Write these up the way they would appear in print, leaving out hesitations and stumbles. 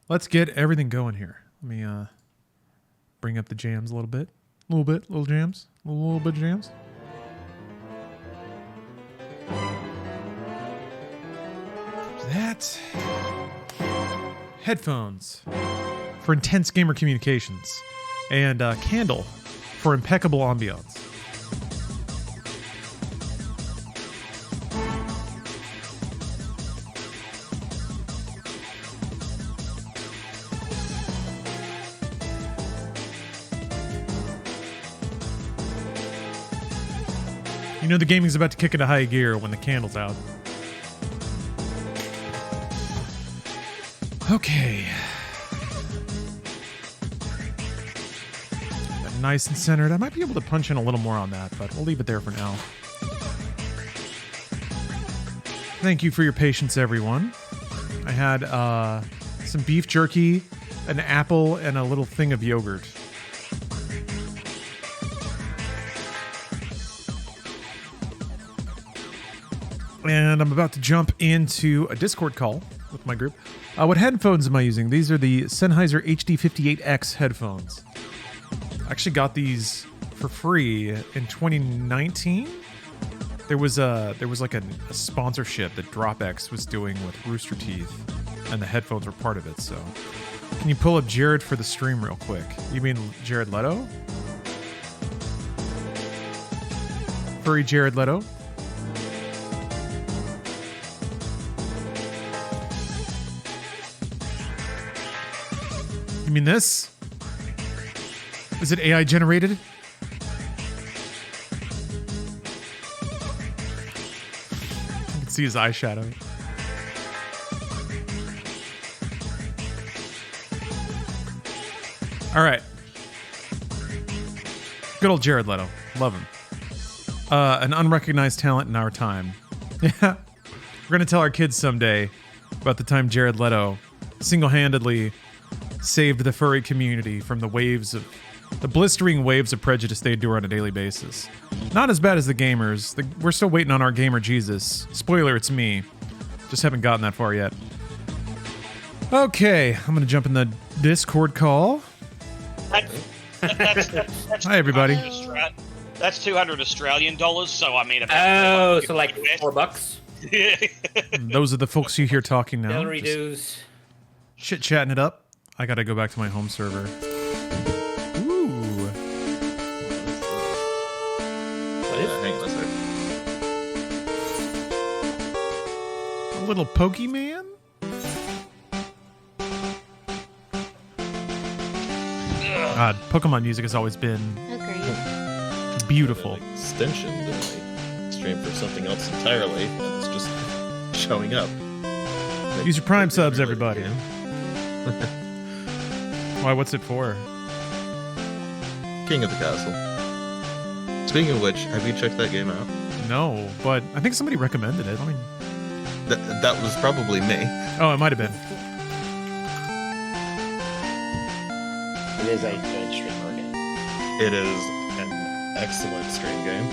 let's get everything going here. Let me bring up the jams a little bit. Little jams. A little bit of jams. That. Headphones for intense gamer communications. And Candle for impeccable ambiance. You know the gaming's about to kick into high gear when the candle's out. Okay. Nice and centered. I might be able to punch in a little more on that, but we'll leave it there for now. Thank you for your patience, everyone. I had some beef jerky, an apple, and a little thing of yogurt. And I'm about to jump into a Discord call with my group. What headphones am I using? These are the Sennheiser HD58X headphones. I actually got these for free in 2019. There was like a sponsorship that DropX was doing with Rooster Teeth, and the headphones were part of it. So, can you pull up Jared for the stream real quick? You mean Jared Leto? Furry Jared Leto? You mean this? Is it AI generated? You can see his eyeshadow. All right. Good old Jared Leto. Love him. An unrecognized talent in our time. Yeah. We're going to tell our kids someday about the time Jared Leto single-handedly saved the furry community from the blistering waves of prejudice they endure on a daily basis. Not as bad as the gamers. We're still waiting on our gamer Jesus. Spoiler, it's me. Just haven't gotten that far yet. Okay, I'm going to jump in the Discord call. Hi, everybody. That's 200 Australian dollars, so I mean about... Oh, so like $4? Those are the folks you hear talking now. Gallery dues. Chit-chatting it up. I gotta go back to my home server. Ooh. Hang on a A little Pokemon? God, Pokemon music has always been beautiful. extension to my stream for something else entirely, and it's just showing up. Use your Prime subs, everybody. Why, what's it for? King of the Castle. Speaking of which, have you checked that game out? No, but I think somebody recommended it. I mean, that was probably me. oh, it might have been. It is a good streamer game. It is an excellent stream game.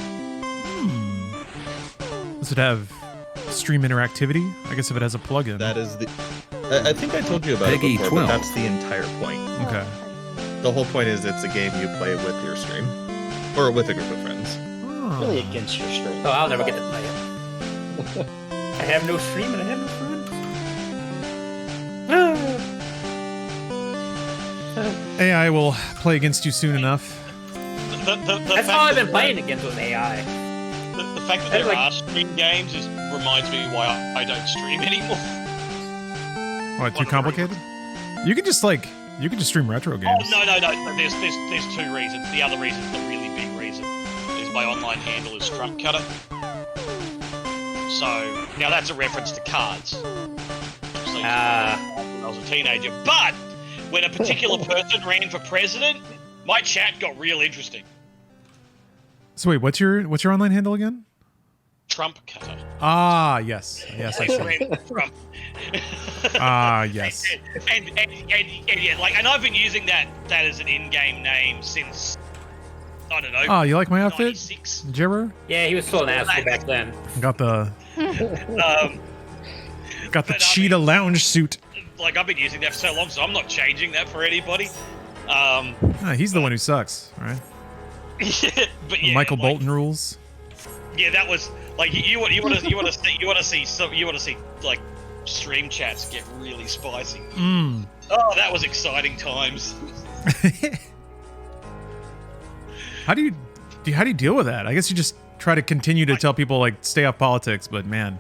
Does it have stream interactivity? I guess if it has a plugin. That is the... I think I told you about Peggy it before, 12. but that's the entire point. Okay. The whole point is it's a game you play with your stream. Or with a group of friends. Oh. Really against your stream. Oh, I'll never get to play it. I have no stream and I have no friends. AI will play against you soon enough. That's all I've been playing against with AI. The fact that there are stream games reminds me why I don't stream anymore. What, too complicated? You can just stream retro games. Oh, no. There's two reasons. The other reason, the really big reason, is my online handle is Strum Cutter. So, now that's a reference to cards. When I was a teenager. But, when a particular person ran for president, my chat got real interesting. So wait, what's your online handle again? Trump Cutter. Ah, yes, I see. Trump. Ah, yes. And yeah, and I've been using that as an in-game name since, I don't know. Oh, you like my outfit? 96. Jibber? Yeah, he was still an asshole back then. Got the But, cheetah lounge suit. like I've been using that for so long, so I'm not changing that for anybody. He's the one who sucks, right? Yeah, but yeah, Michael like, Bolton rules. Yeah, that was like you want to see like stream chats get really spicy. Oh, that was exciting times. How do you deal with that? I guess you just try to continue to tell people like stay off politics, but man.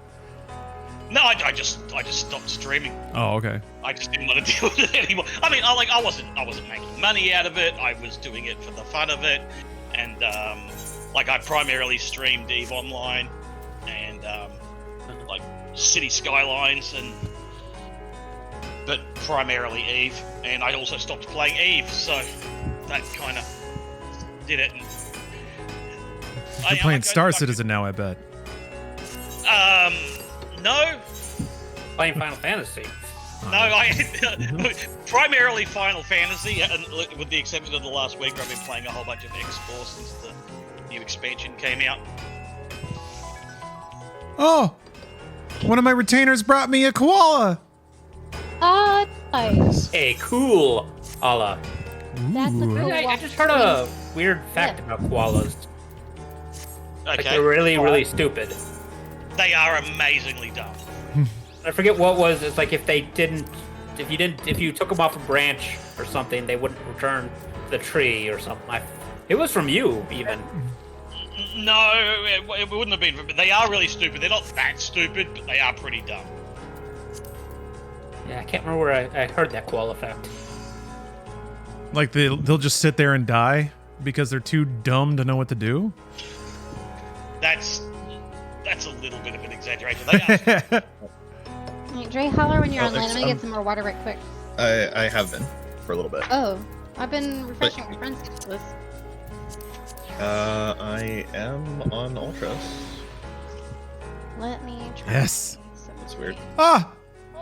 No, I just stopped streaming. Oh, okay. I just didn't want to deal with it anymore. I mean, I wasn't making money out of it. I was doing it for the fun of it, and like I primarily streamed EVE Online and like City Skylines but primarily EVE, and I also stopped playing EVE, so that kind of did it. And you're playing Star Citizen now, I bet. No. Playing Final Fantasy. No, I primarily Final Fantasy, and with the exception of the last week where I've been playing a whole bunch of X4 since the new expansion came out. Oh, one of my retainers brought me a koala. Nice. Hey, cool, Allah. That's a cool I just heard a weird fact about koalas. Okay. Like they're really, really stupid. They are amazingly dumb. I forget what was. It's like if you took them off a branch or something, they wouldn't return the tree or something. It was from you, even. No, it wouldn't have been. They are really stupid. They're not that stupid, but they are pretty dumb. Yeah, I can't remember where I heard that koala fact. Like they'll just sit there and die because they're too dumb to know what to do. That's a little bit of an exaggeration. They are. Hey, Dre, holler when you're Oh, online. I'm gonna get some more water right quick. I have been for a little bit. Oh, I've been refreshing my friends' list. I am on Ultras. Let me try. Yes. That's weird. Ah!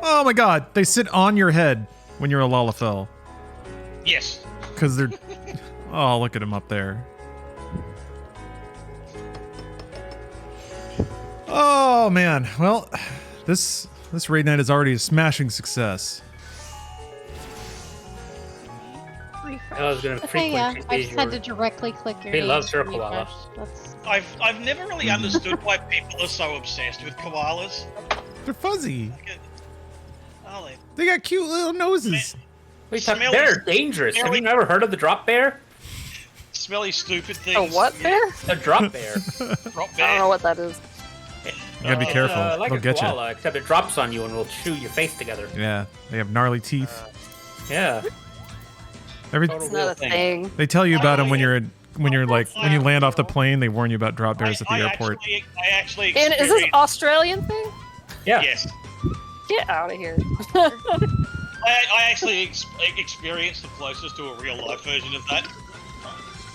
Oh my God! They sit on your head when you're a Lalafell. Yes. Because they're. Oh, look at him up there. Oh man. Well, this raid night is already a smashing success. I was gonna Okay, yeah. frequently I use just had to your. directly click your He name loves to her koala. refresh. That's I've never really understood why people are so obsessed with koalas. They're fuzzy. Are they? They got cute little noses. Smelly- They're dangerous. Have you never heard of the drop bear? Smelly, stupid things. A what bear? The drop bear. Drop I don't bear. know what that is. You gotta be careful. Like They'll a get koala, except it drops on you and will chew your face together. you. Yeah, they have gnarly teeth. Yeah. Every It's not a thing. they tell you about them when you're when you land off the plane. They warn you about drop bears at the airport. I actually And is this experienced- Australian thing? Yeah. Yes. Get out of here. I actually experienced the closest to a real life version of that.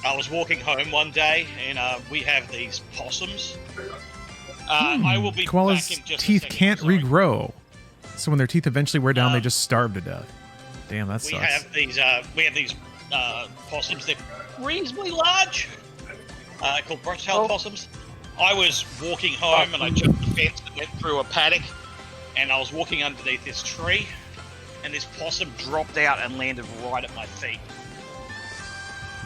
I was walking home one day, and we have these possums. I will be back Koalas' in just a teeth second, can't I'm sorry. regrow, so when their teeth eventually wear down, they just starve to death. Damn, that We sucks. have these possums. They're reasonably large. Called brush-tailed possums. I was walking home and I jumped the fence and went through a paddock, and I was walking underneath this tree, and this possum dropped out and landed right at my feet.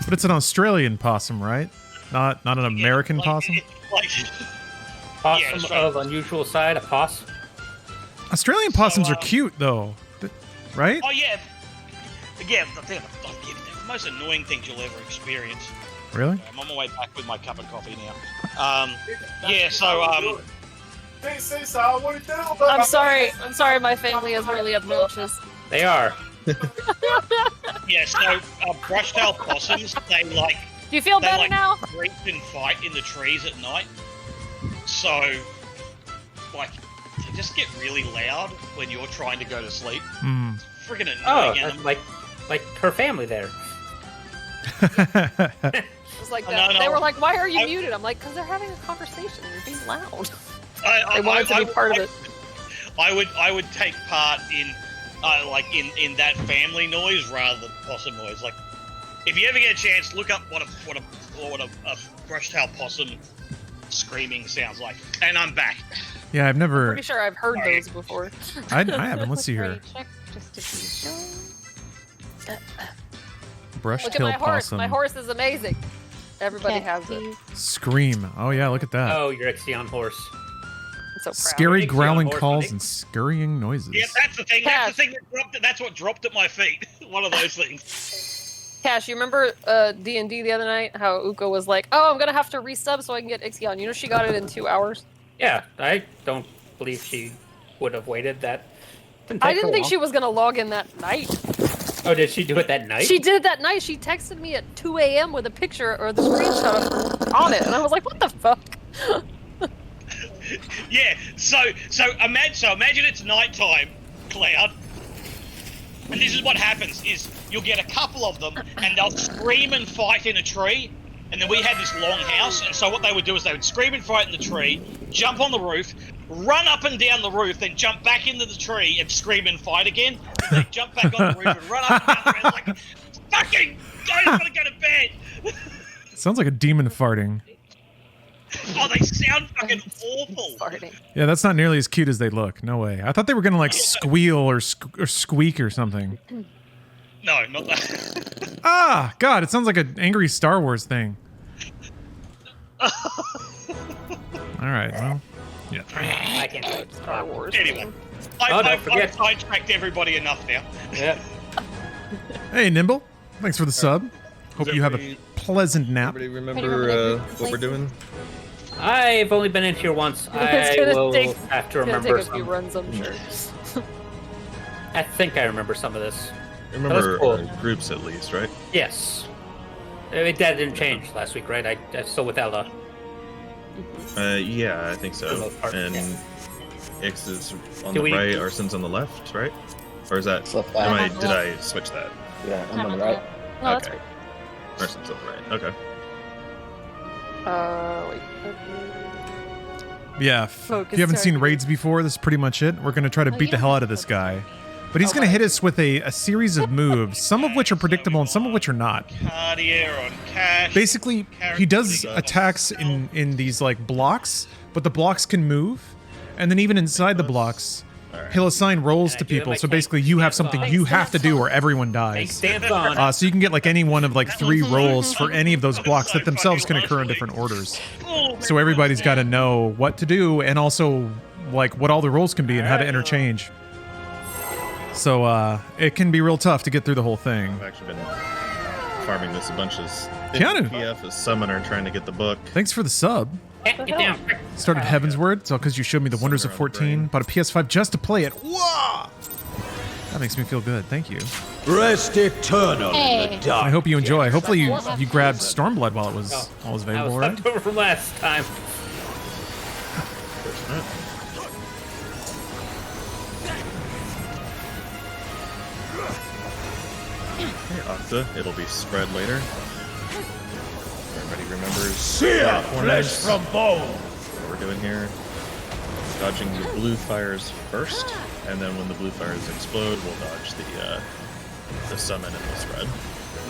But it's an Australian possum, right? Not an American Like, possum. Possum that's right. of unusual side, a poss. Australian possums are cute, though, right? Oh yeah, they're the most annoying things you'll ever experience. Really? I'm on my way back with my cup of coffee now. Yeah, so I'm sorry, my family is really obnoxious. They are. yeah, so brush-tailed possums, they like Do you feel they better like now? creep and fight in the trees at night. So, like, they just get really loud when you're trying to go to sleep. Hmm. Freaking annoying. Oh, and that's like her family there. Just like Oh, that. no, They no. were like, "Why are you muted?" I'm like, "Cause they're having a conversation. You're being loud." I They wanted to be part of it. I would take part in in that family noise rather than possum noise. Like, if you ever get a chance, look up what a brush-tailed possum screaming sounds like. And I'm back. Yeah, I've never. Pretty sure I've heard those before. I haven't. Let's see here. Check just to be sure. Brush Look at tail my horse. possum. My horse is amazing. Everybody has it. Please. Scream. Oh yeah, look at that. Oh, your Ixion horse. I'm so proud. Scary Big growling horse, calls buddy. and scurrying noises. Yeah, that's the thing. That's Cash. the thing that dropped it. That's what dropped at my feet. One of those things. Cash, you remember D&D the other night? How Uko was like, "Oh, I'm gonna have to resub so I can get Ixion." You know, she got it in 2 hours. Yeah, I don't believe she would have waited that. I didn't think she was gonna log in that night. Oh, did she do it that night? She did it that night. She texted me at 2 a.m. with a picture or the screenshot of her on it, and I was like, "What the fuck?" Yeah. So imagine it's nighttime, Cloud. And this is what happens: is you'll get a couple of them, and they'll scream and fight in a tree. And then we had this long house, and so what they would do is they would scream and fight in the tree, jump on the roof, run up and down the roof, then jump back into the tree and scream and fight again. And they jump back on the roof and run up and down the roof like, fucking, I just want to go to bed. Sounds like a demon farting. Oh, they sound fucking awful. Farting. Yeah, that's not nearly as cute as they look. No way. I thought they were gonna like squeal or squeak or something. No, not that. Ah, God! It sounds like an angry Star Wars thing. All right. Well, yeah. I can't wait. Star Wars. Anyway, theme. don't I've forget. sidetracked everybody enough now. Yeah. Hey, Nimble. Thanks for the sub. Hope Does you have a everybody- pleasant nap. Everybody Ready remember to what we're doing? I've only been in here once. It's I gonna will take- have to It's gonna remember take a few some. runs, I'm sure. I think I remember some of this. I remember cool. groups at least, right? Yes. That didn't change last week, right? I'm still with Ella. Yeah, I think For the so. most part, And yeah. X is on Do the we- right, Arson's on the left, right? Or is that? It's left Am back. I? Did I switch that? Yeah, I'm on the right. No, that's Okay. right. Arson's on the right. Okay. Wait. Yeah. If you haven't seen raids before, this is pretty much it. We're gonna try to beat the hell out of this guy. But he's going to hit us with a series of moves, some of which are predictable and some of which are not. Cartier on cash. Basically, he does attacks in these like blocks, but the blocks can move. And then even inside the blocks, he'll assign roles Can I to do it? people. My So tank basically, you have stance something on. you have to do or everyone Tank dies. stance on. So you can get like any one of like 3 roles for any of those blocks that themselves can occur in different orders. Oh, So everybody's got to know what to do and also like what all the roles can be and how to interchange. So it can be real tough to get through the whole thing. I've actually been farming this a bunch as Keanu. PF as summoner, trying to get the book. Thanks for the sub. Get down. Started Heavensward. It's all because you showed me the wonders of around 14. brain. Bought a PS5 just to play it. Whoa! That makes me feel good. Thank you. Rest eternal in Hey. the dark. I hope you enjoy. Hopefully you grabbed Stormblood while it was I available, was right? left over from last time. Hey, Octa, it'll be spread later. Everybody remembers Sear flesh corners. from bone. What we're doing here. Dodging the blue fires first, and then when the blue fires explode, we'll dodge the summon and the spread.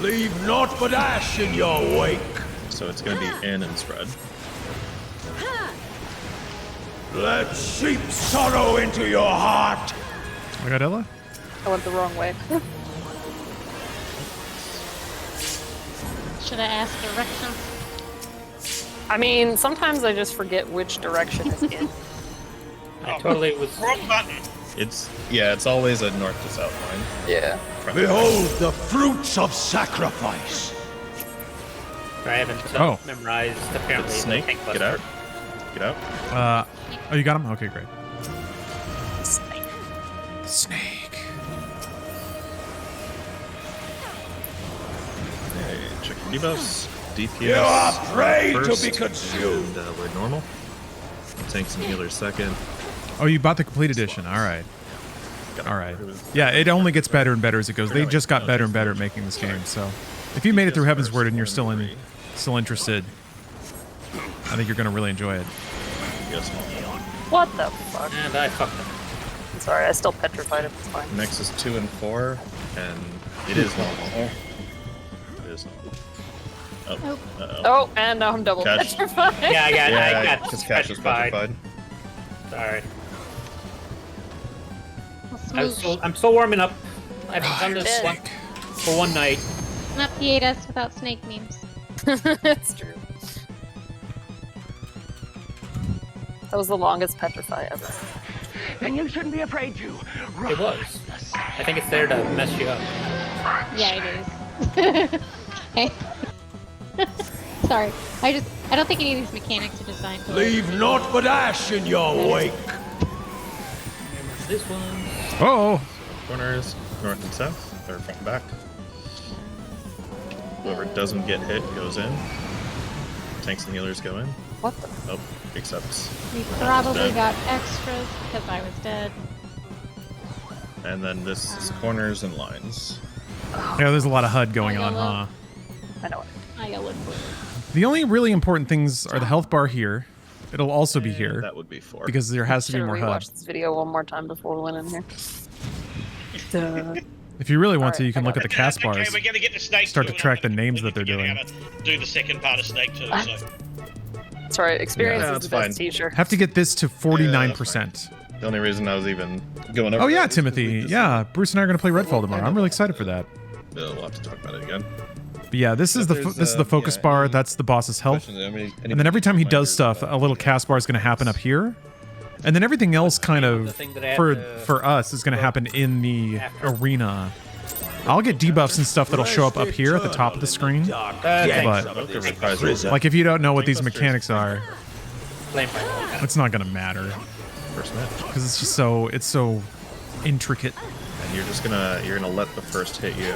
Leave naught but ash in your wake. So it's going to be in and spread. Let sheep sorrow into your heart. I got Ella. I went the wrong way. Should I ask directions? I mean, sometimes I just forget which direction is in. I totally was. Wrong button. It's always a north to south line. Yeah. Front to Behold the fruits of sacrifice. I haven't Oh. memorized apparently. the Snake, tank get buster. out. Get out. Oh, you got him? Okay, great. Snake. Snake. Hey, check your debuffs. DPS. You are prey to first, be consumed. And we're normal. Tanks and healers second. Oh, you bought the complete edition. All right. All right. Yeah, it only gets better and better as it goes. They just got better and better at making this game. So, if you made it through Heavensward and you're still interested, I think you're going to really enjoy it. Get a small. What the fuck? And I fucked up. I'm sorry, I still petrified him. It's fine. Nexus 2 and 4, and it is normal. It is normal. Oh. Uh-oh. Oh, and now I'm double Catch. petrified. Yeah, I Yeah, got because Cash is petrified. petrified. Sorry. What's I'm still warming up. I've done this Sick. for one night. Not Pietas without snake memes. It's true. That was the longest petrify ever. And you shouldn't be afraid to. It was. I think it's there to mess you up. Yeah, it is. Hey. Sorry. I don't think any of these mechanics are designed to Leave naught but ash in your wake. This one. Oh, Corners, north and south, or front and back. Whoever doesn't get hit goes in. Tanks and healers go in. What the? Oh, except We probably got extras because I was dead. and then this is corners and lines. yeah. There's a lot of HUD going on, huh? I know it. I got one. The only really important things are the health bar here. It'll also be here That would be 4. because there has to be Should more HUD. rewatch this video one more time before we went in here. Duh. If you really want to, Alright, you can I look got at the it. cast Okay, bars. we're gonna get the snake. Start to too, track and the I'm names that they're figuring doing. out how to do the second part of snake too. So. Sorry, experience Yeah, is that's the best fine. teacher. Have to get this to 49%. The only reason I was even going over Oh yeah, that is 'cause we Timothy. just- Yeah, Bruce and I are gonna play Redfall tomorrow. I'm really excited for that. We'll have to talk about it again. But yeah, this is If this is the focus bar. That's the boss's health. And then every time he does stuff, a little cast bar is going to happen up here. And then everything else kind The of, thing that I have for to us, is going to happen in the after. arena. I'll get debuffs and stuff that'll show up here at the top of the screen. Thanks. But, like, if you don't know what these mechanics are, Flame fire. it's not going to matter. First match. Because it's just so, intricate. And you're gonna let the first hit you.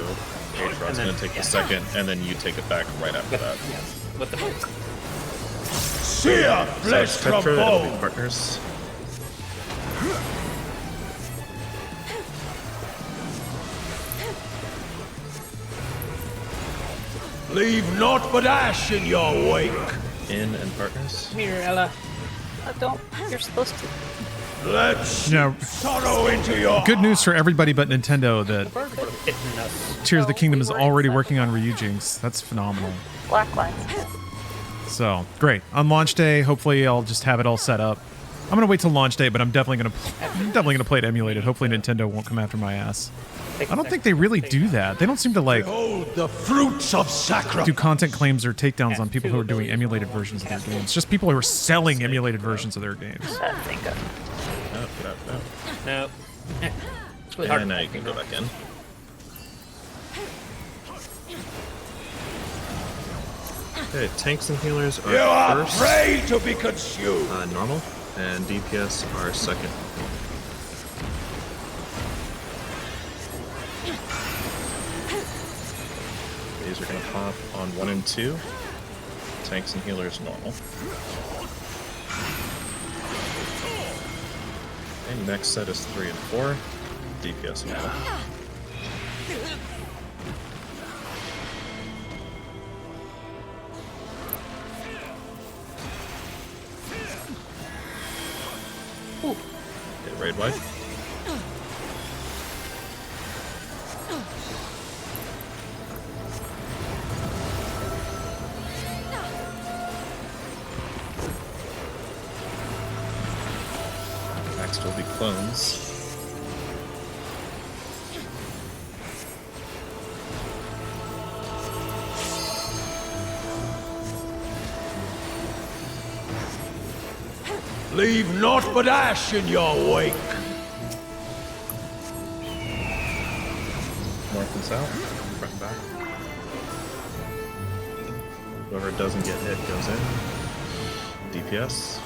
H-Rod's And then- gonna take yeah. the second, and then you take it back right after that. With the Sear flesh So from Petra, it'll be bone. partners. Leave naught but ash in your wake. In and partners. Come here, Ella. Don't. You're supposed to. Let Now, sorrow into your good news for everybody but Nintendo that Hitting us. Tears of the Kingdom is already working on Ryujinx. That's phenomenal. Black lines. So great. On launch day, hopefully I'll just have it all set up. I'm gonna wait till launch day, but I'm definitely gonna play it emulated. Hopefully Nintendo won't come after my ass. I don't think they really do that. They don't seem to like Behold the fruits of do sacrifice. content claims or takedowns on people who are doing emulated versions of their games. Just people who are selling emulated versions of their games. I think. No. It's really hard. And now you can go back in. Okay, tanks and healers are You are first. prey to be consumed. Normal, and DPS are second. These are going to pop on 1 and 2. Tanks and healers normal. And next set is 3 and 4. DPS normal. Get raid wide. Next will be clones. Leave naught but ash in your wake. North and south, front and back. Whoever doesn't get hit goes in. DPS.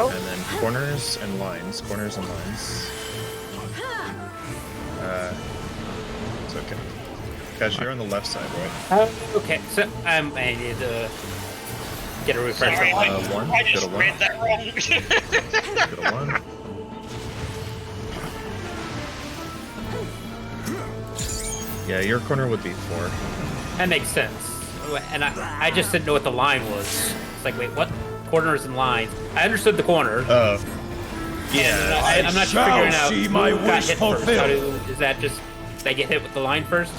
Oh. And then corners and lines. Corners and lines. It's okay. Cash, you're on the left side, right? Okay, so I need to get a refresher. Sorry, I, one, I go just to one. read that wrong. Go to 1. Yeah, your corner would be 4. That makes sense. And I just didn't know what the line was. It's like, wait, what? Corners and lines. I understood the corner. Yeah. I'm not shall figuring out see who my got wish hit first. fulfilled. Is that just they get hit with the line first?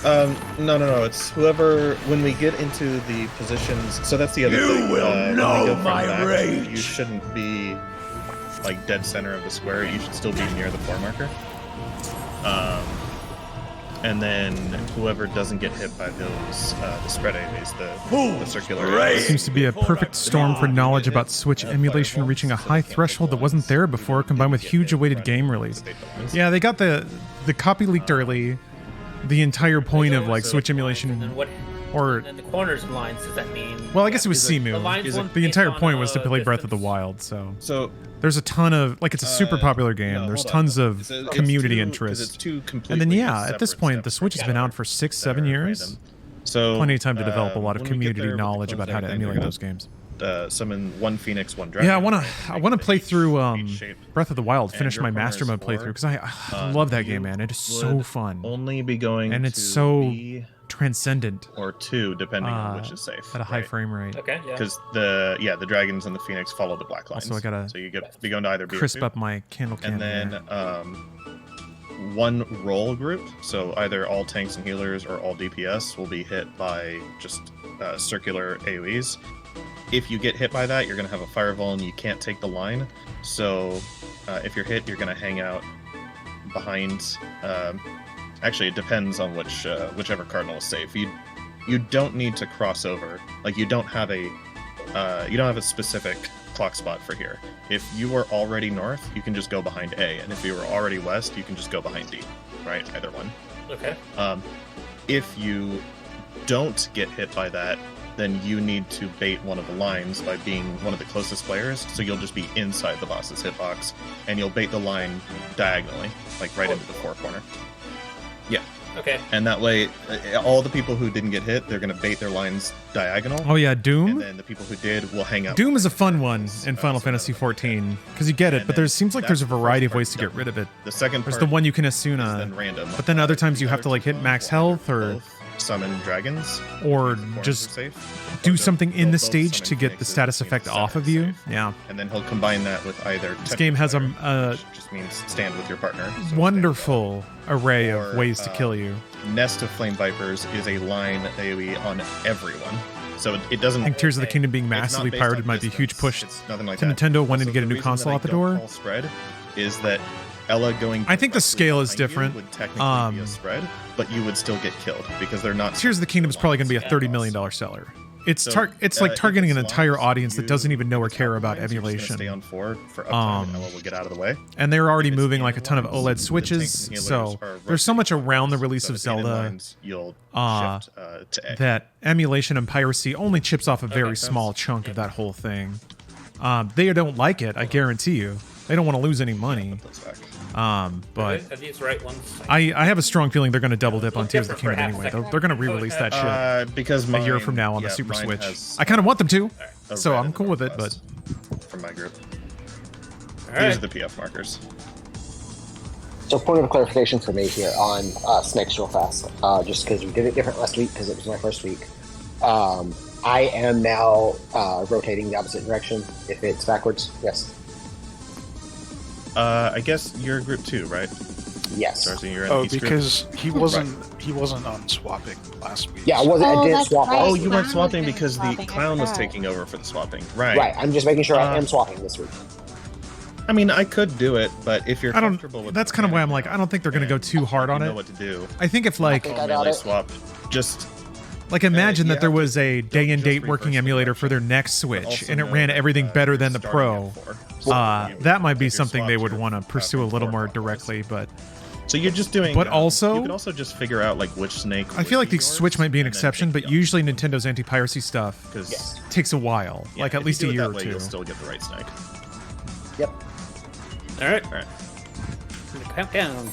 No. It's whoever. When we get into the positions, so that's the other You thing. will when we know go from my back, rage. You shouldn't be like dead center of the square, you should still be near the 4 marker. And then whoever doesn't get hit by those, the spread AVs, the circular AVs. Seems to be a perfect storm for knowledge about Switch emulation reaching a high threshold that wasn't there before, combined with huge awaited game release. Yeah, they got the copy leaked early. The entire point of like Switch emulation, And then what? or And then the corners and lines, does that mean? well, I guess it was The Simu. lines one The entire based on, point was to play Breath of the distance. Wild. So So there's a ton of like it's a super popular game. no, There's hold on. tons of It's community two- 'cause interest. it's two And then completely yeah, at this separate point, the steps Switch has been out for 6, 7 that are years. random. So Plenty of time to develop a lot of when we get community there with the knowledge about how to everything, emulate we're those games. gonna, summon 1 Phoenix, 1 Dragon. Yeah, I want to play through each shape. Breath of the Wild, And finish your my corner Master is Mode 4. playthrough because I love that game, man. It is so would fun Only be going and it's to so B transcendent or 2, depending on which is safe. at a high frame rate. Okay, yeah. Because the dragons and the phoenix follow the black lines. Also, I gotta so you get be going to either B or Crisp 2. up my candle can. And then here. 1 roll group, so either all tanks and healers or all DPS will be hit by just circular AoEs. If you get hit by that, you're going to have a fireball and you can't take the line. So if you're hit, you're going to hang out behind. Actually, it depends on whichever cardinal is safe. You don't need to cross over. Like you don't have a specific clock spot for here. If you were already north, you can just go behind A, and if you were already west, you can just go behind D. Right, either one. Okay. If you don't get hit by that, then you need to bait one of the lines by being one of the closest players, so you'll just be inside the boss's hitbox, and you'll bait the line diagonally, like right into the 4 corner. Yeah. Okay. And that way, all the people who didn't get hit, they're going to bait their lines diagonal. Oh yeah, And Doom. then the people who did will hang out. Doom is a fun one in Final Fantasy XIV because you get it, And but then there seems like there's a that's the variety first of ways to part get rid of it. The second There's part the one you can is then Asuna, random. but then other times you The have to other like hit two max will health or both summon dragons, or corners are just safe. do Or something in they'll the both stage summon to get the phoenixes, status which effect means off of status you. safe. Yeah, And then he'll combine that with either. this game has a which just means stand with your partner. So stand wonderful array of Or, ways to kill you. Nest of Flame Vipers is a line AoE on everyone. So it doesn't. I think Tears of the Kingdom being it's not massively based pirated on might be a huge distance. push It's nothing like to that. Nintendo wanting So to get a the new reason console that out the I don't door. call spread is that Ella going. I think the directly scale is behind you different. Would technically be a spread, but you would still get killed because they're not. Tears of the Kingdom is probably going to be a $30 million seller. It's So, it's like if targeting an it's entire lost, audience that you- doesn't even know or it's care out about lines, you're just gonna emulation. Stay on 4 for uptime, and Ella will get out of the way. And they're already It's moving in like a ton of lines, OLED the tanks switches, and healers so are there's so much rotating around the lines, release so of if you're in Zelda lines, you'll shift to A. that emulation and piracy only chips off a very makes sense. small chunk of that whole thing. They don't like it, I guarantee you. They don't want to lose any money. That's back. But Are these right ones? I have a strong feeling they're going to double dip on Look Tears of the different Kingdom for half a anyway. second. They're going to re-release that shit Because a year mine- from now on the yeah, Super mine Switch. has I kind of want them to, a so red I'm in the cool with it. But northwest from my group. All These right. are the PF markers. So, point of clarification for me here on snakes, real fast, just because we did it different last week because it was my first week. I am now rotating the opposite direction if it's backwards. Yes. I guess you're group 2, right? Yes. Darcy, you're in Oh, the East because he wasn't on swapping last week. Yeah, I wasn't. Oh, I didn't that's swap. right. group. last Oh, week. you Clown weren't was swapping doing because the swapping, I clown was forgot. taking over for the swapping. Right. Right. I'm just making sure I Uh, am swapping this week. I mean, I could do it, but if you're I don't. comfortable with That's the kind of why I'm mechanic like, I don't think they're going to go and too hard on you know it. what to do. I think if like think I got Melee it. swap, just Like imagine you that there have to- was a day and just date working reverse the emulator for their direction, next but Switch, also and it know ran that, everything better than the starting Pro. at 4. So That might be if you something they swapped would your, want to pursue a from little 4 more clockwise. directly. But So you're just doing. But also- you could also just figure out like which snake. I feel like the Switch might be an exception, but you usually Nintendo's anti-piracy stuff because takes a while, like at least a year or two. You'll still get the right snake. Yep. All right. All right. Countdown.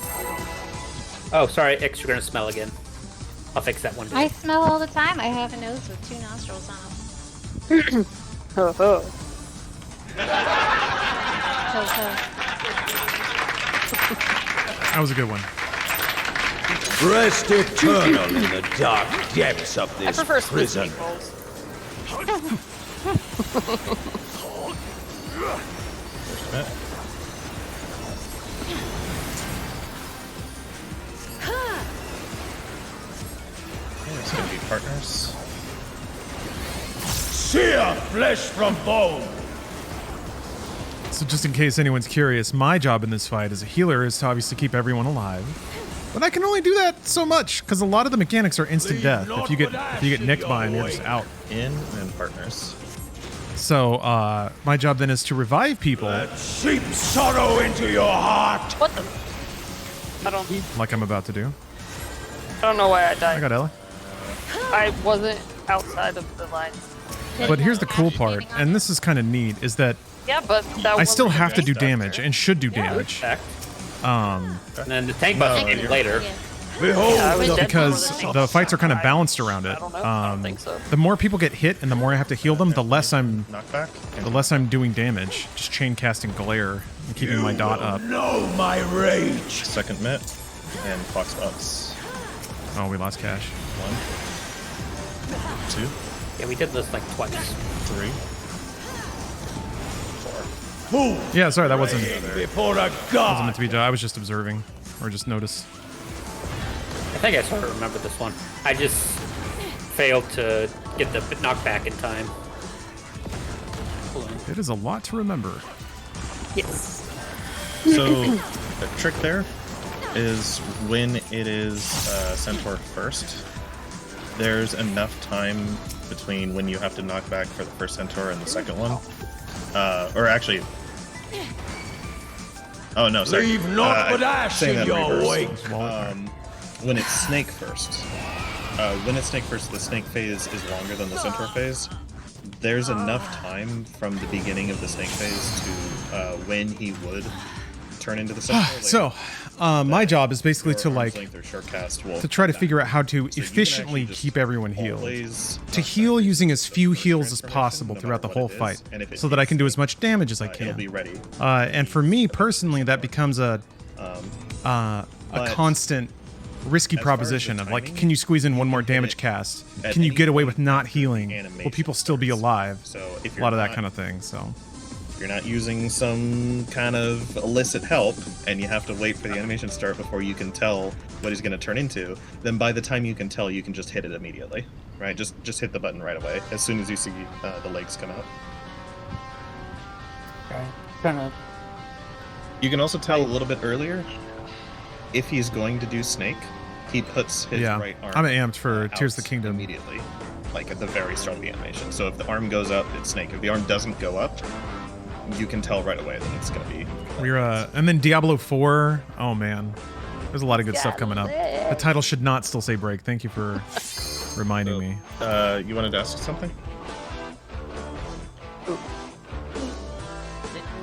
Oh, sorry, X, you're gonna smell again. I'll fix that one day. I smell all the time. I have a nose with 2 nostrils on them. So. That was a good one. Rest eternal in the dark depths of I this prefer squeeze prison. meatballs. Yeah, it's gonna be partners. Sear flesh from bone. So just in case anyone's curious, my job in this fight as a healer is to obviously keep everyone alive. But I can only do that so much because a lot of the mechanics are instant death. If you get nicked by them, you're just out. In and partners. So my job then is to revive people. Let seep sorrow into your heart. What the? I don't Like I'm about to do. know why I I died. got Ella. I wasn't outside of the lines. But here's the cool part, and this is kind of neat, is that Yeah, but that I still wasn't have to do okay. damage and should do damage. Fact. And then the tank buff came later. Yeah. Behold, Yeah, I was dead Because before the fights are kind of balanced around it. I don't know. I don't think so. The more people get hit and the more I have to heal them, the less I'm Knockback. doing damage. Just chain casting glare and keeping my dot up. know my rage. Second mitt. And Fox Bucks. Oh, we lost cash. 1, 2, Yeah, we did this like twice. 3, 4. Move Yeah, sorry, that wasn't before a meant god. to be done. I was just observing or just notice. I think I sort of remember this one. I just failed to get the knockback in time. It is a lot to remember. Yes. So the trick there is when it is Centaur first, there's enough time between when you have to knock back for the first Centaur and the second one. Or actually... Oh no, sorry. Leave naught but ash saying in that in your reverse. wake. When it's Snake first. The Snake phase is longer than the Centaur phase. There's enough time from the beginning of the Snake phase to when he would turn into the Centaur. So, my job is basically to to try to figure out how to efficiently keep everyone healed. To heal using as few heals as possible throughout the whole fight, so that I can do as much damage as I It'll be can. ready. And for me personally, that becomes a constant risky as far as proposition the of like, timing, can you squeeze in one more you can hit damage it cast? at Can you any get away point with not after the healing? Will animation people still be starts. alive? So if A you're lot of that not- kind of thing. So. You're not using some kind of illicit help, and you have to wait for the animation to start before you can tell what he's going to turn into, then by the time you can tell, you can just hit it immediately, right? Just hit the button right away as soon as you see the legs come out. Okay. You can also tell a little bit earlier if he's going to do Snake. He puts his Yeah, right arm. I'm amped for out Tears of the Kingdom. immediately, like at the very start of the animation. So if the arm goes up, it's Snake. If the arm doesn't go up, you can tell right away that it's going to be. We're and then Diablo 4. Oh man, there's a lot of good stuff coming up. The title should not still say break. Thank you for reminding me. You wanted to ask something?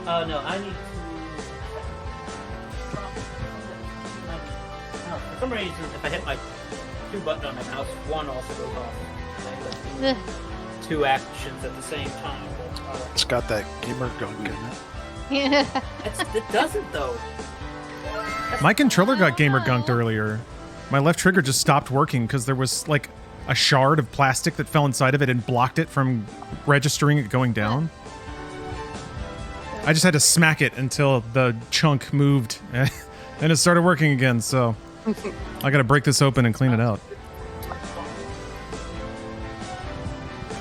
No, I need to. For some reason, if I hit my 2 button on my mouse, one also goes off. Ugh. 2 actions at the same time. It's got that gamer gunk in it. Yeah. It doesn't though. My controller got gamer gunked earlier. My left trigger just stopped working because there was like a shard of plastic that fell inside of it and blocked it from registering it going down. I just had to smack it until the chunk moved and it started working again. So I gotta break this open and clean it out.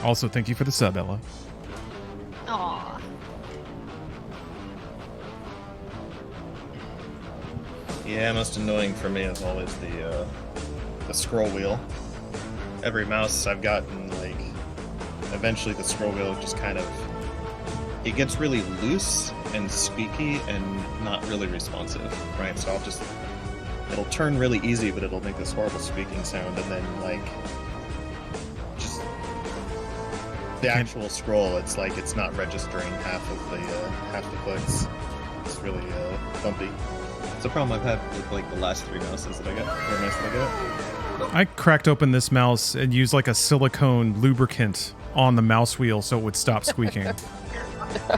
Also, thank you for the sub, Ella. Aw. Yeah, most annoying for me is always the scroll wheel. Every mouse I've gotten, like, eventually the scroll wheel just kind of, it gets really loose and squeaky and not really responsive, right? So it'll turn really easy, but it'll make this horrible squeaking sound, and then, like, just the actual scroll, it's like it's not registering half the clicks. It's really bumpy. It's a problem I've had with like the last 3 mouses that I got. Or mice that I got. I cracked open this mouse and used like a silicone lubricant on the mouse wheel so it would stop squeaking.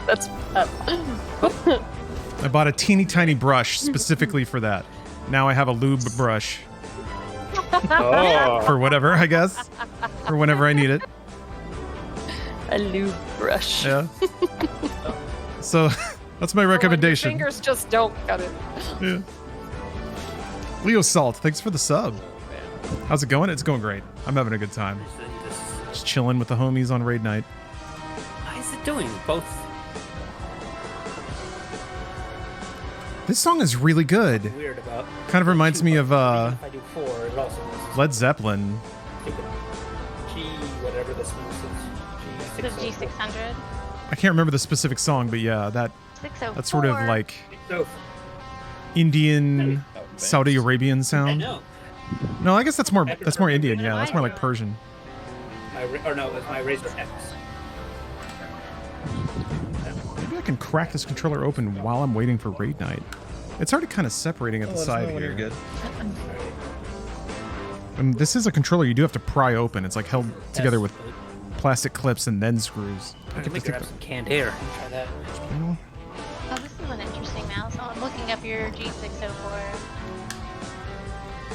That's bad. I bought a teeny tiny brush specifically for that. Now I have a lube brush Oh. for whatever, I guess. For whenever I need it. A lube brush. Yeah. So that's my Your recommendation. fingers just don't cut it. Yeah. Leo Salt, thanks for the sub. How's it going? It's going great. I'm having a good time. Just chilling with the homies on raid night. How is it doing? Both. This song is really good. Weird about. Kind of reminds me of If I do 4, it also is Led Zeppelin. G, whatever this is. The G600. I can't remember the specific song, but yeah, that's sort of like Indian, Saudi Arabian I sound. know. No, I guess that's more Indian. Yeah, that's more like Persian. Or no, it's my Razor X. Maybe I can crack this controller open while I'm waiting for raid night. It's already kind of separating at the side here. You're good. And this is a controller you do have to pry open. It's like held together with plastic clips and then screws. I can grab some canned air. Try that. Oh, this is an interesting mouse. Oh, I'm looking up your G604.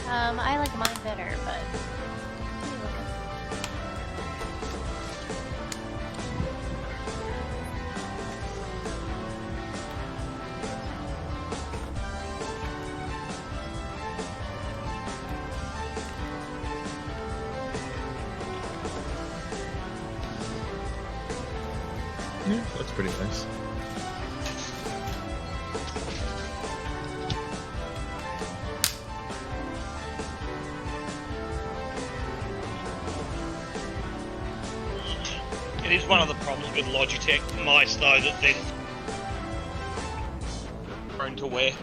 I like mine better, but. Yeah, that's pretty nice. It is one of the problems with Logitech mice, though, that they're prone to wear.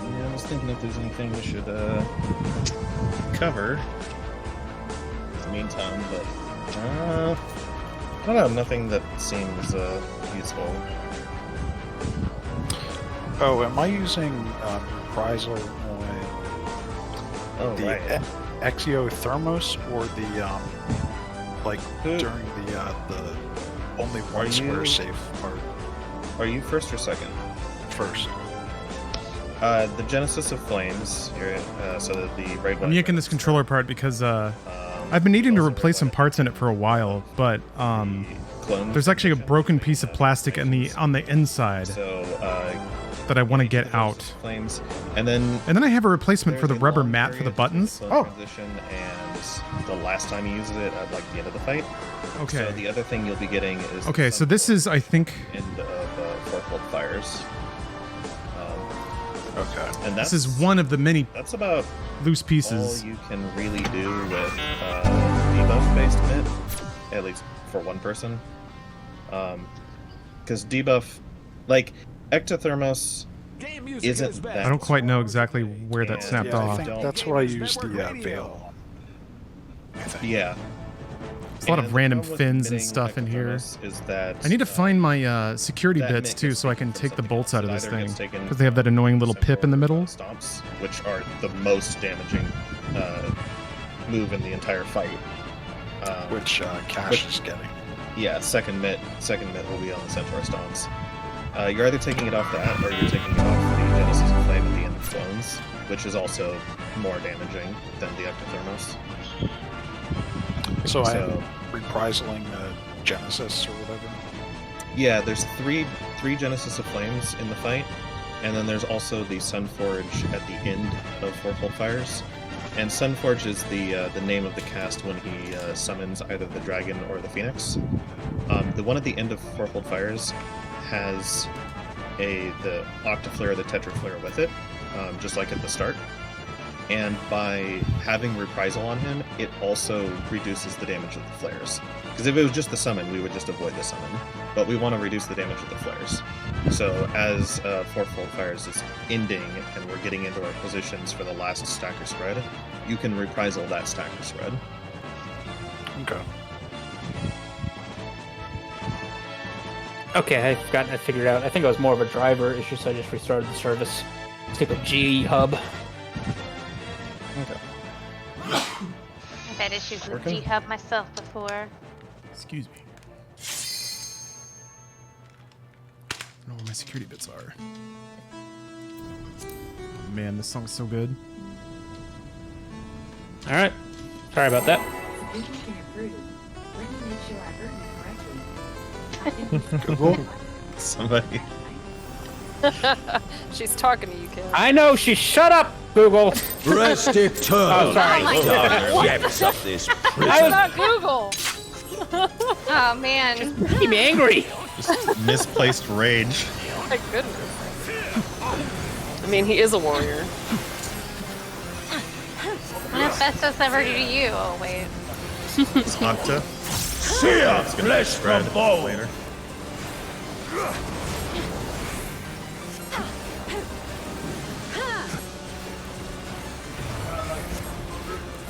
Yeah, I was thinking if there's anything we should cover in the meantime, but I don't know, nothing that seems useful. Oh, am I using reprisal on Oh, the right. exothermos or the like Who- during the only Are one square you- safe part Are you first or second? first? Mm-hmm. The Genesis of Flames, so that the raid I'm yanking this controller apart because I've been needing to replace some parts in it for a while, but there's actually a broken piece of plastic on the inside So that I want to get out. Flames, and then I have a replacement for the there's a rubber long mat for the period buttons. between Oh, transition and the last time you used it at like the end of the fight. okay. So the other thing you'll be getting is Okay, so this is, I think, end of Forkhold Fires. Okay. And that's this is one of the many that's about loose pieces. all you can really do with debuff-based mitt, at least for one person. Because debuff, like Ectothermos, isn't that. I don't quite know exactly where that Yeah, snapped Yeah, I off. think Don't- that's what I used the veil on. Yeah. There's a lot of And random the problem with fins and mitting stuff in here. Ectothermos Is that, I need to find my security that bits mitt too, gets so I can taken take from the something bolts else. out of It this either thing gets taken because they have that annoying little pip in the middle. Stomps, which are the most damaging move in the entire fight. Which Cash is getting. Yeah, second mitt will be on the Centaur Stomps. You're either taking it off that, or you're taking it off the Genesis of Flame at the end of Clones, which is also more damaging than the Ectothermos. So I'm reprisaling Genesis or whatever. Yeah, there's three Genesis of Flames in the fight, and then there's also the Sunforge at the end of Fourfold Fires. And Sunforge is the name of the cast when he summons either the dragon or the phoenix. The one at the end of Fourfold Fires has the Octaflare or the Tetraflare with it, just like at the start. And by having Reprisal on him, it also reduces the damage of the flares. Because if it was just the summon, we would just avoid the summon. But we want to reduce the damage of the flares. So as Fourfold Fires is ending and we're getting into our positions for the last stacker spread, you can Reprisal that stacker spread. Okay. Okay, I've gotten it figured out. I think it was more of a driver issue, so I just restarted the service. Let's take a G hub. Okay. I've had issues with Working? G-Hub myself before. Excuse me. I don't know where my security bits are. Man, this song's so good. Alright. Sorry about that. Google. Somebody. She's talking to you, kid. I know. Shut up, Google. Rest eternal. Oh, sorry. Depths of this It's not Google. Oh man. Making me angry. Just misplaced rage. My goodness. I mean, he is a warrior. What if Festus ever do to you? Oh wait. Sonntag. sear flesh Spread from bone. later.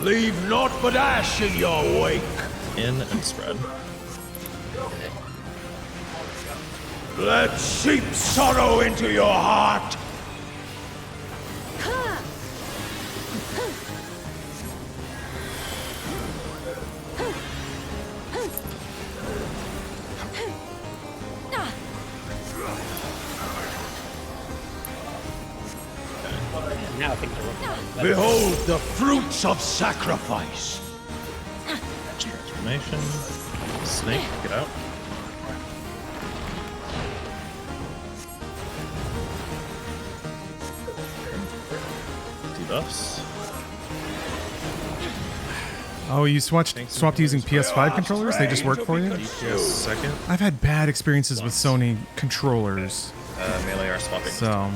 Leave naught but ash in your wake. In and spread. Let sheep sorrow into your heart. Now I think they're working. Behold the fruits of sacrifice. Transformation. Snake, get out. Debuffs. Oh, you swapped using PS5 controllers? They just work for you? DPS second. I've had bad experiences with Sony controllers, Melee are swapping. so.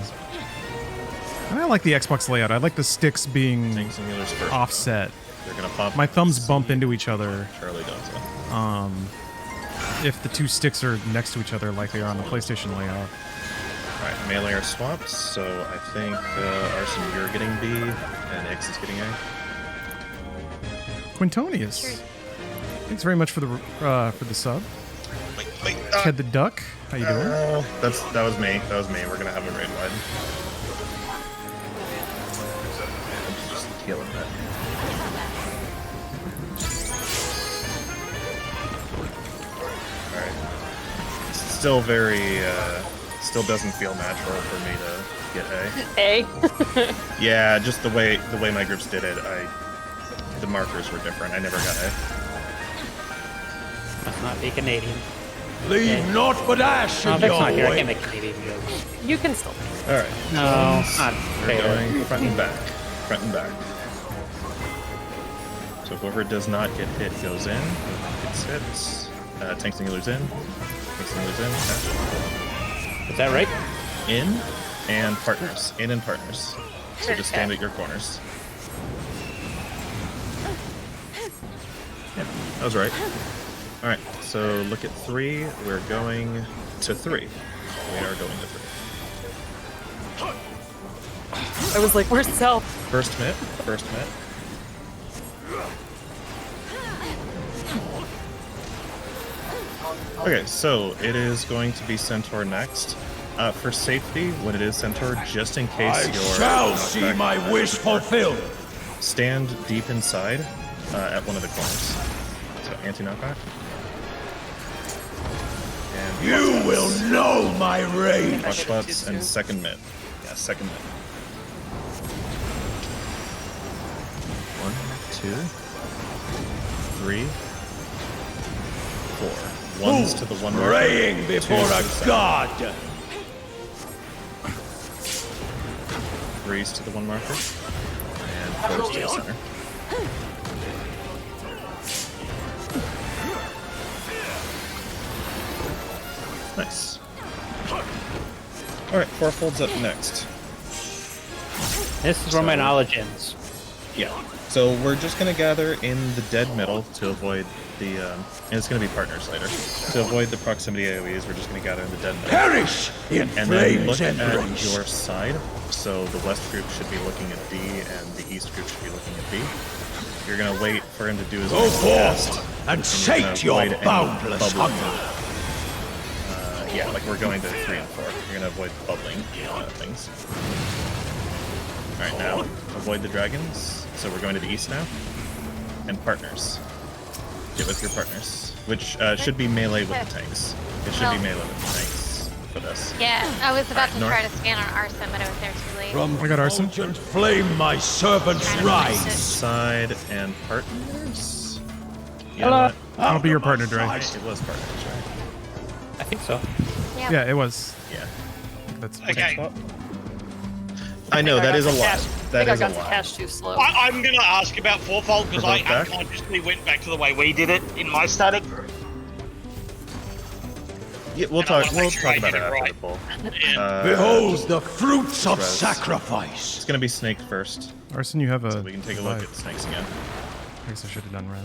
And I like the Xbox layout. I like the sticks being Tanks and healers first. offset. They're gonna pop. My thumbs bump into each other Charlie does it. if the two sticks are next to each other like they are on the PlayStation layout. Alright, melee are swapped, so I think Arson, you're getting B, and X is getting A. Quintonius. Thanks very much for the sub. Wait, Ted the Duck, how you doing? that was me. That was me. We're gonna have a raid wide. I'm just healing that. Alright. Still still doesn't feel natural for me to get A. A. Yeah, just the way my groups did it, the markers were different. I never got A. Must not be Canadian. Leave naught but ash Oh, in that's your not here. I wake. can't make Canadian jokes. You can still. Alright. No, not We're fair. going front and back. Front and back. So whoever does not get hit goes in. Gets hit. Tanks and healers in. Tanks and healers in. Catch. Is that right? In and partners. In and partners. So just stand at your corners. Yeah, that was right. Alright, so look at 3. We're going to 3. We are going to 3. I was like, where's South? First hit. First hit. Okay, so it is going to be Centaur next. For safety, when it is Centaur, just in case I you're shall see my wish fulfilled. stand deep inside at one of the corners. So anti-knockback. And You will know my rage. Watch butts and second mid. Yeah, second mid. 1, 2, 3, 4. One's to the one marker, Praying before two's to a the center. god. 3's to the one marker. And 4's to the center. Nice. Alright, 4 folds up next. This is where my knowledge ends. Yeah. So we're just gonna gather in the dead middle to avoid the, and it's gonna be partners later. To avoid the proximity AoEs, we're just gonna gather in the dead middle. Perish in And then look flames at embrace. your side. So the west group should be looking at B, and the east group should be looking at B. You're gonna wait for him to do his Go next cast, forth and you're sate gonna your avoid any boundless bubbling. hunger. Yeah, like we're going to 3 and 4. You're gonna avoid bubbling things. Alright, now avoid the dragons. So we're going to the east now. And partners. Get with your partners. Which should be melee with the tanks. It should be melee with the tanks for this. Yeah, I was about to North. try to scan on Arson, but I was there too late. From I got arson. fulgent flame my servants Trying to rise. find it. Side and partners. You know what? I'll be your partner, Dre. It was partners, right? I think so. Yeah, it was. Yeah. That's Okay. I know, that is a lot. That I is a got to lot. cash too slow. I'm going to ask about fourfold because I Provoke back? unconsciously went back to the way we did it in my static. Yeah, we'll And I talk. wanna We'll make sure I talk about did it it after right. the poll. And Behold the fruits of Res. sacrifice. It's gonna be Snake first, Arson, you have a. so we can take a look at snakes again. I guess I should have done red.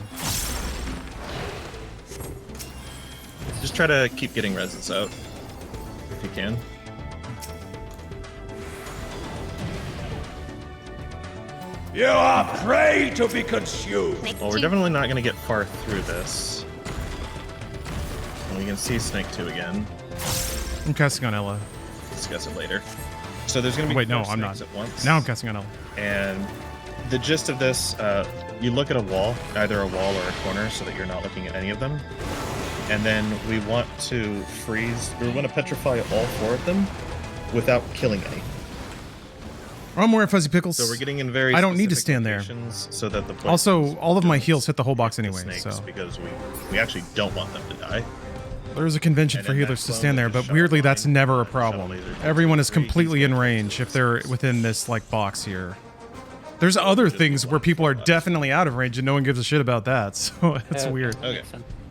Just try to keep getting reses out if you can. You are prey to be consumed. Well, we're definitely not gonna get far through this. And we can see Snake 2 again. I'm casting on Ella. Discuss it later. So there's gonna be Wait, no, 4 I'm snakes not. at once. Now I'm casting on Ella. And the gist of this, you look at a wall, either a wall or a corner, so that you're not looking at any of them. And then we want to freeze, we want to petrify all 4 of them without killing any. I'm wearing fuzzy pickles. So we're getting in very I don't need to specific stand there. locations so that the points Also, all of my heals hit the whole box the anyway, snakes, so because we actually don't want them to die. there's a convention And for then that healers to clone stand there, with the but shot weirdly, line, that's never a shot problem. laser takes Everyone is 3, completely he's in gonna range if they're within this like box here. There's other things where people are definitely out of range and no one gives a shit about that, so it's weird. Okay.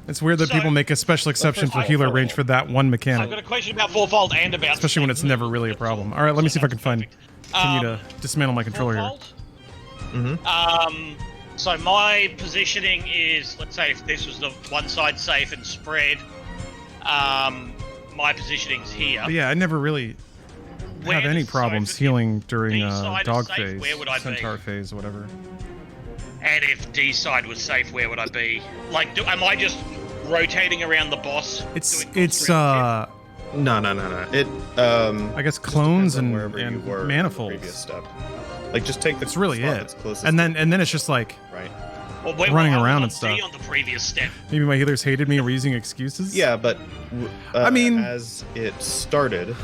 It's weird that So- people make a special exception for I- healer range for that one I've mechanic, got a question about fourfold and about especially when it's never really a problem. All right, let me see if I can continue to dismantle my controller here. Fourfold? Mm-hmm. So my positioning is, let's say if this was the one side safe and spread, my positioning's here. But yeah, I never really Where have any does- so problems if healing during D side is dog safe, phase, where would I be? centaur phase, whatever. And if D side was safe, where would I be? Like, am I just rotating around the boss? It's doing it's No. It I guess clones depends on and, wherever you and were in the previous manifolds. step. Like just take the That's really spot it. that's closest And to then it's just like right. Well, running I was around on and D stuff. on the previous step. Maybe my healers hated me or were using excuses. Yeah, but I mean- as it started,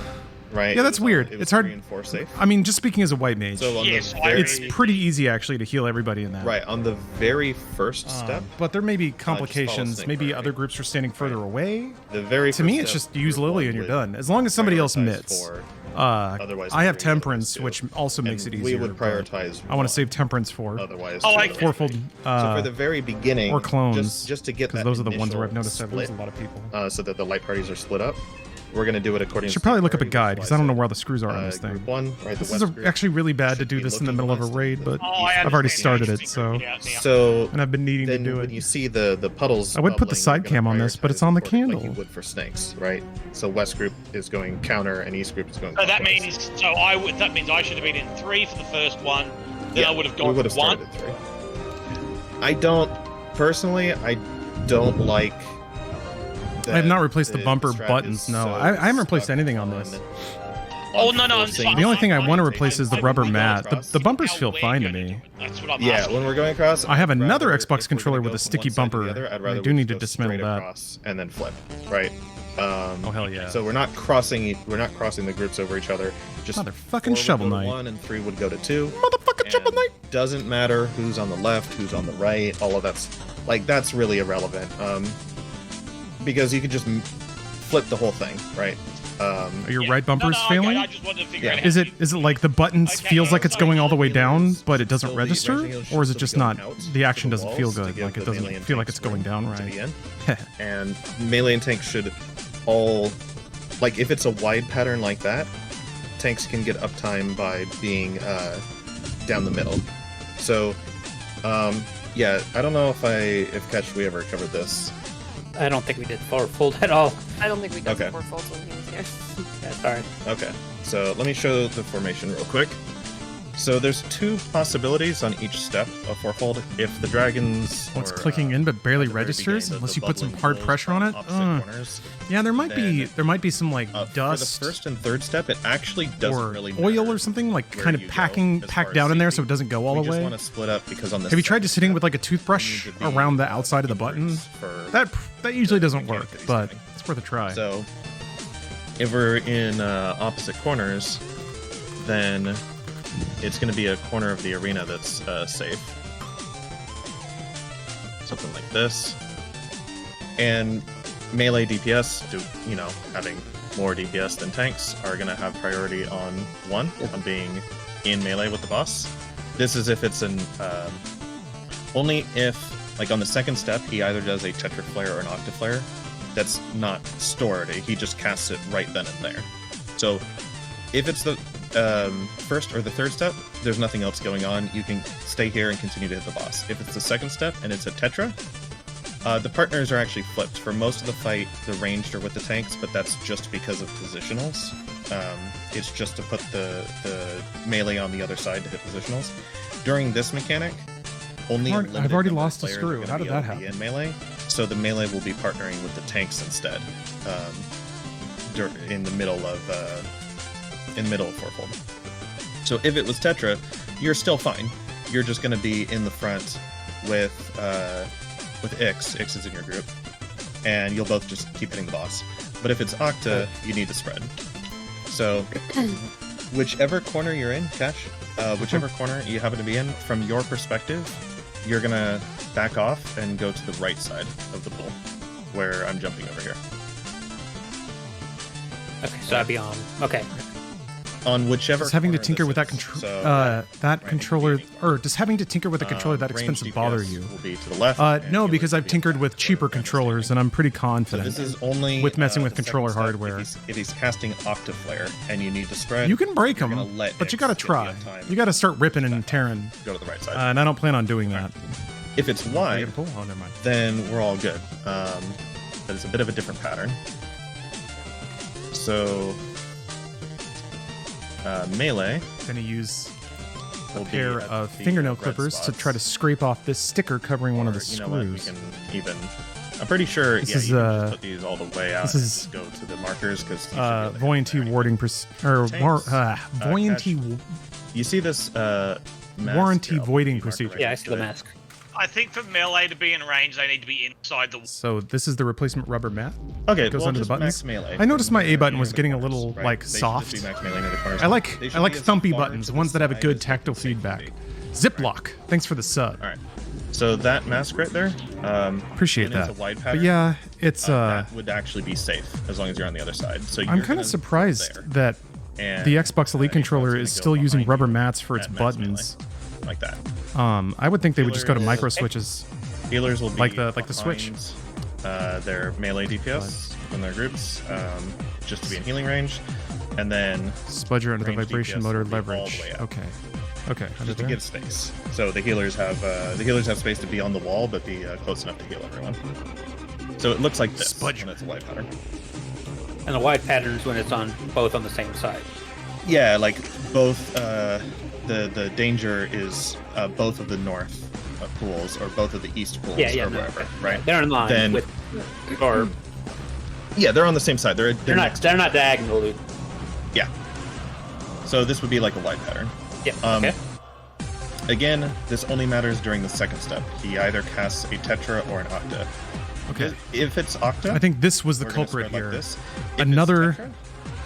right? Yeah, that's it was- weird. It was It's hard- 3 and 4 safe. I mean, just speaking as a white mage, So on Yes, the I very, it's pretty easy actually to heal everybody in that. right on the very first step. But there may be follow complications. Snake Maybe Fire, other right? groups are standing further away. The very To me, first it's step, just use group Lily one and you're would done. As long as somebody else prioritize mits. for- I Otherwise, have we would temperance, do. which also makes it and easier. we would but prioritize. I want to one, save temperance for Otherwise, Oh, I two. get fourfold. So for the very beginning, or clones, just to get because that those are the ones where I've initial noticed I've lose a split, lot of people. so that the light parties are split up. We're gonna do it according. Should to probably look up a Safari, guide which because I don't know is, where all the screws are on this Group thing. 1, right? This the is west group actually really bad to should do be this in the looking middle of a west. raid, but Oh, I I've already understand. started it, so Yeah. So and I've been needing to then do when it. you see the puddles, I would put the bubbling, side you're cam gonna on this, but prioritize it's on the according- candle. Like you would for snakes, right? So west group is going counter, and east group is going. So that clockwise. means, that means I should have been in 3 for the first one. Then Yeah, I would have we gone would have 1. started at 3. I don't personally. I don't like. I have not replaced that the bumper strat buttons. is No, so I haven't replaced stuck anything on this. Oh, no, I'm forcing fine. The only thing I I'm want to fine. replace is the I rubber really mat. don't The bumpers how feel we're fine to gonna me. do it. That's what I'm Yeah, asking. when we're going across, I have I'd another rather- Xbox if we're controller gonna with go a from sticky one side to bumper. the other, I'd I rather do we need just to go dismantle straight that. across and then flip, right? Oh hell yeah! So we're not crossing. We're not crossing the groups over each other. Just Motherfucking 4 would Shovel go to Knight. 1 and 3 would go to 2. Motherfucking And Shovel Knight. doesn't matter who's on the left, who's on the right. All of that's really irrelevant. Because you could just flip the whole thing, right? Are your Yeah. right bumpers no, failing? I just wanted to figure Yeah. out Is how it you- like the buttons Okay, feels like it's so going all the way down, Still but it doesn't the register, ranging heals or is should it just still be not? going out The to action the doesn't feel walls to good. give Like it the melee doesn't and feel like tanks it's going down room to right. be in. And melee and tanks should all, like, if it's a wide pattern like that, tanks can get uptime by being down the middle. So, yeah, I don't know if Catch we ever covered this. I don't think we did fold at all. I don't think we got Okay. the 4 faults when he was here. Yeah, sorry. Okay, so let me show the formation real quick. So there's 2 possibilities on each step of fourfold. If the dragons, Well, it's or, clicking in but barely at the very registers beginning, unless the you put some bubbling hard pools pressure on it. opposite corners, Yeah, there might be some like for the dust first and third step, it actually doesn't or really oil matter or something like where kind of you go packed as far as down in there so safety. it doesn't go all we the just way. want to split up because on the Have you tried just hitting step, with like a toothbrush we need to be around the outside of the button? groups for That usually doesn't mechanic work, that he's but doing. it's worth a try. So if we're in opposite corners, then it's going to be a corner of the arena that's safe. Something like this. And melee DPS, having more DPS than tanks, are going to have priority on on being in melee with the boss. This is if it's only if, like on the second step, he either does a Tetra Flare or an Octa Flare. That's not stored. He just casts it right then and there. So if it's the first or the third step, there's nothing else going on. You can stay here and continue to hit the boss. If it's the second step and it's a Tetra, the partners are actually flipped. For most of the fight, the ranged are with the tanks, but that's just because of positionals. It's just to put the melee on the other side to hit positionals. During this mechanic, only I've already lost a screw. How did that happen? In melee, so the melee will be partnering with the tanks instead. In the middle of fourfold. So if it was Tetra, you're still fine. You're just going to be in the front with Ix. Ix is in your group, and you'll both just keep hitting the boss. But if it's Octa, you need to spread. So whichever corner you're in, Cash, whichever corner you happen to be in, from your perspective, you're going to back off and go to the right side of the pool, where I'm jumping over here. Okay, so I'd be on. Okay. On whichever. Does having to tinker with that controller, or does having to tinker with a controller that expensive bother you? Will be to the left. No, because I've tinkered with cheaper controllers, and I'm pretty confident. So this is only with messing with controller hardware. If he's casting Octa Flare and you need to spread, you can break them, but you gotta try. You gotta start ripping and tearing. Go to the right side. And I don't plan on doing that. If it's wide, never mind. Then we're all good. But it's a bit of a different pattern. So melee. Gonna use a pair of fingernail clippers to try to scrape off this sticker covering one of the screws. We can even. I'm pretty sure. This you is, can just put these all the way out. This is and go to the markers because buoyancy warding buoyancy. You see this warranty voiding procedure. Yeah, I see the mask. I think for melee to be in range, they need to be inside the. So this is the replacement rubber mat. Okay, it goes under the buttons. Melee. I noticed my A button was getting a little soft. I like thumpy buttons, ones that have a good tactile feedback. Ziplock, thanks for the sub. All right. So that mask right there. Appreciate that. It's a wide pattern, but yeah, it's that would actually be safe as long as you're on the other side. So I'm kind of surprised that the Xbox Elite controller is still using rubber mats for its buttons. Like that. I would think they would just go to micro switches. Healers will be like the Switch. Their melee DPS in their groups, just to be in healing range, and then Spudger under the vibration motor leverage. Okay. Just to give space. So the healers have space to be on the wall, but be close enough to heal everyone. So it looks like this. Spudger. And it's a wide pattern. And the wide pattern is when it's on both on the same side. Yeah, like both. The danger is both of the north pools or both of the east pools or wherever, right? They're in line with, or yeah, they're on the same side. They're not diagonally. Yeah. So this would be like a wide pattern. Yeah. Okay. Again, this only matters during the second step. He either casts a Tetra or an Octa. Okay. If it's Octa, I think this was the culprit here. Like Another.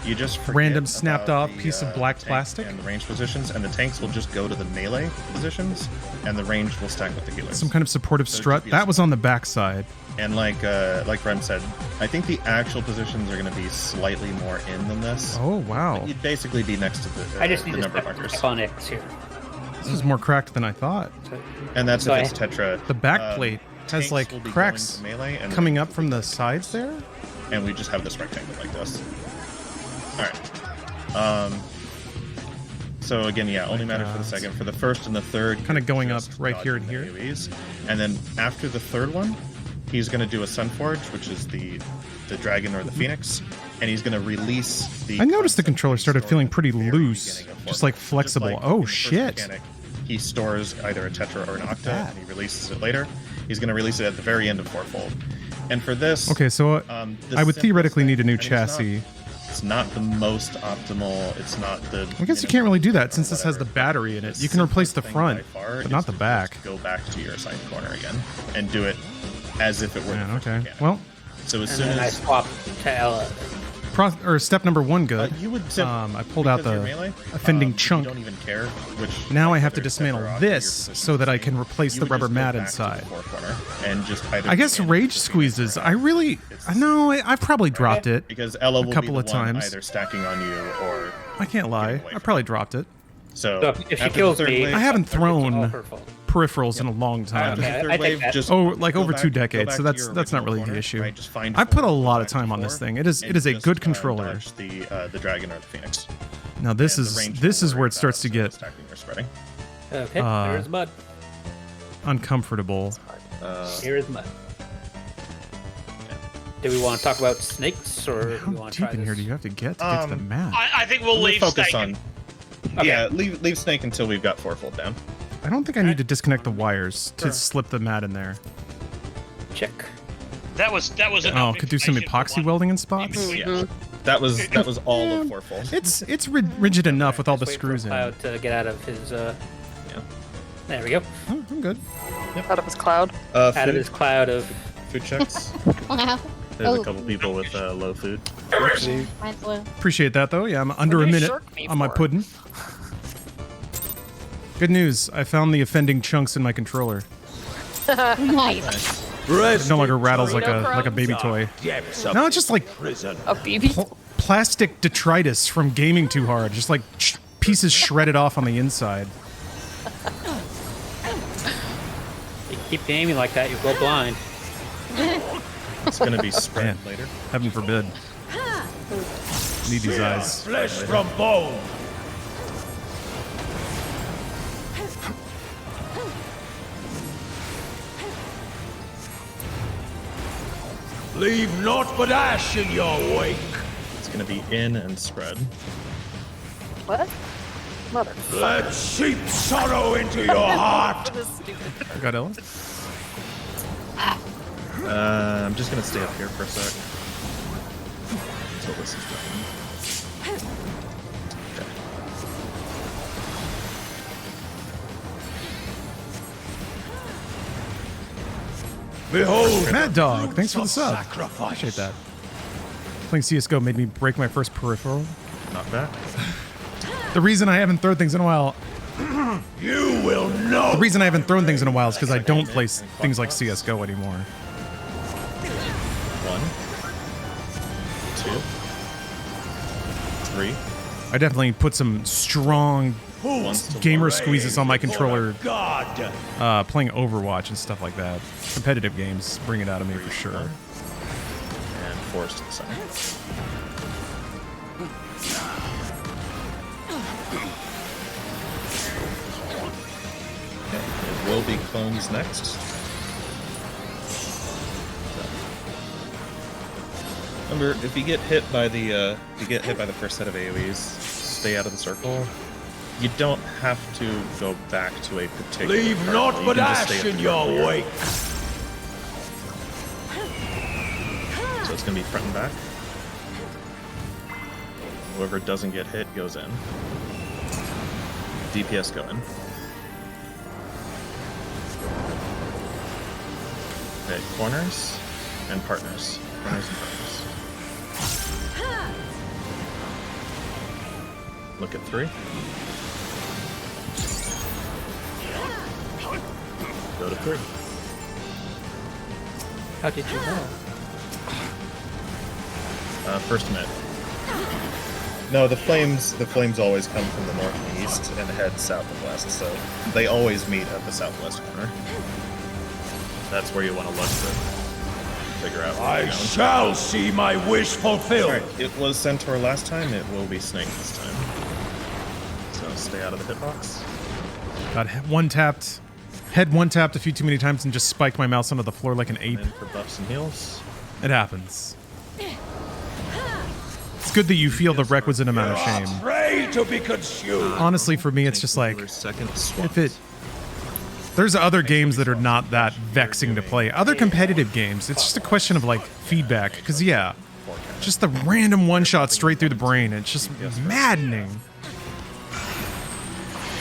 You just random snapped off piece of black plastic and the range positions, and the tanks will just go to the melee positions, and the range will stack with the healers. Some kind of supportive strut that was on the back side. And like Rem said, I think the actual positions are going to be slightly more in than this. Oh wow! But you'd basically be next to the I just need the number markers. On X here. This is more cracked than I thought. And that's if it's Tetra. The back plate has like cracks coming up from the sides there. And we just have this rectangle like this. All right. So again, yeah, only matters for the second. For the first and the third, kind of going up right here and here. AoEs. And then after the third one, he's going to do a Sunforge, which is the dragon or the phoenix, and he's going to release the. I noticed the controller started feeling pretty loose, just like flexible. Just like oh shit! Mechanic, he stores either a Tetra or an Octa, and he releases it later. He's going to release it at the very end of fourfold. And for this, okay, so I would theoretically need a new chassis. It's not the most optimal. It's not the. I guess you can't really do that since this has the battery in it. You can replace the front, but not the back. Go back to your assigned corner again and do it as if it were. Man, okay. Well, so as soon as I swap to step number 1 good. You would I pulled out because you're the melee, offending you chunk. don't even care which. Now I have to whether step dismantle or off this your position so that I is. can replace You the would rubber just go mat back to inside. the four corner and just either I guess dismantle rage or dismantle squeezes. or I really, It's- no, I've probably dropped it. because Ella will couple be the of one times. either stacking on you or. I can't lie. away I from probably dropped it. So So if she after the kills third me, wave- I haven't it's all thrown her fault. peripherals in a long After time. Okay. the third I take wave, that. just Oh, like go over back- 2 go decades, back so to that's your not original really the corner, issue. right? Just find I put a four, lot go of back to time on this four, thing. It is and a just, good controller. dodge the dragon or the phoenix. Now this And the is range this will is where worry it starts to about get stacking or spreading. Okay, Uh, there's mud. uncomfortable. Here is mud. Do we want to talk about snakes, or do How we want to deep try in here this? do you have to get to the map? I think we'll We'll leave focus Snake. on. Okay. Yeah, leave snake until we've got fourfold down. I don't think I need to disconnect the wires to slip the mat in there. Check. That was Oh, enough could do some information for epoxy one. welding in spots. Yeah, that was all of fourfold. It's rigid enough with all the Just wait for screws in. Cloud to get out of his. Yeah. There we go. Oh, I'm good. Out of his cloud. Out of Food, his cloud of. food checks. Wow. There's Oh. a couple people with low food. Mine's low. Appreciate that though. Yeah, I'm under a you minute shirk me on my for? pudding. Good news. I found the offending chunks in my controller. Nice. It no longer rattles like Burrito a baby toy. Depths No, it's just like prison. A BB. plastic detritus from gaming too hard. Just like pieces shredded off on the inside. You keep aiming like that, you go blind. It's gonna be spread Man. later. Heaven forbid. Need these eyes. Flesh from bone. Leave naught but ash in your wake. It's gonna be in and spread. What? Mother. Let sheep sorrow into your heart. This is stupid. I got Ella. I'm just gonna stay up here for a sec until this is done. Behold, Mad Dog, thanks for the of sub. sacrifice. Appreciate that. Playing CSGO made me break my first peripheral. Not bad. The reason I haven't thrown things in a while You will know. The reason I haven't thrown things in a while is because I don't play things like CSGO anymore. 1, 2, 3. I definitely put some strong gamer squeezes on my controller God. playing Overwatch and stuff like that. Competitive games bring it out of me for sure. And force to the center. Okay, it will be clones next. Remember, if you get hit by the first set of AoEs, stay out of the circle. You don't have to go back to a particular. Leave part. naught You but can just stay ash at in the your front where wake. So it's gonna be front and back. Whoever doesn't get hit goes in. DPS go in. Okay, corners and partners. Corners and partners. Look at 3. Go to 3. How did you know? First mid. No, the flames always come from the north and east and head south and west, so they always meet at the southwest corner. That's where you want to look to figure out. I shall see my wish fulfilled. Alright, it was Centaur last time, it will be Snake this time. So stay out of the hitbox. Got head one tapped a few too many times and just spiked my mouse onto the floor like an ape. And for buffs and heals. It happens. It's good that you feel the requisite amount of shame. Pray to be consumed. Honestly, for me, it's just like, Second if it... There's other games that are not that vexing to play. Other competitive games, it's just a question of, like, feedback. Because, yeah, just the random one-shot straight through the brain. It's just maddening.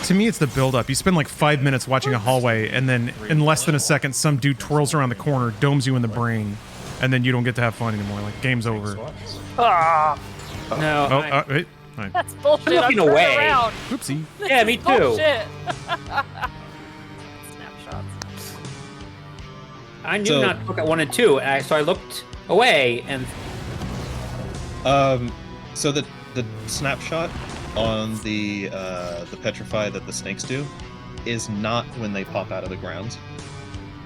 To me, it's the build-up. You spend, like, 5 minutes watching a hallway, and then, in less than a second, some dude twirls around the corner, domes you in the brain, and then you don't get to have fun anymore. Like game's over. Ah, No. Oh, wait. Fine. that's bullshit. I'm looking turned away. around. Oopsie. Yeah, me too. Bullshit. Snapshots. I knew So- not to look at 1 and 2, so I looked away, and So the snapshot on the petrify that the snakes do is not when they pop out of the ground.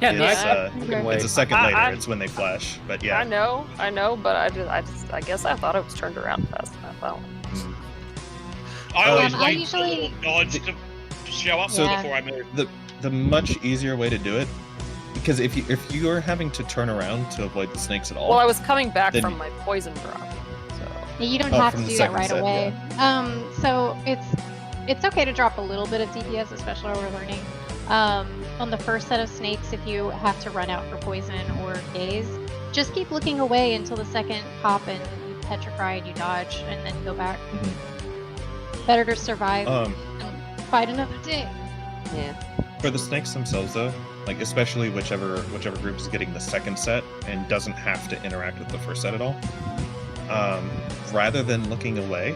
yeah, no, It's, I looking away. It's a second I- later. I- It's when they flash. But yeah. I know, but I guess I thought it was turned around fast enough. I don't know. I always I wait for usually- the dodge to show up Yeah. before I move. The much easier way to do it, because if you are having to turn around to avoid the snakes at all, Well, I was coming back Then- from my poison drop, so You don't Oh, have from to the do that second right set, away. So it's okay to drop a little bit of DPS, especially while we're learning. On the first set of snakes, if you have to run out for poison or gaze, just keep looking away until the second pop and you petrify and you dodge, and then go back. Better to survive and fight another day. yeah. For the snakes themselves, though, like especially whichever group is getting the second set and doesn't have to interact with the first set at all, rather than looking away,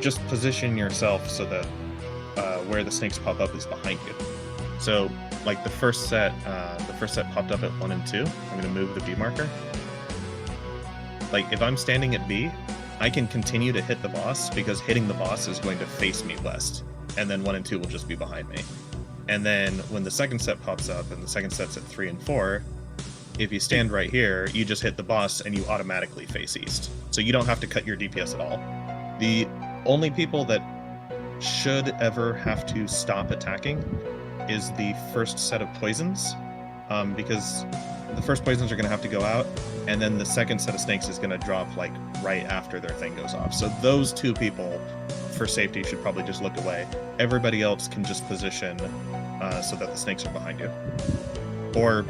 just position yourself so that where the snakes pop up is behind you. So, like the first set popped up at 1 and 2. I'm going to move the B marker. Like if I'm standing at B, I can continue to hit the boss because hitting the boss is going to face me west, and then 1 and 2 will just be behind me. And then when the second set pops up and the second set's at 3 and 4, if you stand right here, you just hit the boss and you automatically face east. So you don't have to cut your DPS at all. The only people that should ever have to stop attacking is the first set of poisons, because the first poisons are going to have to go out, and then the second set of snakes is going to drop like right after their thing goes off. So those two people, for safety, should probably just look away. Everybody else can just position so that the snakes are behind you. Or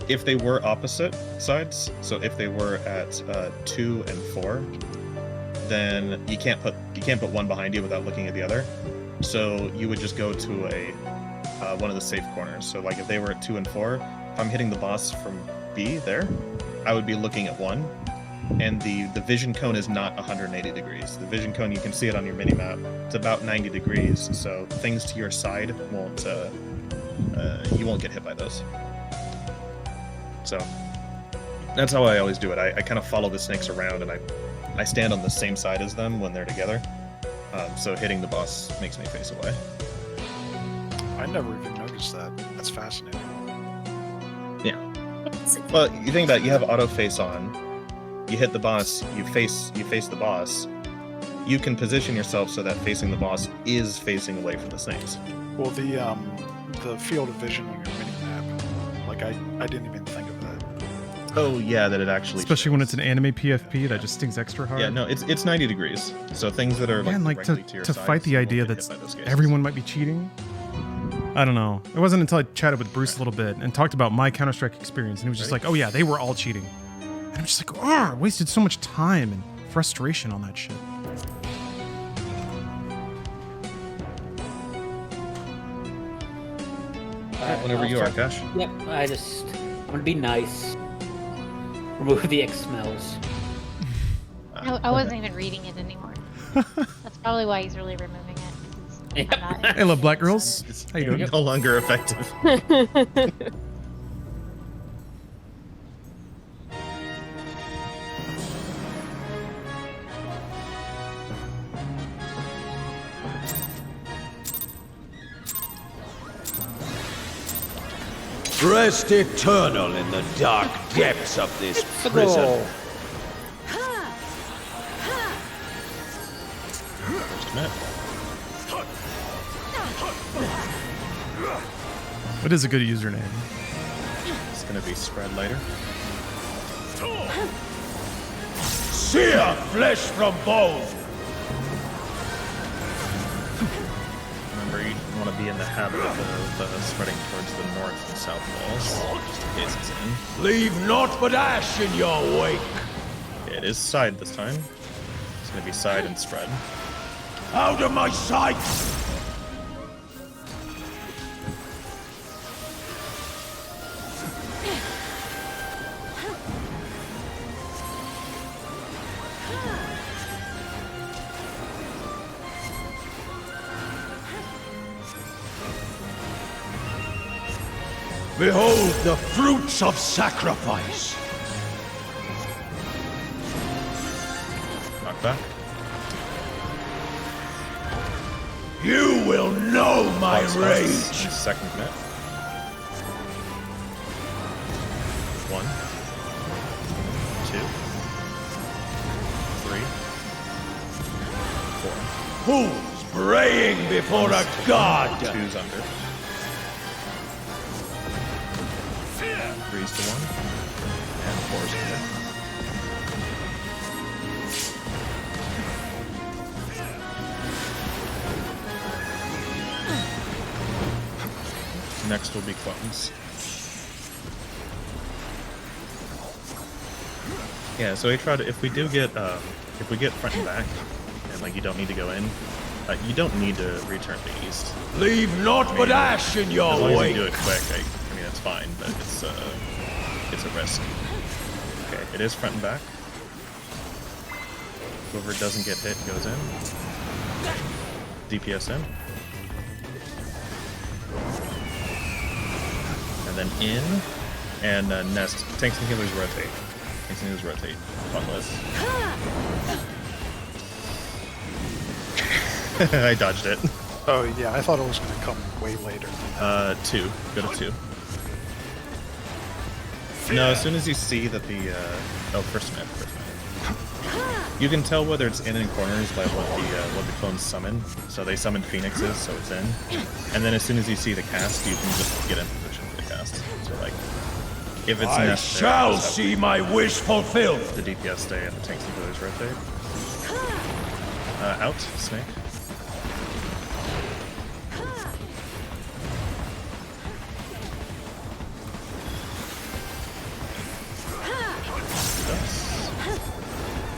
if they were opposite sides, so if they were at 2 and 4, then you can't put one behind you without looking at the other. So you would just go to a one of the safe corners. So like if they were at 2 and 4, if I'm hitting the boss from B there, I would be looking at 1. And the vision cone is not 180 degrees. The vision cone, you can see it on your mini map. It's about 90 degrees, so things to your side won't you won't get hit by those. So that's how I always do it. I kind of follow the snakes around, and I stand on the same side as them when they're together. So hitting the boss makes me face away. I never even noticed that. That's fascinating. Yeah. Well, you think about it, you have auto face on. You hit the boss, you face the boss. You can position yourself so that facing the boss is facing away from the snakes. Well, the field of vision on your mini map, like I didn't even think of that. Oh yeah, that it actually. Especially when it's an anime PFP, that just stings extra hard. Yeah, no, it's 90 degrees. So things that are Yeah, and like directly to your to side, fight the you won't idea get that hit by those guys. everyone might be cheating. I don't know. It wasn't until I chatted with Bruce a little bit and talked about my Counter-Strike experience, and he was just like, "Oh yeah, they were all cheating." And I'm just like, "Oh, I wasted so much time and frustration on that shit." Whenever you are, Cash. Yep, I'm gonna be nice. Remove the X smells. I wasn't even reading it anymore. That's probably why he's really removing it. 'cause I'm not- Hey, love black girls. How you doing? No longer effective. Rest eternal in the dark depths of this prison. What is a good username? It's gonna be spread later. Sear flesh from bone. Remember, you want to be in the habit of spreading towards the north and south walls, just in case it's in. Leave naught but ash in your wake. It is side this time. It's gonna be side and spread. Out of my sight. Behold the fruits of sacrifice. Knock back. You will know my rage. Second commit. 1, 2, 3, 4. Who's braying before a god? 2's under. 3's to 1. And 4's commit. Next will be clones. Yeah, so we try to, if we get front and back, and like you don't need to go in, you don't need to return to east. Leave naught but ash in your As long as wake. you do it quick, I mean it's fine, but it's a risk. Okay, it is front and back. Whoever doesn't get hit goes in. DPS in. And then in, and nest. Tanks and healers rotate. Tanks and healers rotate. Fun list. I dodged it. Oh yeah, I thought it was going to come way later. 2. Go to 2. No, as soon as you see that the first minute. You can tell whether it's in corners by what the clones summon. So they summoned phoenixes, so it's in. And then as soon as you see the cast, you can just get in position for the cast. So like, if it's I necessary, shall just have see my wish fulfilled. the DPS stay and the tanks and healers rotate. Out, snake.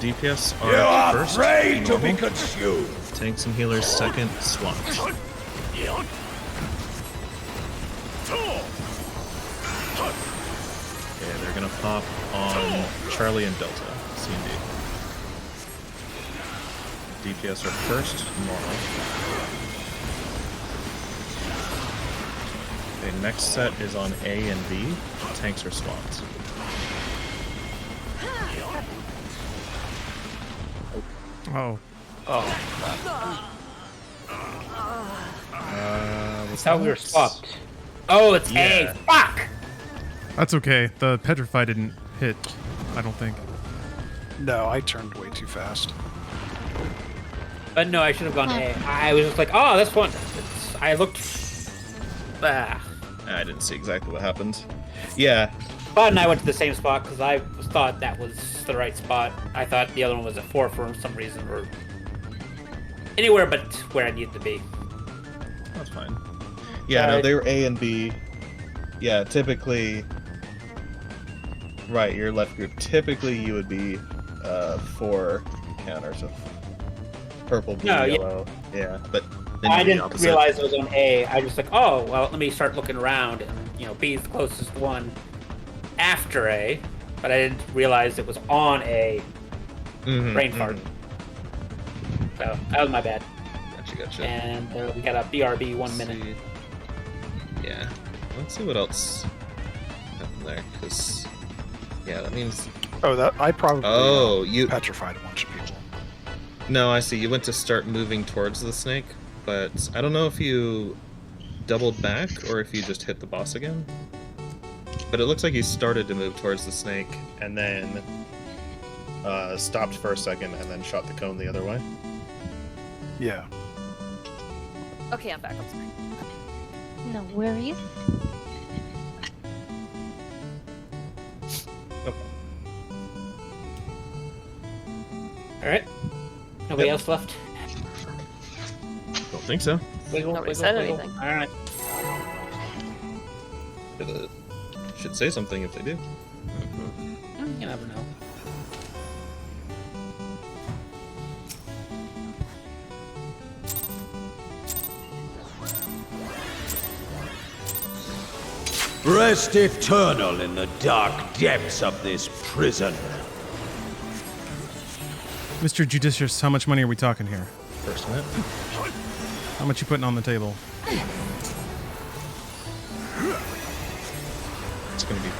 DPS You are are first. prey to be normal. consumed. Tanks and healers second. Swamp. Okay, they're gonna pop on Charlie and Delta. C&D. DPS are first. Normal. Okay, next set is on A and B. Tanks are swamped. Oh. That's how we were swapped. Oh, it's Yeah. A. Fuck! That's okay. The Petrify didn't hit, I don't think. No, I turned way too fast. But no, I should have gone A. I was just like, oh, this one. I looked. Ah. I didn't see exactly what happened. Yeah, Bud and I went to the same spot because I thought that was the right spot. I thought the other one was a 4 for some reason, or anywhere but where I needed to be. that's fine. Yeah, no, they were A and B. Yeah, typically. Right, your left group. Typically, you would be 4 counters of purple, blue, No, yeah. yellow. Yeah, but then I you do the didn't opposite. realize it was on A. I was just like, oh, well, let me start looking around, and B is the closest one after A. But I didn't realize it was on A. Brain fart. So that was my bad. Gotcha. And we got a BRB 1 minute. See. Yeah. Let's see what else happened there, because yeah, that means. Oh, that I probably you petrified a bunch of people. No, I see. You went to start moving towards the snake, but I don't know if you doubled back or if you just hit the boss again. But it looks like you started to move towards the snake and then stopped for a second and then shot the cone the other way. Yeah. Okay, I'm back. I'm sorry. No worries. All right. Nobody else left. Don't think so. Nobody said anything. All right. Should say something if they do. You never know. Rest eternal in the dark depths of this prison. Mr. Judicious, how much money are we talking here? First minute. How much you putting on the table?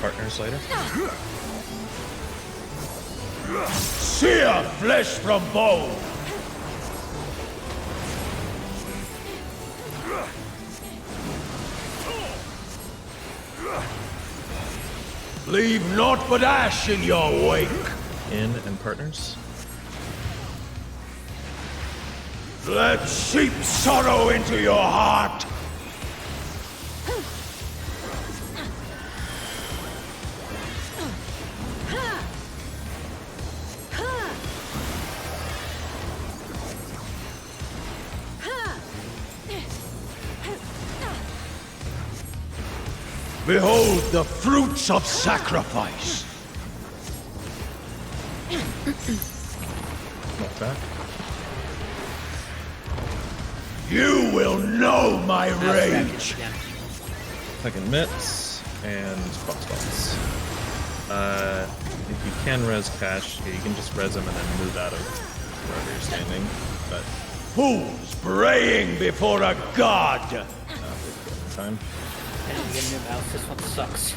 partners later. Sear flesh from bone. Leave naught but ash in your wake. In and partners. Let seep sorrow into your heart. Behold the fruits of sacrifice. Knock back. You will know my Now it's back rage. again. Second mitts and foxballs. If you can res cash, you can just res them and then move out of wherever you're standing. But Fools braying before a god. time. I didn't get a new mouse. This one sucks.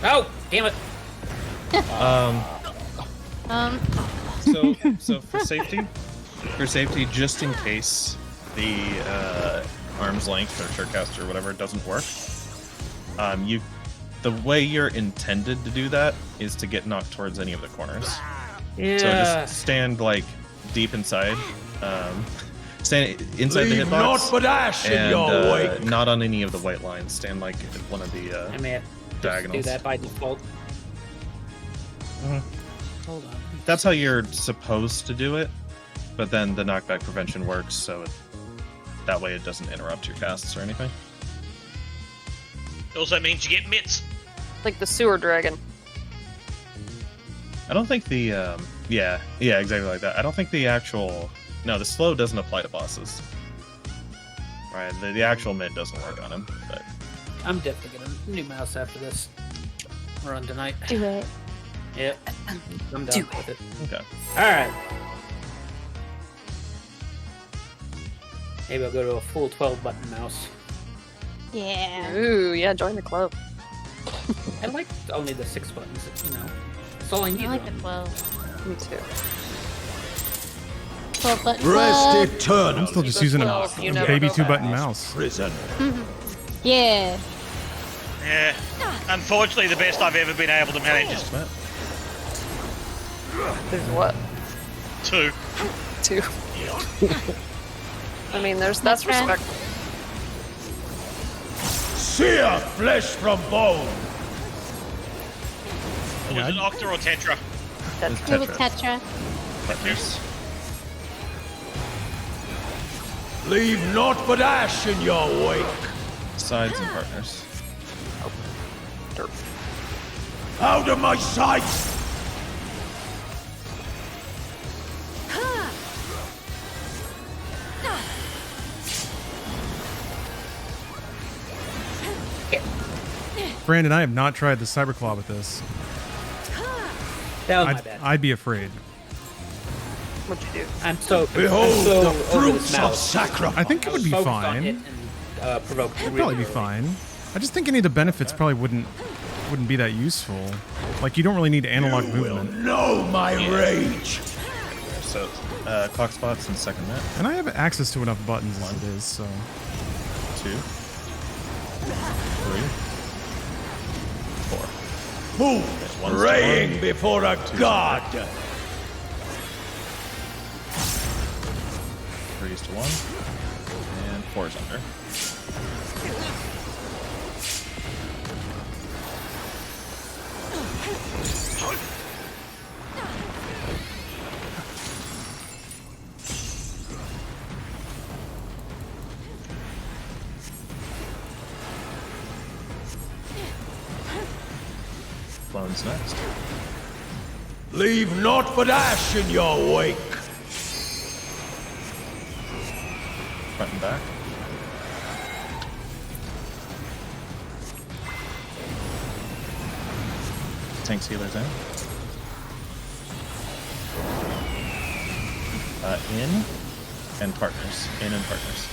Oh, damn it! So for safety, just in case the arm's length or Turkcast or whatever doesn't work, the way you're intended to do that is to get knocked towards any of the corners. Yeah. So just stand like deep inside, stand inside the Leave hitbox, naught but ash in and your wake. not on any of the white lines. Stand like at one of the I may have to just do diagonals. that by default. Mhm. Hold on. That's how you're supposed to do it, but then the knockback prevention works, so that way it doesn't interrupt your casts or anything. It also means you get mitts. Like the sewer dragon. I don't think the yeah, exactly like that. I don't think the actual the slow doesn't apply to bosses. Right, the actual mid doesn't work on him, but I'm definitely getting a new mouse after this run tonight. Do it. Yep. I'm done Do with it. okay. Alright. Maybe I'll go to a full 12 button mouse. Yeah. Ooh, yeah, join the club. I like only the 6 buttons, That's all I need. I like the really. 12. Me too. 12 button Rest club. eternal. I'm still just Keep using it a 12, you never baby go 2-button back. mouse. Prison. Yeah. Yeah. Unfortunately, the best I've ever been able to manage is There's what? 2. 2. I mean, that's Okay. respectful. Sear flesh from bone. Was it Octa or Tetra? That's It was Tetra. Partners. Leave naught but ash in your wake. Sides and partners. Out of my sight. Brandon, I have not tried the Cyberclaw with this. That was my I'd, bad. I'd be afraid. What'd you do? I'm Behold so the over this fruits of mouse. sacrifice. I think it I was would be focused on it fine. and provoked It'd really probably be early. fine. I just think any of the benefits probably wouldn't be that useful. Like you don't really need analog You will movement. know my rage. So clock spots and second net. And I have access to enough buttons as it is, so 2, 3, 4. Fools One's to praying one. before a god. 3 is to 1. And 4 is under. Clone's next. Leave naught but ash in your wake. Front and back. Tanks, healers in. In and partners. In and partners.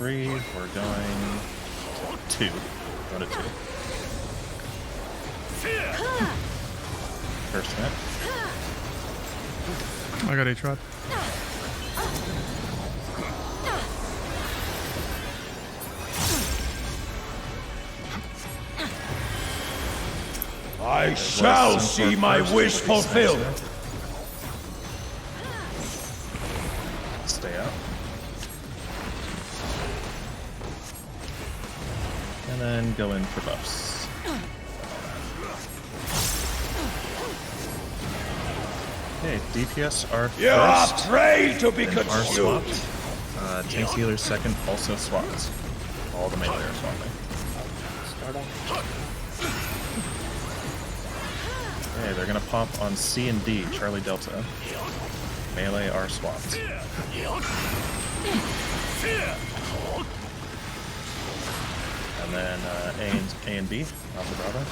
3. We're going to 2. Going to 2. First hit. I got H-Rod. I shall see my wish fulfilled. Stay up. And then go in for buffs. Okay, DPS are You are first. prey to be and are consumed. swapped. Tanks healers second, also swapped. All the melee are swapping. Start off. Okay, they're gonna pop on C and D, Charlie Delta. Melee are swapped. And then A and B, Alpha Bravo.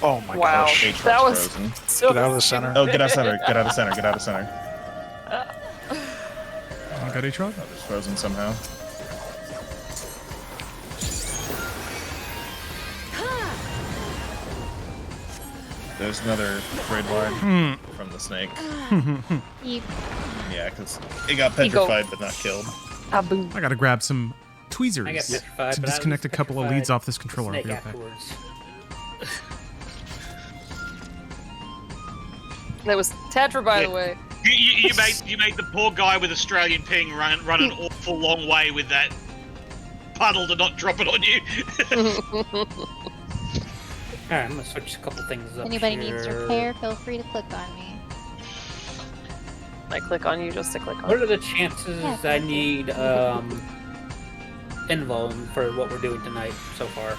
Oh my Wow. gosh. H That was was frozen. so. Get out of the center. Oh, get out of center, get out of center, get out of center. I got H-Rod. Oh, it's frozen somehow. There's another raid wide from the snake. Eep. Yeah, because it got petrified but not killed. Abu. I gotta grab some tweezers I got petrified, to but I disconnect a was couple of petrified leads off this controller. I'll Snake be right back. afterwards. That was Tatra, by the way. You made the poor guy with Australian ping run an awful long way with that puddle to not drop it on you. Alright, I'm gonna switch a couple things If up anybody here. needs repair, feel free to click on me. I click on you just to click on. What are the chances Yeah, I thank you. need invuln for what we're doing tonight so far?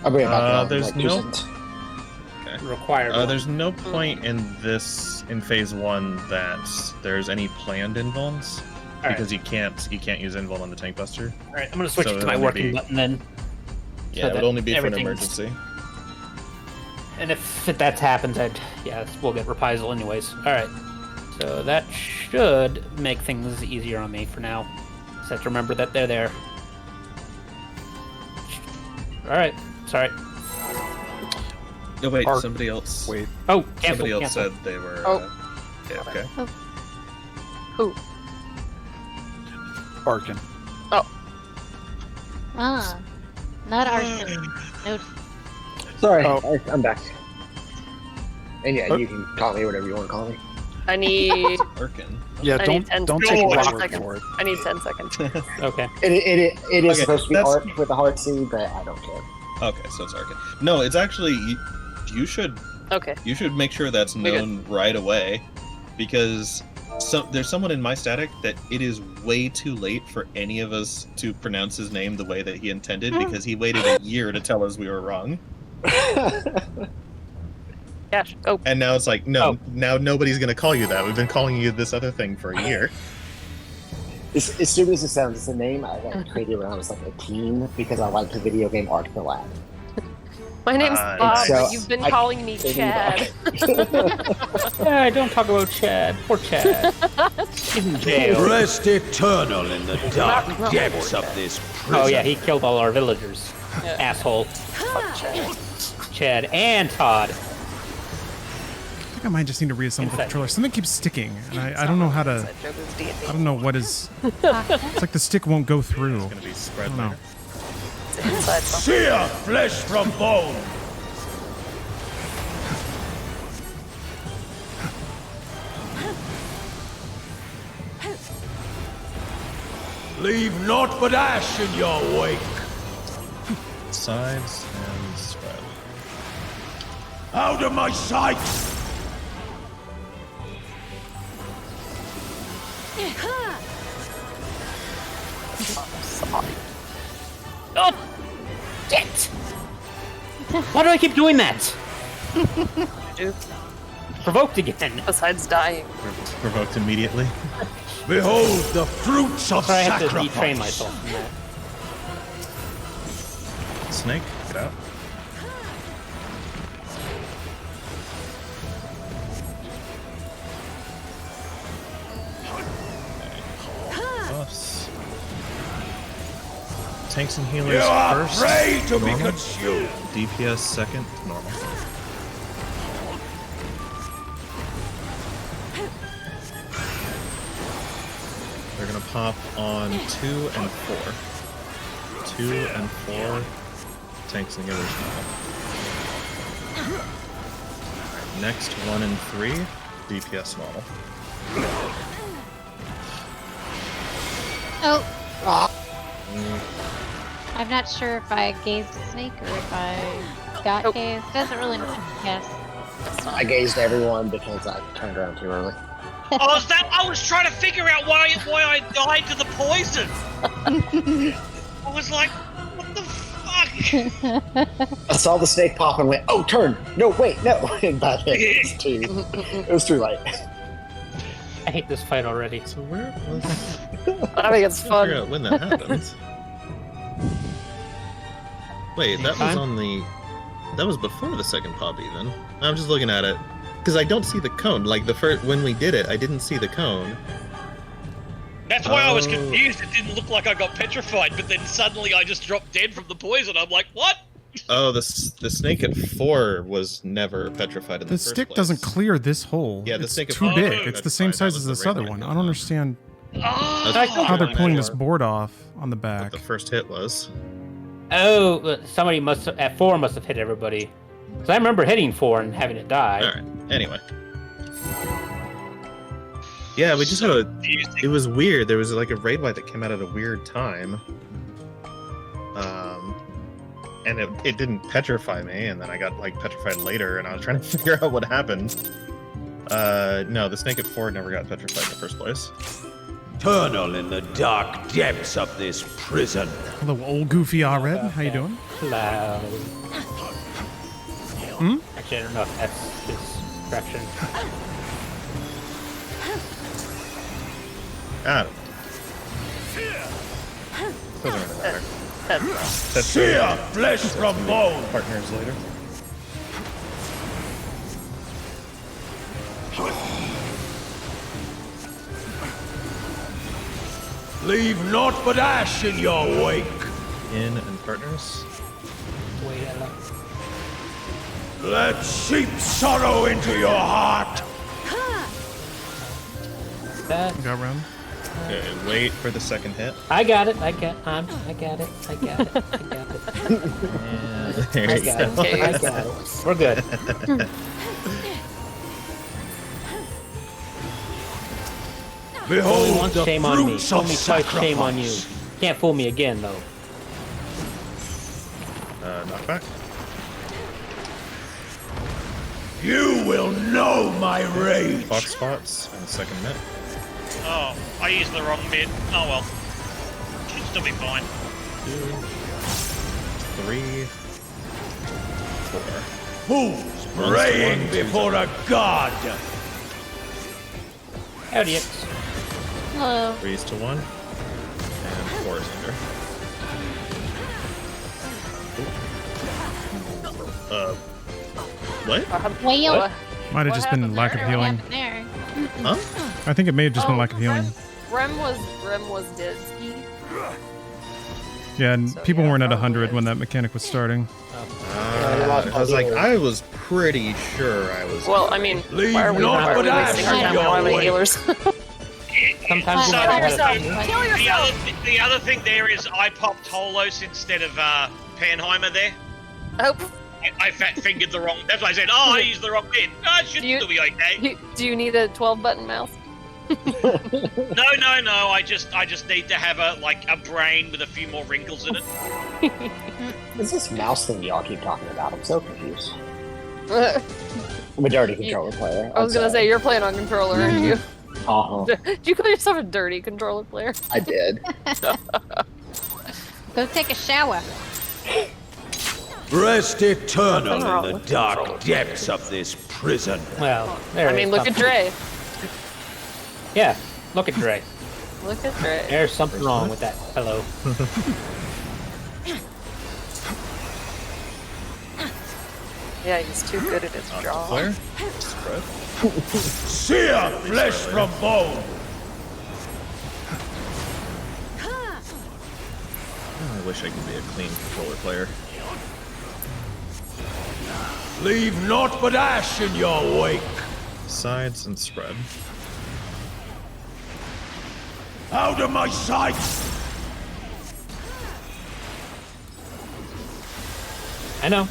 I'll bring it back in, There's like, 2 no- seconds. Required one. There's no point in phase 1 that there's any planned invulns Alright. because you can't use invuln on the tank buster. Alright, I'm gonna switch so it to it'll my only working be- button then. Yeah, So it would that only be for an everything's- emergency. And if that happens, we'll get reprisal anyways. Alright. So that should make things easier on me for now. Just have to remember that they're there. Alright. Sorry. No, wait, Arc. somebody else. Wait. Oh, cancel, Somebody else cancel. said they were. Oh. Yeah, okay. Who? Arkin. Ah, not arson. No. Sorry, Oh. I'm back. And yeah, you can call me whatever you want to call me. I need. Arkin. Yeah, I need 10 don't seconds. take my Seconds. word for it. I need 10 seconds. Okay. It is Okay, supposed to be that's- art with a heart C, but I don't care. Okay, so it's Arkin. No, it's actually you should Okay. make sure that's We good. known right away, because there's someone in my static that it is way too late for any of us to pronounce his name the way that he intended because he waited a year to tell us we were wrong, Cash. Go. and now it's like no, now nobody's gonna call you that. We've been calling you this other thing for a year. As soon as it sounds, it's a name I created when I was like a teen because I liked the video game Art the Lab. My name's Nice. Bob, So, but you've been I- calling me Chad. Yeah, don't talk about Chad. Poor Chad. He's in jail. Rest eternal in the dark Not depths of this prison. Oh yeah, he killed all our villagers. Yeah. Asshole. Fuck Chad. Chad and Todd. I think I might just need to reassemble the Inside. controller. Something keeps sticking, and I don't know how to. Inside joke is D&D. I don't know what is. It's like the stick won't go through. It's gonna be spread I don't know. later. It's inside something. Sear flesh from bone. Leave naught but ash in your wake. Sides and spread. Out of my sight. Sorry. Oh! Shit! Why do I keep doing that? Dude. Provoked again. Besides dying. Provoked immediately. Behold the fruits of Sorry, I have to sacrifice. retrain myself from that. Snake, get out. tanks and healers You are first. prey to be normal. consumed. DPS second, normal. They're gonna pop on 2 and 4. 2 and 4 tanks and healers normal. Next 1 and 3 DPS normal. Oh, Mm, I'm not sure if I gazed a snake or if I got Oh. gazed. Doesn't really matter. Yes. I gazed everyone because I turned around too early. I was trying to figure out why I died to the poison. I was like, what the fuck? I saw the snake pop and went, "Oh, turn! No, wait, no!" And by then it was too late. I hate this fight already. So where was... I think it's Figure fun. out when that happened. Wait, that was Anytime? on the... That was before the second pop even. I'm just looking at it. Because I don't see the cone. Like, the first... When we did it, I didn't see the cone. That's why I was Oh. confused. It didn't look like I got petrified, but then suddenly I just dropped dead from the poison. I'm like, what? Oh, the snake at 4 was never petrified in the The first stick place. doesn't clear this hole. Yeah, the it's stick of too fire big. wasn't It's the same petrified. size That as was this the other red one. light I don't understand Oh, how they're pulling this Sure. board off on the What back. the first hit was. Oh, somebody at 4 must have hit everybody. Because I remember hitting 4 and having it die. Alright, anyway. Yeah, we just had a... It was weird. There was like a raid light that came out at a weird time. And it didn't petrify me, and then I got like petrified later, and I was trying to figure out what happened. No, the snake at 4 never got petrified in the first place. Eternal in the dark depths of this prison. Hello, old goofy Red. How you doing? Cloud. Hmm? Actually, I don't know if that's his direction. I don't know. Doesn't really matter. That's Sear flesh from bone. partners later. Leave naught but ash in your wake. In and partners. Wait, Let seep sorrow into your heart. that. Got round. Okay, wait for the second hit. I got it. I got it. I got it. I got it. And there I you got go. it. I got it. We're good. Behold Once, the shame on me. fruits Fool of me twice, shame on you. sacrifice. Can't fool me again, though. Knockback. You will know my rage. Fox spots and second hit. Oh, I used the wrong bit. Oh well. Should still be fine. 2, 3, 4. Who's praying one, two, before a god? Howdy, it's. Hello. 3 to 1. And 4 is under. What? Whale. Might have What just been happened lack of there? healing. There. Huh? I think it may have just been Oh, lack of healing. Rem was Disney. Yeah, and So, people yeah, weren't at probably 100 when that mechanic was starting. I was like, I was pretty sure I was. Well, I mean, Leave why are we naught but wasting our ash time? in We don't have your any wake. healers. Sometimes So, you gotta yourself. have it. Kill yourself. The other thing there is I popped Holos instead of Panheimer there. Oh, I fat fingered the wrong. That's why I said, oh, I used the wrong bit. No, it should Do you- still be okay. do you need a 12-button mouse? No. I just need to have a brain with a few more wrinkles in it. What's this mouse thing y'all keep talking about? I'm so confused. I I'm a dirty controller player. was gonna say you're playing on controller, aren't you? Uh-huh. Do you call yourself a dirty controller player? I did. Go take a shower. Rest eternal Nothing wrong in the with dark control. depths of this prison. Well, there I it mean, is. look at Dre. Yeah, look at Dre. Look at Dre. There's something wrong with that pillow. Yeah, he's too good at his job. Flare. Spread. Sear flesh from bone. wish I could be a clean controller player. Leave naught but ash in your wake. Sides and spread. Out of my sight! I know.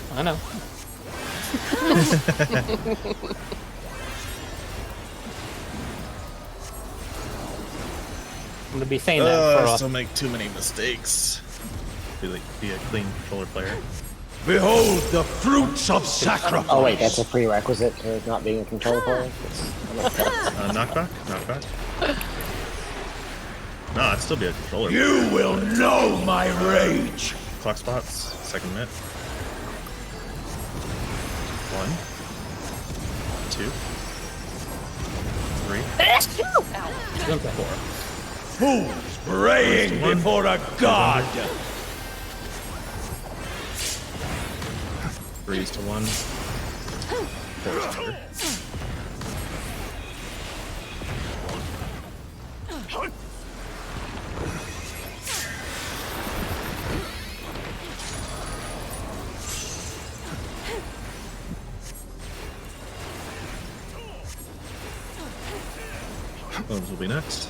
I'm gonna be saying that I for still make too many mistakes. Be a clean controller player. Behold the fruits of sacrifice. Oh wait, that's a prerequisite to not being a controller player? Knockback? No, I'd still be a controller player. You will know my rage. Clock spots, second minute. 1, 2, 3, 4. Fools praying before a god. 3 to 1. 4 is under. Bones will be next.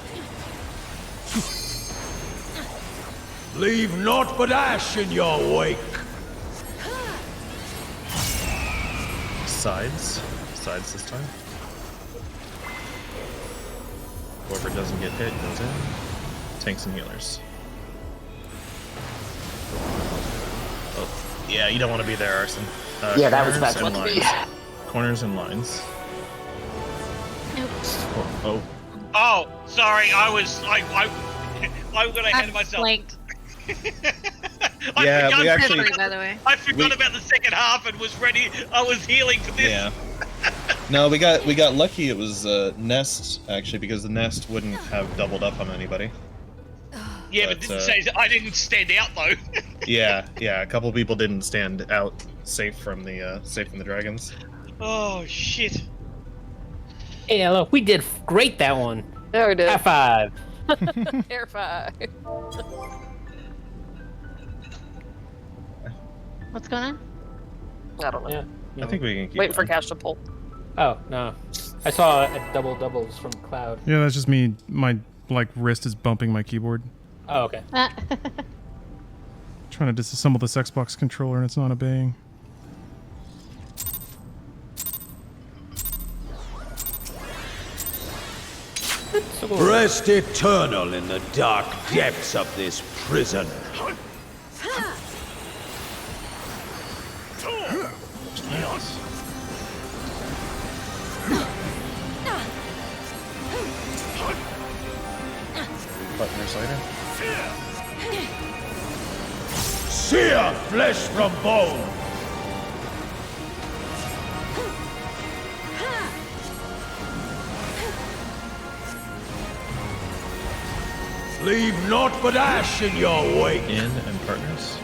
Leave naught but ash in your wake. Sides this time. Whoever doesn't get hit goes in. Tanks and healers. Oh, yeah, you don't want to be there, Arson. Yeah, that was corners bad and one to be. lines. Corners and lines. Nope. Oh, Oh, sorry. I'm gonna ahead of myself. Blanked. Yeah, we actually- Free, by the way. I forgot we- about the second half and was ready. I was healing for this. yeah. No, we got lucky. It was Nest actually, because the Nest wouldn't have doubled up on anybody. Yeah, but didn't say I didn't stand out though. Yeah. A couple people didn't stand out safe from the dragons. Oh shit. Hey, look, we did great that one. There we did. High five. Air five. What's going on? I don't know. Yeah. I think we can keep Waiting for going. Cash to pull. Oh no, I saw a doubles from Cloud. Yeah, that's just me. My wrist is bumping my keyboard. Oh okay. Trying to disassemble this Xbox controller and it's not obeying. Rest eternal in the dark depths of this prison. Partners later. Sear flesh from bone. Leave naught but ash in your wake. In and partners.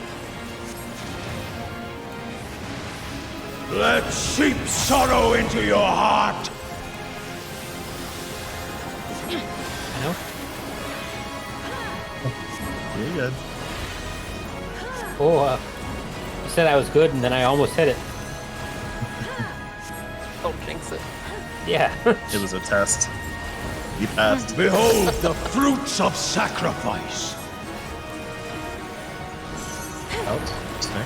Let seep sorrow into your heart. I know. You're good. Oh, you said I was good, and then I almost hit it. Don't jinx it. Yeah. It was a test. You passed. Behold the fruits of sacrifice. Out. Snake.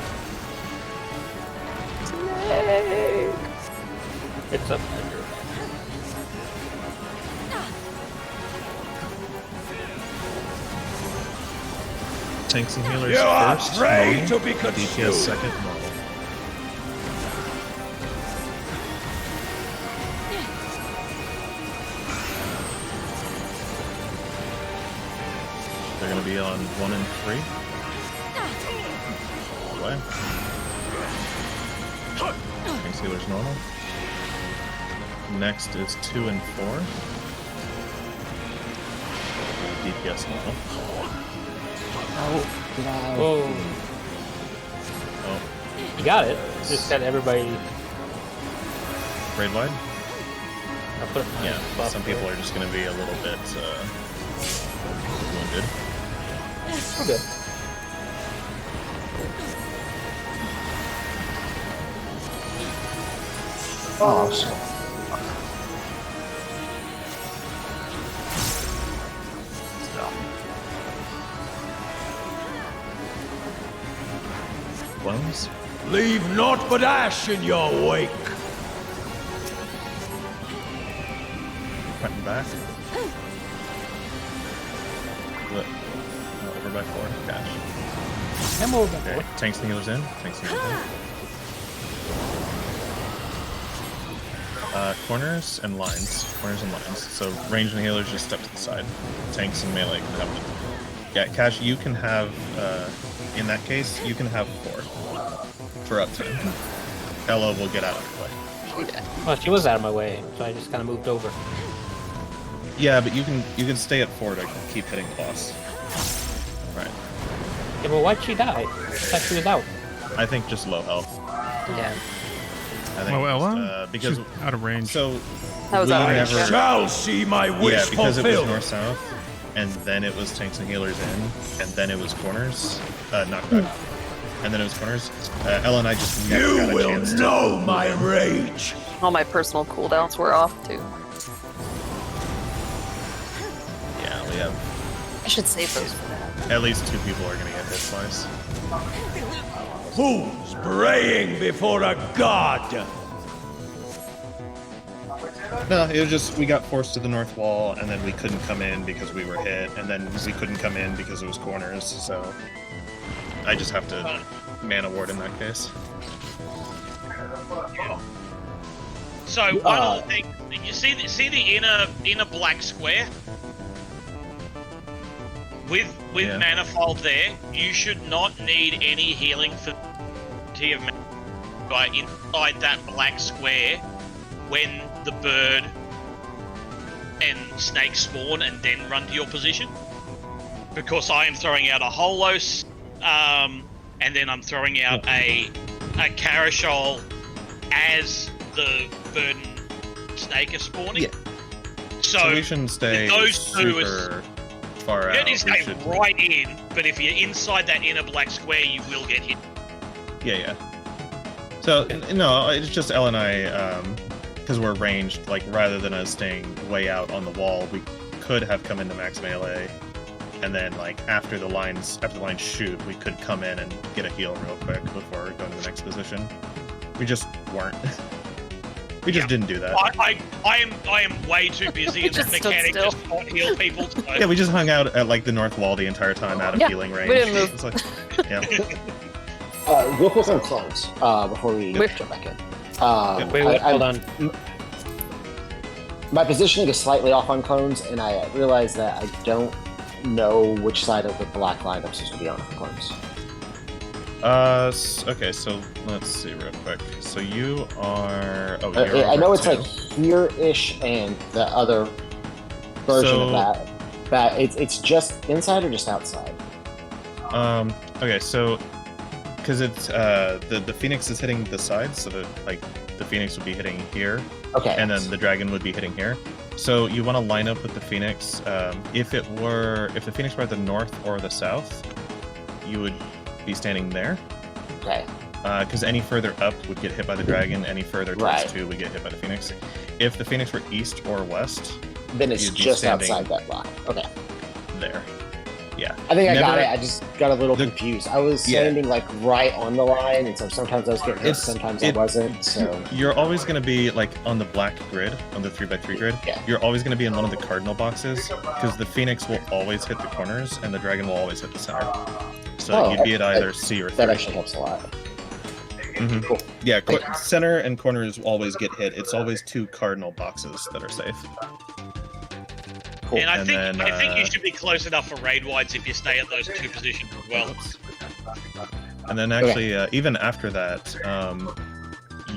It's up. Tanks and healers You are first. prey normal. to be DPS consumed. second. Normal. They're going to be on 1 and 3. All the way. Tanks healers normal. Next is 2 and 4. DPS normal. Oh, Oh, you got it. Just got everybody. raid wide? I put my Yeah, buff some there. people are just going to be a little bit wounded. We're good. Oh, so. Woes. Leave naught but ash in your wake. Front and back. Flip. Over by 4. Cash. I'm over. Okay. Tanks and healers in. Tanks and healers in. Corners and lines. Corners and lines. So range and healers just step to the side. Tanks and melee can have. Yeah, Cash, you can have. In that case, you can have 4 for up to. Ella will get out of your way. Well, she was out of my way, so I just kind of moved over. Yeah, but you can stay at 4 to keep hitting the boss. Right. Yeah, but why'd she die? I thought she was out. I think just low health. Yeah. I think Oh, Ella? because She's out of range. so That was we out of range. never. Shall see my wish Yeah, because it was fulfilled. north-south, and then it was tanks and healers in, and then it was corners, knockback, and then it was corners. Ella and I just never You got a will chance to know move my in. Oh, rage. All my personal cooldowns were off too. Yeah, we have I should save those for that. at least 2 people are gonna get hit twice. Fools braying before a god. No, it was just we got forced to the north wall, and then we couldn't come in because we were hit, and then we couldn't come in because it was corners. So I just have to mana ward in that case. So one of the things you see the inner black square with Yeah. manifold there. You should not need any healing for T of mana right inside that black square when the bird and snake spawn and then run to your position. Because I am throwing out a Holos, and then I'm throwing out a Carashol as the bird and snake are spawning. Yeah. So we shouldn't stay those two is- super far you out. need to We stay should- right in, but if you're inside that inner black square, you will get hit. Yeah. So no, it's just Ella and I, because we're ranged. Like rather than us staying way out on the wall, we could have come into max melee, and then like after the lines shoot, we could come in and get a heal real quick before going to the next position. We just weren't. We just didn't do that. I am way too busy in the Just stood mechanic still. just not heal people. So. Yeah, we just hung out at like the north wall the entire time, out of Yeah, healing range. we didn't move. It's like, yeah. Real quick on clones, before we Wait. jump back in. Wait, hold on. My positioning is slightly off on clones, and I realize that I don't know which side of the black line I'm supposed to be on for clones. Okay, so let's see real quick. So you are. Oh, you're I know over it's two. like here-ish, and the other version of that. That it's just inside or just outside. Okay, so because it's the phoenix is hitting the side, so that like the phoenix would be hitting here, Okay. and then the dragon would be hitting here. So you want to line up with the phoenix. If the phoenix were at the north or the south, you would be standing there. Okay. Because any further up would get hit by the dragon. Any further towards Right. 2 would get hit by the phoenix. If the phoenix were east or west, Then it's you'd be just standing outside that block. Okay. there. Yeah. I think I got Never- it. I just got a little the- confused. I was Yeah. standing like right on the line, and so sometimes I was getting hit, It's- sometimes it- I wasn't. So You're always going to be like on the black grid, on the 3x3 grid. Yeah. You're always going to be in one of the cardinal boxes because the phoenix will always hit the corners and the dragon will always hit the center. So Oh, you'd be at either C or 3. that actually helps a lot. Mhm. Cool. Yeah, center and corners always get hit. It's always 2 cardinal boxes that are safe. Cool. And I And think then, I think you should be close enough for raid wides if you stay at those 2 positions as well. And then actually, even after that,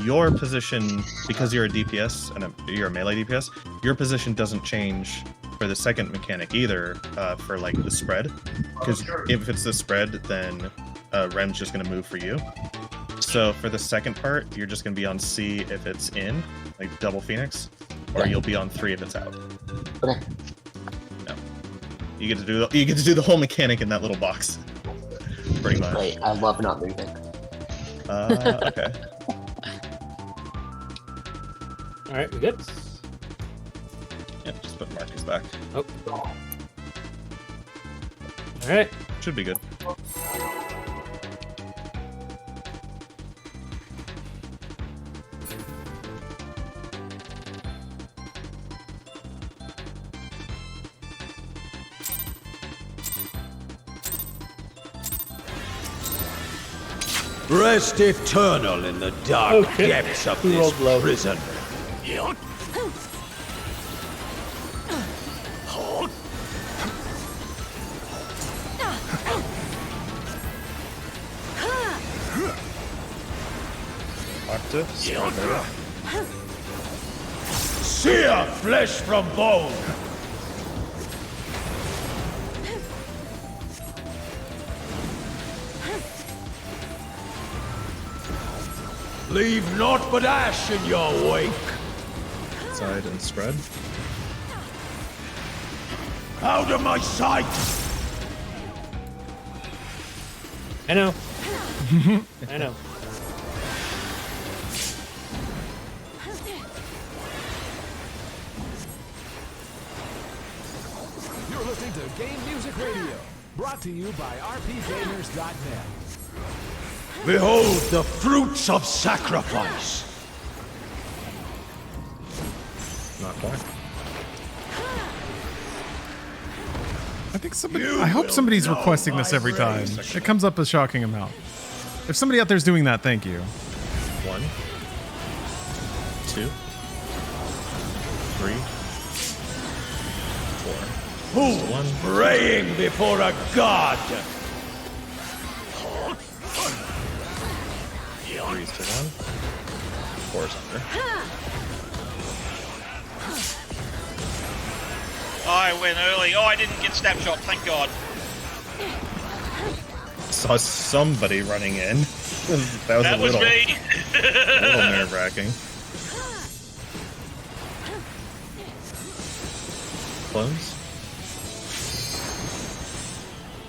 your position, because you're a DPS and you're a melee DPS, your position doesn't change for the second mechanic either, for like the spread. Because if it's the spread, then Rem's just going to move for you. So for the second part, you're just going to be on C if it's in, like double Phoenix, or Yeah. you'll be on 3 if it's out. Okay. No. You get to do the whole mechanic in that little box. Pretty much. Great. I love not moving. Okay. All right, we good? Yeah, just put markers back. Oh. All right. Should be good. Rest eternal in the dark depths of Who this rolled low? prison. Sear flesh from bone. Leave naught but ash in your wake. Side and spread. Out of my sight! I know. I know. You're listening to Game Music Radio, brought to you by rpgamers.net. Behold the fruits of sacrifice. Not quite. I think somebody. I hope somebody's requesting this every time. It comes up a shocking amount. If somebody out there's doing that, thank you. 1, 2, 3, 4. Who praying before a god? 3's to 1. 4's under. I went early. Oh, I didn't get snapshot. Thank God. Saw somebody running in. That was me. a little nerve-wracking. Clones.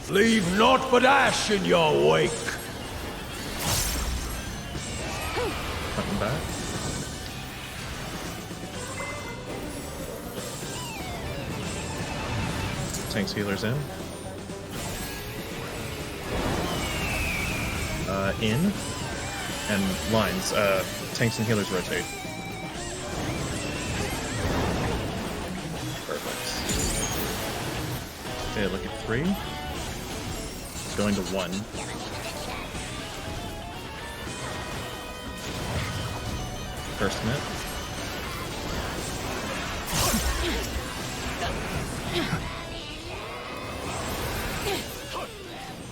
Leave naught but ash in your wake. Cutting back. Tanks, healers in. In. And lines. Tanks and healers rotate. Perfect. Okay, look at 3. Going to 1. First minute.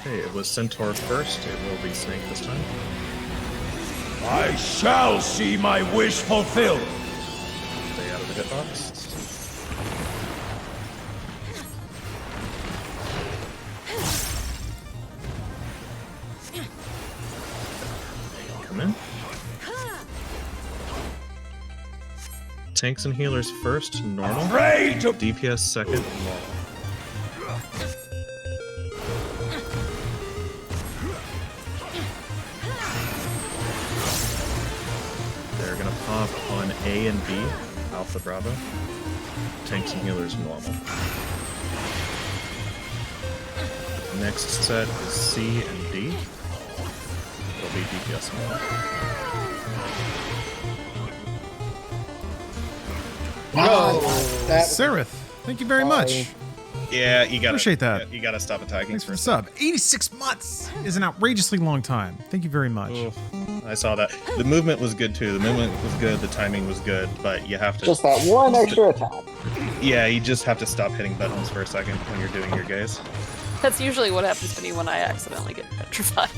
Okay, it was Centaur first. It will be Snake this time. I shall see my wish fulfilled. Stay out of the hitbox. Come in. Tanks and healers first, normal. Afraid to DPS second, normal. They're gonna pop on A and B, Alpha Bravo. Tanks and healers normal. Next set is C and D. It'll be DPS normal. Wow. That Seraph, thank you very much. Yeah, you gotta Appreciate that. yeah, you gotta stop attacking. Thanks for the first. sub. 86 months is an outrageously long time. Thank you very much. Oof. I saw that. The movement was good too. The movement was good. The timing was good, but you have to. just that one extra attack. Yeah, you just have to stop hitting buttons for a second when you're doing your gaze. That's usually what happens to me when I accidentally get petrified.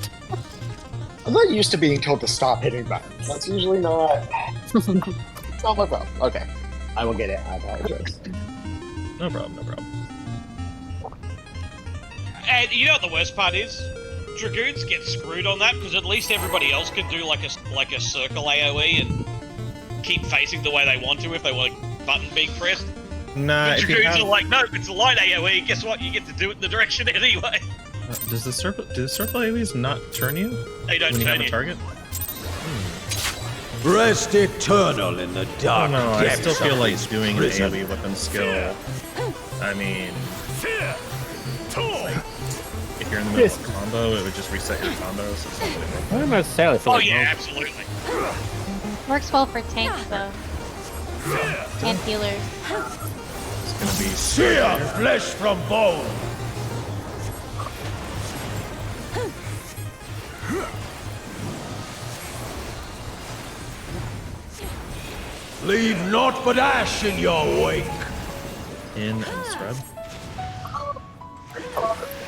I'm not used to being told to stop hitting buttons. That's usually not. It's not my problem. Okay, I will get it. I apologize. No problem. No problem. And you know what the worst part is? Dragoons get screwed on that because at least everybody else can do like a circle AOE and keep facing the way they want to if they want a button being pressed. Nah, But if you Dragoons have, are like, no, it's a light AOE. Guess what? You get to do it in the direction anyway. Does the circle? Do the circle AoEs not turn you They don't when you turn have a you. target? Rest eternal in the I dark don't know. I depths still feel of like this doing an prison. AoE weapon skill. I mean, if you're in the middle of a combo, it would just reset your combo. So it's not really worth I don't necessarily feel Oh like yeah, absolutely. Works well for tanks though. And healers. It's gonna be Sear flesh from bone. Leave naught but ash in your wake. in and scrub.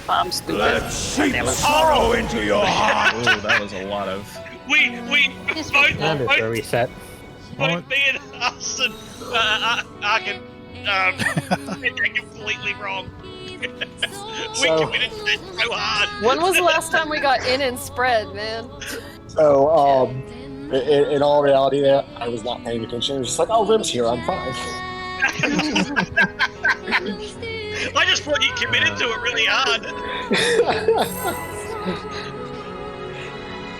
I'm stupid. Let seep sorrow into your heart. Oh, that was a lot of. We Just both, reset. Just a reset. both me and Austin I can did that completely wrong. We So- committed to it so hard. When was the last time we got in and spread, man? So, in all reality, there, I was not paying attention. It was just like, oh, Rim's here. I'm fine. I just thought you committed to it really hard.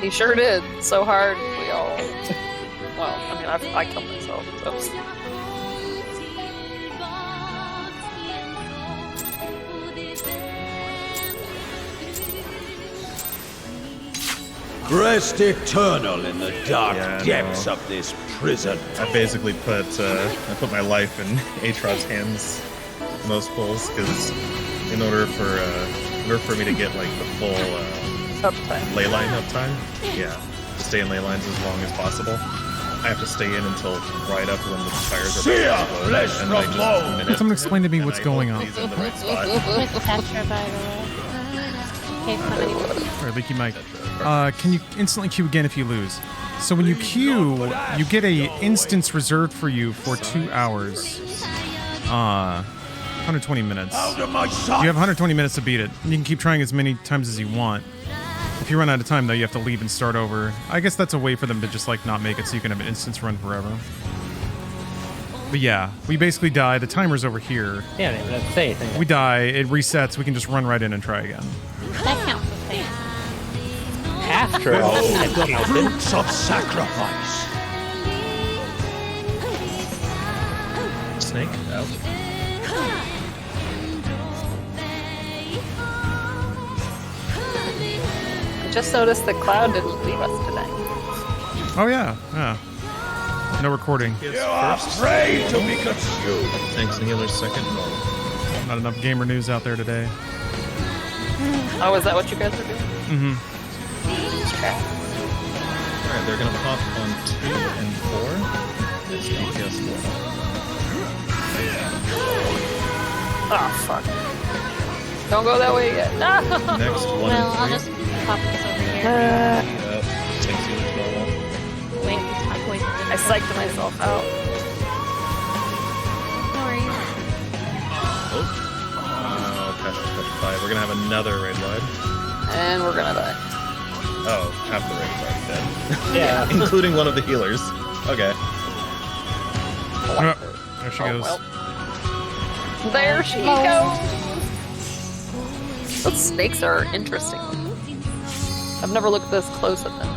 He sure did. So hard. We all. Well, I mean, I killed myself. So. Rest eternal in the dark Yeah, I depths know. of this prison. I basically put my life in Atrod's hands most pulls because in order for me to get like the full Uptime. ley line uptime, yeah, to stay in ley lines as long as possible, I have to stay in until right up when the tires are Sear about to explode, flesh and then I from just bone. minute, Someone explain to me and what's I going hope on. he's in the right spot. With Petra, by the way. In case somebody was. All right, Leaky Mike. Can you instantly queue again if you lose? So when you queue, you get a instance reserved for you for 2 hours. 120 minutes. Out of my You sight. have 120 minutes to beat it. You can keep trying as many times as you want. If you run out of time, though, you have to leave and start over. I guess that's a way for them to just, like, not make it so you can have an instance run forever. But yeah, we basically die. The timer's over here. Yeah, I didn't even have to say anything. We die, it resets, we can just run right in and try again. That counts as same. After all, I feel like Fruits of sacrifice. Snake out. I just noticed that Cloud didn't leave us today. Oh, yeah. No recording. You are afraid to be consumed. Tanks and healers second. Not enough gamer news out there today. Oh, is that what you guys are doing? Mm-hmm. Alright, they're gonna pop on 2 and 4. It's DPS 4. Oh, fuck. Don't go that way yet. No! Next 1 Well, I'll and just pop this over here. 3. Tanks healers normal. Wait, it's my poison. I psyched myself out. No worries. Past 5. We're gonna have another raid load. And we're gonna die. Oh, half the raid's already dead. yeah. Including one of the healers. Okay. Oh, there she goes. Well. There she goes! Those snakes are interesting. I've never looked this close at them.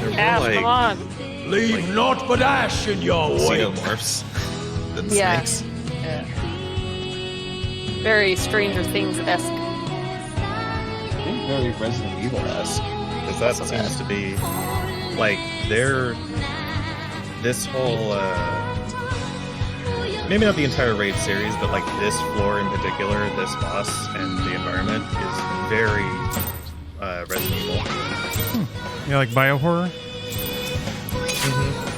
They're Ash, more come like on. Leave naught but ash in your wake. xenomorphs than Yeah. snakes. Yeah. Very Stranger Things-esque. I think very Resident Evil-esque. Because that seems to be like this whole maybe not the entire raid series, but like this floor in particular, this boss and the environment is very Resident Evil. Yeah, like biohorror?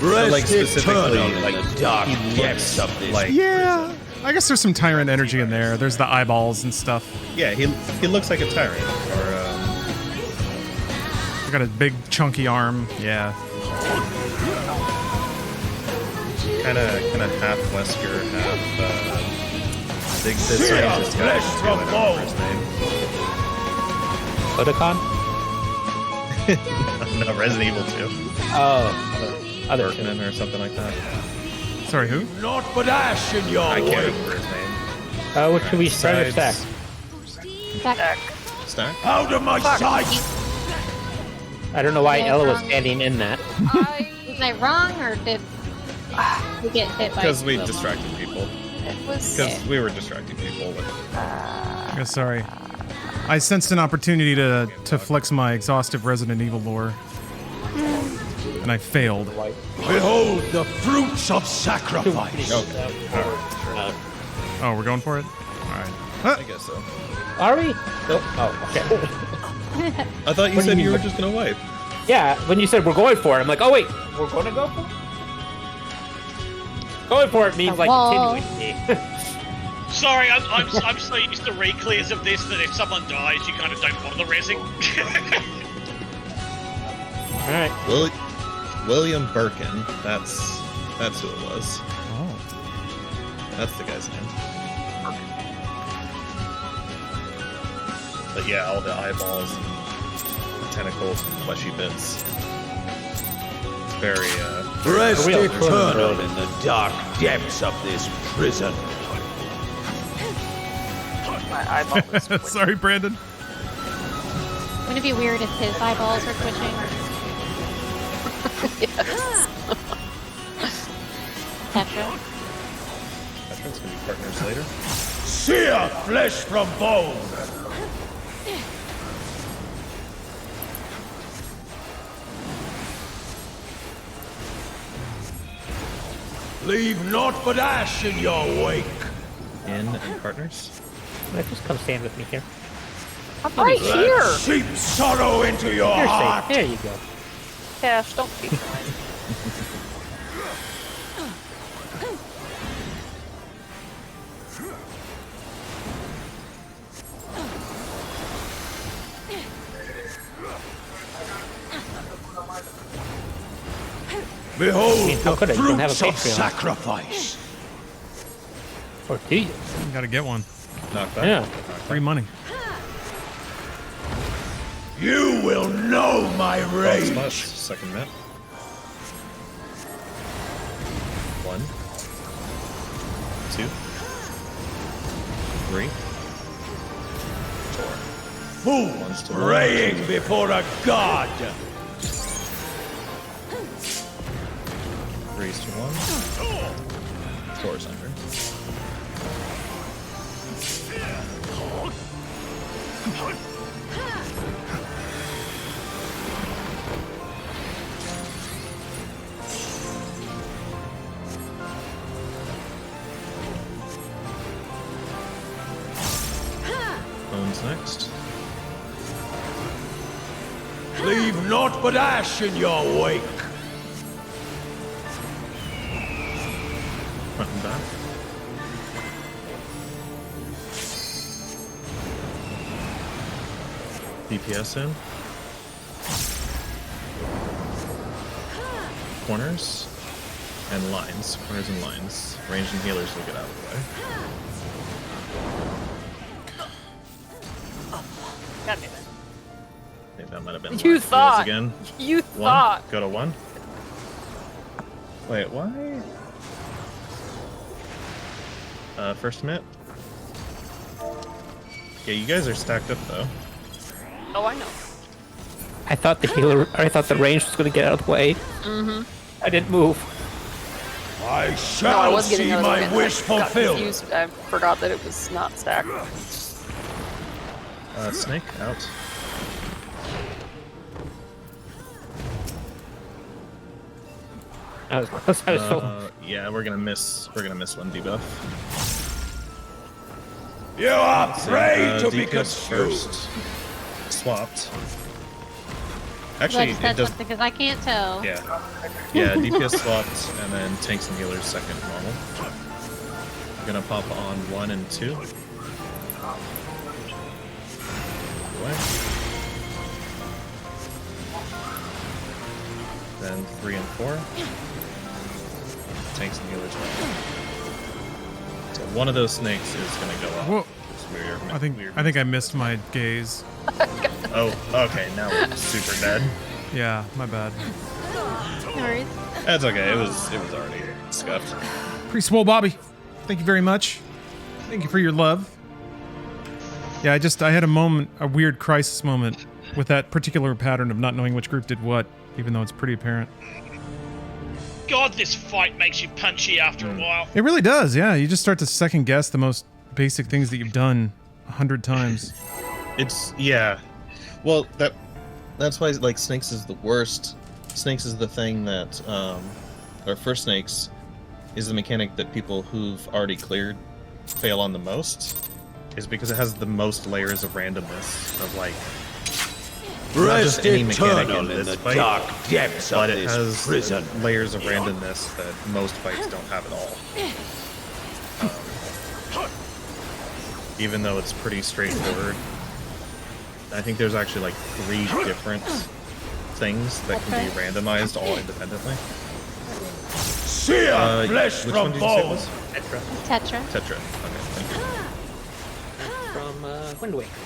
But, like, Rest specifically, eternal in like, the dark he depths looks of this like- Yeah. I guess there's some tyrant energy in there. There's the eyeballs and stuff. Yeah, he looks like a tyrant, or He's got a big chunky arm. Yeah. kind of half Wesker, half the scientist guy. flesh too, I from don't remember his name. Otakon? No, Resident Evil 2. Oh, other two. Berkman or something like that. Sorry, who? Not but ash in your I can't wake. remember his name. What should we start or stack? Stack. Stack? Out of my sight! I don't know why Yeah, Ella was wrong. standing in that. Was I wrong, or did we get hit by? Because we the distracted people. It was. Because we were distracting people with. Yeah, sorry. I sensed an opportunity to flex my exhaustive Resident Evil lore. And I failed. Behold the fruits of sacrifice. Okay. Oh, we're going for it? Alright. I guess so. Are we? Oh, okay. I thought you What do said you you were mean? just gonna wipe. Yeah, when you said we're going for it, I'm like, oh wait, we're going to go for it? Going for it means like wall. continuing. Sorry, I'm so used to re-clears of this that if someone dies, you kind of don't bother resing. All right. William Birkin. That's who it was. Oh. That's the guy's name. But yeah, all the eyeballs and tentacles and fleshy bits. It's very Rest real eternal in the dark depths of this prison. My eyeball was Sorry, Brandon. Wouldn't it be weird if his eyeballs were twitching? yes. Petra. Veterans can be partners later. Sear flesh from bone. Leave naught but ash in your wake. In and partners. Just come stand with me here. I'm right here. Seep sorrow into your You're heart. safe. There you go. Cash, don't be. Behold how the could I? You don't have a fruits of Patreon. sacrifice. Or do you? Gotta get one. Knock back. Yeah. Free money. You will know my False rage. must. Second map. 1, 2, 3, 4. One's to Fools one. praying before a god. 3's to 1. 4's under. Bones next. Leave naught but ash in your wake. Front and back. DPS in. Corners and lines. Corners and lines. Range and healers will get out of the way. God damn it. I think that might have been You live heals thought. again. You 1. thought. Go to 1. Wait, why? First mid. Yeah, you guys are stacked up though. Oh, I know. I thought the healer, I thought the range was going to get out of the way. Mm-hmm. I didn't move. I No, I shall was getting see out of the way, my and then wish I got fulfilled. confused. I forgot that it was not stacked. Snake out. I was close. I was so. Yeah, we're gonna miss one debuff. You are prey to be DPS consumed. first. Swapped. Glad Actually, you it said does. something because I can't tell. Yeah. Yeah, DPS swapped, and then tanks and healers second normal. Gonna pop on 1 and 2. Away. Then 3 and 4. Tanks and healers left. So one of those snakes is gonna go up. Whoa. It's weird. I think I missed my gaze. Oh, okay. Now we're super dead. Yeah, my bad. No worries. That's okay. It was already Scuffed. Pretty swole, Bobby. Thank you very much. Thank you for your love. Yeah, I had a weird crisis moment with that particular pattern of not knowing which group did what, even though it's pretty apparent. God, this fight makes you punchy after a while. It really does, yeah. You just start to second guess the most basic things that you've done 100 times. Yeah. Well, that's why like Snakes is the worst. Snakes is the thing that or for Snakes is the mechanic that people who've already cleared fail on the most, is because it has the most layers of randomness of like not just any mechanic in this fight, dark depths but of it this has prison. layers of randomness that most fights don't have at all. Even though it's pretty straightforward, I think there's actually like 3 different things that can be randomized all independently. Sear flesh which from one did you say it bone. was? Tetra. Tetra. Okay, thank you. From Wind Waker.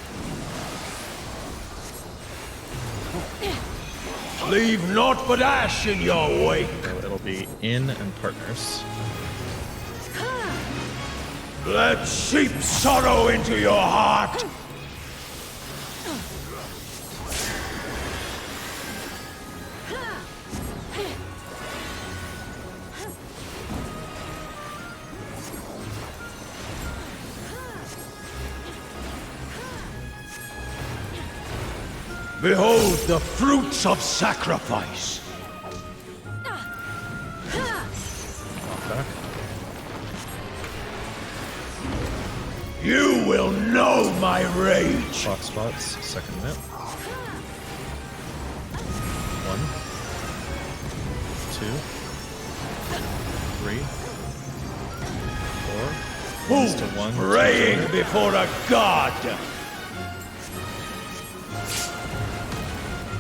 Leave naught but ash in your wake. So it'll be in and partners. Let sheep sorrow into your heart. Behold the fruits of sacrifice. Back. You will know my rage. Clock spots, second minute. 1, 2, 3, 4. One's to 1. Praying before a god.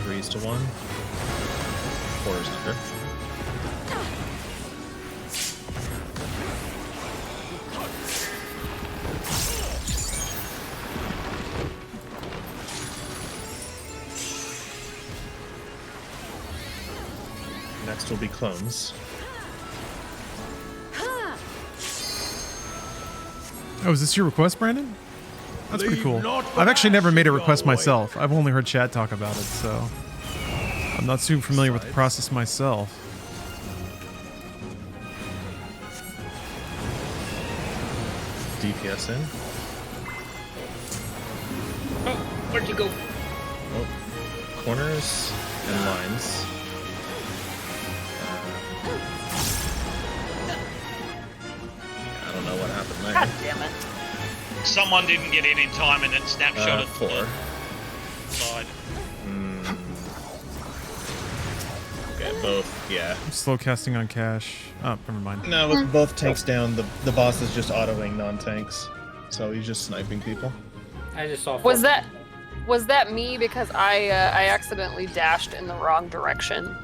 3's to 1. 4's under. Next will be clones. Oh, is this your request, Brandon? That's pretty cool. I've actually never made a request myself. I've only heard Chad talk about it, so I'm not super familiar with the process myself. DPS in. Oh, where'd you go? Oh, corners and lines. I don't know what happened there. God damn it. Someone didn't get in time and it snapshotted 4. the side. Okay, both, yeah. I'm slow casting on cash. Oh, never mind. No, with both tanks down, the boss is just autoing non-tanks. So he's just sniping people. I just saw. Was that me because I accidentally dashed in the wrong direction?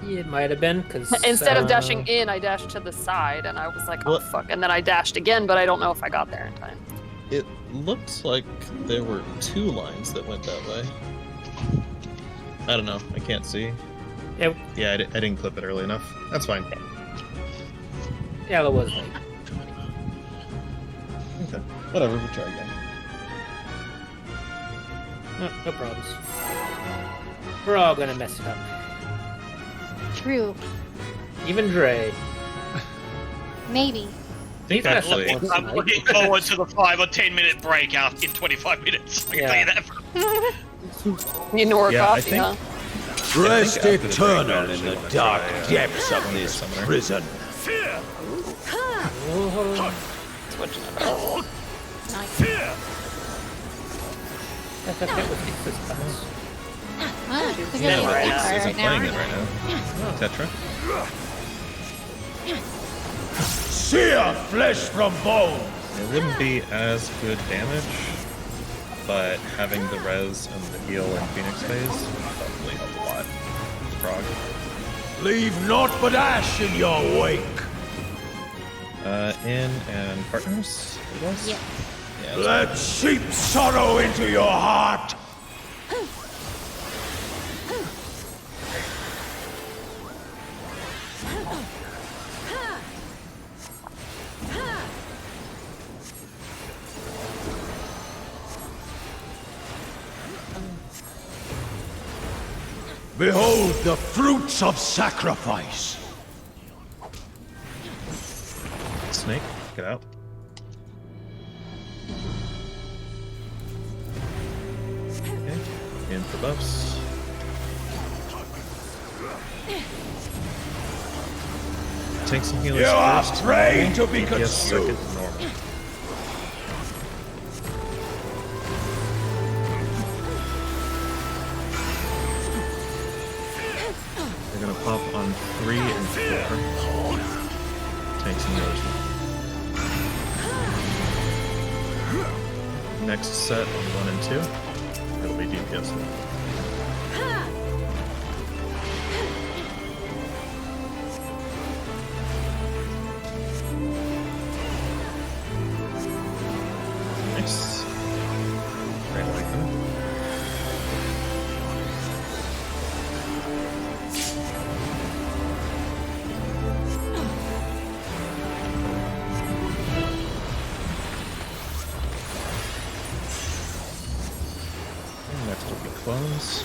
It might have been because Instead of dashing in, I dashed to the side, and I was like, "Oh Well- fuck!" And then I dashed again, but I don't know if I got there in time. It looked like there were 2 lines that went that way. I don't know. I can't see. Yeah, Yeah, I didn't clip it early enough. That's fine. yeah, there was. Like, Okay. Whatever, we'll try again. no problems. We're all gonna mess it up. True. Even Dre. Maybe. I think actually, I'm looking forward to the 5 or 10 minute break out in 25 minutes. I can tell you that. You know, Yeah, I coffee, think- huh? Rest after the break, eternal actually, in the wanna dark try, depths of Summoner. this prison. Switching it up. Nice. I thought that was existence. Ah, it's a good Yeah, game but right, X isn't right playing it now. right now. Tetra. Sear flesh from bone. It wouldn't be as good damage, but having the res and the heal in Phoenix phase would probably help a lot. Frog. Leave naught but ash in your wake. In and partners, it was? Yeah. Yeah, Let sheep sorrow into your heart. Behold the fruits of sacrifice. Snake, get out. Okay, in for buffs. Take some healers You are first. prey to be DPS second, consumed. normal. They're gonna pop on 3 and 4. Take some healers. Next set on 1 and 2. It'll be DPS. Nice. Right like them. And next will be clones.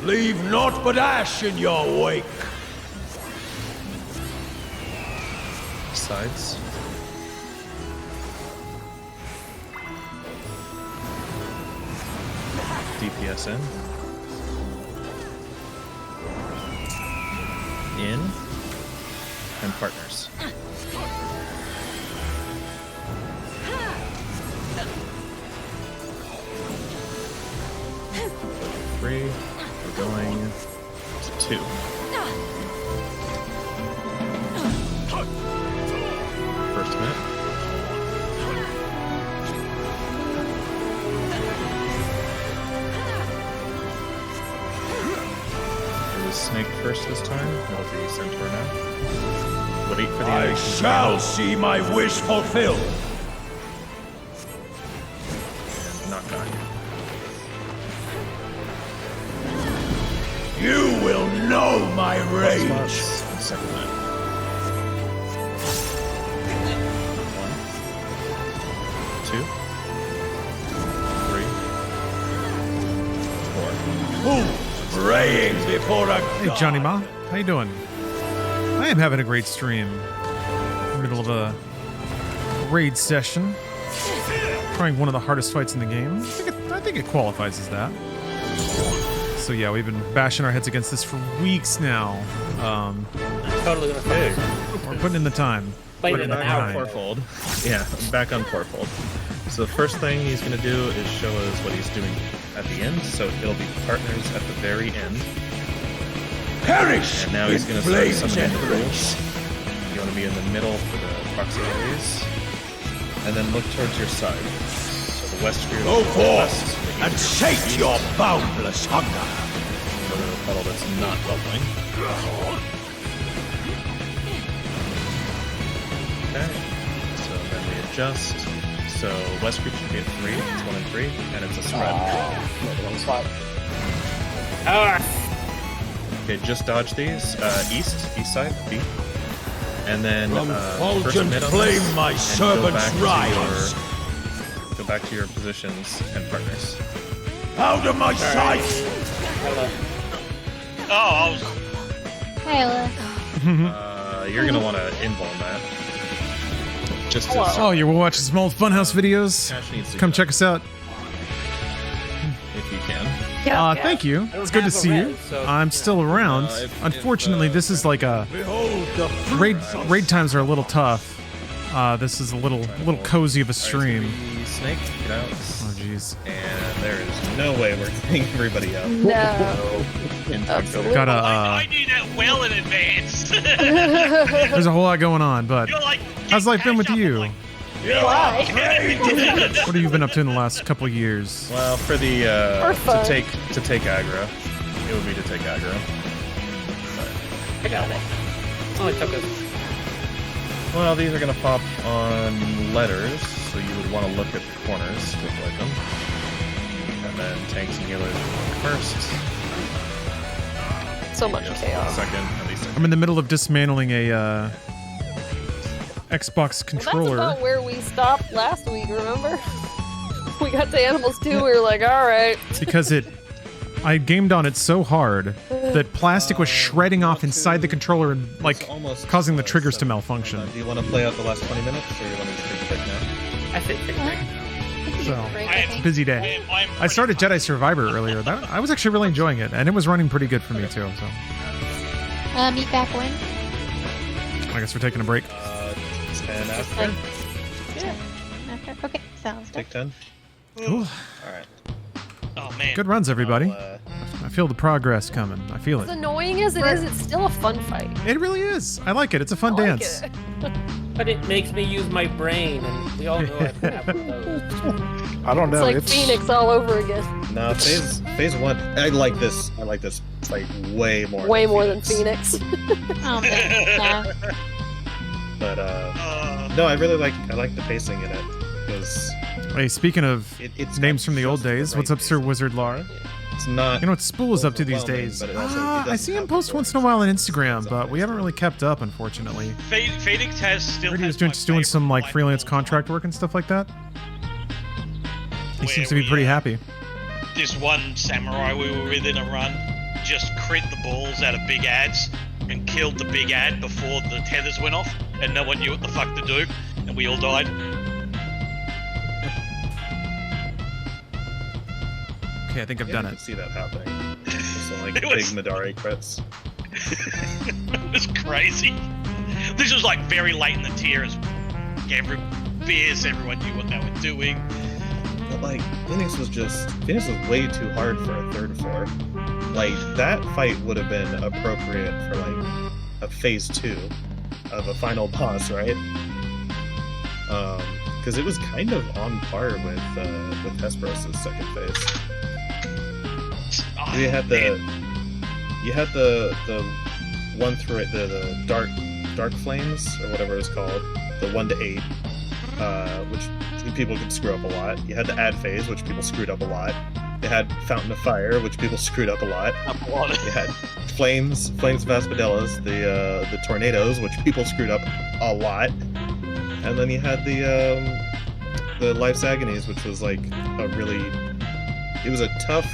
Leave naught but ash in your wake. Sides. DPS in, and partners. Three. We're going to 2. First minute. It was Snake first this time. It'll be Centaur now. Wait for the I animation to shall end. see my wish fulfilled. And not got you. You will know my rage. Spots, second minute. 1, 2, 3, 4. Who's praying before a Hey, god? Johnny Ma. How you doing? I am having a great stream. In the middle of a raid session. Trying one of the hardest fights in the game. I think it qualifies as that. So yeah, we've been bashing our heads against this for weeks now. Totally gonna focus. We're putting in the time. Played Putting it in the an hour time. Fourfold. Yeah, I'm back on fourfold. So the first thing he's going to do is show us what he's doing at the end. So it'll be partners at the very end. Perish! And now he's in going to start flames summoning and the rules. race. You want to be in the middle for the auxiliaries. And then look towards your side. So the west for your Go left, forth the east and for your sate east. your boundless hunger. Go to the puddle that's not bubbling. Okay. So then we adjust. So west group should be at 3. It's 1 and 3, and it's a spread. Wrong spot. Okay, just dodge these. East side, B. And then From first fulgent mid on flame this, my and servants rise. Go back to your positions and partners. Out of my sight! Oh, I was. Hey, You're gonna want to invuln that. Just to Hello. Oh, you're watching some old Funhouse videos? Cash needs to Come go check us out. if you can. Thank you. I don't It's good to have a see you. res, so- I'm still around. if, Unfortunately, this is like a Behold the raid times are a little tough. This is a little cozy of a stream. Snake, get out. Oh jeez. And there is no way we're getting everybody out. No. In time. Absolutely. Gotta I knew that well in advance. there's a whole lot going on, but You're like, how's life been with you? Why? What have you been up to in the last couple of years? Well, for the For fun. to take aggro, it would be to take aggro. I got it. Only took us. Well, these are gonna pop on letters, so you would want to look at the corners to avoid them. And then tanks and healers first. So much Yes, chaos. second, at least. I'm in the middle of dismantling a Xbox controller. That's about where we stopped last week, remember? We got to Animals 2, we were like, alright. Because I gamed on it so hard that plastic was shredding off inside the controller and, like, causing the triggers to malfunction. Do you want to play out the last 20 minutes, or you want to just take a break now? I think pretty big. So, it's a busy day. I started Jedi Survivor earlier. I was actually really enjoying it, and it was running pretty good for me, too. So, Meet back when? I guess we're taking a break. 10 after. Yeah. After. Okay, sounds good. Take 10. Cool. Alright. Oh man. Good runs, everybody. I feel the progress coming. I feel As it. annoying as it is, it's still a fun fight. It really is. I like it. It's a fun I like dance. it. But it makes me use my brain, and we all know I have those. I don't It's know. like Phoenix all over again. No, phase 1. I like this fight way more. Way more than Phoenix. Oh man, yeah. But no, I like the pacing in it because Hey, speaking of it's names from the old just the days, right what's up, Sir pacing. Wizard Lara? It's not. You know what Spool is up to these overwhelming, days? but it also- it I doesn't see him have post the once in a while on Instagram, but we haven't really kept up, unfortunately. Phoenix has still. I heard he was has my just doing some favorite like fight freelance of all contract time. work and stuff like that. He Where seems to be we, pretty happy. This one samurai we were with in a run just crit the balls out of big ads and killed the big ad before the tethers went off, and no one knew what the fuck to do, and we all died. Okay, I think I've done I it. can see that happening. So like It big was- Midari crits. It was crazy. This was like very late in the tier as everyone knew what they were doing. But like Phoenix was way too hard for a third floor. Like that fight would have been appropriate for like a phase 2 of a final boss, right? Because it was kind of on par with Hesperos' second phase. Oh, You had the one through it, the dark flames or whatever it's called, the 1 to 8, which people could screw up a lot. You had the ad phase, which people screwed up a lot. You had Fountain of Fire, which people screwed up a lot. You had Flames of Asphodelos, the tornadoes, which people screwed up a lot. And then you had the Life's Agonies, which was like it was a tough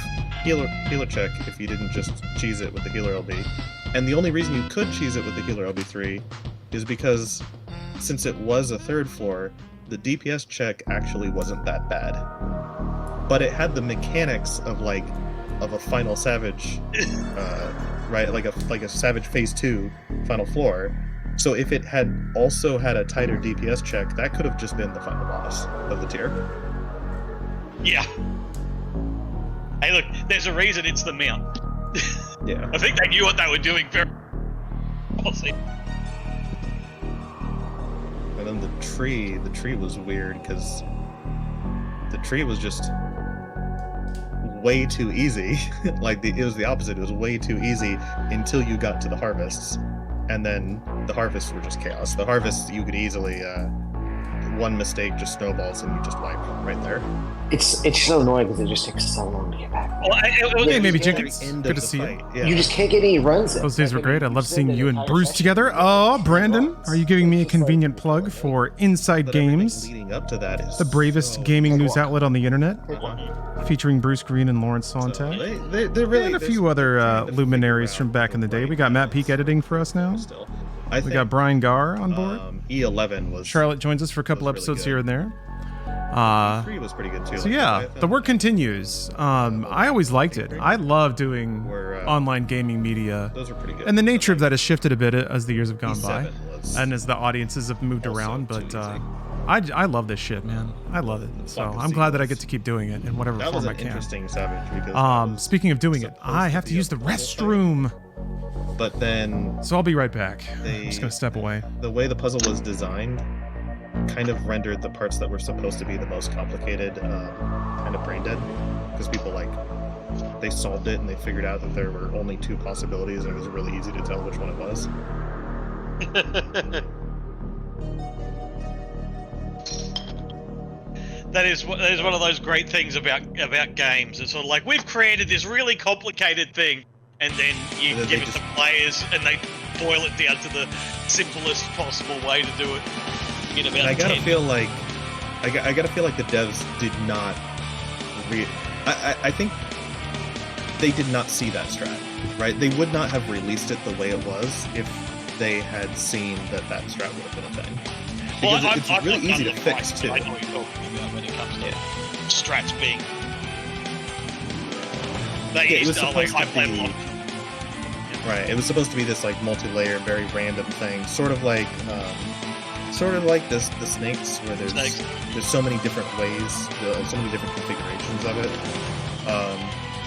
healer check if you didn't just cheese it with the healer LB. And the only reason you could cheese it with the healer LB3 is because since it was a third floor, the DPS check actually wasn't that bad. But it had the mechanics of a final Savage, right? Like a Savage Phase 2 final floor. So if it had also had a tighter DPS check, that could have just been the final boss of the tier. Yeah. Hey, look, there's a reason it's the mount. Yeah. I think they knew what they were doing very well. And then the tree was weird because the tree was just way too easy. It was the opposite. It was way too easy until you got to the harvests. And then the harvests were just chaos. The harvests, you could easily, one mistake just snowballs and you just wipe right there. It's so annoying because it just takes so long to get back. Well, Hey, maybe At the Jenkins. end Good of to the see you. fight, yeah. You just can't get any runs in. Those days were great. I love seeing you and Entire Bruce session. together. Oh, Brandon, are you giving me a convenient plug for Inside But everything Games, leading up to that is the bravest so- gaming news outlet on the internet, Uh-huh. featuring Bruce Green and Lawrence So Sonntag, they're really and a there's- few other trying to luminaries figure from out back in the day. right We got Matt now. Peak editing for us now. Still, I We got Brian Garr on board. E11 was Charlotte joins us for a couple was really episodes good. here and there. 3 was pretty good too. So like yeah, Leviathan. the work continues. I always liked it. I love doing Were, online gaming media, Those were pretty good. and the nature of that has shifted a bit as the years have gone by, E7 was and as the audiences have moved also around. too But easy. I love this shit, man. I love it. So Fucking I'm glad that I sequels. get to keep doing it in whatever that was form I an can. interesting Savage because that was Speaking of doing it, supposed I to have to be a use the puzzle fight, restroom, But then so I'll be right back. I'm They- just gonna step away. the way the puzzle was designed kind of rendered the parts that were supposed to be the most complicated kind of brain dead because people they solved it and they figured out that there were only 2 possibilities and it was really easy to tell which one it was. That is one of those great things about games. It's sort of like we've created this really complicated thing, and then you And then give they it just- to players, and they boil it down to the simplest possible way to do it. In about And I gotta 10. feel like I gotta feel like the devs did not. I think they did not see that strat, right? They would not have released it the way it was if they had seen that strat would have been a thing. Because it's really easy to fix too. I know what you're talking about when it comes to strats being. It was supposed to be right. It was supposed to be this like multi-layer, very random thing, sort of like the snakes, where there's so many different ways, so many different configurations of it,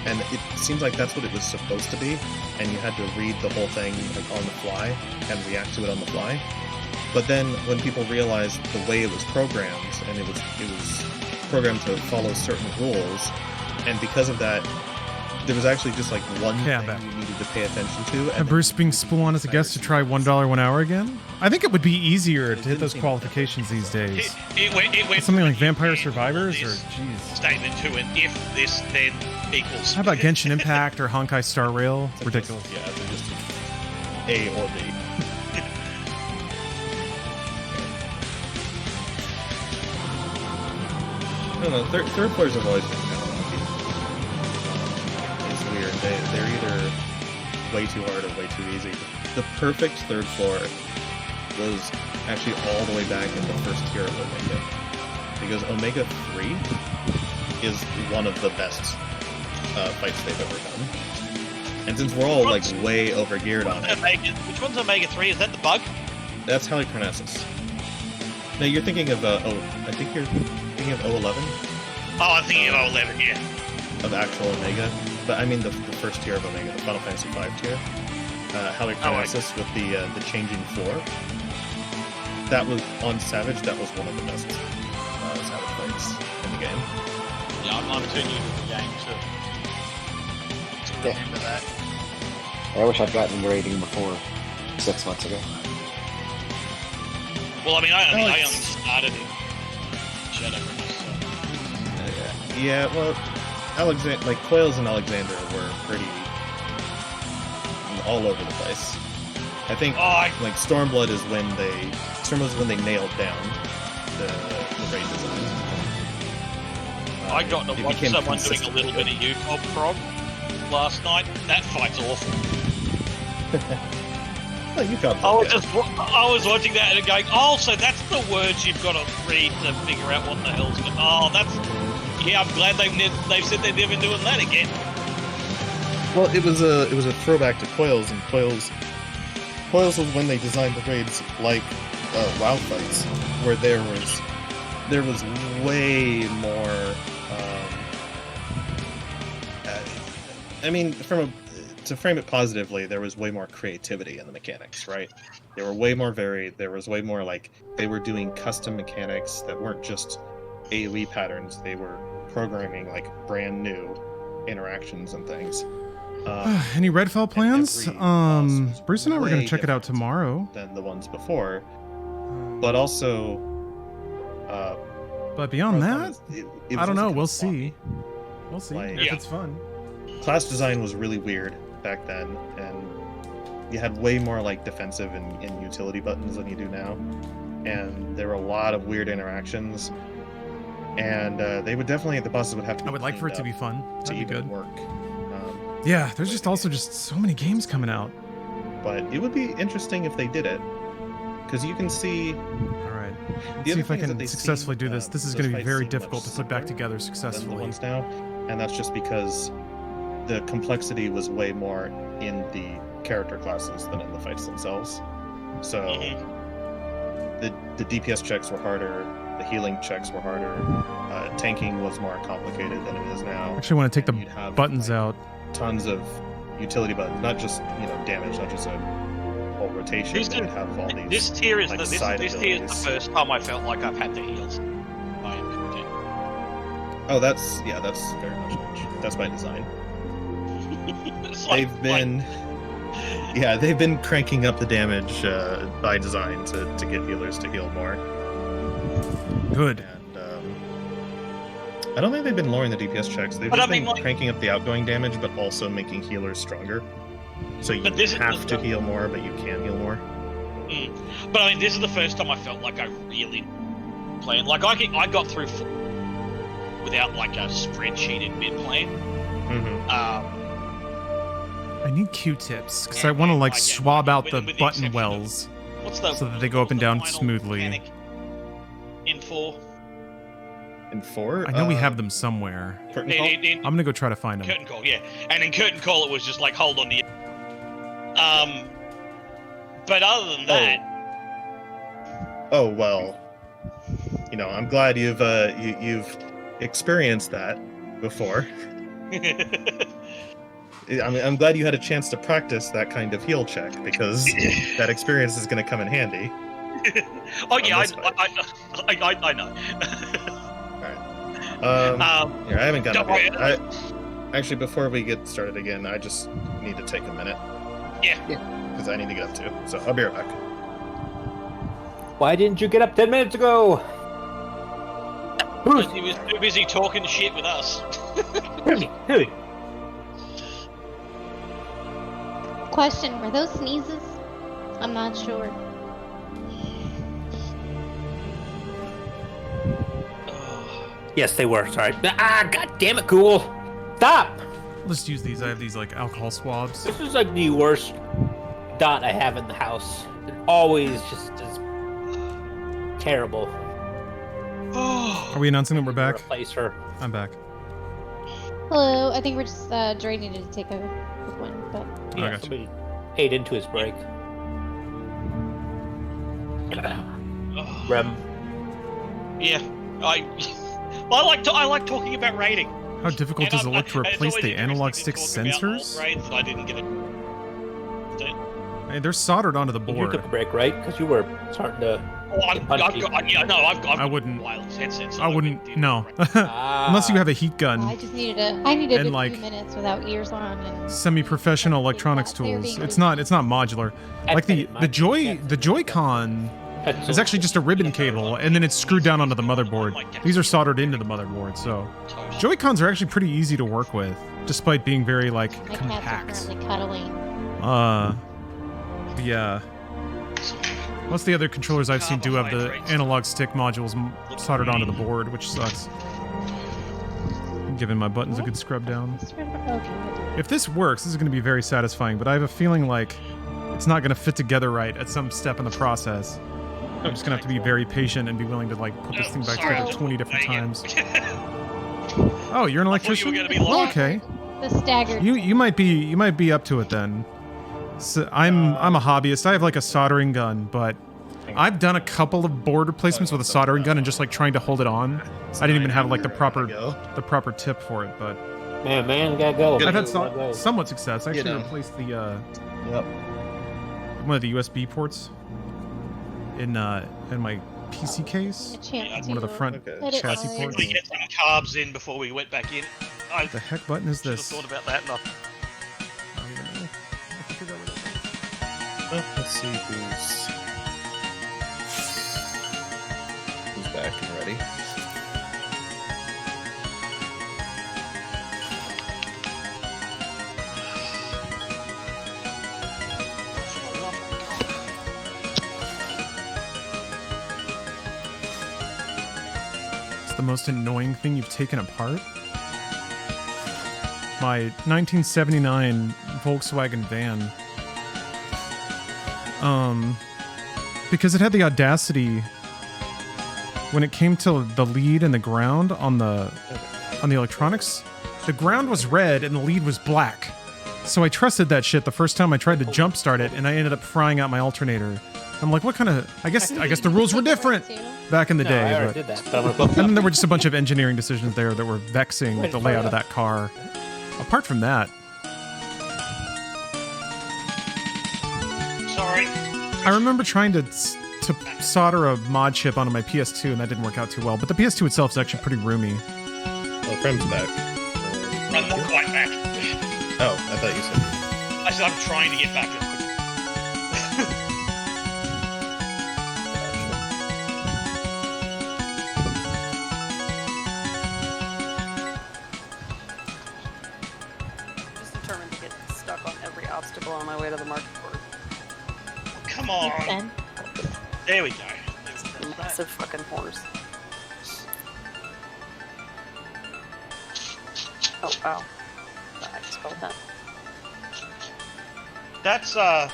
and it seems like that's what it was supposed to be, and you had to read the whole thing like on the fly and react to it on the fly. But then when people realized the way it was programmed, and it was programmed to follow certain rules, and because of that, there was actually just like one thing you needed to pay attention to. And Bruce being spoon as a guest to try $1 1 hour again? I think it would be easier to hit those qualifications these days. It went Something like Vampire Survivors or jeez. Statement 2, and if this then equals. How about Genshin Impact or Honkai Star Rail? Ridiculous. Yeah, they're just A or B. I don't know. Third floors have always been kind of lucky. It's weird. They're either way too hard or way too easy. The perfect third floor was actually all the way back in the first tier of Omega, because Omega 3 is one of the best fights they've ever done. And since we're all like way over geared on it, Which one's Omega 3? Is that the bug? that's Halicarnassus. No, you're thinking of I think you're thinking of 011. Oh, I'm thinking of 011. Yeah. Of actual Omega, but I mean the first tier of Omega, the Final Fantasy V tier. Halicarnassus with the changing floor. That was on Savage. That was one of the best Savage fights in the game. Yeah, I'm too new to the game to remember that. I wish I'd gotten the rating before 6 months ago. Well, I mean, I only started in Shadowbringers, so. Yeah, well, Coils and Alexander were pretty all over the place. I think like Stormblood is when they nailed down the raid design. I got to watch someone doing a little bit of U-Pop prog last night. That fight's awful. Oh, you got I was watching that and going, oh, so that's the words you've got to read to figure out what the hell's going on. Oh, that's... Yeah, I'm glad they've said they're never doing that again. Well, it was a throwback to Coils, and Coils was when they designed the raids like WoW fights, where there was way more. I mean, to frame it positively, there was way more creativity in the mechanics, right? They were way more varied. There was way more like they were doing custom mechanics that weren't just AoE patterns. They were programming like brand new interactions and things. Any Redfall plans? Bruce and I were going to check it out tomorrow. Than the ones before, but also. But beyond that, I don't know. We'll see. We'll see if it's fun. Class design was really weird back then, and you had way more like defensive and utility buttons than you do now, and there were a lot of weird interactions, and they would definitely, the bosses would have to be, I would like for it to be fun. to That'd be even good. work. Yeah, there's just also just so many games coming out. But it would be interesting if they did it, because you can see. All right, let's see if I can successfully do this. This is going to be very difficult to put back together successfully. Than the ones now, and that's just because the complexity was way more in the character classes than in the fights themselves. So the DPS checks were harder, the healing checks were harder, tanking was more complicated than it is now. I actually want to take the buttons out. Tons of utility buttons, not just damage, not just a whole rotation. They would have all these. This tier is like, the first time I felt like I've had the heals. I am content. Oh, that's very much that's by design. They've been cranking up the damage by design to get healers to heal more. Good. And I don't think they've been lowering the DPS checks. They've just been cranking up the outgoing damage, but also making healers stronger. So you have to heal more, but you can heal more. But I mean, this is the first time I felt like I really played. Like I got through without like a spreadsheet in mid plane. I need Q-tips because I want to like swab out the button wells so that they go up and down smoothly. In 4. In 4? I know we have them somewhere. Curtain call? I'm gonna go try to find them. Curtain call, yeah. And in curtain call, it was just like hold on to you. But other than that, Oh well. You know, I'm glad you've experienced that before. I'm glad you had a chance to practice that kind of heal check because that experience is going to come in handy. oh yeah, I know. Here, I haven't got Don't it. worry. Actually, before we get started again, I just need to take a minute. Yeah. Because I need to get up too. So I'll be right back. Why didn't you get up 10 minutes ago? He was too busy talking shit with us. Who? Question, were those sneezes? I'm not sure. Yes, they were. Sorry. Ah, god damn it, cool. Stop! Let's use these. I have these like alcohol swabs. This is like the worst dot I have in the house. It always just is terrible. Are we announcing that we're back? Replace her. I'm back. Hello, I think we're just Dre needed to take a quick one, but Yeah, gotcha. somebody ate into his break. Rem. Yeah, I like talking about rating. How difficult And is it look to and it's replace always the analog stick interesting to talk about sensors? alt grades that I didn't get it. Hey, they're soldered onto the You board. took a break, right? Because you were starting to. I've I wouldn't. wireless headsets. I wouldn't. No, unless you have a heat gun. I just needed a like, few minutes without ears on and Semi-professional electronics tools. It's not modular. Like the Joy-Con is actually just a ribbon cable, and then it's screwed down onto the motherboard. These are soldered into the motherboard, so Joy-Cons are actually pretty easy to work with, despite being very like my compact. cats are currently cuddling. Yeah. Most of the other controllers I've seen do have the analog stick modules soldered onto the board, which sucks. I'm giving my buttons a good scrub down. Okay. If this works, this is going to be very satisfying, but I have a feeling like it's not going to fit together right at some step in the process. I'm just going to have to be very patient and be willing to like put this thing back together 20 different times. Oh, you're an electrician? Oh, okay. The staggered. You might be up to it then. So I'm a hobbyist. I have like a soldering gun, but I've done a couple of board replacements with a soldering gun and just like trying to hold it on. I didn't even have like the proper tip for it, but Man, gotta go. I've had somewhat success. I actually replaced the one of the USB ports in my PC case. One of the front chassis ports. We get some carbs in before we went back in. What the heck button is this? Thought about that. And Let's see who's back and ready. It's the most annoying thing you've taken apart? My 1979 Volkswagen van. Because it had the audacity when it came to the lead and the ground on the electronics, the ground was red and the lead was black. So I trusted that shit the first time I tried to jump start it, and I ended up frying out my alternator. I'm like, what kind of? I guess the rules were different back in the day. I already did that. And then there were just a bunch of engineering decisions there that were vexing with the layout of that car. Apart from that. sorry. I remember trying to solder a mod chip onto my PS2, and that didn't work out too well. But the PS2 itself is actually pretty roomy. Well, Prem's back. I'm not quite back. Oh, I thought you said. I said I'm trying to get back. Just determined to get stuck on every obstacle on my way to the market court. Come on. Makes sense. There we go. Massive fucking horse. Oh wow. I just spelled that. That's is that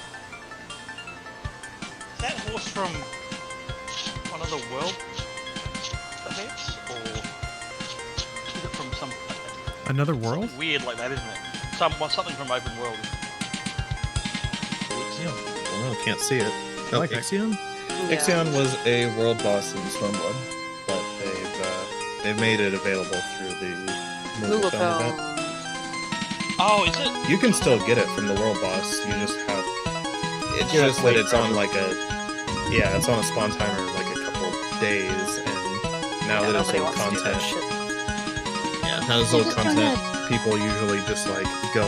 horse from one of the world events, or is it from some Another world? something weird like that, isn't it? Something from open world. Well, no, can't see it. Oh, like Ixion? Yeah. Ixion was a world boss in Stormblood, but they've made it available through the Moogle Film event. Oh, is it? You can still get it from the world boss. You just have. It's You have just to that wait it's forever. on like a. Yeah, it's on a spawn timer like a couple days, and now that it's Nobody old wants to do that content. shit. Yeah, now it's They're old just content. People usually just like go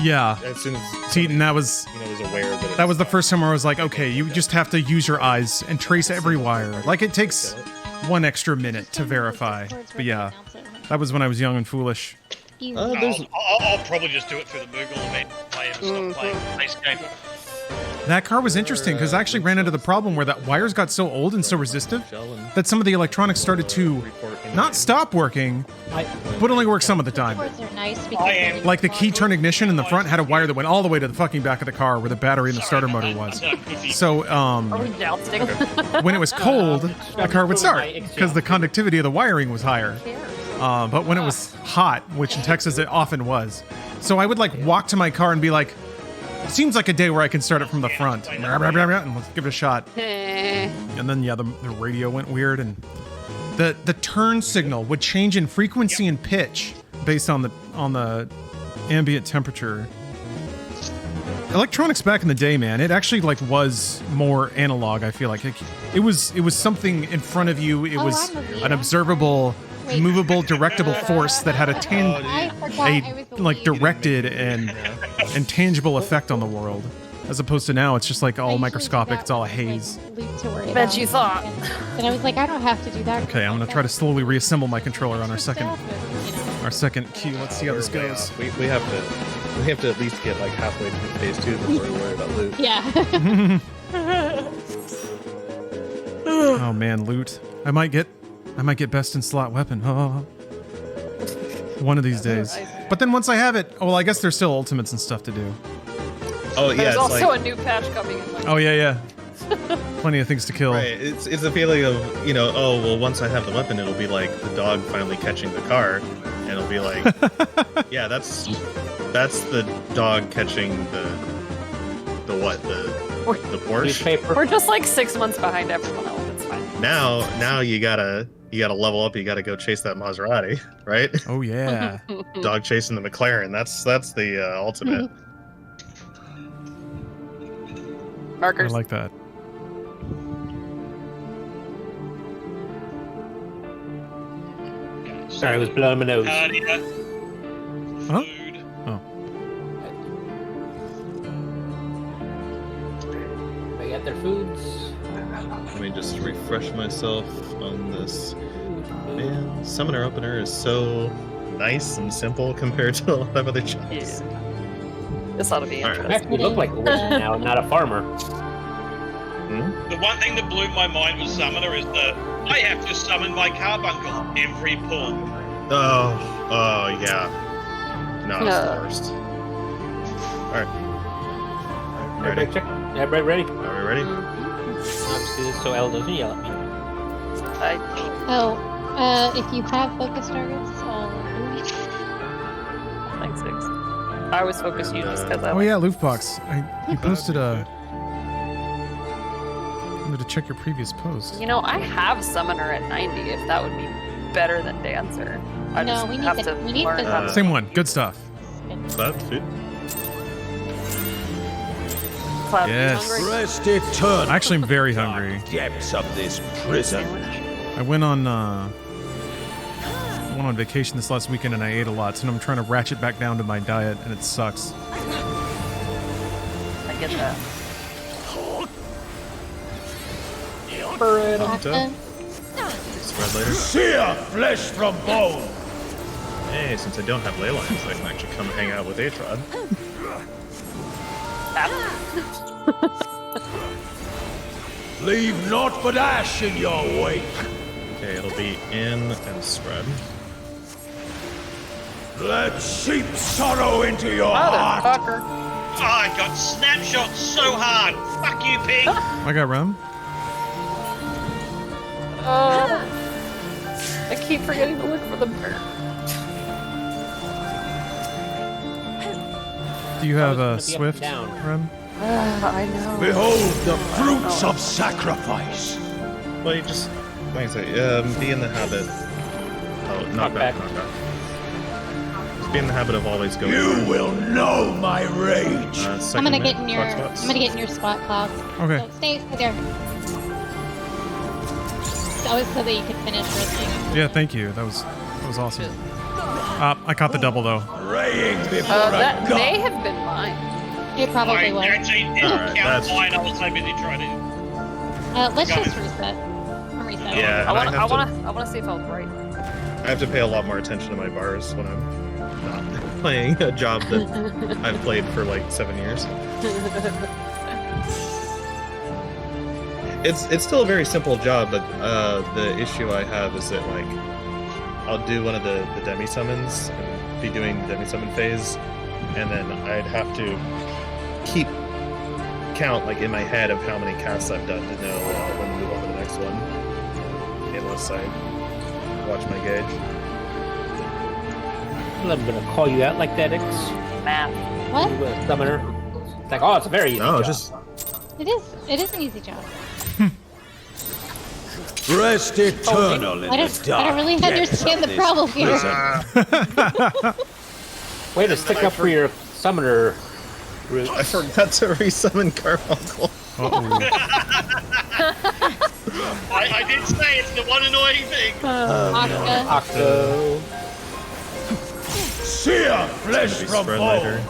Yeah. as soon as Teton, that was is aware that that was the first time where I was like, okay, you just have to use your eyes and trace every wire. Like it takes 1 extra minute to verify. But yeah, that was when I was young and foolish. Easy. I'll probably just do it through the Moogle event if I ever stop playing base game. That car was interesting because I actually ran into the problem where that wires got so old and so resistive that some of the electronics started to not stop working, but only work some of the time. Keyboards are nice because I am- they're Like the key turn ignition in the front had a wire that went all the way to the fucking back of the car where the battery and the starter motor was. So Are we jousting? when it was cold, the car would start because the conductivity of the wiring was higher. But when it was hot, which in Texas it often was, so I would like walk to my car and be like, seems like a day where I can start it from the front. And let's give it a shot. And then yeah, the radio went weird and the turn signal would change in frequency and pitch based on the ambient temperature. Electronics back in the day, man, it actually like was more analog. I feel like it was something in front of you. It was I'm a Vita. an observable, movable, directable force that had I forgot I was a like lead. directed and tangible effect on the world, as opposed to now it's just like I all usually microscopic. do It's all a that when haze. there's, like, loop to worry Bet about. you thought. And I was like, I don't have to do that. Okay, I'm gonna try to slowly reassemble my controller on our second Stuff, our second cue. Let's see how this goes. We have to at least get like halfway through phase 2 before we worry about loot. Yeah. Oh man, loot. I might get best in slot weapon. Oh. One of these days. But then once I have it, well, I guess there's still ultimates and stuff to do. Oh yeah, There's it's also like a new patch coming in. Like, Oh yeah. Plenty of things to kill. right. It's a feeling of oh well, once I have the weapon, it'll be like the dog finally catching the car, and it'll be like yeah, that's the dog catching the Porsche. Newspaper. we're just like 6 months behind everyone else. It's fine. Now you gotta level up. You gotta go chase that Maserati, right? Oh yeah. Dog chasing the McLaren. That's the ultimate. I Markers. like that. Sorry, I was blowing my nose. Huh? Food. They got their foods. Let me just refresh myself on this. Man, Summoner Opener is so nice and simple compared to a lot of other jobs. Yeah. This ought to be All right. I interesting. actually look like a wizard now, not a farmer. The one thing that blew my mind with Summoner is that I have to summon my carbuncle every pull. Oh yeah. No, it's the worst. Alright. Ready? Everybody check. Everybody ready? Are we ready? Obviously, this so Elle doesn't yell at me. Oh, if you have focus targets, Thanks, Six. I always focus you just because I Oh like yeah, Loofbox. You posted a. I'm going to check your previous post. You know, I have Summoner at 90 if that would be better than Dancer. I No, just we need have the- to we need learn the- how to... Same one. Good stuff. Cloud food? Cloud, are you Yes. hungry? Rest eternal. Actually, I'm very hungry. Depths of this prison. I went on vacation this last weekend and I ate a lot, so now I'm trying to ratchet back down to my diet, and it sucks. I get that. Spread later. Sear flesh from bone. Hey, since I don't have ley lines, I can actually come hang out with Atrod. Leave naught but ash in your wake. Okay, it'll be in and spread. Let sheep sorrow into your heart. Motherfucker. Oh, I got snapshot so hard. Fuck you, pig. I got Rem. I keep forgetting to look for the bird. Do you have gonna a be up and Swift, down. Rem? I know. Behold the fruits of sacrifice. Well, you just, like I say, be in the habit. Oh, knock back. Just be in the habit of always going. You will know my rage. I'm gonna get in your. I'm gonna get in your spot, Cloud. Okay. So stay there. That was so that you could finish roasting. Yeah, thank you. That was awesome. I caught the double though. Praying before That a god. may have been mine. It probably I was. actually didn't Alright, count that's- mine. I was hoping to try to. Let's Got just it. reset. I'm resetting. Yeah, I and wanna see if I was right. I have to pay a lot more attention to my bars when I'm not playing a job that I've played for like 7 years. It's still a very simple job, but the issue I have is that like I'll do one of the demi summons and be doing the demi summon phase, and then I'd have to keep count like in my head of how many casts I've done to know when to move on to the next one, unless I watch my gauge. I'm gonna call you out like that, X. Math. What? You a summoner. It's like, oh, it's a very easy No, job. just It is. It is an easy job. Rest eternal in I the don't dark really depths understand of the this problem here. prison. Way to stick up for your summoner route. I forgot to resummon Carbuncle. I did say it's the one annoying thing. Octa. Octo. Sear flesh Maybe from spread bone. later.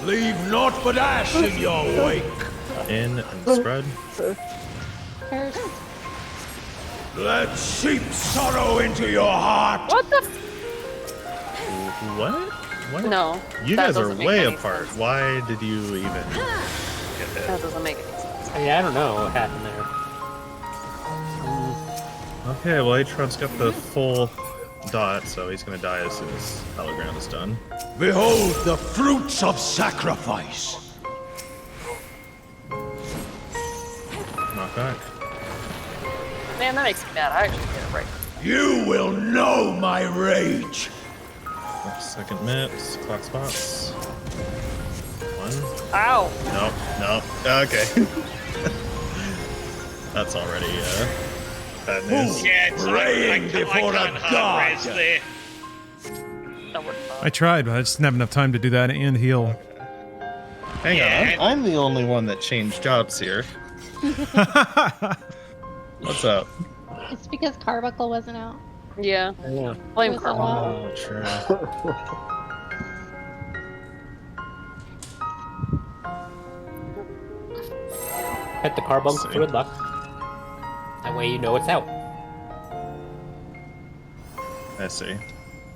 Leave naught but ash in your wake. In and spread. Curse. Let sheep sorrow into your heart. What the? What? What? No. You that guys are doesn't make way any apart. sense. Why did you even get That that? doesn't make any sense. Yeah, I don't know what happened there. Okay, well, Atron's got the full dot, so he's gonna die as soon as Hologround is done. Behold the fruits of sacrifice. Knock back. Man, that makes me mad. I actually get it right. You will know my rage. Second mips, clock spots. One. Ow. Nope. Okay. That's already bad news. Yeah, it's Praying I before can't a hard res god. there. That wouldn't bother. I tried, but I just didn't have enough time to do that and heal. Hang Yeah. on, I'm the only one that changed jobs here. What's up? It's because Carbuncle wasn't out. Yeah. Yeah. Blame Was it Carbuncle. low? Oh, true. Hit the carbuncle See. for good luck. That way you know it's out. I see.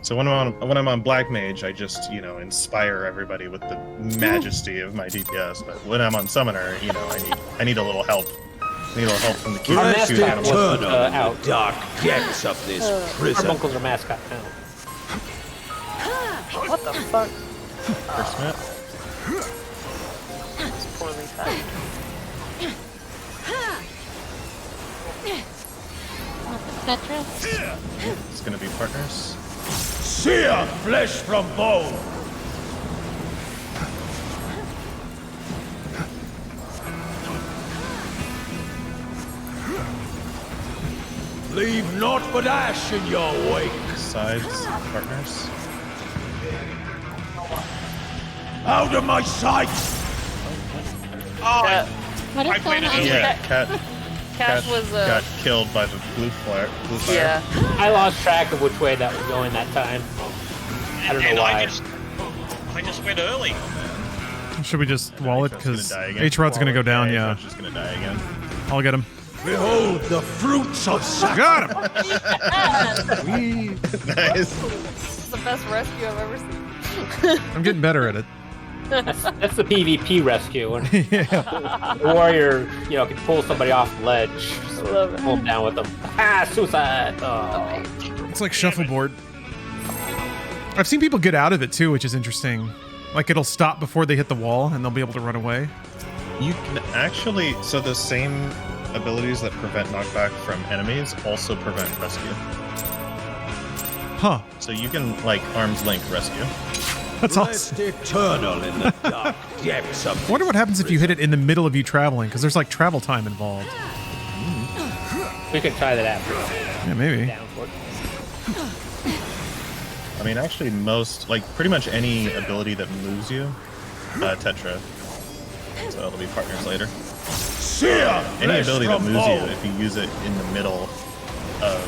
So when I'm on Black Mage, I just inspire everybody with the majesty of my DPS. But when I'm on Summoner, I need a little help. I need a little help from the Our keyboard. Rest mascot eternal wasn't in out. the dark depths of this prison. Carbuncle's our mascot now. What the fuck? First map. It's poorly timed. Etc. It's gonna be partners. Sear flesh from bone. Leave naught but ash in your wake. Sides, partners. Out of my sight. Oh, Yeah. What I is played going it on? easier. Yeah, Cat Cash was got killed by the blue fire. yeah. I lost track of which way that was going that time. I don't know and why. I just went early. Should we just wall it? H-Rod's gonna Because die again. H-Rod's gonna go down, yeah. H-Rod's just gonna die again. I'll get him. Behold the fruits of sacrifice. Got him! Nice. the best rescue I've ever seen. I'm getting better at it. That's the PvP rescue. When Yeah. the warrior, can pull somebody off the ledge. I love it. Pull them down with them. Suicide! Oh. It's like shuffleboard. I've seen people get out of it too, which is interesting. Like it'll stop before they hit the wall and they'll be able to run away. You can actually, so the same abilities that prevent knockback from enemies also prevent rescue. Huh. So you can like arm's length rescue. That's Rest awesome. eternal in the dark depths of I wonder what happens if you hit it in the middle of you traveling, because there's like travel time involved. We could try that after. Yeah, maybe. Down for it. I mean, actually, pretty much any ability that moves you, Tetra. So it'll be partners later. Any ability that moves you, if you use it in the middle of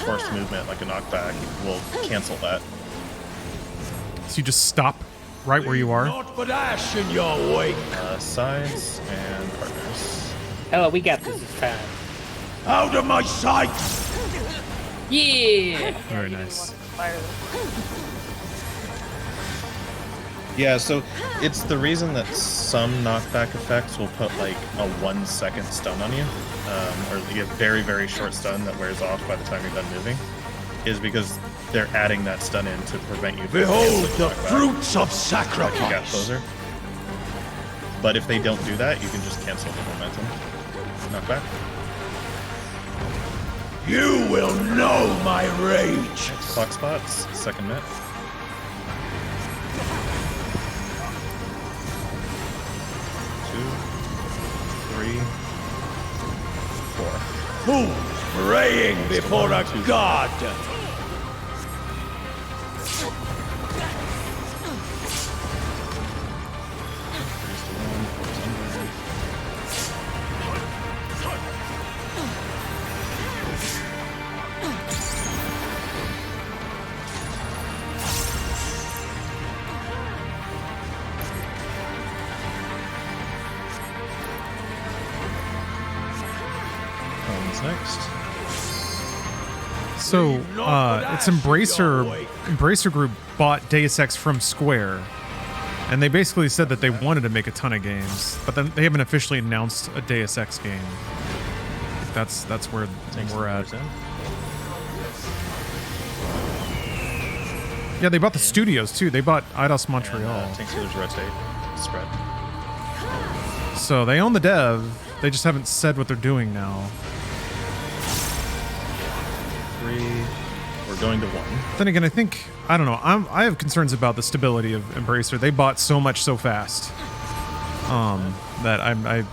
forced movement, like a knockback, will cancel that. So you just stop right where you are. Not but ash in your wake. Sides and partners. Hello, we got this time. Out of my sight. Yeah! Very nice. Fire. Yeah, so it's the reason that some knockback effects will put like a 1 second stun on you, or you get very, very short stun that wears off by the time you're done moving, is because they're adding that stun in to prevent you from Behold canceling the knockback, fruits of like a gap sacrifice. closer. But if they don't do that, you can just cancel the momentum knockback. You will know my rage. Clock spots, second net. 2, 3, 4. Fools praying before a god. Next. So it's Embracer Group bought Deus Ex from Square, and they basically said that they wanted to make a ton of games, but then they haven't officially announced a Deus Ex game. That's where we're at. Yeah, they bought the studios too. They bought Eidos Montreal. Tank Steelers Red State spread. So they own the dev. They just haven't said what they're doing now. 3. We're going to 1. Then again, I don't know. I have concerns about the stability of Embracer. They bought so much so fast. That I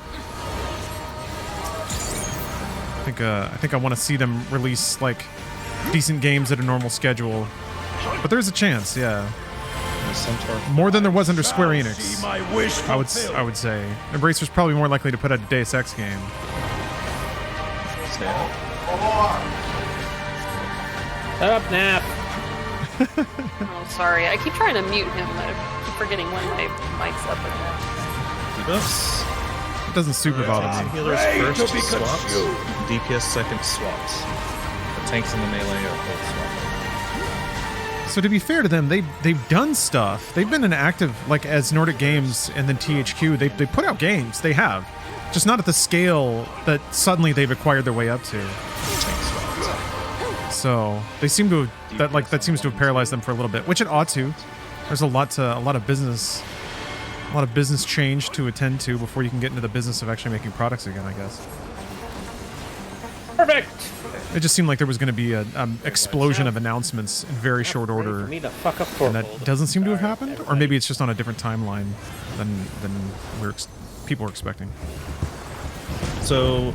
think I want to see them release like decent games at a normal schedule. But there's a chance, yeah. More than there was under Square Enix. See my wish I would fulfilled. say Embracer's probably more likely to put out a Deus Ex game. Stay out. Shut up, Nap. Oh, sorry. I keep trying to mute him, but I keep forgetting when my mic's up again. Debuffs. It doesn't super bother me. Healers Pray to first be swaps. consumed. DPS second swaps. The tanks and the melee are both swapped. So to be fair to them, they've done stuff. They've been an active, like as Nordic Games and then THQ. They put out games. They have, just not at the scale that suddenly they've acquired their way up to. Tank swaps. So they seem to that seems to have paralyzed them for a little bit, which it ought to. There's a lot of business change to attend to before you can get into the business of actually making products again, I guess. Perfect. It just seemed like there was going to be an explosion of announcements in very short order, Me to fuck up and that doesn't seem to have happened. Or maybe it's just on a different timeline than people were expecting. So,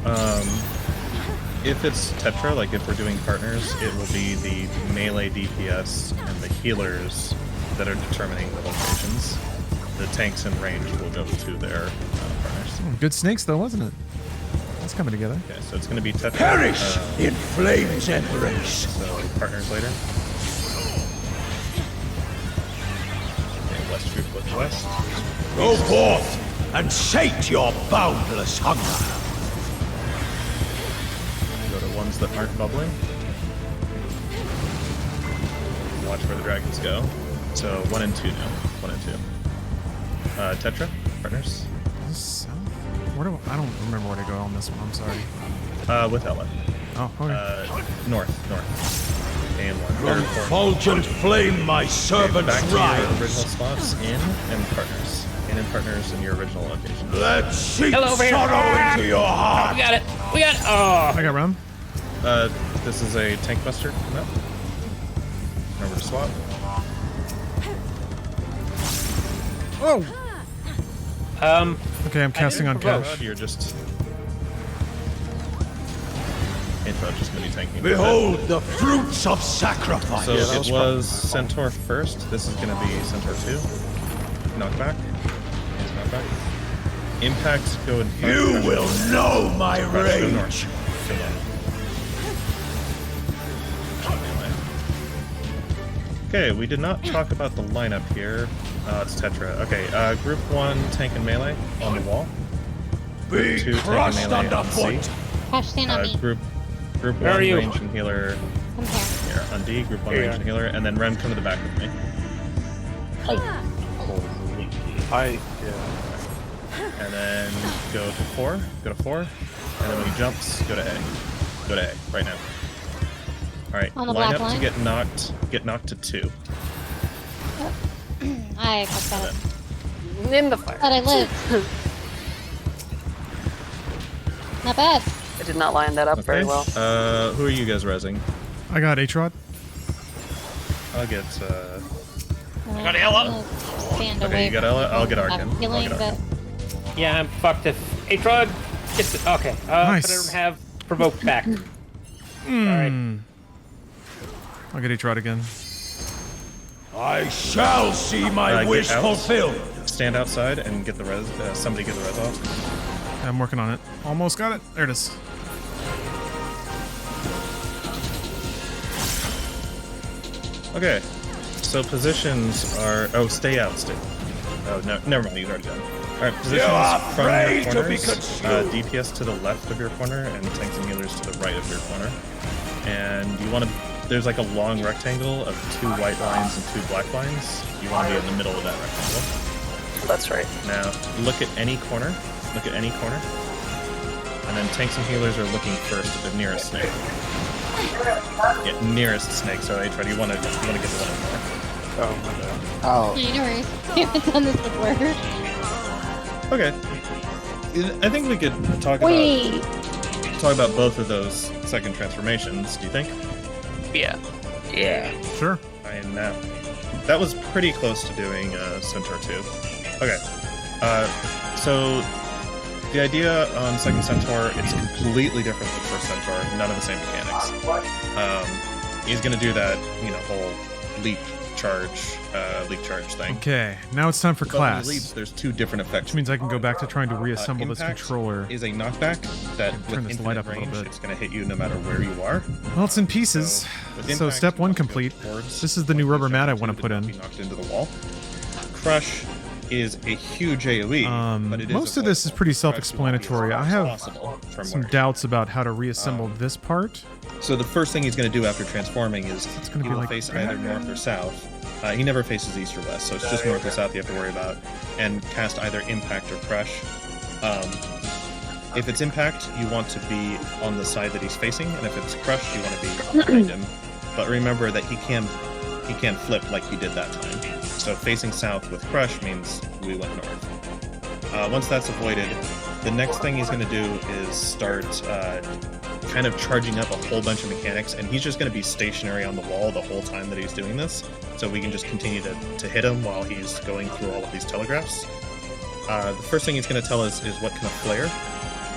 if it's Tetra, like if we're doing partners, it will be the melee DPS and the healers that are determining the locations. The tanks in range will go to their partners. Good snakes, though, wasn't it? It's coming together. Okay, so it's going to be Tetra. Perish in flames embrace. So partners later. Okay, West group with West. Go forth and sate your boundless hunger. Go to ones that aren't bubbling. watch where the dragons go. So 1 and 2 now. 1 and 2. Tetra, partners. This south? I don't remember where to go on this one. I'm sorry. With Ella. Oh, okay. North. A and 1. Fulgent flame, my servant's Back to your rise. original spots. In and partners. In partners in your original location. Let's seek Hello, over here. sorrow into your heart. We got it. Oh. I got round. This is a tank buster. No. Remember to swap. Oh! Okay, I'm casting on provoke. cash. You're just... Info, just going to be tanking. Behold the fruits of sacrifice. So it was Centaur first. This is going to be Centaur 2. Knockback. It's knockback. Impact, go in front. You will know my Go rage. north. Go north. Okay, we did not talk about the lineup here. It's Tetra. Okay, group 1 tank and melee on the wall. Be 2 tank crushed and melee on C. underfoot. Cash, stand on me. Group Where 1 are you? range and healer Come here. here on D. Group 1 Here you range are. and healer, and then Ren, come to the back with me. And then go to 4. Go to 4. And then when he jumps, go to A. Go to A right now. All right, On the line black up line? to get knocked to 2. I got it. In the fire. But I lived. Not bad. I did not line that up very well. Who are you guys resing? I got H-Rod. I'll get. Got Ella? Stand Okay, away you got Ella. I'll get from Arkin. that feeling I'll get that Arkin. Yeah, I'm fucked if A-Trog gets it. Okay. Nice. But I have provoked back. Alright. I'll get H-Rod again. I shall see my Get wish out. fulfilled. Stand outside and get the res. Somebody get the res off. I'm working on it. Almost got it. There it is. Okay. So positions are. Oh, stay out. Stay. Oh no, never mind. He's already done. All right, positions are from your afraid to be corners. consumed. DPS to the left of your corner and tanks and healers to the right of your corner. And you want to. There's like a long rectangle of 2 white lines and 2 black lines. You want to be in the middle of that rectangle. That's right. Now look at any corner. Look at any corner. And then tanks and healers are looking first at the nearest snake. Yeah, nearest snake. So H-Rod, you want to get the one in there. Oh, my bad. Oh, Yeah, no worries. We haven't done this before. Okay. I think we could talk about both of those second transformations. Do you think? Yeah. Sure. I mean, that was pretty close to doing Centaur 2. Okay. So the idea on second Centaur, it's completely different than first Centaur. None of the same mechanics. He's gonna do that, whole leap charge thing. Okay, now it's time for But when class. he leaps, there's 2 different effects. Which means I can go back to trying to reassemble this Impact controller. is a knockback that turn with this light infinite up a little range, bit. it's going to hit you no matter where you are. Well, it's in pieces. With So impact, step you 1 want to go complete. towards This is the new rubber the mat I objective want to put not in. Be knocked into the wall. Crush is a huge AoE, but it is Most of this is pretty avoidable. Crush will not be as self-explanatory. I far as have possible from some where- doubts about how to reassemble this part. So the first thing he's going to do after transforming is It's gonna he be will like- face either north or south. He never faces east or west, so it's just north or south you have to worry about, and cast either impact or crush. If it's impact, you want to be on the side that he's facing, and if it's crush, you want to be behind him. But remember that he can flip like he did that time. So facing south with crush means we went north. Once that's avoided, the next thing he's going to do is start kind of charging up a whole bunch of mechanics, and he's just going to be stationary on the wall the whole time that he's doing this, so we can just continue to hit him while he's going through all of these telegraphs. The first thing he's going to tell us is what kind of flare,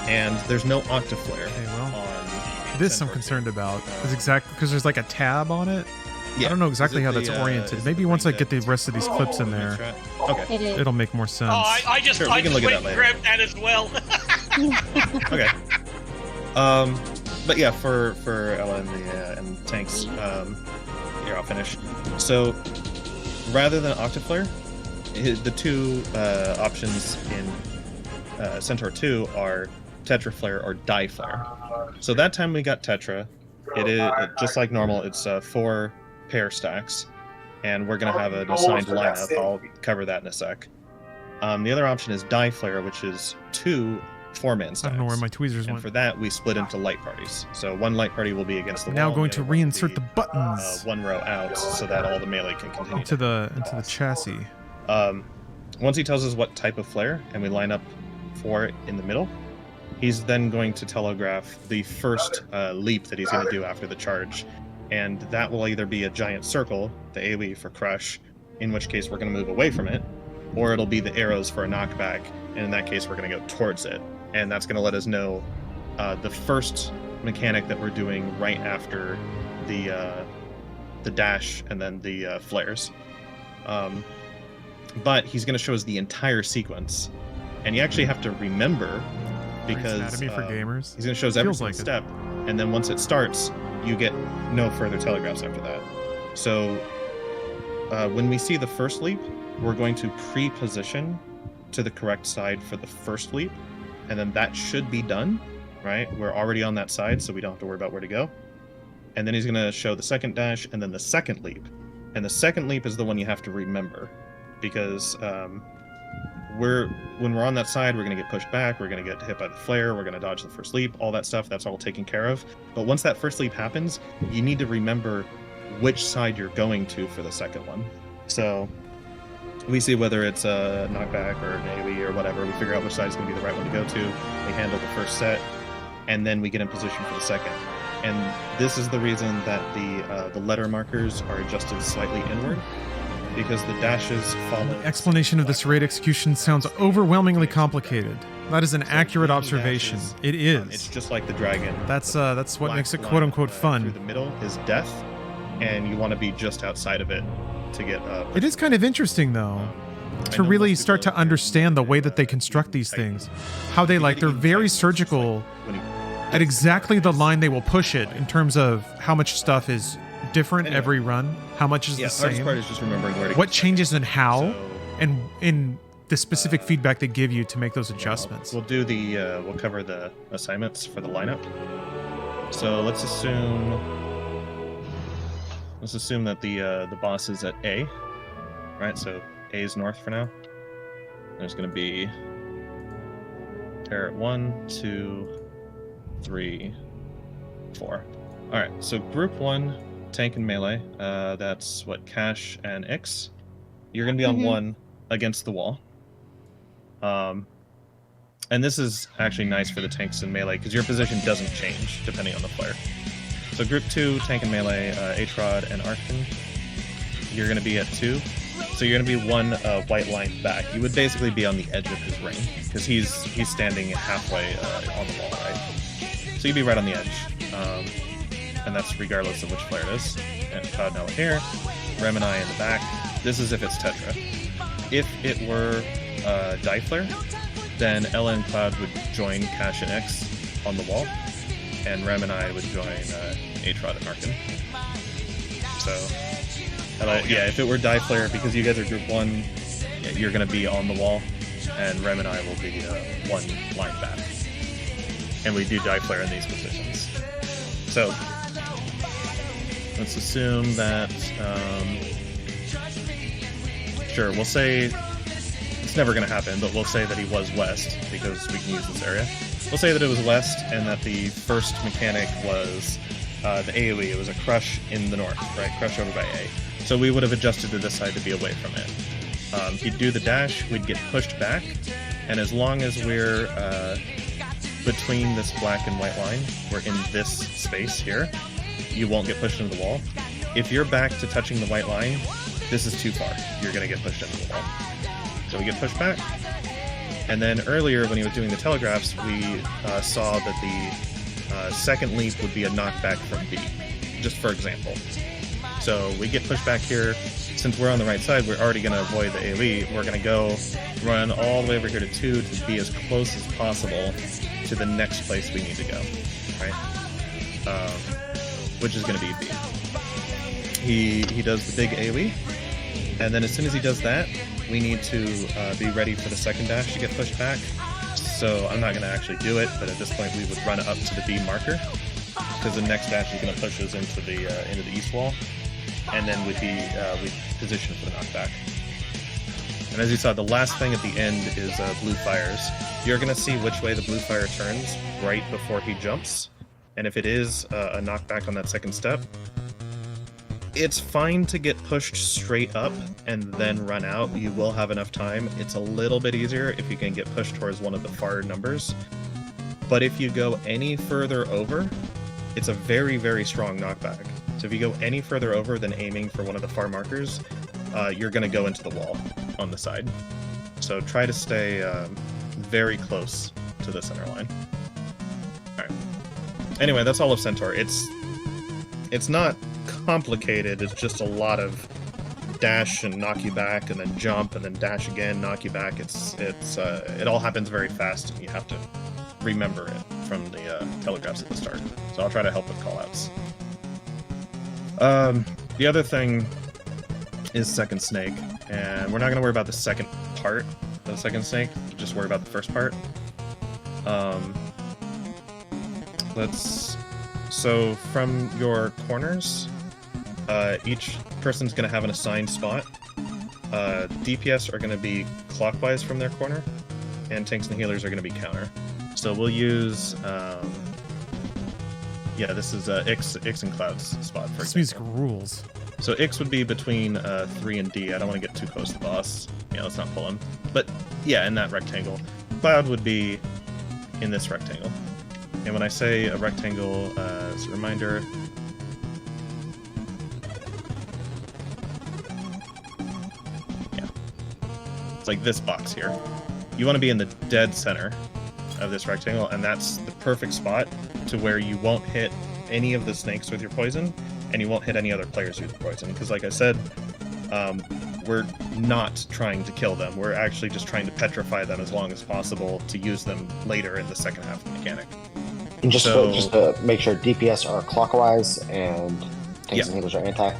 and there's no octave flare Okay, well, on this I'm Centaur 2. concerned about. Is exactly because there's like a tab on it. Yeah. I don't know exactly Is it how that's the, oriented. is it Maybe the once I ring get the that- rest of these clips in there, Okay. It is. it'll make more sense. Oh, I just Sure, we I can just look at went that and later. grabbed that as well. Okay. But yeah, for Ella and tanks, here I'll finish. So rather than octave flare, the 2 options in Centaur 2 are Tetra flare or die flare. So that time we got Tetra. It is just like normal. It's 4 pair stacks. and we're going to have an assigned lineup. I'll cover that in a sec. The other option is die flare, which is 2 4-man stacks. I don't know where my tweezers And went. for that, we split into light parties. So one light party will be against the Now wall. going to and one will reinsert be, the buttons one row out, so that all the melee can continue. into the chassis. Once he tells us what type of flare, and we line up for it in the middle, he's then going to telegraph the first leap that he's going to do after the charge. And that will either be a giant circle, the AoE for crush, in which case we're going to move away from it, or it'll be the arrows for a knockback, and in that case we're going to go towards it. And that's going to let us know the first mechanic that we're doing right after the dash and then the flares. But he's going to show us the entire sequence, and you actually have to remember, because Anatomy for gamers. he's going to show us every Feels single like it. step, and then once it starts, you get no further telegraphs after that. So when we see the first leap, we're going to pre-position to the correct side for the first leap, and then that should be done, right? We're already on that side, so we don't have to worry about where to go. And then he's going to show the second dash and then the second leap. And the second leap is the one you have to remember, because when we're on that side, we're going to get pushed back, we're going to get hit by the flare, we're going to dodge the first leap, all that stuff, that's all taken care of. But once that first leap happens, you need to remember which side you're going to for the second one. So we see whether it's a knockback or an AoE or whatever, we figure out which side is going to be the right one to go to, we handle the first set, and then we get in position for the second. And this is the reason that the letter markers are adjusted slightly inward, because the dashes follow. The explanation of this raid execution sounds overwhelmingly complicated. That is an accurate observation. Dashes, It is. It's just like the dragon. That's what Black makes it line, quote unquote Through fun. the middle is death, and you want to be just outside of it to get. It is kind of interesting though, to know really most start people to understand the way that they construct these things. How they're very surgical when you, at exactly the line they will push it in terms of how much stuff is different Anyway. every run, how much is yeah, the the hardest same, part is just remembering where to what go. changes and how, So, and in the specific feedback they give you to make those adjustments. We'll do we'll cover the assignments for the lineup. So let's assume that the boss is at A, right? So A is north for now. There's going to be Terror 1, 2, 3, 4. All right. So group 1, tank and melee. That's what, Cash and Ix. You're going to be on 1 against the wall. And this is actually nice for the tanks and melee because your position doesn't change depending on the player. So group 2, tank and melee, Atrod and Arkin. You're going to be at 2. So you're going to be 1 white line back. You would basically be on the edge of his ring because he's standing halfway on the wall, right? So you'd be right on the edge. And that's regardless of which player it is. And Cloud now here, Rem and I in the back. This is if it's Tetra. If it were Die Flare, then Ella and Cloud would join Cash and X on the wall, and Rem and I would join Atrod and Arkin. So, yeah, if it were Die Flare, because you guys are group 1, you're going to be on the wall, and Rem and I will be 1 line back. And we do Die Flare in these positions. So, let's assume that, sure, we'll say, it's never going to happen, but we'll say that he was west, because we can use this area. We'll say that it was west, and that the first mechanic was the AoE. It was a crush in the north, right? Crush over by A. So we would have adjusted to this side to be away from it. He'd do the dash, we'd get pushed back, and as long as we're between this black and white line, we're in this space here, you won't get pushed into the wall. If you're back to touching the white line, this is too far. You're going to get pushed into the wall. So we get pushed back. And then earlier, when he was doing the telegraphs, we saw that the second leap would be a knockback from B, just for example. So we get pushed back here. Since we're on the right side, we're already going to avoid the AoE. We're going to go run all the way over here to 2 to be as close as possible to the next place we need to go, right? Which is going to be B. He does the big AoE, and then as soon as he does that, we need to be ready for the second dash to get pushed back. So I'm not going to actually do it, but at this point we would run up to the B marker, because the next dash is going to push us into the east wall. and then we position for the knockback. And as you saw, the last thing at the end is blue fires. You're going to see which way the blue fire turns right before he jumps. And if it is a knockback on that second step, it's fine to get pushed straight up and then run out. You will have enough time. It's a little bit easier if you can get pushed towards one of the far numbers. But if you go any further over, it's a very, very strong knockback. So if you go any further over than aiming for one of the far markers, you're going to go into the wall on the side. So try to stay very close to the center line. All right. Anyway, that's all of Centaur. It's not complicated. It's just a lot of dash and knock you back, and then jump, and then dash again, knock you back. It all happens very fast, and you have to remember it from the telegraphs at the start. So I'll try to help with callouts. The other thing is second snake, and we're not going to worry about the second part of the second snake. Just worry about the first part. So from your corners, each person's going to have an assigned spot. DPS are going to be clockwise from their corner, and tanks and healers are going to be counter. So we'll use, this is Ix and Cloud's spot, for This example. music rules. So Ix would be between 3 and D. I don't want to get too close to the boss. Yeah, let's not pull him. But yeah, in that rectangle. Cloud would be in this rectangle. And when I say a rectangle, as a reminder, yeah, it's like this box here. You want to be in the dead center of this rectangle, and that's the perfect spot to where you won't hit any of the snakes with your poison, and you won't hit any other players with your poison. Because like I said, we're not trying to kill them. We're actually just trying to petrify them as long as possible to use them later in the second half of the mechanic. And just to make sure, DPS are clockwise and tanks and healers are anti.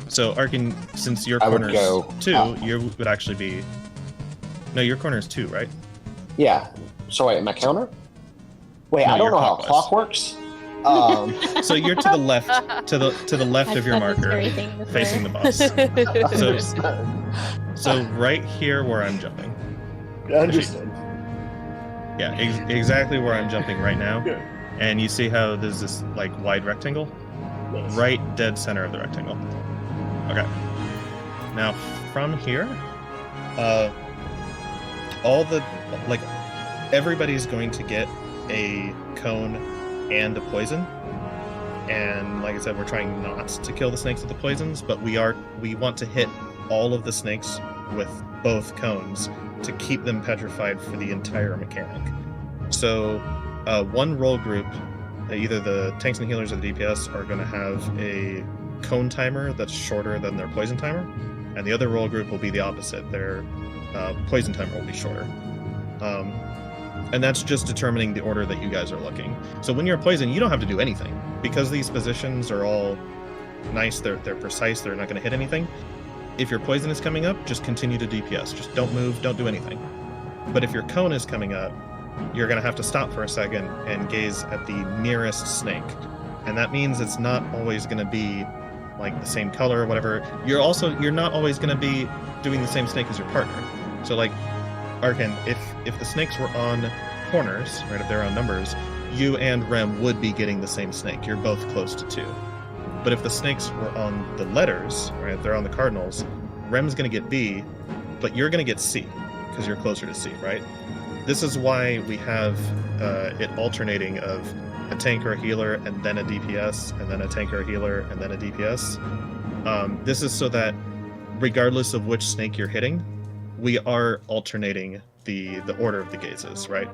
So Arkin, since your I would corner's go 2, you would actually be... No, your corner is 2, right? Yeah. So wait, am I counter? Wait, No, I don't you're know how clockwise. clock works. So you're to the left, to the left of your marker, facing the boss. So right here where I'm jumping. Understood. Yeah, exactly where I'm jumping right now. And you see how there's this like wide rectangle? Yes. Right dead center of the rectangle. Okay. Now from here, everybody's going to get a cone and a poison. And like I said, we're trying not to kill the snakes with the poisons, but we want to hit all of the snakes with both cones to keep them petrified for the entire mechanic. So one roll group, either the tanks and healers or the DPS, are going to have a cone timer that's shorter than their poison timer, and the other roll group will be the opposite. Their poison timer will be shorter. And that's just determining the order that you guys are looking. So when you're poison, you don't have to do anything. Because these positions are all nice, they're precise, they're not going to hit anything. If your poison is coming up, just continue to DPS. Just don't move, don't do anything. But if your cone is coming up, you're going to have to stop for a second and gaze at the nearest snake. And that means it's not always going to be like the same color or whatever. You're not always going to be doing the same snake as your partner. So like, Arkin, if the snakes were on corners, right, if they're on numbers, you and Rem would be getting the same snake. You're both close to 2. But if the snakes were on the letters, right, if they're on the cardinals, Rem's going to get B, but you're going to get C, because you're closer to C, right? This is why we have it alternating of a tank or a healer, and then a DPS, and then a tank or a healer, and then a DPS. This is so that regardless of which snake you're hitting, we are alternating the order of the gazes, right?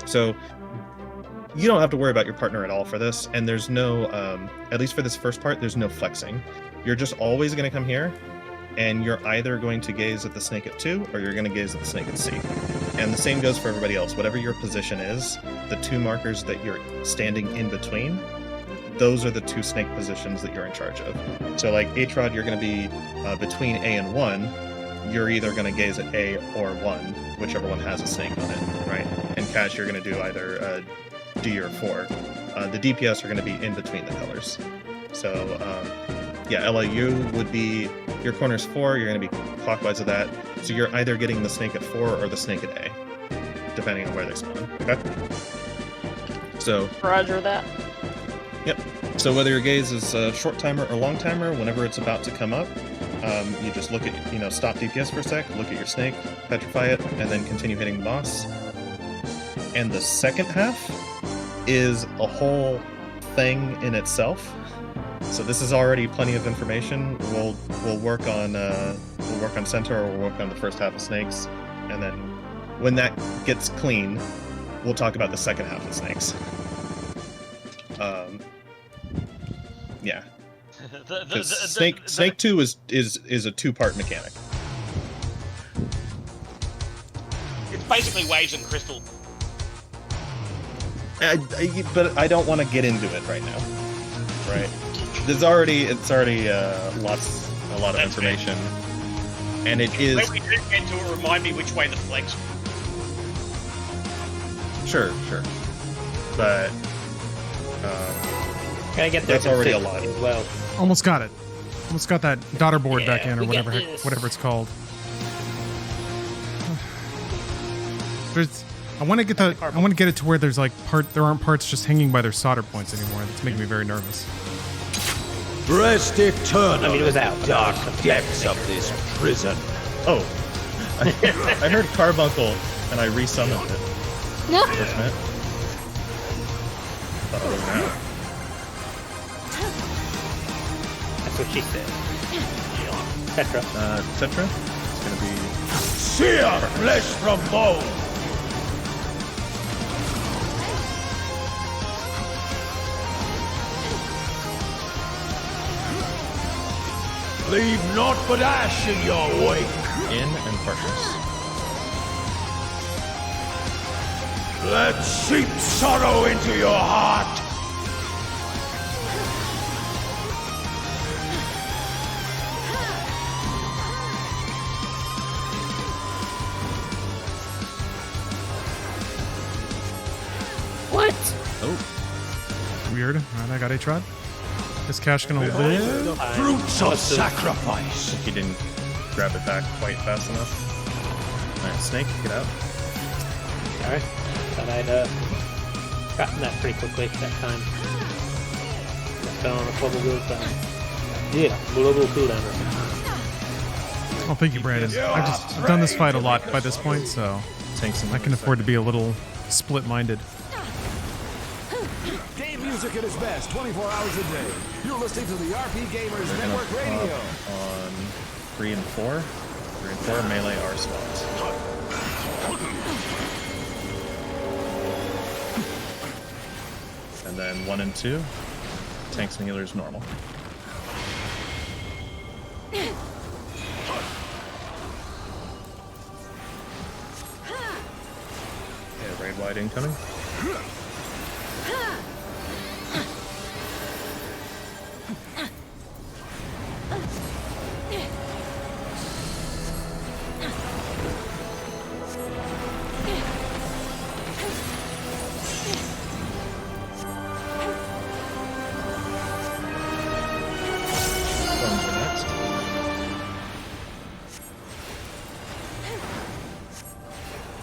So you don't have to worry about your partner at all for this, and there's no, at least for this first part, there's no flexing. You're just always going to come here, and you're either going to gaze at the snake at 2, or you're going to gaze at the snake at C. And the same goes for everybody else. Whatever your position is, the 2 markers that you're standing in between, those are the 2 snake positions that you're in charge of. So like Atrod, you're going to be between A and 1. You're either going to gaze at A or 1, whichever one has a snake on it, right? And Cash, you're going to do either D or 4. The DPS are going to be in between the colors. So yeah, Ella, you would be, your corner's 4, you're going to be clockwise of that. So you're either getting the snake at 4 or the snake at A, depending on where they spawn. Okay? So, Roger that. yep. So whether your gaze is a short timer or long timer, whenever it's about to come up, you just look at, stop DPS for a sec, look at your snake, petrify it, and then continue hitting the boss. And the second half is a whole thing in itself. So this is already plenty of information. We'll work on Centaur, or we'll work on the first half of Snakes, and then when that gets clean, we'll talk about the second half of Snakes. Yeah. Snake 2 is a 2-part mechanic. It's basically Waves and Crystal. But I don't want to get into it right now. Right? It's already a lot of information, and it is. When we do get to it, remind me which way the flex. Sure, but Gotta get there. That's already a lot as well. Almost got it. Almost got that daughter board back in, or we got whatever it's called. I want to get it to where there's like there aren't parts just hanging by their solder points anymore. That's making me very nervous. Rest eternal it was out. in the dark depths of this prison. Oh, I heard Carbuncle, and I resummoned it. No. First minute. Thought it was out. That's what she said. Tetra. Tetra. It's gonna be Sear flesh from bone. Leave naught but ash in your wake. in and partners. Let's seep sorrow into your heart. What? Oh. Weird. Alright, I got a trot. Is Cash gonna live? Fruits of sacrifice. He didn't grab it back quite fast enough. Alright, Snake, get out. Alright. Thought I'd gotten that pretty quickly that time. Left on a global cooldown. Yeah, global cooldown or something. Oh, thank you, Brandon. I've done this fight a lot by this point, so I can afford to be a little split-minded. Game music at its best, 24 hours a day. You're listening to the RP Gamers Network Radio. On 3 and 4. 3 and 4 melee are spots. And then 1 and 2, tanks and healers normal. Yeah, raid wide incoming.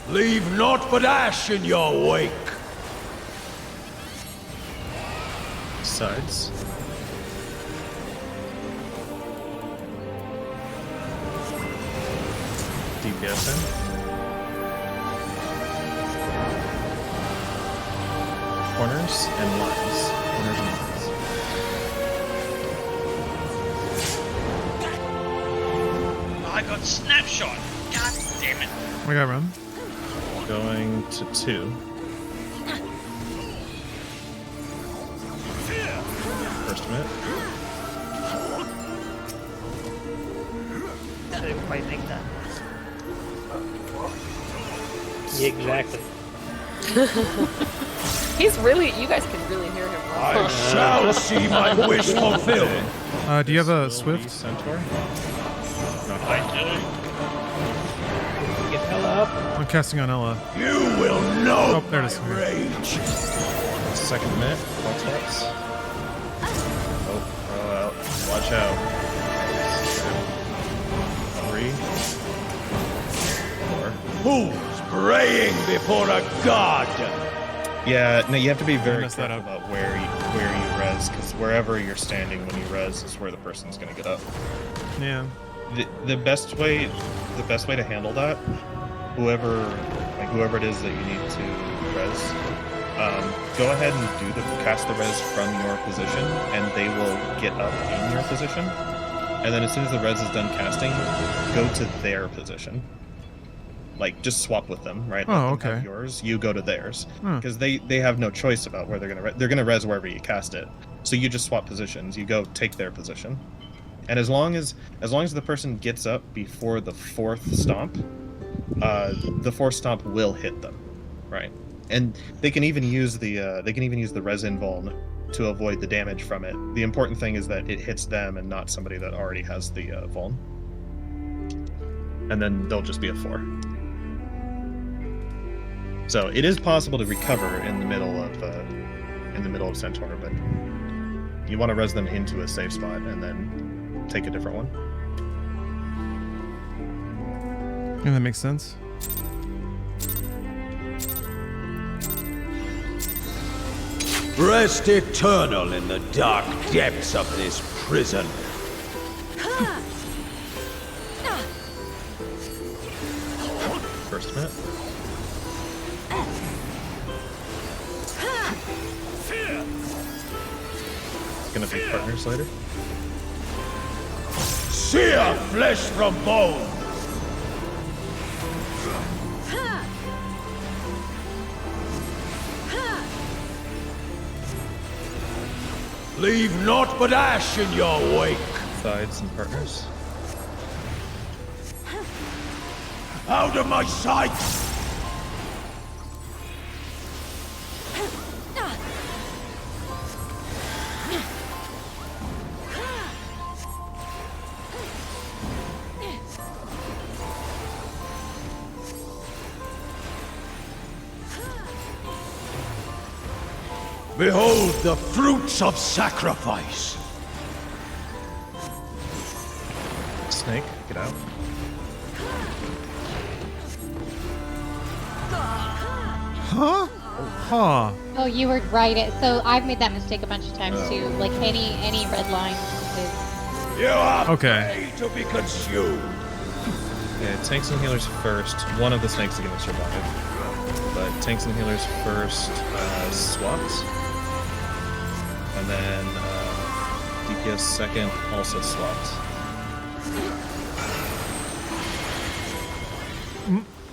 Leave naught but ash in your wake. Sides. DPS in. Corners and lines. Corners and lines. I got snapshot. God damn it. We got run. Going to 2. First minute. Didn't quite make that. Yeah, exactly. He's really, you guys can really hear him. I shall see my wish fulfilled. Do you have a Swift? Centaur? I do. Get Ella up. I'm casting on Ella. You will know Oh, there it is. my rage. Second minute. Pulse steps. Oh, out. Watch Watch out. 3, 4. Who's praying before a god? Yeah, no, you have to be very messed that careful up. about where you res, because wherever you're standing when you res is where the person's gonna get up. Yeah. The best way to handle that, whoever it is that you need to res, go ahead and cast the res from your position, and they will get up in your position. And then as soon as the res is done casting, go to their position. Like, just swap with them, right? Oh, Let them okay. have yours, you go to theirs. Hmm. Because they have no choice about where they're gonna they're gonna res wherever you cast it. So you just swap positions. You go take their position. And as long as the person gets up before the 4th stomp, the 4th stomp will hit them, right? And they can even use the res invuln to avoid the damage from it. The important thing is that it hits them and not somebody that already has the vuln. And then they'll just be a 4. So it is possible to recover in the middle of Centaur, but you want to res them into a safe spot and then take a different one. Yeah, that makes sense. Rest eternal in the dark depths of this prison. First minute. It's gonna be partners later. Sear flesh from bone. Leave naught but ash in your wake. Sides and partners. Out of my sight! Behold the fruits of sacrifice. Snake, get out. Huh? Huh. Oh, you were right. So I've made that mistake a bunch of times too. Like any red line is. You are Okay. free to be consumed. Yeah, tanks and healers first. One of the snakes are gonna survive. But tanks and healers first, swapped. And then DPS second, also swapped.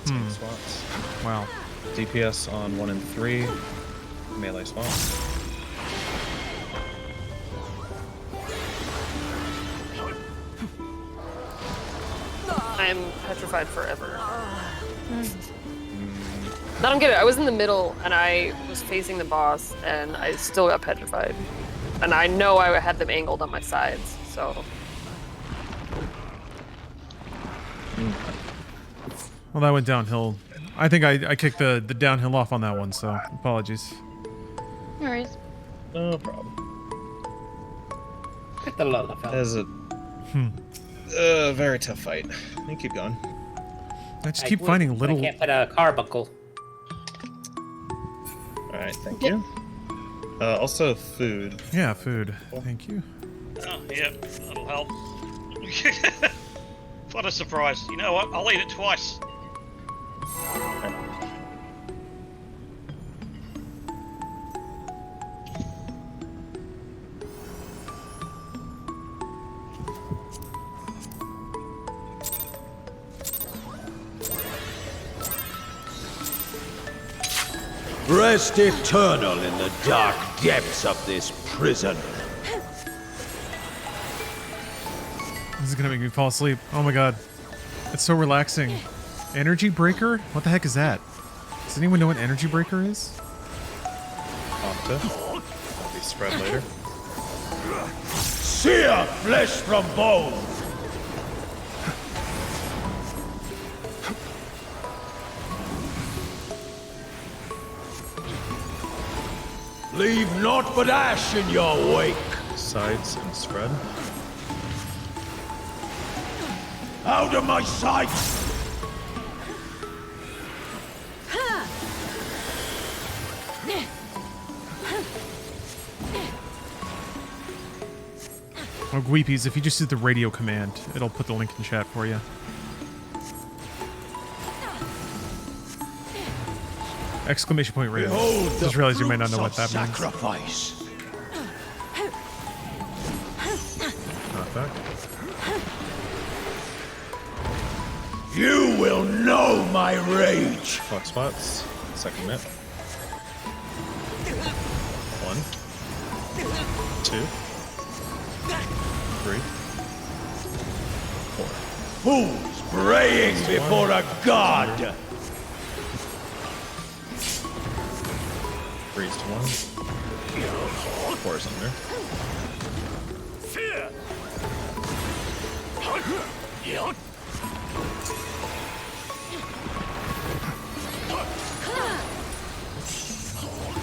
Tank swapped. Wow. DPS on 1 and 3, melee swap. I'm petrified forever. I don't get it. I was in the middle and I was facing the boss and I still got petrified. And I know I had them angled on my sides, so. Well, that went downhill. I think I kicked the downhill off on that one, so apologies. No worries. No problem. Hit the low level. That is a very tough fight. You keep going. I just keep finding little. I can't put a carbuncle. Alright, thank you. Also, food. Yeah, food. Thank you. Oh, yeah, that'll help. What a surprise. You know what? I'll eat it twice. Rest eternal in the dark depths of this prison. This is gonna make me fall asleep. Oh my god. It's so relaxing. Energy breaker? What the heck is that? Does anyone know what energy breaker is? That'll be spread later. Sear flesh from bone. Leave naught but ash in your wake. Sides and spread. Out of my sight! Oh, Gweepies, if you just use the radio command, it'll put the link in chat for you. Exclamation point radio. Behold, Just realized you might not know what that means. sacrifice. Not that. You will know my rage. Clock spots. Second net. 1, 2, 3, 4. Who's praying before a god? Freeze to 1. 4 is under.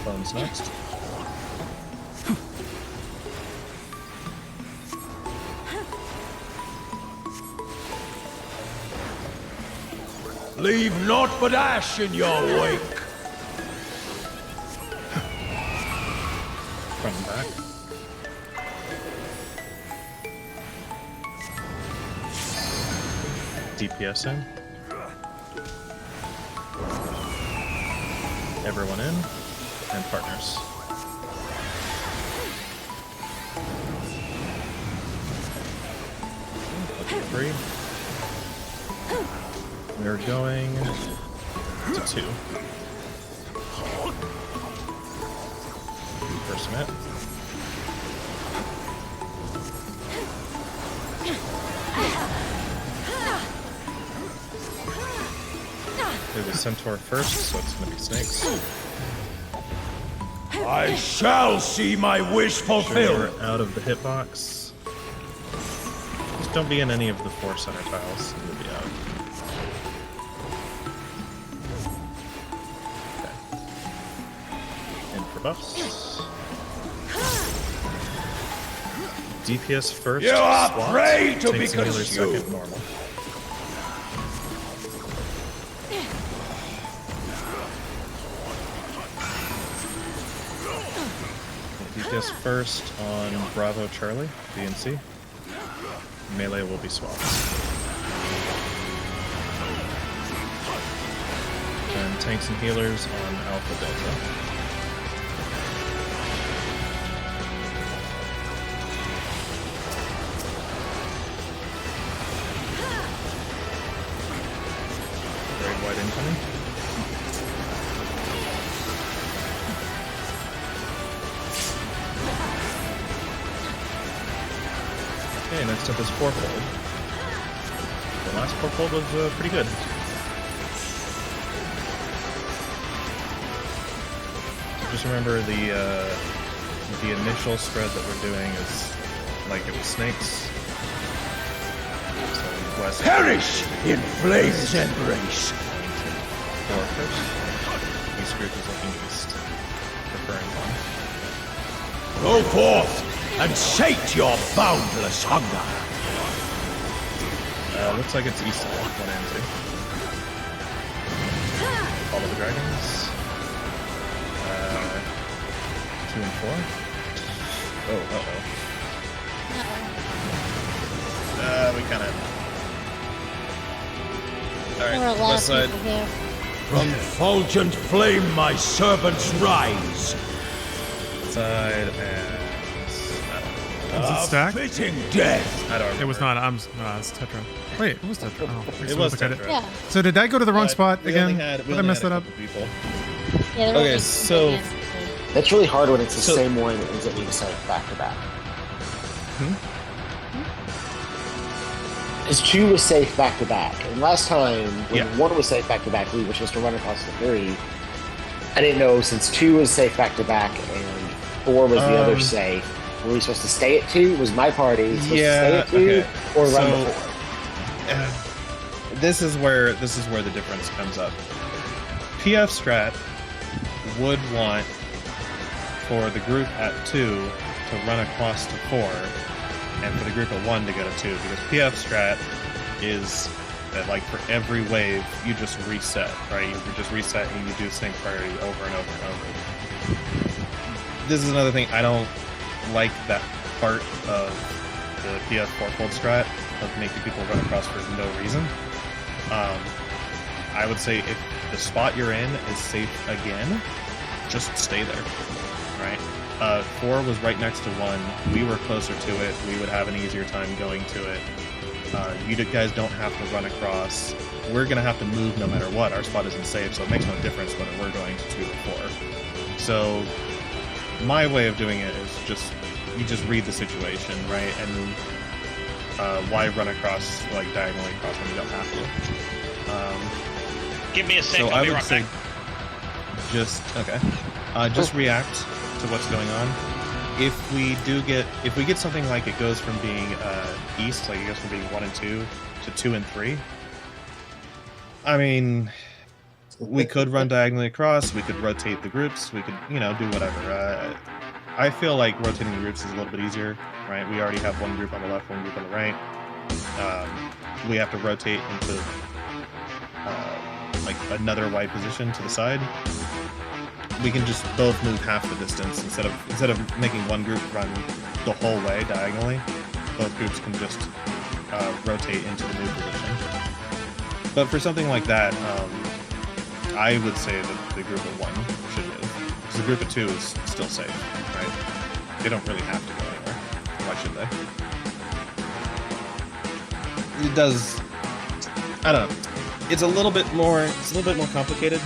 Bones next. Leave naught but ash in your wake. Front and back. DPS in. Everyone in. And partners. Okay, 3. We're going to 2. First net. Do the centaur first, so it's gonna be snakes. I shall see my wish Sure, fulfilled. we're out of the hitbox. Just don't be in any of the 4 center tiles, and you'll be out. Okay. In for buffs. DPS first. You are SWAT, prey to be tanks and healers consumed. second, normal. DPS first on Bravo Charlie, B and C. Melee will be swapped. And tanks and healers on Alpha Delta. Raid wide incoming. Okay, next up is 4-fold. The last 4-fold was pretty good. Just remember the initial spread that we're doing is like it was snakes. So west. Perish in flames embrace. 4 first. East group is looking east, preferring 1. Go forth and sate your boundless hunger. Looks like it's east of 1 and 2. Follow the dragons. 2 and 4. Oh, we kind of. There were a Alright, lot west of side. people here. From fulgent flame my servants rise. Side and. Was it stacked? Fitting death. I don't remember. It was not. It's Tetra. Wait, it was Tetra. Oh, It was look at Tetra. Yeah. So did I go to the wrong spot We again? only had- we Did I only mess had that a up? couple people. Yeah, there were Okay, like so- big answers. That's really hard when it's the So- same one that ends up being set back to back. Because 2 was safe back to back, and last time when Yeah. 1 was safe back to back, we were supposed to run across the 3. I didn't know since 2 was safe back to back and 4 was the other safe. Were we supposed to stay at 2? Was my party supposed to stay at 2 okay. or run So- the 4? This is where the difference comes up. PF strat would want for the group at 2 to run across to 4, and for the group at 1 to go to 2, because PF strat is that like for every wave you just reset, right? You just reset and you do snake priority over and over and over. This is another thing I don't like, that part of the PS4 fold strat of making people run across for no reason. I would say if the spot you're in is safe again, just stay there, right? 4 was right next to 1. We were closer to it. We would have an easier time going to it. You guys don't have to run across. We're going to have to move no matter what. Our spot isn't safe, so it makes no difference whether we're going to 2 or 4. So my way of doing it is you just read the situation, right? And why run across, like diagonally across when you don't have to? Give me a second. So I'll I be would right say back. just react to what's going on. If we get something like it goes from being east, like it goes from being 1 and 2 to 2 and 3. I mean, we could run diagonally across. We could rotate the groups. We could, do whatever. I feel like rotating the groups is a little bit easier, right? We already have one group on the left, one group on the right. We have to rotate into like another wide position to the side. We can just both move half the distance instead of making one group run the whole way diagonally. Both groups can just rotate into the new position. But for something like that, I would say that the group of 1 should move, because the group of 2 is still safe, right? They don't really have to go anywhere. Why should they? It does. I don't know. It's a little bit more complicated.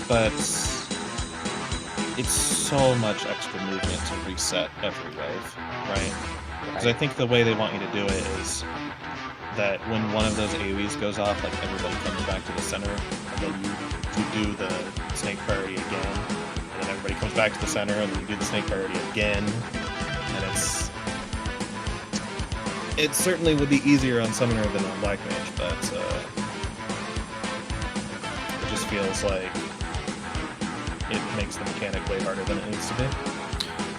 But it's so much extra movement to reset every wave, right? Because I think the way they want you to do it is that when one of those AoEs goes off, like everybody comes back to the center, and then you do the snake priority again, and then everybody comes back to the center, and then you do the snake priority again, and it certainly would be easier on Summoner than on Black Mage, but it just feels like it makes the mechanic way harder than it needs to be.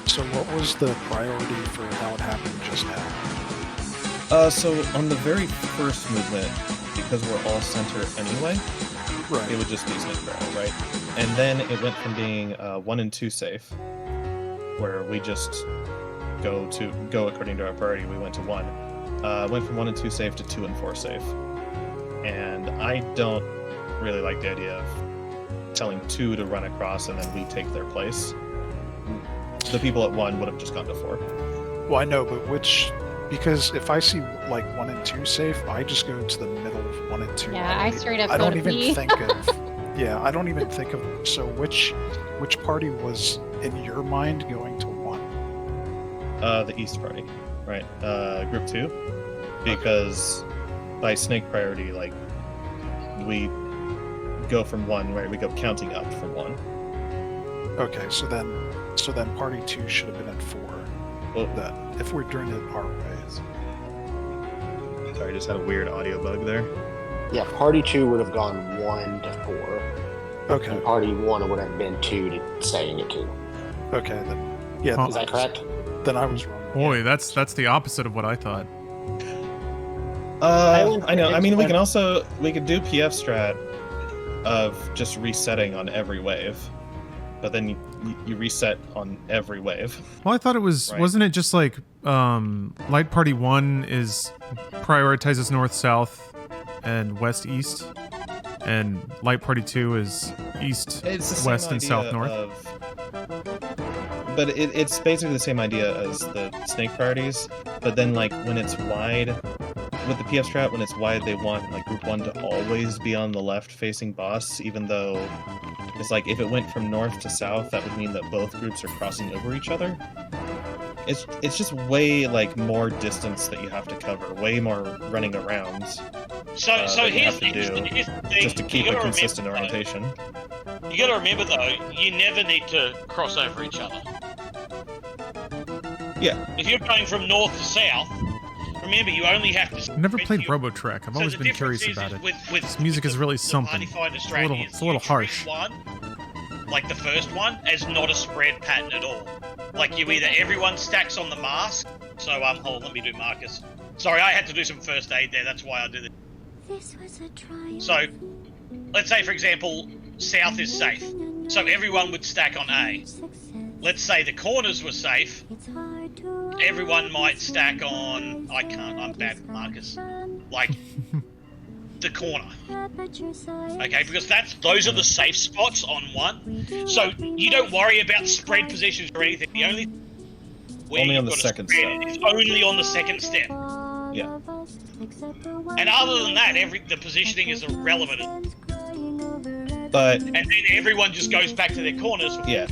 So what was the priority for how it happened just now? So on the very first movement, because we're all center anyway, Right. it would just be snake barrel, right? And then it went from being 1 and 2 safe, where we just go according to our priority. We went to 1. Went from 1 and 2 safe to 2 and 4 safe. And I don't really like the idea of telling 2 to run across and then we take their place. The people at 1 would have just gone to 4. Well, I know, but because if I see like 1 and 2 safe, I just go to the middle of 1 and 2. Yeah, I straight up I go don't to even B. think of. Yeah, I don't even think of. So which party was in your mind going to 1? The East party, right? Group 2, because by snake priority, like we go from 1, right? We go counting up from 1. Okay, so then party 2 should have been at 4. Well, That if we're doing it our ways. sorry, I just had a weird audio bug there. Yeah, party 2 would have gone 1 to 4. Okay. And party 1 would have been 2 to staying at 2. Okay, then yeah. Oh. Is that correct? Then I was wrong. Boy, that's the opposite of what I thought. I know. I mean, we could do PF strat of just resetting on every wave, but then you reset on every wave. Well, I thought it was Right. wasn't it just like Light Party 1 is prioritizes north south and west east, and Light Party 2 is east It's the same west and idea south north. But it's basically the same idea as the snake priorities, but then like when it's wide, with the PF strat, when it's wide, they want like group 1 to always be on the left facing boss, even though it's like if it went from north to south, that would mean that both groups are crossing over each other. It's just way like more distance that you have to cover, way more running around. So that you here's have to do here's the thing. just to keep You a gotta consistent remember, orientation. though, you got to remember though, you never need to cross over each other. Yeah. If you're going from north to south, remember you only have to. I've never played your- RoboTrek. I've So always the been difference curious about it. With This music with is really the something. Party Finder It's a little- strategy it's a little you treat harsh. One, like the first one, as not a spread pattern at all. Like you either everyone stacks on the mask, So hold on, let me do Marcus. Sorry, I had to do some first aid there. That's why I did it. So, let's say for example, south is safe. So everyone would stack on A. Let's say the corners were safe. Everyone might stack on. I'm bad with Marcus. Like the corner. Okay, because those are the safe spots on one. So you don't worry about spread positions or anything. The only only on the second step. It's only on the second step. Yeah. And other than that, the positioning is irrelevant. But and then everyone just goes back to their corners. Yeah.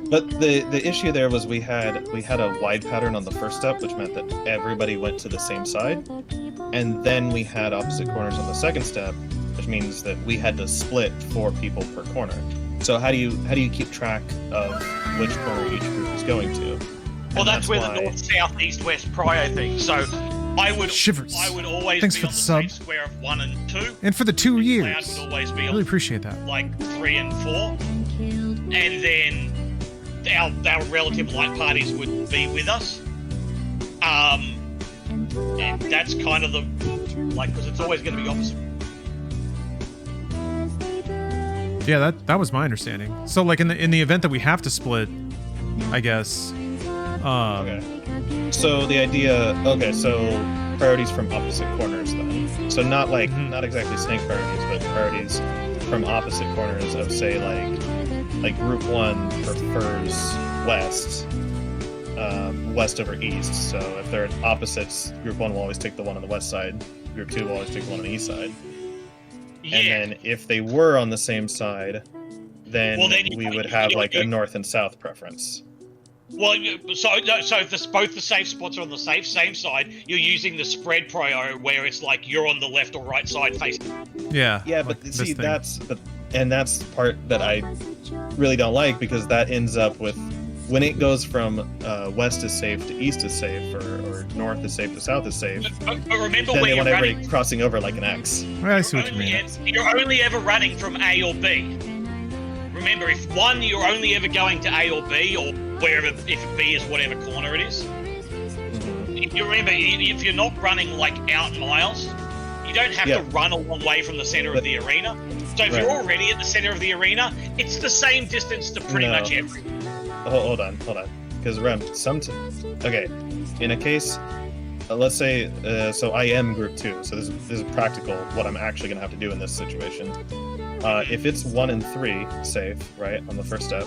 But the issue there was we had a wide pattern on the first step, which meant that everybody went to the same side, and then we had opposite corners on the second step, which means that we had to split 4 people per corner. So how do you keep track of which corner each group is going to? Well, that's where the north, south, east, west prio thing. So I would always Thanks be for on the the sub. same square of 1 and 2. And for the 2 years. Cloud would always be I on really appreciate that. like 3 and 4. And then our relative light parties would be with us. And that's kind of because it's always going to be opposite. Yeah, that was my understanding. So like in the event that we have to split, I guess. Okay. So the idea. Okay, so priorities from opposite corners then. So not exactly snake priorities, but priorities from opposite corners of say like group 1 prefers west, west over east. So if they're opposites, group 1 will always take the one on the west side. Group 2 will always take the one on the east side. Yeah. And then if they were on the same side, then we would have like a north and south preference. Well, so if both the safe spots are on the same side, you're using the spread prio where it's like you're on the left or right side facing. Yeah. Yeah, but see, that's the part that I really don't like, because that ends up with when it goes from west is safe to east is safe, or north is safe to south is safe. But remember then where they you're want everybody running. crossing over like an X. Well, I see what you mean. You're only ever running from A or B. Remember, if one, you're only ever going to A or B, or wherever, if B is whatever corner it is. You remember, if you're not running like out miles, you don't have to run a long way from the center of the arena. So if you're already at the center of the arena, it's the same distance to pretty much everything. Hold on. Because Rem, okay, in a case, let's say, so I am group 2, so this is practical, what I'm actually going to have to do in this situation. If it's 1 and 3 safe, right, on the first step,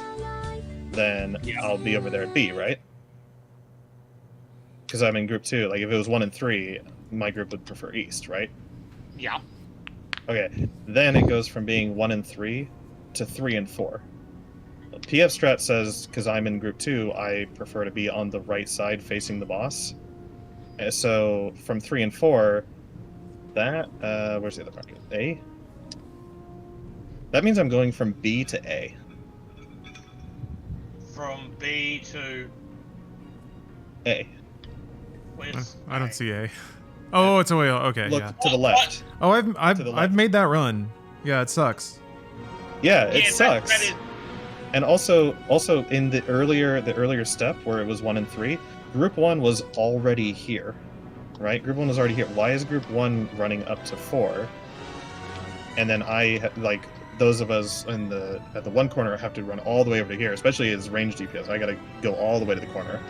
then I'll be over there at B, right? Because I'm in group 2. Like, if it was 1 and 3, my group would prefer east, right? Yeah. Okay, then it goes from being 1 and 3 to 3 and 4. PF Strat says, because I'm in group 2, I prefer to be on the right side facing the boss. So from 3 and 4, that, where's the other market? A? That means I'm going from B to A. From B to A. I don't see A. Oh, it's a way. Okay, Look yeah. to the left. Oh, I've made that run. Yeah, it sucks. Yeah, it sucks. That is... And also in the earlier step where it was 1 and 3, group 1 was already here, right? Group 1 was already here. Why is group 1 running up to 4? And then those of us at the one corner have to run all the way over to here, especially as range DPS. I gotta go all the way to the corner.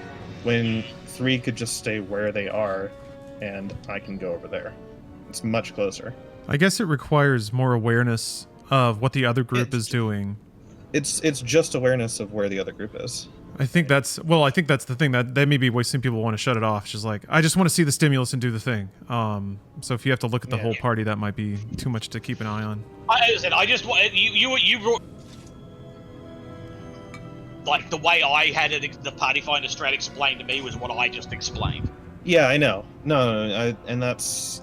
When 3 could just stay where they are, and I can go over there. It's much closer. I guess it requires more awareness of what the other group is doing. It's just awareness of where the other group is. I think that's the thing that may be why some people want to shut it off. It's just like, I just want to see the stimulus and do the thing. So if you have to look at the whole party, that might be too much to keep an eye on. I just want you brought, like, the way I had it, the party finder strat explained to me was what I just explained. Yeah, I know. No, and that's.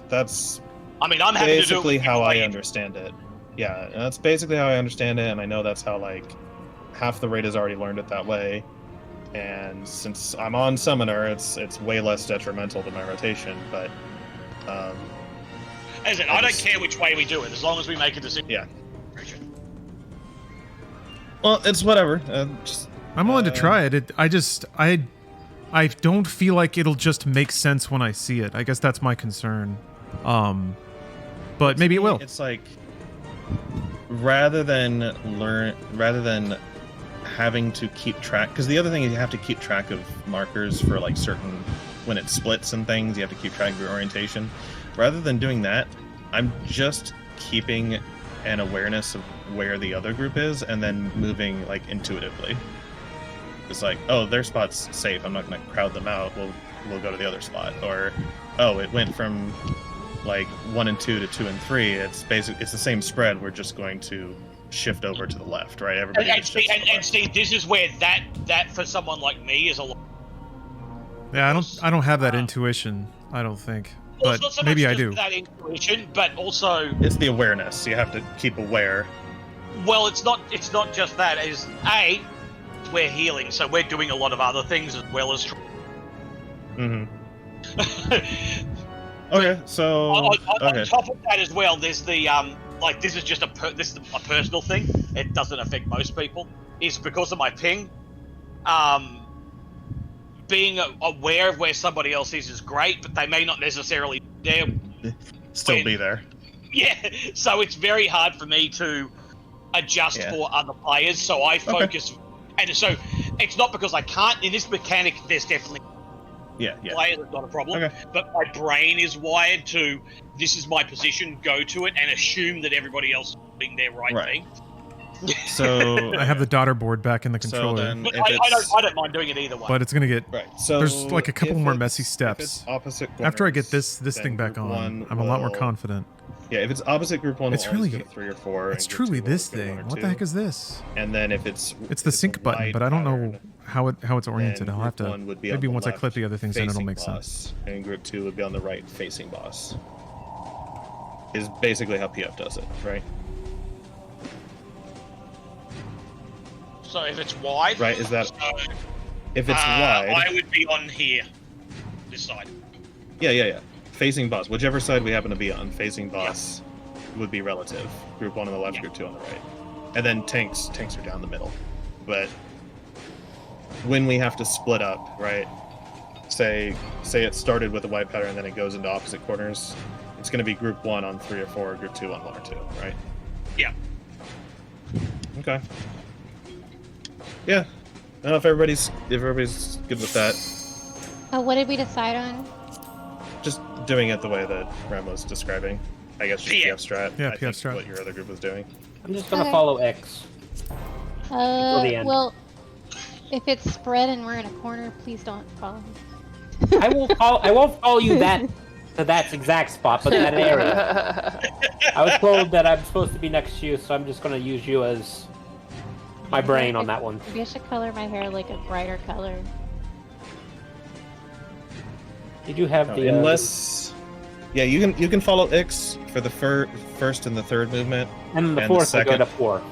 I mean, I'm happy to do it basically how I understand it. Yeah, that's basically how I understand it, and I know that's how half the raid has already learned it that way. And since I'm on Summoner, it's way less detrimental to my rotation. But as I don't care which way we do it, as long as we make a decision. Yeah. Well, it's whatever. I'm willing to try it. I don't feel like it'll just make sense when I see it. I guess that's my concern. But maybe it will. It's like rather than having to keep track, because the other thing is you have to keep track of markers for like certain, when it splits and things, you have to keep track of your orientation. Rather than doing that, I'm just keeping an awareness of where the other group is and then moving like intuitively. It's like, oh, their spot's safe, I'm not going to crowd them out, we'll go to the other spot. Or, oh, it went from like 1 and 2 to 2 and 3, it's the same spread, we're just going to shift over to the left, right? Everybody and see, this is where that for someone like me is a lot. Yeah, I don't have that intuition, I don't think. Well, But it's not so maybe much I just do. that intuition, but also, it's the awareness. You have to keep aware. well, it's not just that. Is A, we're healing, so we're doing a lot of other things as well as. Mm-hmm. Okay, so On top of that as well, there's the like this is just a personal thing. It doesn't affect most people. Is because of my ping. Being aware of where somebody else is great, but they may not necessarily be there. Still be there. Yeah, so it's very hard for me to adjust for other players. So I focus, and so it's not because I can't. In this mechanic, there's definitely players, it's not a problem. Okay. But my brain is wired to this is my position, go to it, and assume that everybody else is doing their right thing. So I have the daughter board back in the controller. then But if I don't mind doing it either way. But it's gonna get So there's like a couple if more it's- messy if steps. it's opposite After I get corners, this then thing back group on, one I'm a lot more will- confident. Yeah, if it's opposite group 1, It's we'll always really- go to 3 or 4. It's and group truly 2 will this go to 1 thing. or What the 2. heck is this? And then if it's It's the sync button, wide but I don't know pattern, how it's oriented. then I'll have group to 1 would be maybe on the once I left clip the other things in, it'll facing make sense. boss, and group 2 would be on the right facing boss. Is basically how PF does it, right? So if it's wide, Right, is that- so, If it's wide, I would be on here, this side. yeah. Facing boss, whichever side we happen to be on, facing boss would be relative. Group 1 on the left, group 2 on the right. And then tanks are down the middle. But when we have to split up, right? Say it started with a wide pattern and then it goes into opposite corners, it's going to be group 1 on 3 or 4, group 2 on 1 or 2, right? Yeah. Okay. Yeah. I don't know if everybody's good with that. What did we decide on? Just doing it the way that Rambo's describing. I guess just Yeah. PF strat. Yeah, I PF think strat. what your other group was doing. I'm just gonna Okay. follow X. Till the end. Well, if it's spread and we're in a corner, please don't follow me. I won't follow you to that exact spot, but that area. I was told that I'm supposed to be next to you, so I'm just gonna use you as my brain on that one. Maybe I should color my hair like a brighter color. You do have the Unless, yeah, you can follow X for the first and the third movement. and the and fourth the will go second- to 4.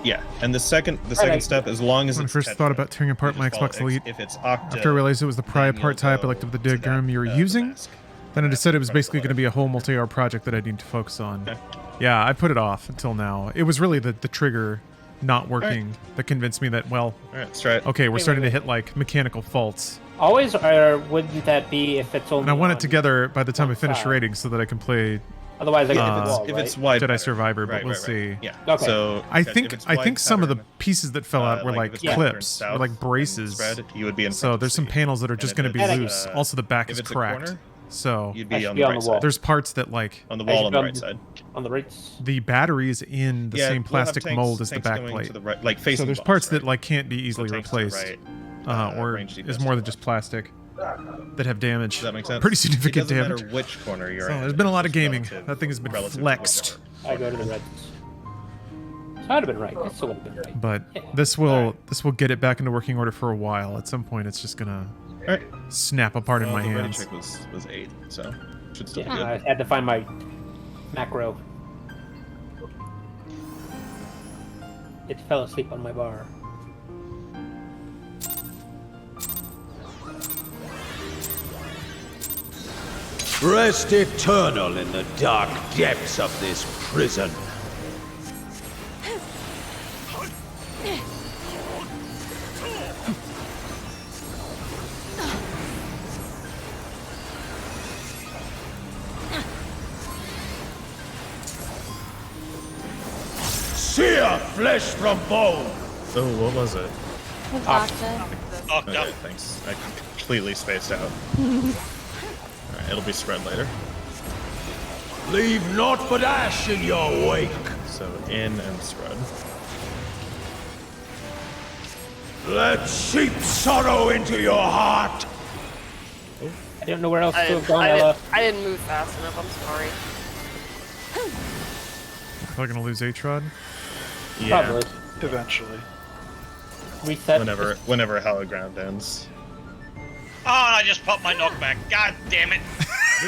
Yeah, and the second Right. step, as long as When I it's first tetra, thought about tearing apart you my just follow Xbox X. Elite, If it's octa, after I realized it was the pry then apart you'll type, I go looked up the to that, diagram you were the using. mask. Then I decided it was Front basically going to color. be a whole multi-hour project that I need to focus on. Okay. Yeah, I put it off until now. It was really the trigger not working that convinced me that, well, All right, let's try it. okay, we're Wait, starting wait, to hit like mechanical faults. Always, or wouldn't that be if it's only? And I want it on- together by the time I one finish side. rating so that I can play Otherwise, I get Uh, the wall, If right? it's wide Jedi pattern. Survivor, but Right, we'll right, see. right. Yeah. Okay. So I if think it's I wide think some of the pattern, pieces that fell out were if like it's wide pattern clips south or like and braces. spread, you would be in So front there's some of C. panels that are And just if going to be it's, loose. Also, the back if is it's a cracked. corner, So You'd I be should on be the on right the wall. side. there's parts that like On the I wall should on the be right side. on the right. the batteries in the Yeah, same we'll have plastic tanks- mold as the tanks back going plate. to the right, like facing So there's boss, parts that right? like can't be So easily tanks to the replaced, right, or range is DPS more to than the just plastic that have damage. Does that make sense? Pretty significant it doesn't damage. matter which corner you're So in. there's been a lot of it's gaming. relative- That thing has been relative to flexed. whichever. I go to the reds. So I'd have been right. That still would have been right. But Yeah. this will get it back into working order for a while. At some point, it's just gonna Alright. snap apart in Well, my the ready hands. check was 8, so should still be Yeah, good. I had to find my macro. It fell asleep on my bar. Rest eternal in the dark depths of this prison. Sear flesh from bone. Oh, what was it? It's Octa. Knocked Okay, up. thanks. I completely spaced out. Alright, it'll be spread later. Leave naught but ash in your wake. So in and spread. Let sheep sorrow into your heart. I don't know where else to I have didn't, gone, I, Ella. didn't, I didn't move fast enough. I'm sorry. Probably gonna lose Atrod. Yeah. Probably. Eventually. Reset. Whenever Hallowed Ground ends. Oh, and I just popped my knockback. God damn it.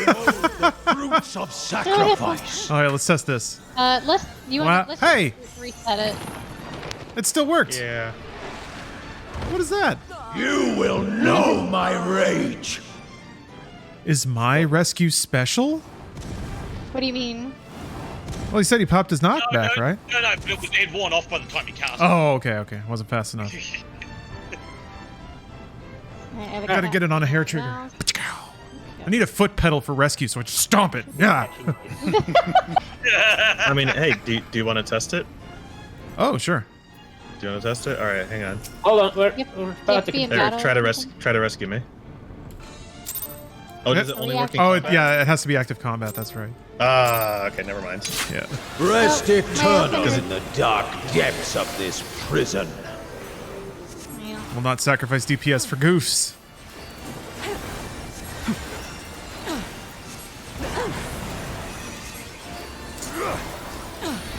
Behold the fruits of sacrifice. All right, let's test this. Let's Hey! just reset it. It still worked. Yeah. What is that? You will know my rage. Is my rescue special? What do you mean? Well, he said he popped his knockback, no, right? No, but it had worn off by the time he cast it. Oh, okay. Wasn't fast enough. Gotta get it on a hair trigger. I need a foot pedal for rescue, so I just stomp it. Yeah. I mean, hey, do you want to test it? Oh, sure. Do you want to test it? All right, hang on. Hold on, we're Yep. about to Be in continue. There, battle try to or something? rescue me. Oh, does it only work in Oh, combat? yeah, it has to be active combat. That's right. Ah, okay, never mind. Yeah. Rest Oh, eternal my in the dark depths of this prison. Yeah. Will not sacrifice DPS for goofs.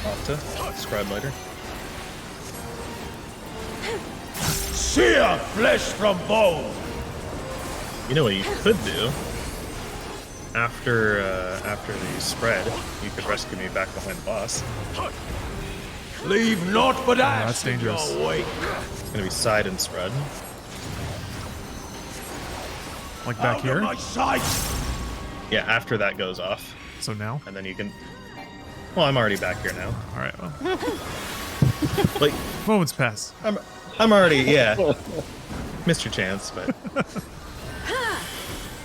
Octa, scribe later. Sear flesh from bone. You know what you could do? After the spread, you could rescue me back behind the boss. Leave naught but ash that's in dangerous. your wake. It's gonna be side and spread. Like back Out of here. my sight. Yeah, after that goes off, So now. and then you can. Well, I'm already back here now. All right. Well, Like, moments pass. I'm already, yeah. Missed your chance, but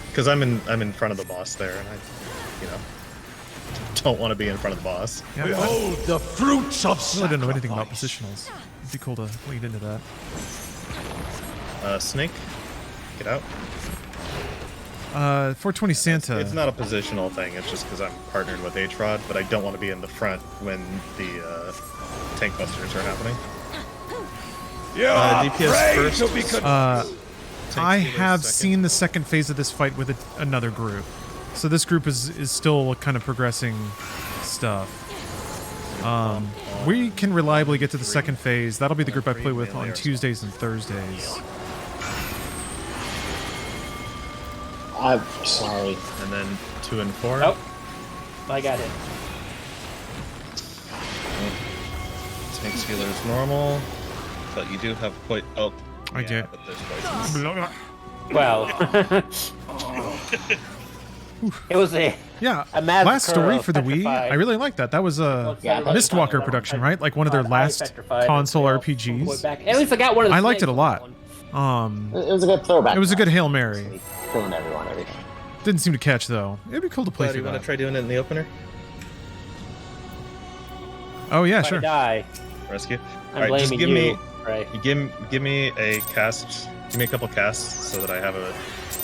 because I'm in front of the boss there, and I, don't want to be in front of the boss. Yeah. I Behold the fruits of really didn't know anything about sacrifice. positionals. It'd be cool to lead into that. Snake, get out. 420 Santa. It's not a positional thing. It's just because I'm partnered with H-Rod, but I don't want to be in the front when the tank busters are happening. You DPS are first. to be con- I healers have second. seen the second phase of this fight with another group. So this group is still kind of progressing stuff. We can reliably get to the second phase. That'll be the group I play with on Tuesdays and Thursdays. I'm sorry. And then 2 and 4. Oh, I got it. Tanks healers normal, but you do have quite. Oh, I yeah, get- but there's poisons. Well, it was a Yeah, massacre last story of for the Wii. petrified- I really like that. That was a Yeah, I Mistwalker like- production, right? Like one of their last petrified console and RPGs. back. At least I got one of the I liked it a snakes lot. on that one. It was a good throwback. It was a good Hail Mary. Killing everyone, everything. Didn't seem to catch though. It'd be cool to play Do you through want that. to try doing it in the opener? Oh yeah, If I sure. die, Rescue. I'm All right, just blaming give you. me Right. give me a cast. Give me a couple casts so that I have a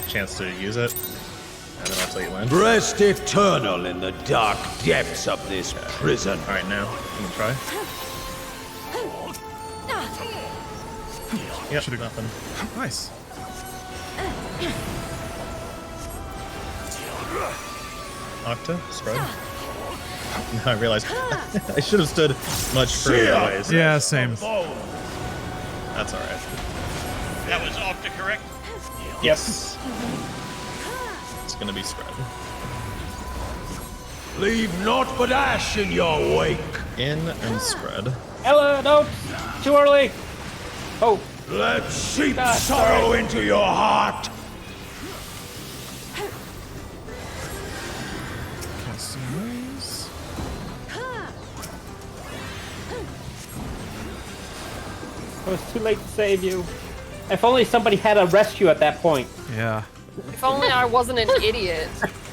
chance to use it, and then I'll tell you when. Rest eternal in the dark depths of this prison. All right, now you can try. Yep, Should've- nothing. Nice. Octa, spread. Now I realize I should have stood much further away. So Yeah, same. that's all right. That was Octa, correct? Yes. It's gonna be spread. Leave naught but ash in your wake. In and spread. Ella, no, too early. Oh, Let sheep Ah, sorrow sorry. into your heart. Casting rays. it was too late to save you. If only somebody had a rescue at that point. Yeah. If only I wasn't an idiot.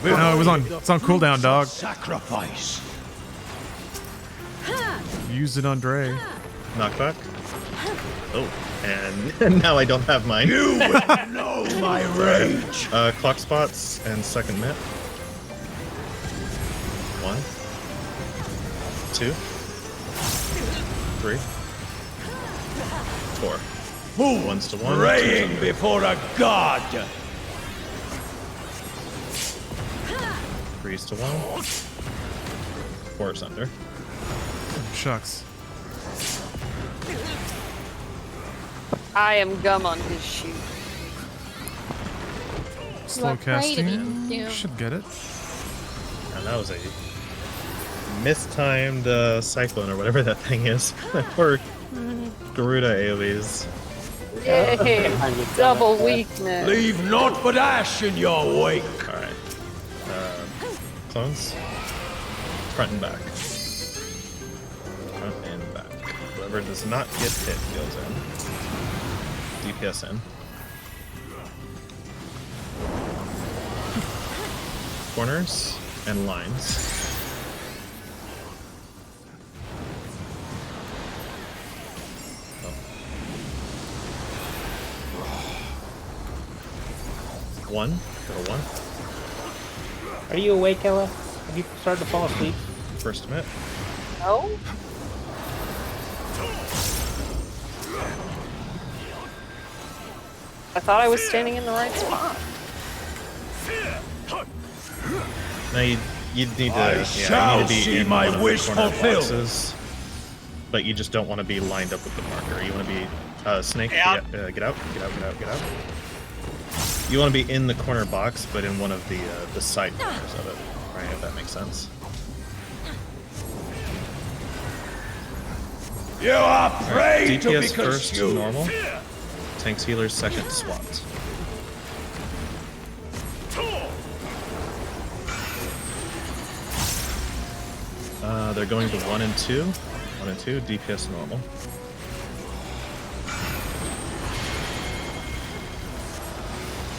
No, it's on cooldown, dog. Sacrifice. Used it on Dre. Knockback. Oh, and now I don't have mine. You will know my rage. Clock spots and second mitt. 1, 2, 3, 4. Who One's to one, praying two's to before a god? 3's to 1. 4's under. Shucks. I am gum on his shoe. Slow are prey to be casting. consumed. Should get it. And that was a mistimed cyclone or whatever that thing is. Poor Garuda AoEs. Yay! Double weakness. Leave naught but ash in your wake. Alright. Clones. Front and back. Front and back. Whoever does not get hit goes in. DPS in. Corners and lines. One. Go 1. Are you awake, Ella? Have you started to fall asleep? First mitt. No? I thought I was standing in the right spot. Now you need to, I shall you need to be see in my one of the wish corner fulfilled. boxes, but you just don't want to be lined up with the marker. You want to be snake. Out. Get out. Get out. Get out. Get out. You want to be in the corner box, but in one of the side corners of it, right? If that makes sense. You are prey to be DPS first, consumed. normal. Tanks healers second, SWAT. They're going to 1 and 2. 1 and 2, DPS normal.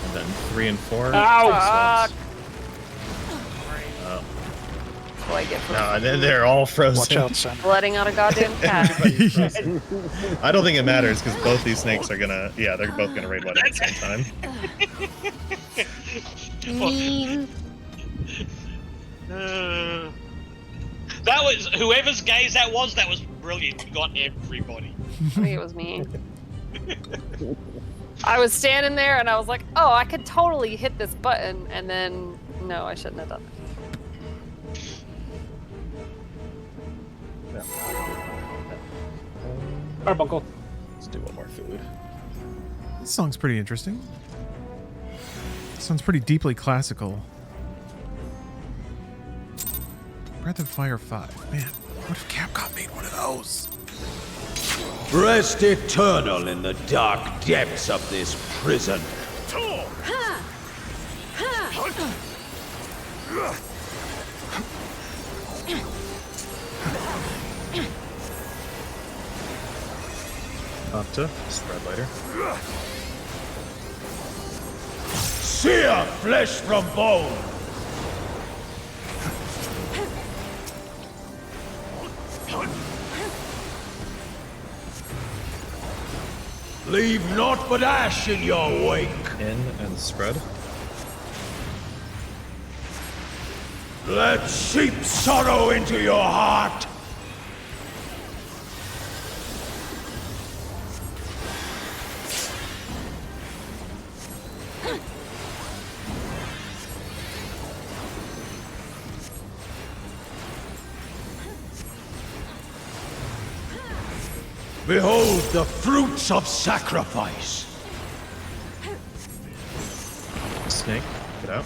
And then 3 and 4. Ow! SWAT. Will I get No, they're all frozen. Watch out, Sen. letting out a goddamn cat? I don't think it matters because both these snakes are gonna, yeah, they're both gonna raid one at the same time. Mean. That was whoever's gaze that was brilliant. You got everybody. I think it was me. I was standing there and I was like, oh, I could totally hit this button, and then no, I shouldn't have done it. Carbuncle. Let's do one more food. This song's pretty interesting. Sounds pretty deeply classical. Breath of Fire 5. Man, what if Capcom made one of those? Rest eternal in the dark depths of this prison. Opta, spread later. Sear flesh from bone. Leave naught but ash in your wake. In and spread. Let seep sorrow into your heart. Behold the fruits of sacrifice. Snake, get out.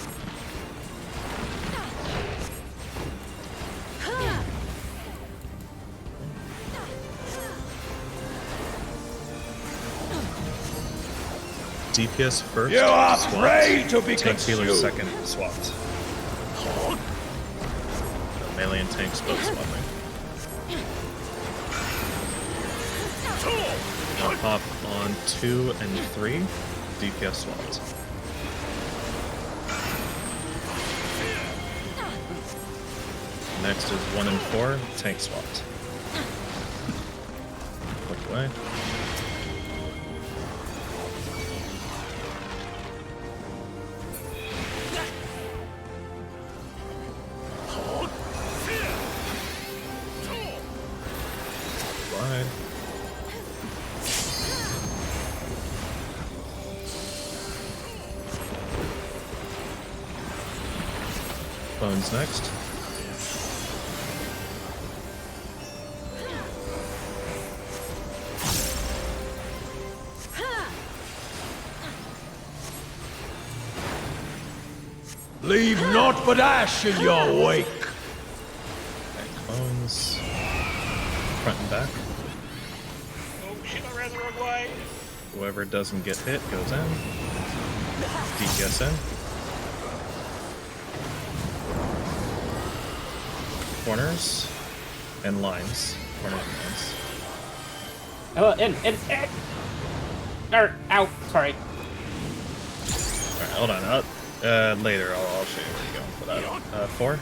DPS first. You are SWAT. prey to be Tank healer consumed. second, SWAT. Melee and tanks both swapping. I'll pop on 2 and 3. DPS SWAT. Next is 1 and 4. Tank SWAT. away. Wide. Bones next. Leave naught but ash in your wake. And bones. Front and back. Oh shit, I ran the wrong way. Whoever doesn't get hit goes in. DPS in. Corners and lines. Corners and lines. In. Ow, sorry. Alright, hold on. Later, I'll show you where you're going for that. 4.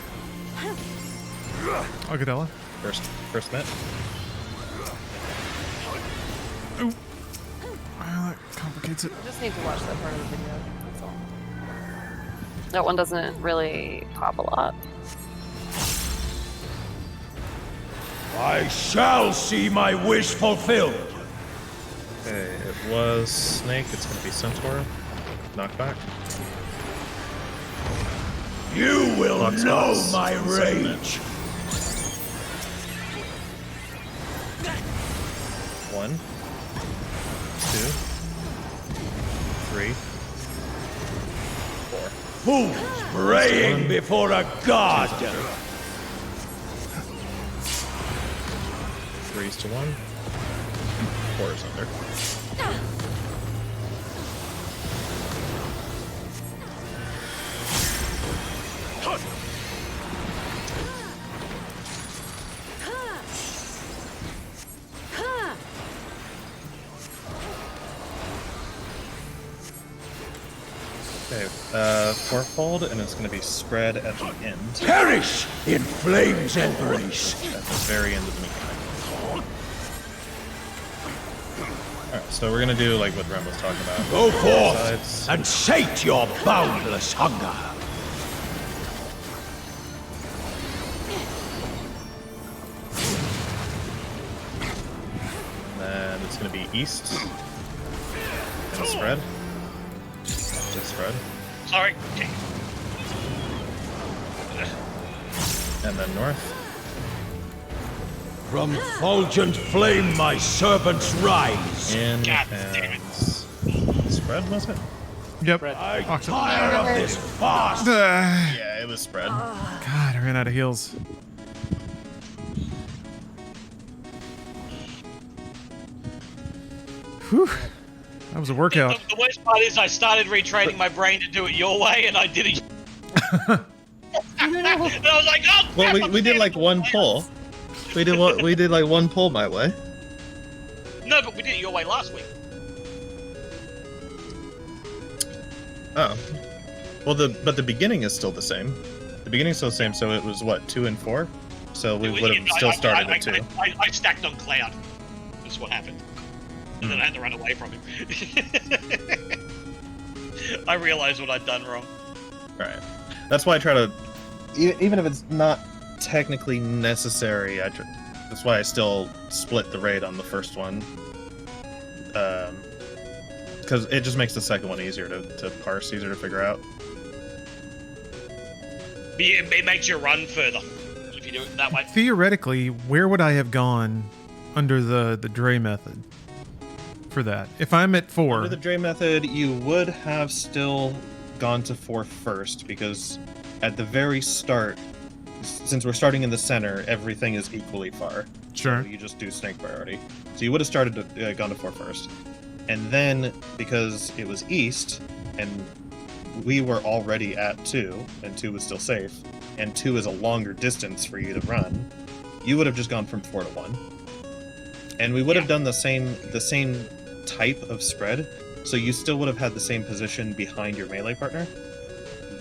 Argadella. First net. Ooh. That complicates it. I just need to watch that part of the video. That's all. That one doesn't really pop a lot. I shall see my wish fulfilled. Okay, it was Snake. It's going to be Centaur. Knockback. You will Lots know of my second rage. 1, 2, 3, 4. Fools praying before a god. 3s to 1. 4's under. Okay, fourfold, and it's going to be spread at the end. Perish in flames embrace. At the very end of the mechanic. Alright, so we're going to do like what Rem was talking about. Go forth Sides. and sate your boundless hunger. Then it's going to be east. And spread. Just spread. Sorry. And then north. From fulgent flame my servants rise. In God damn and spread, was it? Yep. I Awesome. tire of this farce. Yeah, it was spread. God, I ran out of heals. Whew. That was a workout. The worst part is I started retraining my brain to do it your way, and I did it. And I was like, oh, Well, crap, we did like one pull. We did like one pull my way. No, but we did it your way last week. Oh. Well, but the beginning is still the same. The beginning's still the same, so it was what, 2 and 4? So we would have still started at 2. I stacked on Cloud. That's what happened. And then I had to run away from him. I realized what I'd done wrong. Right. That's why I try to, even if it's not technically necessary, that's why I still split the raid on the first one. Because it just makes the second one easier to parse, easier to figure out. It makes you run further if you do it that way. Theoretically, where would I have gone under the Dre method for that? If I'm at 4. Under the Dre method, you would have still gone to 4 first, because at the very start, since we're starting in the center, everything is equally far. Sure. So you just do snake priority. So you would have started to, gone to 4 first. And then, because it was east, and we were already at 2, and 2 was still safe, and 2 is a longer distance for you to run, you would have just gone from 4 to 1. And we would have done the same type of spread, so you still would have had the same position behind your melee partner,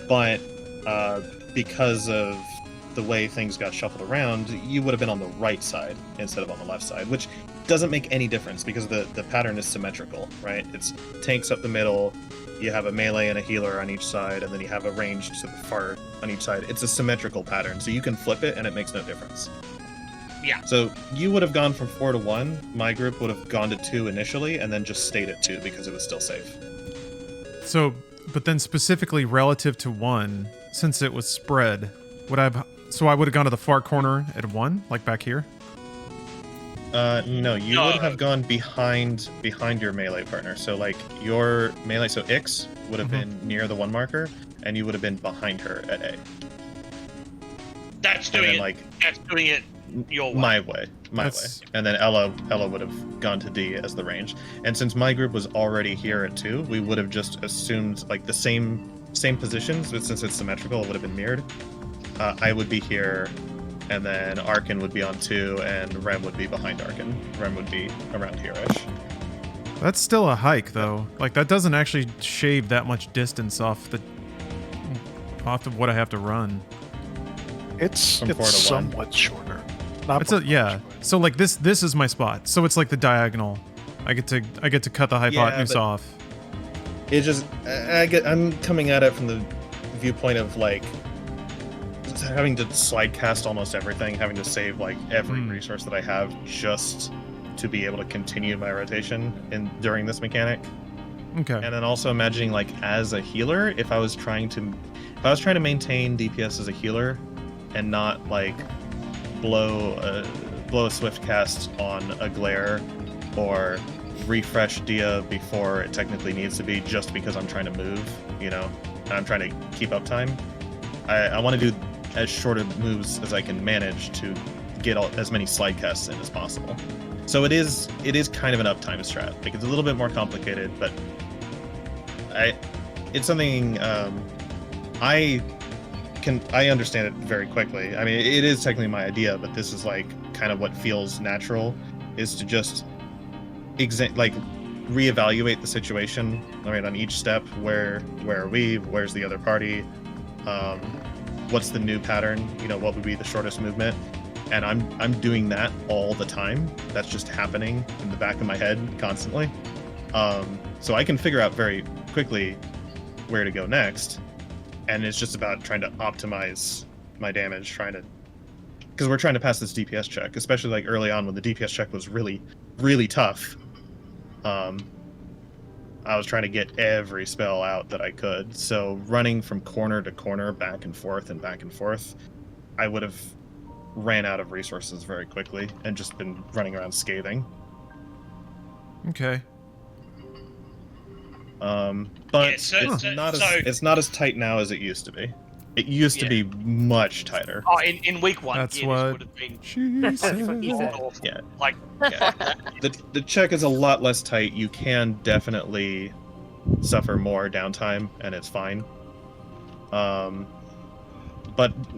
but because of the way things got shuffled around, you would have been on the right side instead of on the left side, which doesn't make any difference because the pattern is symmetrical, right? It's tanks up the middle, you have a melee and a healer on each side, and then you have a ranged to the far on each side. It's a symmetrical pattern, so you can flip it and it makes no difference. Yeah. So you would have gone from 4 to 1, my group would have gone to 2 initially, and then just stayed at 2 because it was still safe. So, but then specifically relative to 1, since it was spread, so I would have gone to the far corner at 1, like back here? No, you would have gone behind your melee partner. So like your melee, so Ix would have been near the 1 marker, and you would have been behind her at A. That's doing it your way. My way. And then Ella would have gone to D as the range. And since my group was already here at 2, we would have just assumed like the same positions, but since it's symmetrical, it would have been mirrored. I would be here, and then Arkin would be on 2, and Rem would be behind Arkin. Rem would be around here-ish. That's still a hike, though. Like, that doesn't actually shave that much distance off of what I have to run. It's 4 to 1. somewhat shorter. Not It's So like this is my spot. So it's like the diagonal. I get to cut the hypotenuse off. It just I'm coming at it from the viewpoint of like having to slide cast almost everything, having to save like every resource that I have just to be able to continue my rotation during this mechanic. Okay. And then also imagining like as a healer, if I was trying to maintain DPS as a healer and not like blow a swift cast on a glare or refresh Dia before it technically needs to be just because I'm trying to move, and I'm trying to keep uptime. I want to do as short of moves as I can manage to get as many slide casts in as possible. So it is kind of an uptime strat. Like it's a little bit more complicated, but it's something I understand it very quickly. I mean, it is technically my idea, but this is like kind of what feels natural, is to just reevaluate the situation. I mean, on each step, where are we? Where's the other party? What's the new pattern? What would be the shortest movement? And I'm doing that all the time. That's just happening in the back of my head constantly. So I can figure out very quickly where to go next. And it's just about trying to optimize my damage, because we're trying to pass this DPS check, especially like early on when the DPS check was really, really tough. I was trying to get every spell out that I could. So running from corner to corner, back and forth, I would have ran out of resources very quickly and just been running around scathing. Okay. But it's not as tight now as it used to be. It used to be much tighter. Oh, in week 1, That's this what would have been she said. Yeah. like The check is a lot less tight. You can definitely suffer more downtime, and it's fine. But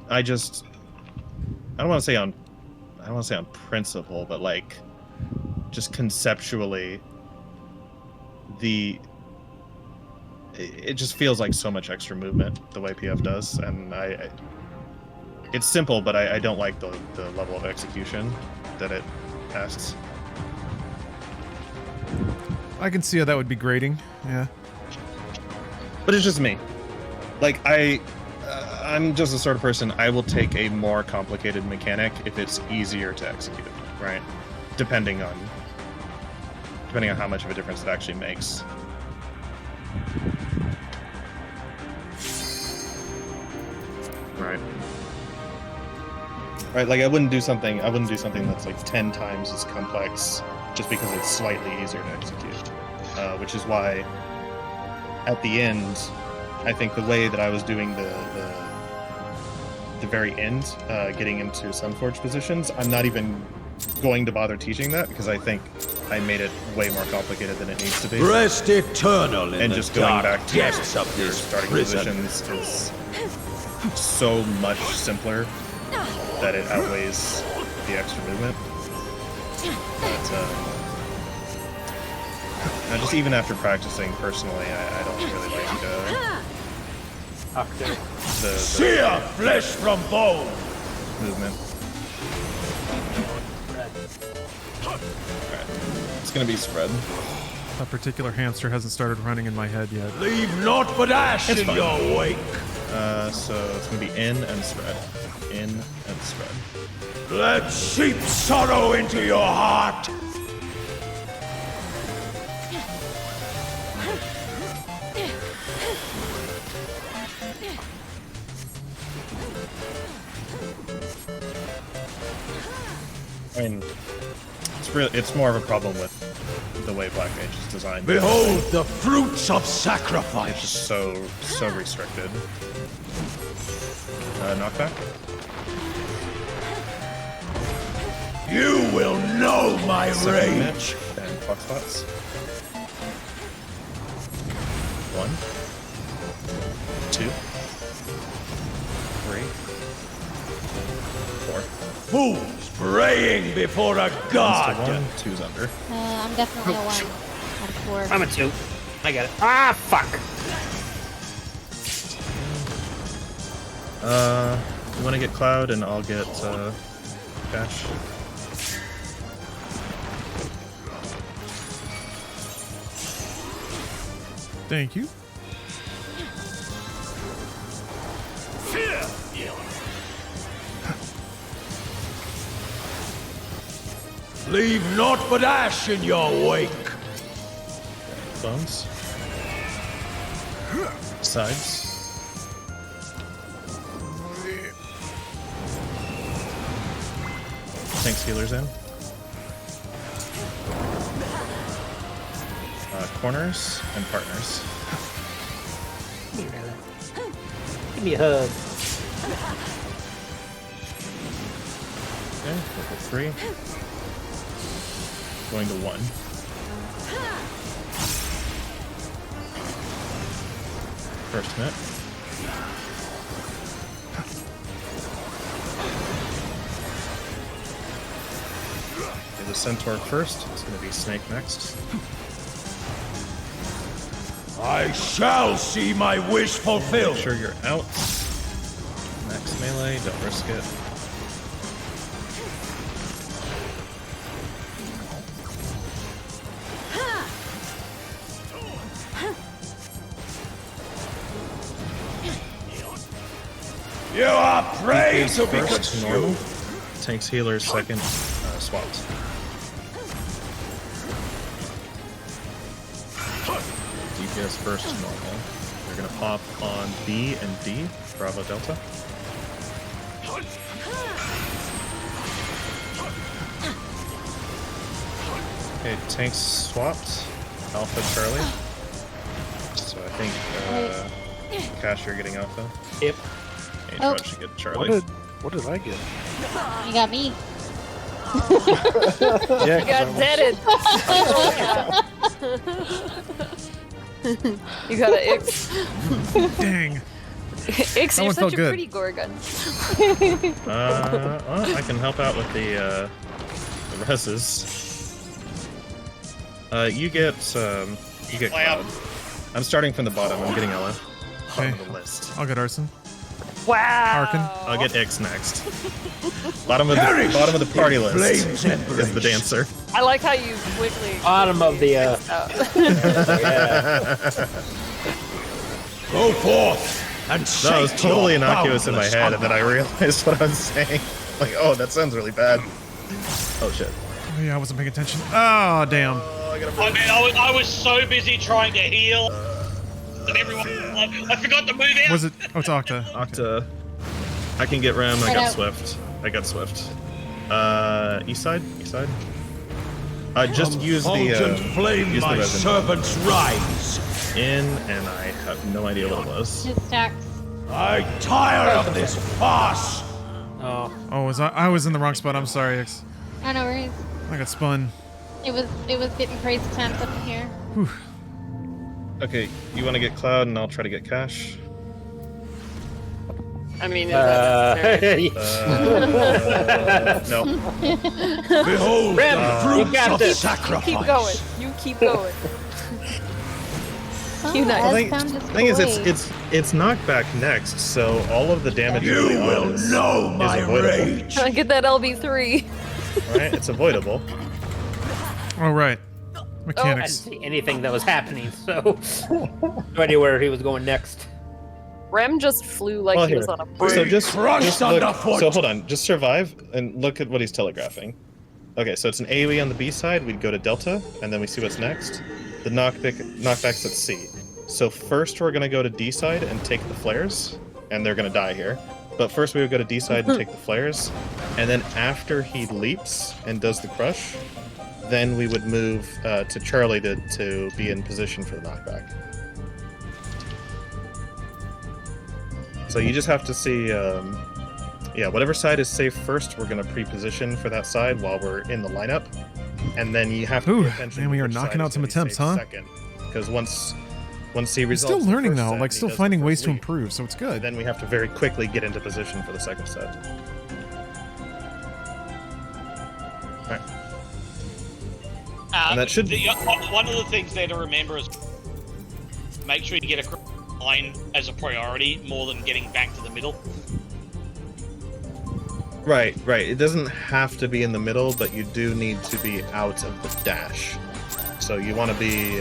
I don't want to say on principle, but like just conceptually, it just feels like so much extra movement the way PF does, and it's simple, but I don't like the level of execution that it asks. I can see how that would be grating. Yeah. But it's just me. Like I'm just the sort of person, I will take a more complicated mechanic if it's easier to execute, right? Depending on how much of a difference it actually makes. Right, like I wouldn't do something that's like 10 times as complex just because it's slightly easier to execute. Which is why at the end, I think the way that I was doing the very end, getting into Sunforge positions, I'm not even going to bother teaching that because I think I made it way more complicated than it needs to be. Rest eternal in And the just going dark back to depths of your this starting prison. positions is so much simpler that it outweighs the extra movement. But just even after practicing personally, I don't really like Octave. Sear flesh from bone. movement. Alright. It's gonna be spread. That particular hamster hasn't started running in my head yet. Leave naught but ash in fine. your wake. So it's gonna be in and spread. In and spread. Let seep sorrow into your heart. I mean, it's more of a problem with the way Black Mage is designed. Behold the fruits of It's sacrifice. just so restricted. Knockback. You will know my Second rage. Mitch and clock spots. 1, 2, 3, 4. Fools praying before a One's to god. 1, 2's under. I'm definitely a 1 out of 4. I'm a 2. I got it. Ah, fuck. You want to get Cloud, and I'll get Cash. Thank you. Leave naught but ash in your wake. Bones. Sides. Tanks healers in. Corners and partners. Give me a hug. Okay, level 3. Going to 1. First hit. Okay, the Centaur first. It's going to be Snake next. I shall see my wish fulfilled. Make sure you're out. Max melee, don't risk it. You are prey DPS to be first, normal. consumed. Tanks healers second, swapped. DPS first, normal. They're gonna pop on B and D, Bravo Delta. Okay, tanks swapped. Alpha Charlie. So I think Cash, you're getting Alpha. Yep. And Oh. should get Charlie. What did I get? You got me. Yeah, You got deaded. You got an Ix. Dang. Ix, That you're one such felt a good. pretty Gorgon. Well, I can help out with the reses. You get Cloud. Cloud. I'm starting from the bottom. I'm getting Ella. Okay. Bottom of the list. I'll get Arson. Wow. Harkin. I'll get X next. bottom of the party list Flames and is the dancer. I like how you quickly. Bottom of the, out. yeah. Go forth and That was shake totally your innocuous in my boundless head, and then I hunger. realized what I was saying. Like, oh, that sounds really bad. Oh shit. Oh, yeah, I wasn't paying attention. Oh, damn. Oh, I gotta I mean, I was so busy trying to heal that everyone. I forgot to move out. Was it? Oh, it's Octa. Octa. I can get Ram. I Right got out. Swift. East side. Just use the Fulgent flame, use the my resin servants rise. in, and I have no idea what it was. His stacks. I tire of this farce. Oh. Oh, I was in the wrong spot. I'm sorry, X. I know where he's. I got spun. It was getting crazy times up in here. Okay, you want to get Cloud, and I'll try to get Cash. I mean, is that necessary? No. Behold Rim, the you fruits got of this. sacrifice. Keep going. You keep going. You Ah, nice. Found The his thing is, toy. it's knockback next, so all of the damage early on is avoidable. rage. Trying to get that LB3. Right? It's avoidable. All right. I didn't Mechanics. see anything that was happening, so no idea where he was going next. Rem just flew like Well, he was here. on a bird. So just crushed look, underfoot. so hold on, just survive and look at what he's telegraphing. Okay, so it's an AoE on the B side, we'd go to Delta, and then we see what's next. The knockback's at C. So first we're gonna go to D side and take the flares, and they're gonna die here. But first we would go to D side and take the flares, and then after he leaps and does the crush, then we would move to Charlie to be in position for the knockback. So you just have to see, yeah, whatever side is safe first, we're going to pre-position for that side while we're in the lineup. And then you have to Ooh, pay attention man, to we are which knocking side out is some gonna be attempts, safe huh? second. Because once he He's resolves still the learning first though, set like and he still does the finding first ways to leap, improve, so it's good. then we have to very quickly get into position for the second set. Alright. And that should- One of the things there to remember is make sure you get a line as a priority more than getting back to the middle. Right. It doesn't have to be in the middle, but you do need to be out of the dash. So you want to be,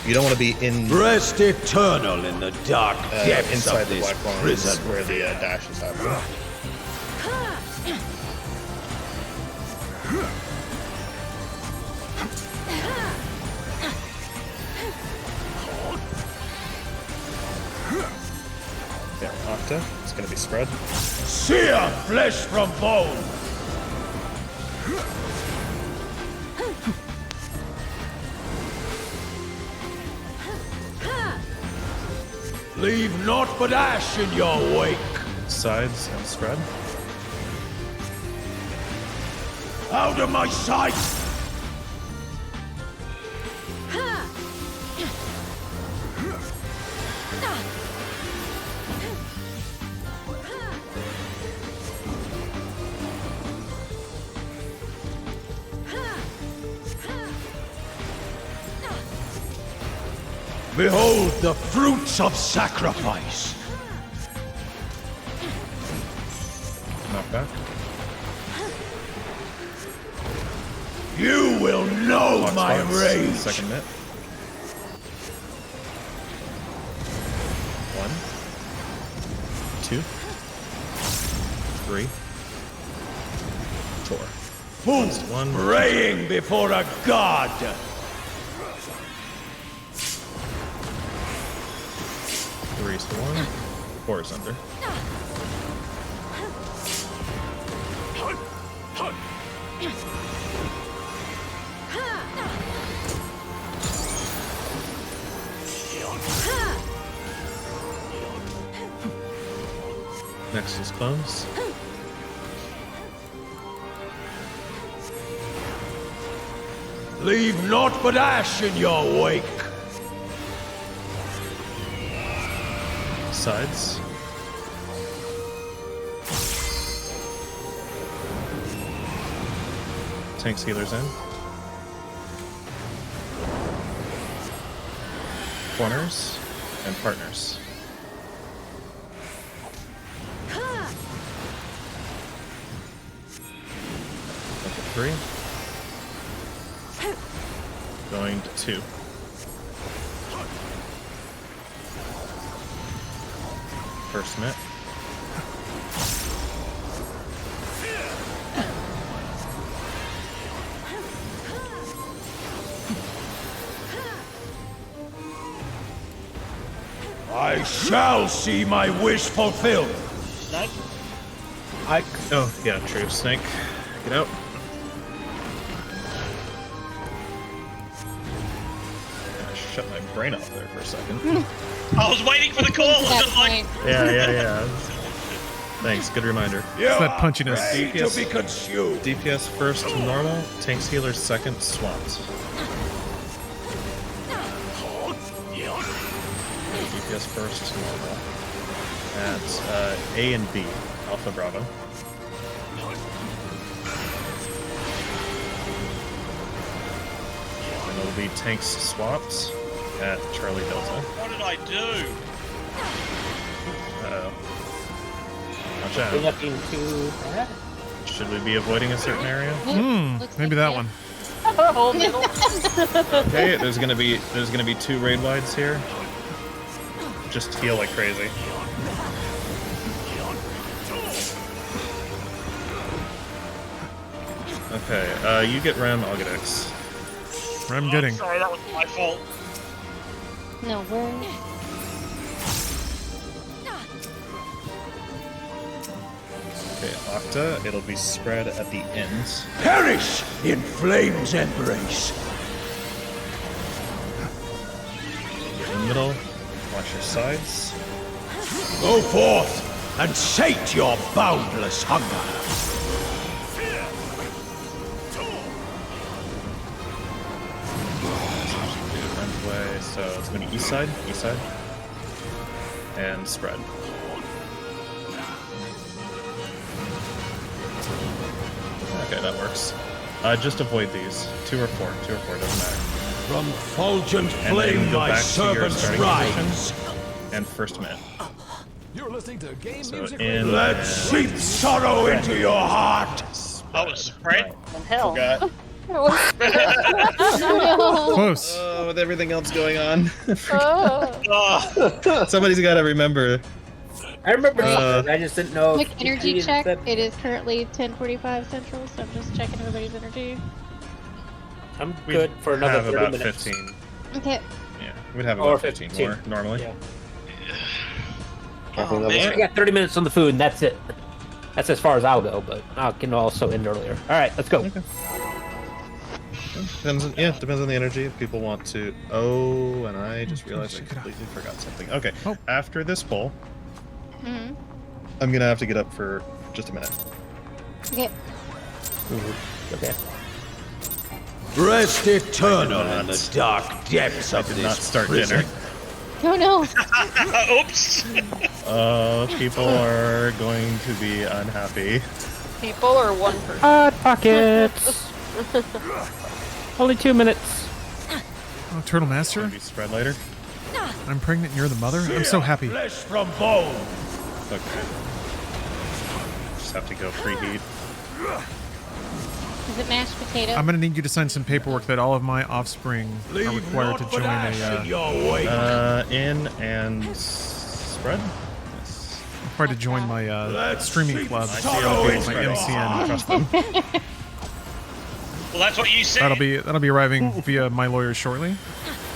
you don't want to be in Rest eternal in the dark depths inside of the this black lines prison. where the dash is happening. Yeah, Octa. It's going to be spread. Sear flesh from bone. Leave naught but ash in your wake. Sides and spread. Out of my sight. Behold the fruits of sacrifice. Knockback. You will know Box my box, rage. Second mitt. 1, 2, 3, 4. Fools one. praying before a god. 3 is to 1. 4 is under. Next is clones. Leave naught but ash in your wake. Sides. Tanks healers in. Corners and partners. Number 3. Going to 2. First mitt. I shall see my wish fulfilled. Snake? Oh, yeah, true. Snake. Get out. I shut my brain off there for a second. I was waiting for the call. I was That just like, point. Yeah. Thanks, good reminder. You that are punchiness. ready to be consumed. DPS first to normal, tanks healers second, swamped. DPS first to normal. At A and B, Alpha Bravo. And it'll be tanks swapped. at Charlie Delta. What did I do? Uh-oh. Watch You're out. looking too bad. Should we be avoiding a certain area? Looks Maybe like that it. one. Whole middle. Okay, there's gonna be 2 raid wides here. Just heal like crazy. Okay, you get Rem, I'll get X. I'm getting. Sorry, that was my fault. No worries. Okay, Octa, it'll be spread at the ends. Perish in flame's embrace. In the middle, watch your sides. Go forth and sate your boundless hunger. Front way, so it's gonna be east side, and spread. Okay, that works. Just avoid these. 2 or 4, doesn't matter. From fulgent And then flame go my back to your servants starting rise. position. And first minute. You're listening to Game So Music in Let and seep sorrow into your heart. Oh, it's spread. And hell. Forgot. Close. Oh, with everything else going on. Oh, Somebody's gotta remember. I remember Uh, I just didn't know. Quick if energy you check. said- It is currently 10:45 Central, so I'm just checking everybody's energy. I'm We'd good for another have 30 about minutes. 15. Okay. Yeah, we'd have Or about 15 more normally. Yeah. Caffeine Oh, levels. man. I got 30 minutes on the food, and that's it. That's as far as I'll go, but I can also end earlier. All right, let's go. Depends on the energy. If people want to. Oh, and I just realized I check it out. completely forgot something. Okay, Oh. after this poll, Mm-hmm. I'm gonna have to get up for just a minute. Okay. Okay. Rest eternal I in did the dark depths I of did this not start prison. dinner. Oh no. oops. People are going to be unhappy. People or one person? Hot pockets. Only 2 minutes. Oh, Turtle Master? Gonna be spread later. I'm pregnant and you're the mother? I'm so happy. Flesh from bone. Okay. Just have to go preheat. Is it mashed potato? I'm gonna need you to sign some paperwork that all of my offspring are Leave required to naught but join ash in a your wake. In and spread. Yes. required to join my streaming club. sorrow My into your MCN. Trust them. Well, that's what you said. That'll be arriving via my lawyers shortly.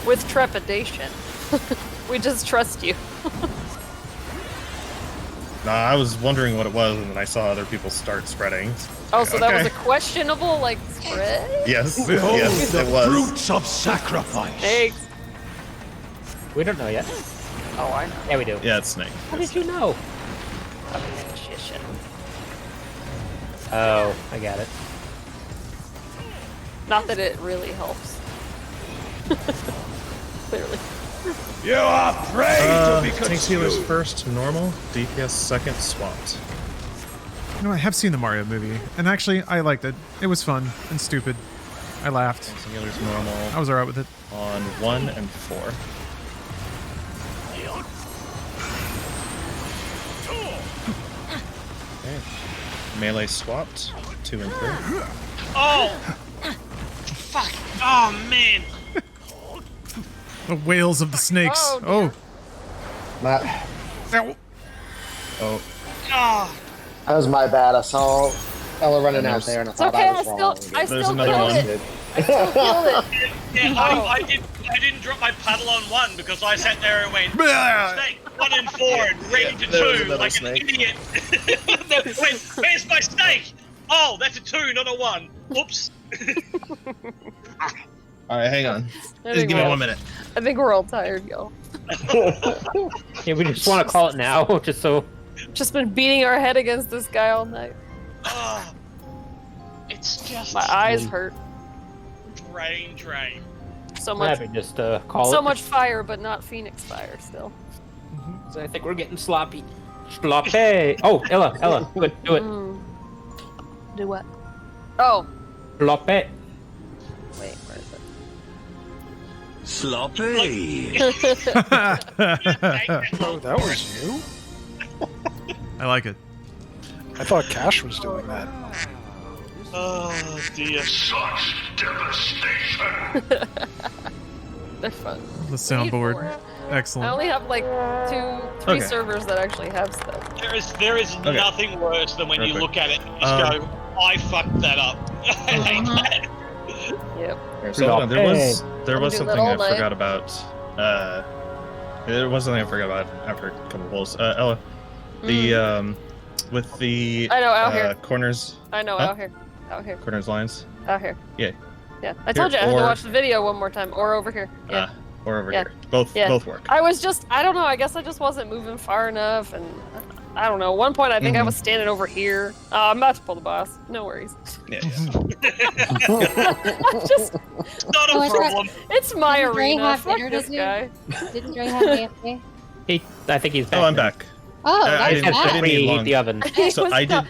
With trepidation. We just trust you. Nah, I was wondering what it was, and then I saw other people start spreading. Oh, so that was Okay. a questionable, like, spread? Yes, Behold yes, the it was. fruits of sacrifice. Thanks. We don't know yet. Oh, I know. Yeah, we do. Yeah, it's Snake. How did you know? Magician. Oh, I got it. Not that it really helps. Clearly. You are prey to be Tanks healers consumed. first, normal. DPS second, swapped. You know, I have seen the Mario movie, and actually, I liked it. It was fun and stupid. I laughed. Tanks healers normal I was alright with it. on 1 and 4. Okay. Melee swapped, 2 and 3. Oh! Fuck! Oh man! The whales of the snakes. Oh, dear. Matt, Ow. Oh, Oh! that was my bad. I saw Ella running out there's- there, and I It's thought okay, I was wrong. I There's still another killed one. it. Killed it. Yeah, Oh. I didn't drop my paddle on 1 because I sat there and went Blah. snake 1 and 4 and ran to there was 2 another like snake. an idiot. Where's my snake? Oh, that's a 2, not a 1. Oops. alright, hang on. I Just think give me we're all- 1 minute. I think we're all tired, y'all. Yeah, we just want to call it now, just so. Just been beating our head against this guy all night. Oh, it's just My eyes hurt. drain. So I'm much, happy just call it. so much fire, but not Phoenix fire. Still. So I think we're getting sloppy. Sloppy. Oh, Ella, do it. Mm. Do what? Oh, Sloppy. wait, where is it? Sloppy. Oh, that was you? I like it. I thought Cash was doing that. Oh dear. Such devastation. They're fun. The We need soundboard. more. I Excellent. only have like three Okay. servers that actually have stuff. There is nothing worse than when Real you quick. look at it and just go, I fucked that up. I hate that. Yep. So hold on, there was I'm something doing that I all night. forgot about. There was something I forgot about after a couple bowls. Ella, the with the I know, out here. corners I know, Huh? out here. Out here. corners lines. Out here. Yeah. Yeah. I told you I had to or- watch the video one more time. Or over here. Yeah. Or over Yeah. here. Both Yeah. work. I was just, I don't know, I guess I just wasn't moving far enough, and I don't know. At one point, I think I was standing over here. I'm about to pull the boss. No worries. Yeah. I'm just, Not a Oh, I thought- problem. it's my Didn't Dre arena. have Fuck dinner this to do? guy. Didn't Dre have AFK? I think he's back. Oh, I'm now. back. Oh, I that's didn't- I bad. didn't- need Reheat long. the oven. So was I not-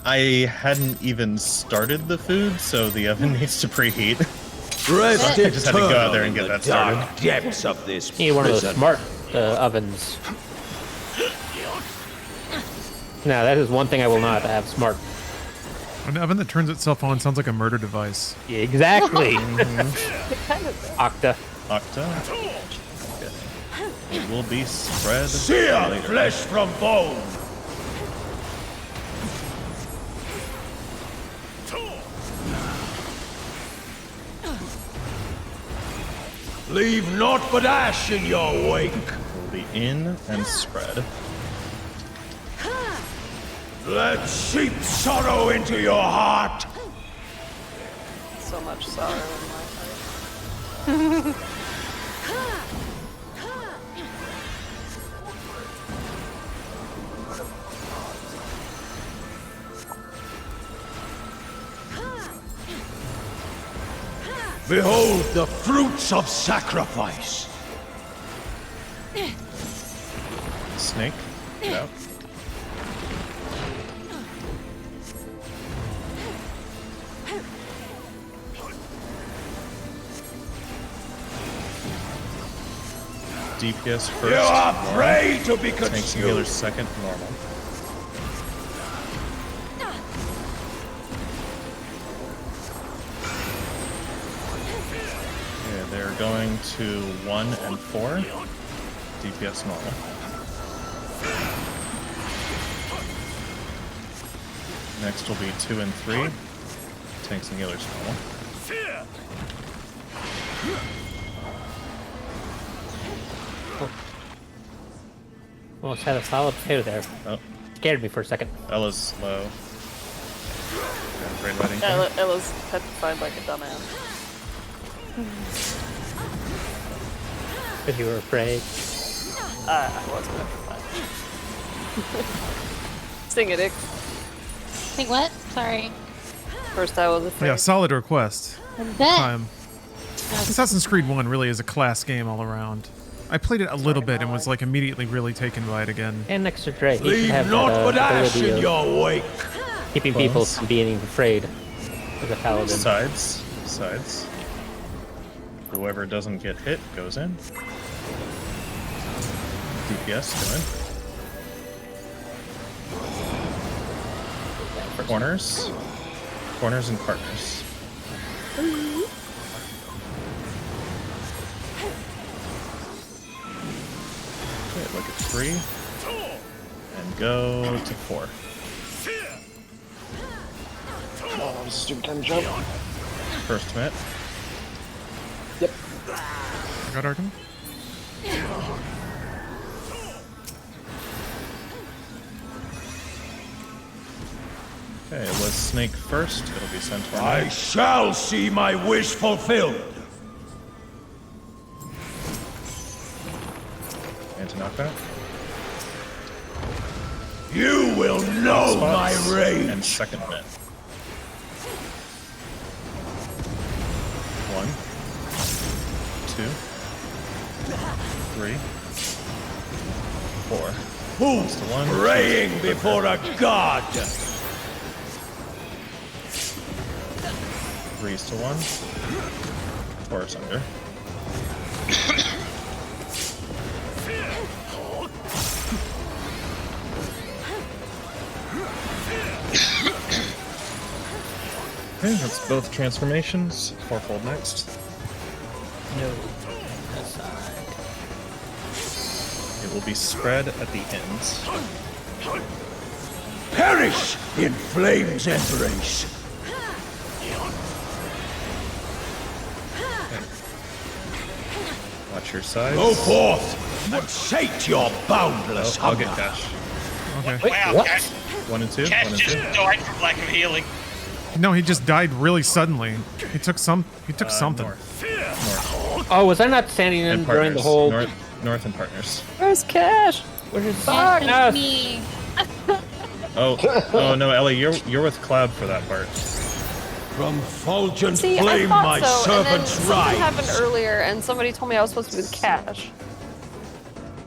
I hadn't even started the food, so the oven needs to preheat. Rest I just had to go out eternal there in and get the that started. dark depths of this You need one of those prison. smart ovens. No, that is one thing I will not have smart. An oven that turns itself on sounds like a murder device. Yeah, exactly. Kind of does. Octa. Octa. It will be spread Sear later. flesh from bone. Leave naught but ash in your wake. Will be in and spread. Let sheep sorrow into your heart. So much sorrow in my heart. Behold the fruits of sacrifice. Snake. Get out. DPS first. You are normal. prey to be Tanks and consumed. healers second, normal. Okay, they're going to 1 and 4. DPS normal. Next will be 2 and 3. Tanks and healers normal. Almost had a solid potato there. Oh, Scared me for a second. Ella's low. Great lighting. Ella's petrified like a dumbass. Because you were afraid. I was petrified. Sing it, Ick. Think what? Sorry. First I was afraid. Yeah, solid request. And then. Time. Assassin's Creed 1 really is a class game all around. I played it a little bit and was like immediately really taken by it again. And next to Dre, he should Leave have naught that, but ash ability in of your wake. keeping people from being afraid as a paladin. Sides. Sides. Whoever doesn't get hit goes in. DPS go in. Corners. Corners and partners. Okay, look at 3. And go to 4. Oh, that was a stupid time to jump. First hit. Yep. I got Arkham. Okay, it was Snake first. It'll be Centaur I next. shall see my wish fulfilled. And to knockout. You will know my Spots. rage. And second hit. 1, 2, 3, 4. Who's to one. praying before a god? 3's to 1. 4 is under. Okay, that's both transformations. Fourfold next. No. Aside. It will be spread at the ends. Perish in flame's embrace. Watch your sides. Go forth and sate your boundless I'll get hunger. Cash. Okay. Wow, what? Cash, 1 and 2. Cash 1 and just 2. died from lack of healing. No, he just died really suddenly. He took something. North. North. Oh, was I not standing in And during the partners. whole? North and partners. Where's Cash? Where's his That's no. me. Oh no, Ellie, you're with Cloud for that part. From fulgent See, I flame thought my so, and then servants something rise. happened earlier, and somebody told me I was supposed to be with Cash.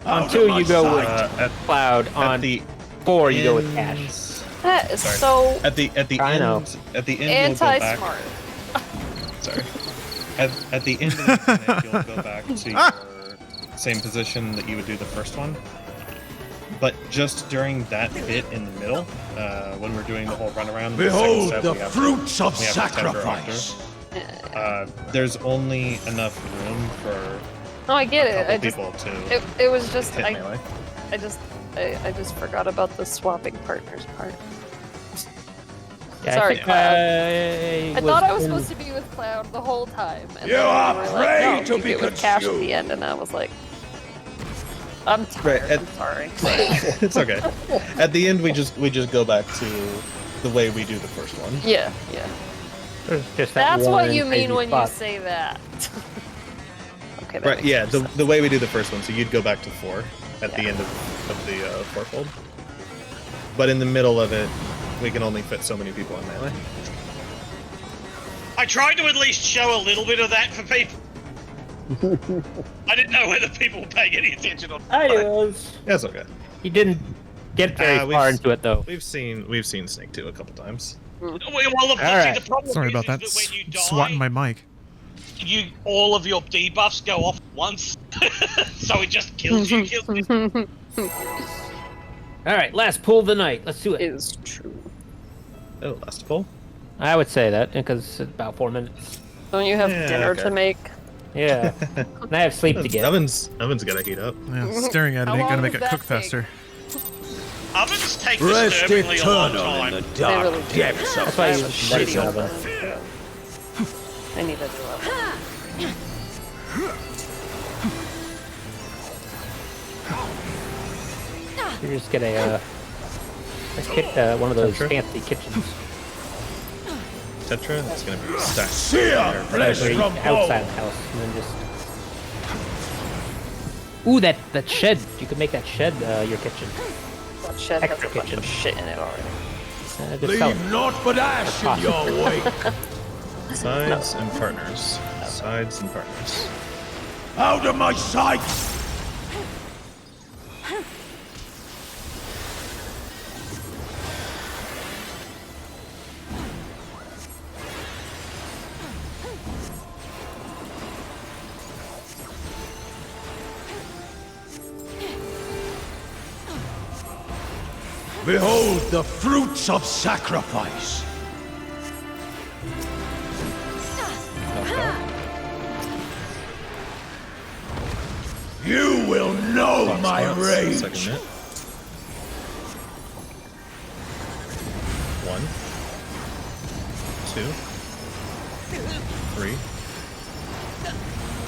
On Out 2 of my you go sight. with At Cloud. On the 4 you go with ends- Cash. That is Sorry. so At the I know. end. At the end, you'll go back. anti-smart. Sorry. At the end of the minute, you'll go back to your same position that you would do the first one. But just during that bit in the middle, when we're doing the whole runaround, Behold second the step, fruits of we have to tender sacrifice. there's only enough room for No, I get a it. couple I just people to it was just hit melee. I just forgot about the swapping partners part. Yeah, Sorry, I think I thought I was in- supposed to be with Cloud the whole time. And You then are they were prey like, no, to you be get with Cash at consumed. the end, and I was like, I'm tired. Right, I'm sorry. It's okay. At the end, we just go back to the way we do the first one. Yeah. There's just that That's what one you mean crazy when spot. you say that. Okay. That Right? makes Yeah, more sense. the way we do the first one. So you'd go back to 4 at the end of the fourfold. But in the middle of it, we can only fit so many people in melee. I tried to at least show a little bit of that for people. I didn't know whether people were paying any attention or not. I was. That's okay. He didn't get very far into it though. We've seen Snake 2 a couple times. Well, the, Alright. see, the problem Sorry is, about that. that when you die, Swatting my mic. all of your debuffs go off at once, so it just kills you. All right, last pull of the night. Let's do it. Is true. Oh, last pull. I would say that because it's about 4 minutes. Don't you have Yeah, dinner okay. to make? Yeah, and I have sleep to get. Oven's gotta heat up. Yeah, staring at it How ain't gonna long make does it that cook take? faster. Ovens take Rest disturbingly a long eternal in time. the dark really do. depths of That's why I you have a use shitty shitty oven. oven. I need a new oven. You just get a one of those Tetra? fancy kitchens Tetra, that's gonna be stacked. sear flesh where you from outside bone. the house and then just. Ooh, that shed! You could make that shed your kitchen. That shed has Extra a bunch kitchen. of shit in it already. Just sell it. Leave naught but ash in your wake. Sides and partners. Sides and partners. Out of my sight! Behold the fruits of sacrifice. You will know Clock my spots, rage. Second minute. 1, 2, 3,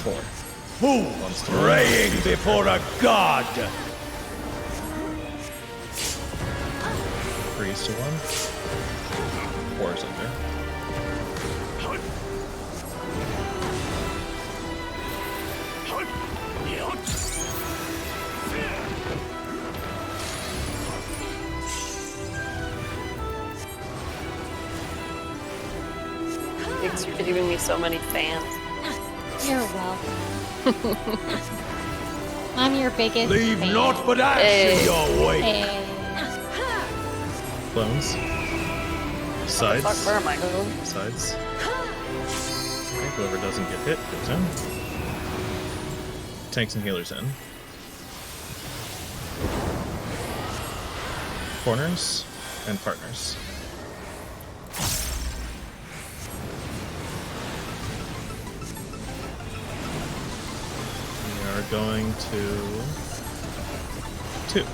4. Fools praying before a god. 3 is to 1. 4 is in there. Thanks for giving me so many fans. You're welcome. I'm your biggest Leave fan. naught but ash in your wake. Hey. Clones. Fuck, Sides. where am I going? Sides. Okay, whoever doesn't get hit goes in. tanks and healers in. Corners and partners. We are going to 2.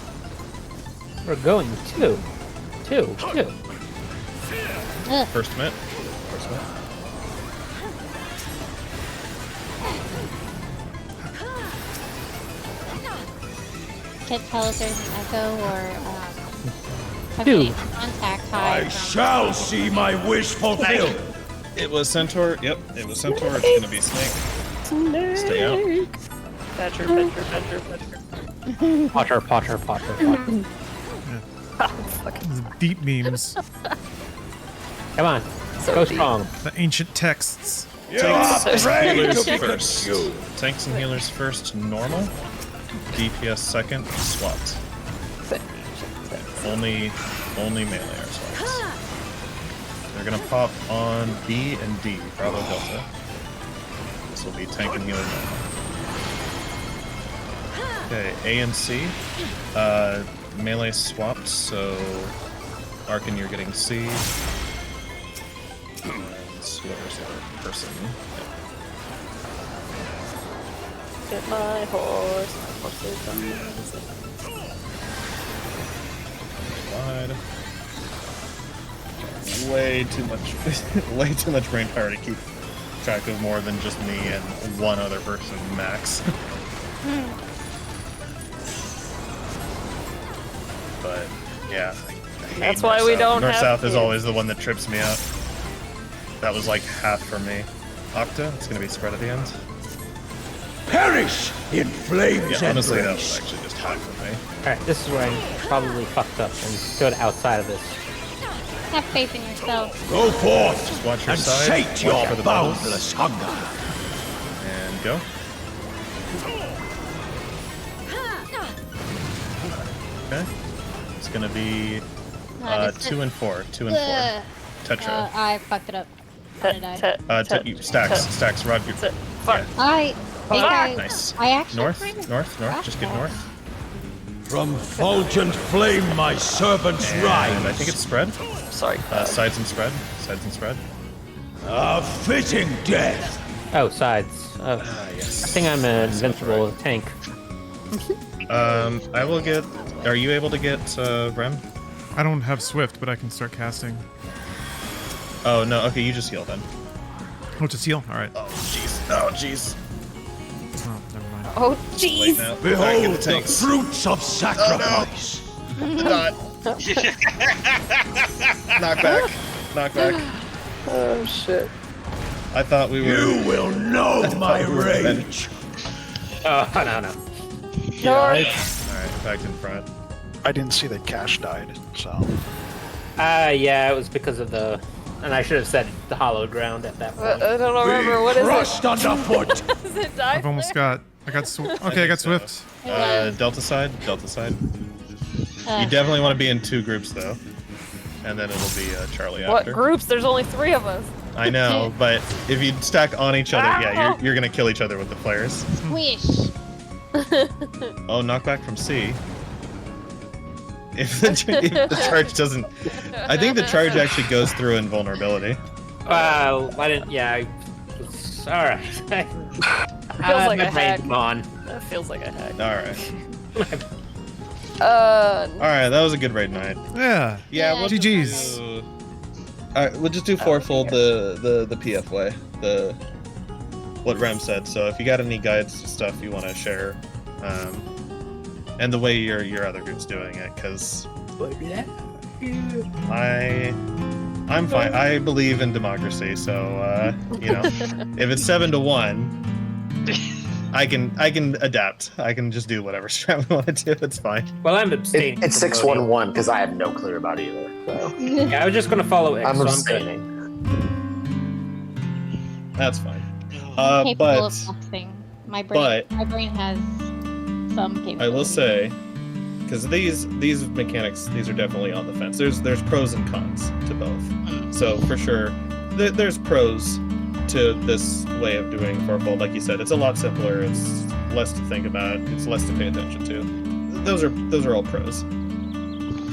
We're going to 2. Ugh. First mitt. Can't tell if there's an echo or I'm Two. getting contact high. I from- shall see my wish fulfilled. It was Centaur. Yep, it was Centaur. It's gonna be Snake. Stay out. Badger, badger, badger, badger. Potter. Those deep memes. Come on, So go deep. strong. The ancient texts. Tanks and afraid healers to be first. confused. Tanks and healers first. Normal. DPS second. Swapped. Only melee are swaps. They're gonna pop on B and D. Bravo Delta. This will be tank and healer normal. Okay, A and C. Melee swapped, so Arkin, you're getting C. And whoever's the other person. Get my horse. My horse is amazing. Wide. Way too much brain power to keep track of more than just me and one other person max. But yeah, I hate That's why we North-South. don't have North-South is kids. always the one that trips me out. That was like half for me. Octa, it's gonna be spread at the end. Perish in flames Yeah, and honestly, that was rage. actually just half for me. Alright, this is where I probably fucked up and stood outside of this. Have faith in yourself. Go forth Just watch your and side. sate Watch your for the bubbles. boundless hunger. And go. Okay. It's gonna be This 2 is- and 4. 2 and 4. Ugh. Tetra. I fucked it up. How did I? Stacks. Rod, you. Fuck. I think I. Nice. I actually. North. kind of Just get crashed north. From fulgent flame my servants And rise. I think it's spread. Sorry. Sides and spread. A fitting death. Oh, sides. Oh, Yes. I think I'm an invincible tank. I will get. Are you able to get Rem? I don't have Swift, but I can start casting. Oh no. Okay, you just heal then. Oh, to seal? Alright. Oh jeez. Oh, never mind. Oh, Late jeez. now. Alright, Behold get the the tanks. fruits of sacrifice. Dot. Knockback. Oh, shit. I thought we were. You will know my we were dead. rage. Oh, no. Alright, back in front. I didn't see that Cash died, so Yeah, it was because of the... And I should have said the hollowed ground at that point. I don't remember. What is it? Crushed underfoot. Does it die? I've almost got. I got Swift. Delta side. Uh, You definitely want to be in 2 groups though, and then it'll be Charlie What after. groups? There's only 3 of us. I know, but if you stack on each other, yeah, you're gonna kill each other with the flares. Squish. Oh, knockback from C. If the charge doesn't, I think the charge actually goes through invulnerability. Well, I didn't... Yeah, I was... Alright. Feels like a hack. On. That feels like a hack. All right, Uh, all right, that was a good raid night. Yeah. Yeah, we'll just GG's. do- All right, we'll just do fourfold the PF way, the what Rem said. So if you got any guides stuff you want to share, and the way your other group's doing it, because I'm fine. I believe in democracy, so if it's 7-1, I can adapt. I can just do whatever strat we want to do. It's fine. Well, I'm abstaining. It's from voting. 6-1-1 because I have no clue about either. So. Yeah, I was just gonna follow X. I'm so abstaining. That's fine. capable But of something. My brain has some capability. I will say, because these mechanics, these are definitely on the fence. There's pros and cons to both. So for sure, there's pros to this way of doing fourfold. Like you said, it's a lot simpler. It's less to think about. It's less to pay attention to. Those are all pros.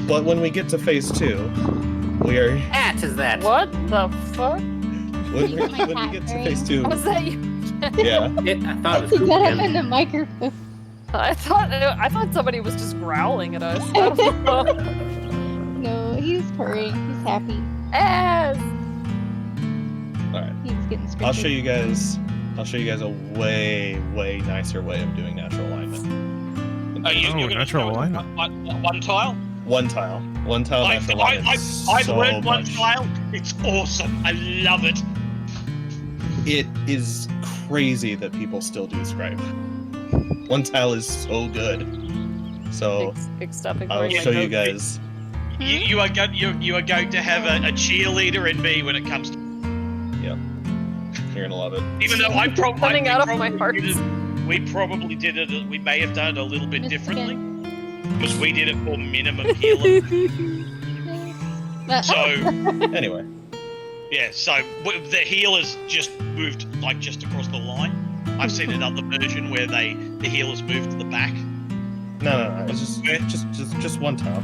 But when we get to phase 2, we are. Is that? What the fuck? When we get to phase 2, Was that you? yeah. I thought it was Put that up in Coogan. the microphone. I thought somebody was just growling at us. I don't know. No, he's purring. He's happy. Ass. All right. He's getting scripted. I'll show you guys a way nicer way of doing natural alignment. You're gonna natural show us alignment. One tile. One tile natural alignment. I've so learned one much. tile. It's awesome. I love it. It is crazy that people still do scribe. One tile is so good. So Stop I'll ignoring my show you notes. guys. You are going to have a cheerleader in me when it comes to. Yeah, you're gonna love it. Even though I probably Coming out of my heart. We probably did it. We may have done it a little bit differently because we did it for minimum healing. So Anyway, yeah, so the healers just moved like just across the line. I've seen another version where the healers moved to the back. no. It's just one tile.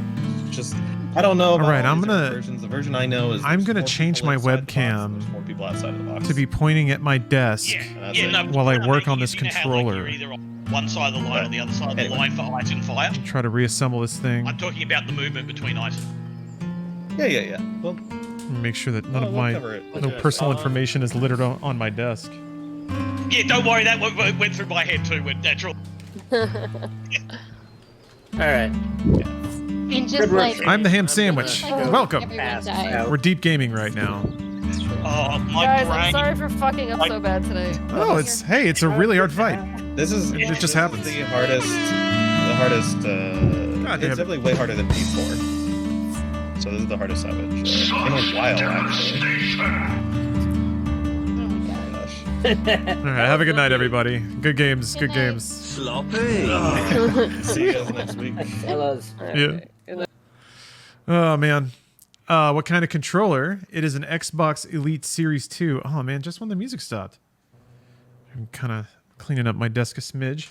Just I don't know. About All right, all I'm these gonna- different versions. The version I know is. I'm there's gonna more change people my inside the box and webcam there's more people outside of the box. To be pointing at my desk. That's Yeah, it. no, While I no, work you on this know how, like, controller. you're either on one side of the line or the other side of the Anyway. line for ice and fire. Try to reassemble this thing. I'm talking about the movement between ice. Yeah. Well, Make sure that none of we'll my cover it. no personal information is littered on my desk. Yeah, don't worry, that went through my head too. Went natural. All right. And just like I'm the ham sandwich. like, Welcome. everyone Pass died. out. We're deep gaming right now. Oh, my Guys, brain. I'm sorry for fucking up so bad today. Oh, it's a really hard fight. This is It just this happens. is the hardest. God It's damn it. definitely way harder than P4. So this is the hardest savage in a while, actually. Oh my god. Gosh. All right, have a good night, everybody. Good games. Good Good night. games. Sloppy. See you guys next week. Fellas. Yeah. Oh man. What kind of controller? It is an Xbox Elite Series 2. Oh man, just when the music stopped. I'm kind of cleaning up my desk a smidge.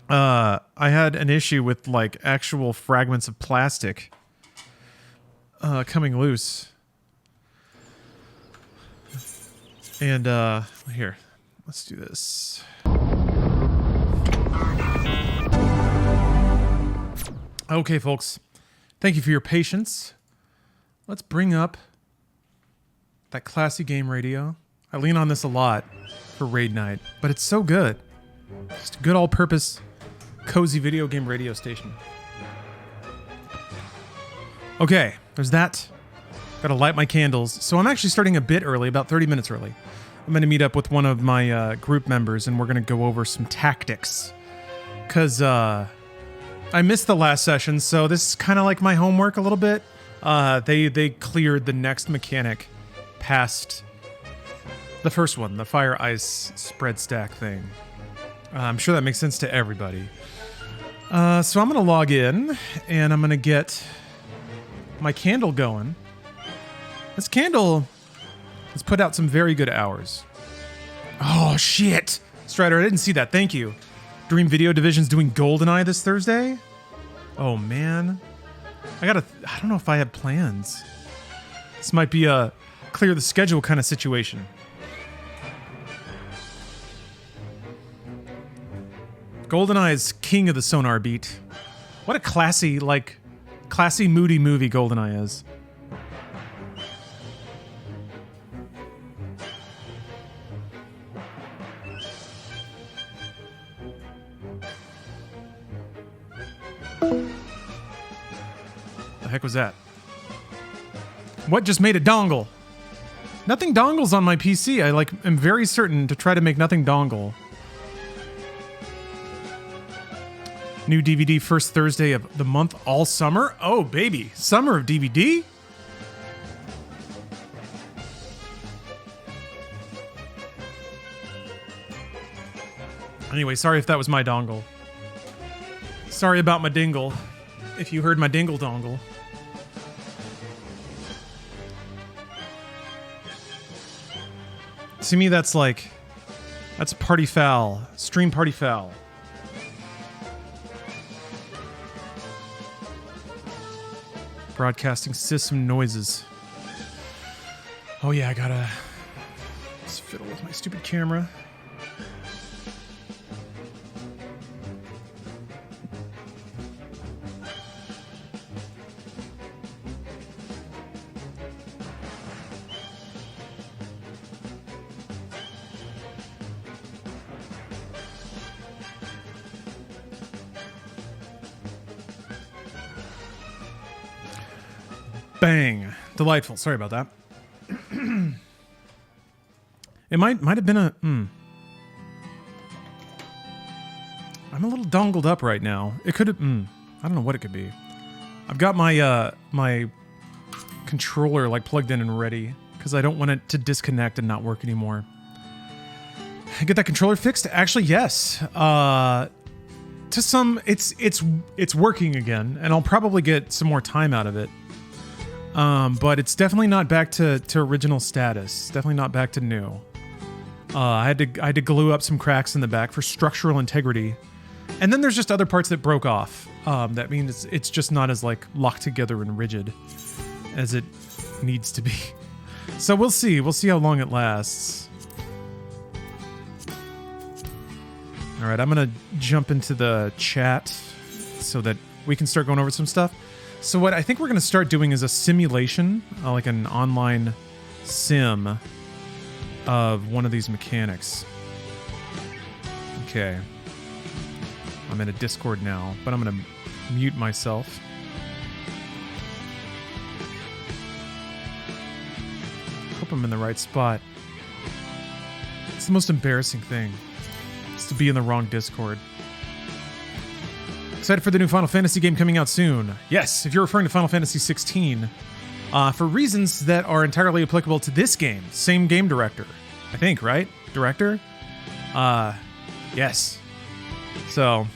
I had an issue with like actual fragments of plastic coming loose. And here, let's do this. Okay, folks. Thank you for your patience. Let's bring up that classy game radio. I lean on this a lot for raid night, but it's so good. Just a good all-purpose, cozy video game radio station. Okay, there's that. Gotta light my candles. So I'm actually starting a bit early, about 30 minutes early. I'm gonna meet up with one of my group members and we're gonna go over some tactics. Cause I missed the last session, so this is kind of like my homework a little bit. They cleared the next mechanic past the first one, the fire ice spread stack thing. I'm sure that makes sense to everybody. So I'm gonna log in and I'm gonna get my candle going. This candle has put out some very good hours. Oh shit, Strider, I didn't see that. Thank you. Dream Video Division's doing GoldenEye this Thursday? Oh man. I don't know if I had plans. This might be a clear the schedule kind of situation. GoldenEye is king of the sonar beat. What a classy, moody movie GoldenEye is. The heck was that? What just made a dongle? Nothing dongles on my PC. I am very certain to try to make nothing dongle. New DVD first Thursday of the month all summer? Oh baby, summer of DVD? Anyway, sorry if that was my dongle. Sorry about my dingle. If you heard my dingle dongle. To me, that's like That's party foul. Stream party foul. Broadcasting system noises. Oh yeah, I gotta just fiddle with my stupid camera. Bang. Delightful. Sorry about that. It might have been a... I'm a little dongled up right now. It could have... I don't know what it could be. I've got my my controller like plugged in and ready because I don't want it to disconnect and not work anymore. Get that controller fixed? Actually, yes. To some, it's working again, and I'll probably get some more time out of it. But it's definitely not back to original status. Definitely not back to new. I had to glue up some cracks in the back for structural integrity, and then there's just other parts that broke off. That means it's just not as like locked together and rigid as it needs to be. So we'll see. We'll see how long it lasts. All right, I'm gonna jump into the chat so that we can start going over some stuff. So what I think we're going to start doing is a simulation, like an online sim of one of these mechanics. Okay. I'm in a Discord now, but I'm going to mute myself. Hope I'm in the right spot. It's the most embarrassing thing. It's to be in the wrong Discord. Excited for the new Final Fantasy game coming out soon. Yes, if you're referring to Final Fantasy 16, for reasons that are entirely applicable to this game. Same game director, I think, right? Director? Yes. So,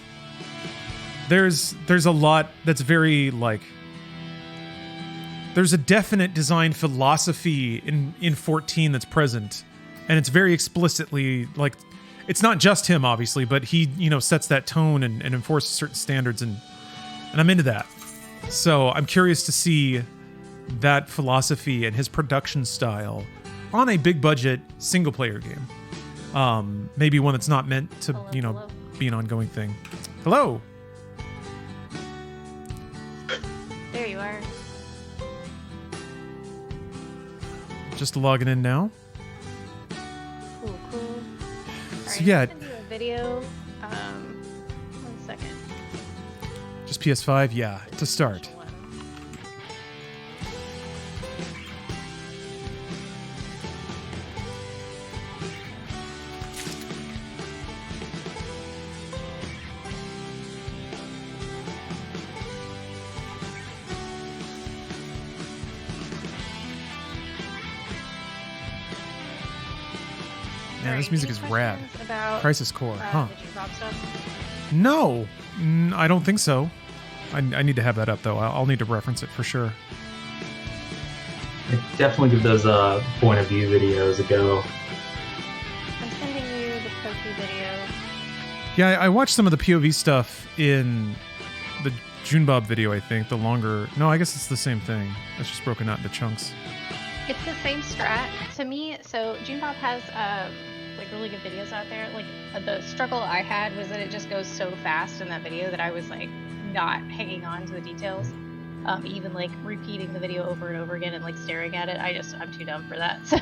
there's a lot that's very, like... There's a definite design philosophy in 14 that's present, and it's very explicitly, like... It's not just him, obviously, but he, sets that tone and enforces certain standards, and I'm into that. So I'm curious to see that philosophy and his production style on a big budget single player game. Maybe one that's not meant to, hello. Be an ongoing thing. Hello. There you are. Just logging in now. Cool. So yeah. Send you a video. 1 second. Just PS5, yeah, to start. Man, this music is rad. Crisis Core, huh? The jukebox stuff? No, I don't think so. I need to have that up, though. I'll need to reference it for sure. Definitely give those point of view videos a go. I'm sending you the Kofi video. Yeah, I watched some of the POV stuff in the Junebob video, I think. The longer... No, I guess it's the same thing. It's just broken out into chunks. It's the same strat to me. So Junebob has like really good videos out there. Like the struggle I had was that it just goes so fast in that video that I was like not hanging on to the details. Even like repeating the video over and over again and like staring at it. I'm too dumb for that. So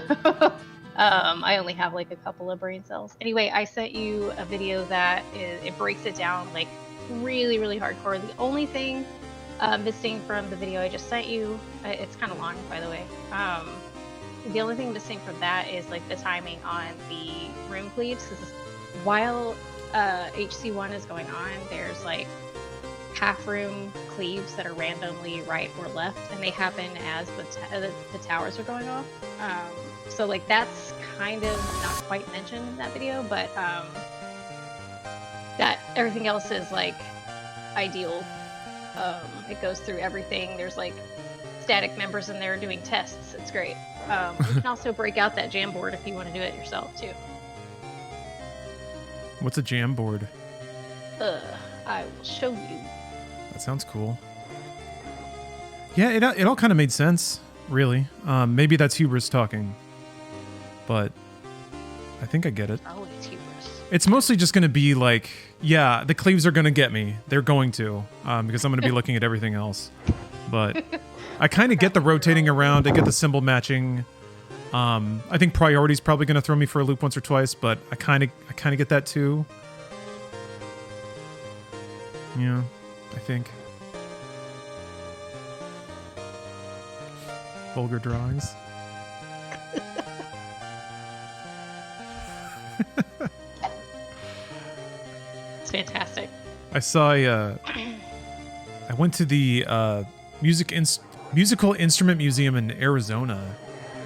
I only have like a couple of brain cells. Anyway, I sent you a video that it breaks it down like really, really hardcore. The only thing missing from the video I just sent you, it's kind of long, by the way. The only thing missing from that is like the timing on the room cleaves. Because while HC1 is going on, there's like half room cleaves that are randomly right or left, and they happen as the towers are going off. So like that's kind of not quite mentioned in that video, but that everything else is like ideal. It goes through everything. There's like static members in there doing tests. It's great. You can also break out that Jamboard if you want to do it yourself too. What's a jam board? I will show you. That sounds cool. Yeah, it all kind of made sense, really. Maybe that's hubris talking, but I think I get it. Oh, it's hubris. It's mostly just going to be like, yeah, the cleaves are going to get me. They're going to, because I'm going to be looking at everything else. But I kind of get the rotating around. I get the symbol matching. I think priority's probably going to throw me for a loop once or twice, but I kind of get that too. Yeah, I think. Vulgar drawings. It's fantastic. I saw I went to the musical instrument museum in Arizona,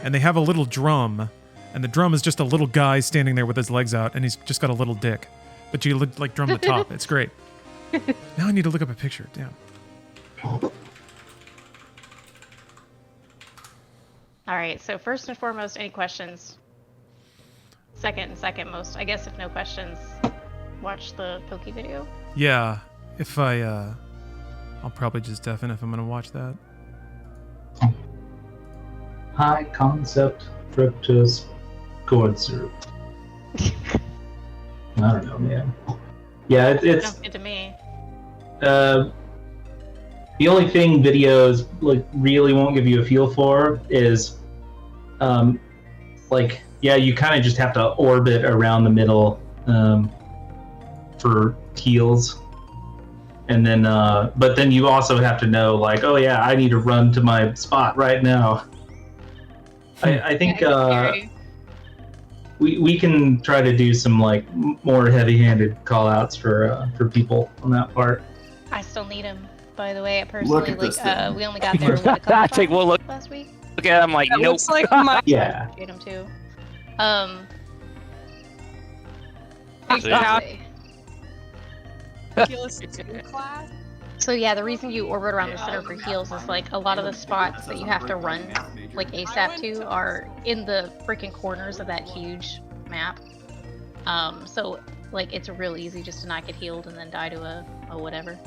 and they have a little drum, and the drum is just a little guy standing there with his legs out, and he's just got a little dick. But you like drum the top. It's great. Now I need to look up a picture. Damn. All right, so first and foremost, any questions? Second most, I guess if no questions, watch the Poke video. Yeah, if I'll probably just deafen if I'm gonna watch that. High concept fructose corn syrup. I don't know, man. Yeah, it's Sounds good to me. The only thing videos like really won't give you a feel for is yeah, you kind of just have to orbit around the middle for heals, and then but then you also have to know like, oh yeah, I need to run to my spot right now. I think we can try to do some like more heavy-handed call-outs for people on that part. I still need him, by the way. I personally, at this we only got there with a couple Take one look. last week. Look at him like, That nope. looks like my Yeah. Appreciate him too. See? calculus 2 class. So yeah, the reason you orbit around the center for heals is like a lot of the spots that you have to run like ASAP to are in the freaking corners of that huge map. So like it's real easy just to not get healed and then die to a whatever.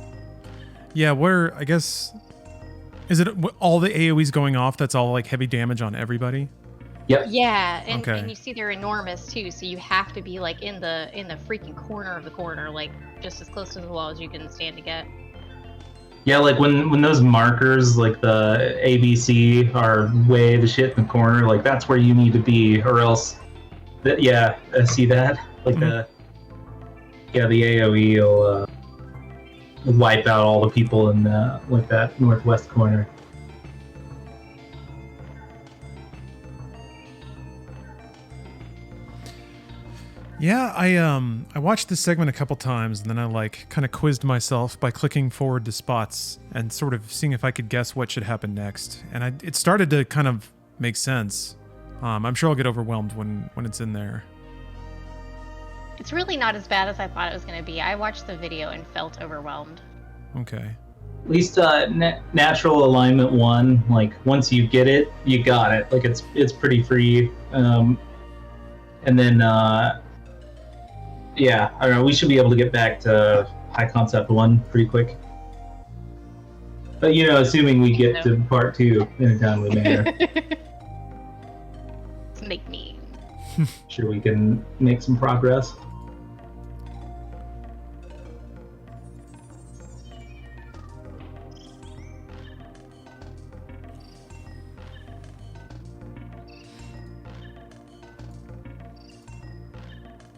Yeah, where I guess is it all the AoEs going off? That's all like heavy damage on everybody. Yep. Yeah, and, Okay. and you see they're enormous too, so you have to be like in the freaking corner of the corner, like just as close to the wall as you can stand to get. Yeah, like when those markers, like the ABC, are way the shit in the corner, like that's where you need to be, or else, see that? Like the AoE will wipe out all the people in like that northwest corner. Yeah, I watched this segment a couple times, and then I like kind of quizzed myself by clicking forward to spots and sort of seeing if I could guess what should happen next. And it started to kind of make sense. I'm sure I'll get overwhelmed when it's in there. It's really not as bad as I thought it was going to be. I watched the video and felt overwhelmed. Okay. At least natural alignment 1, like once you get it, you got it. Like it's pretty free. And then yeah, I don't know. We should be able to get back to high concept 1 pretty quick. But assuming we get to part 2 in a timely manner, Make me. sure we can make some progress.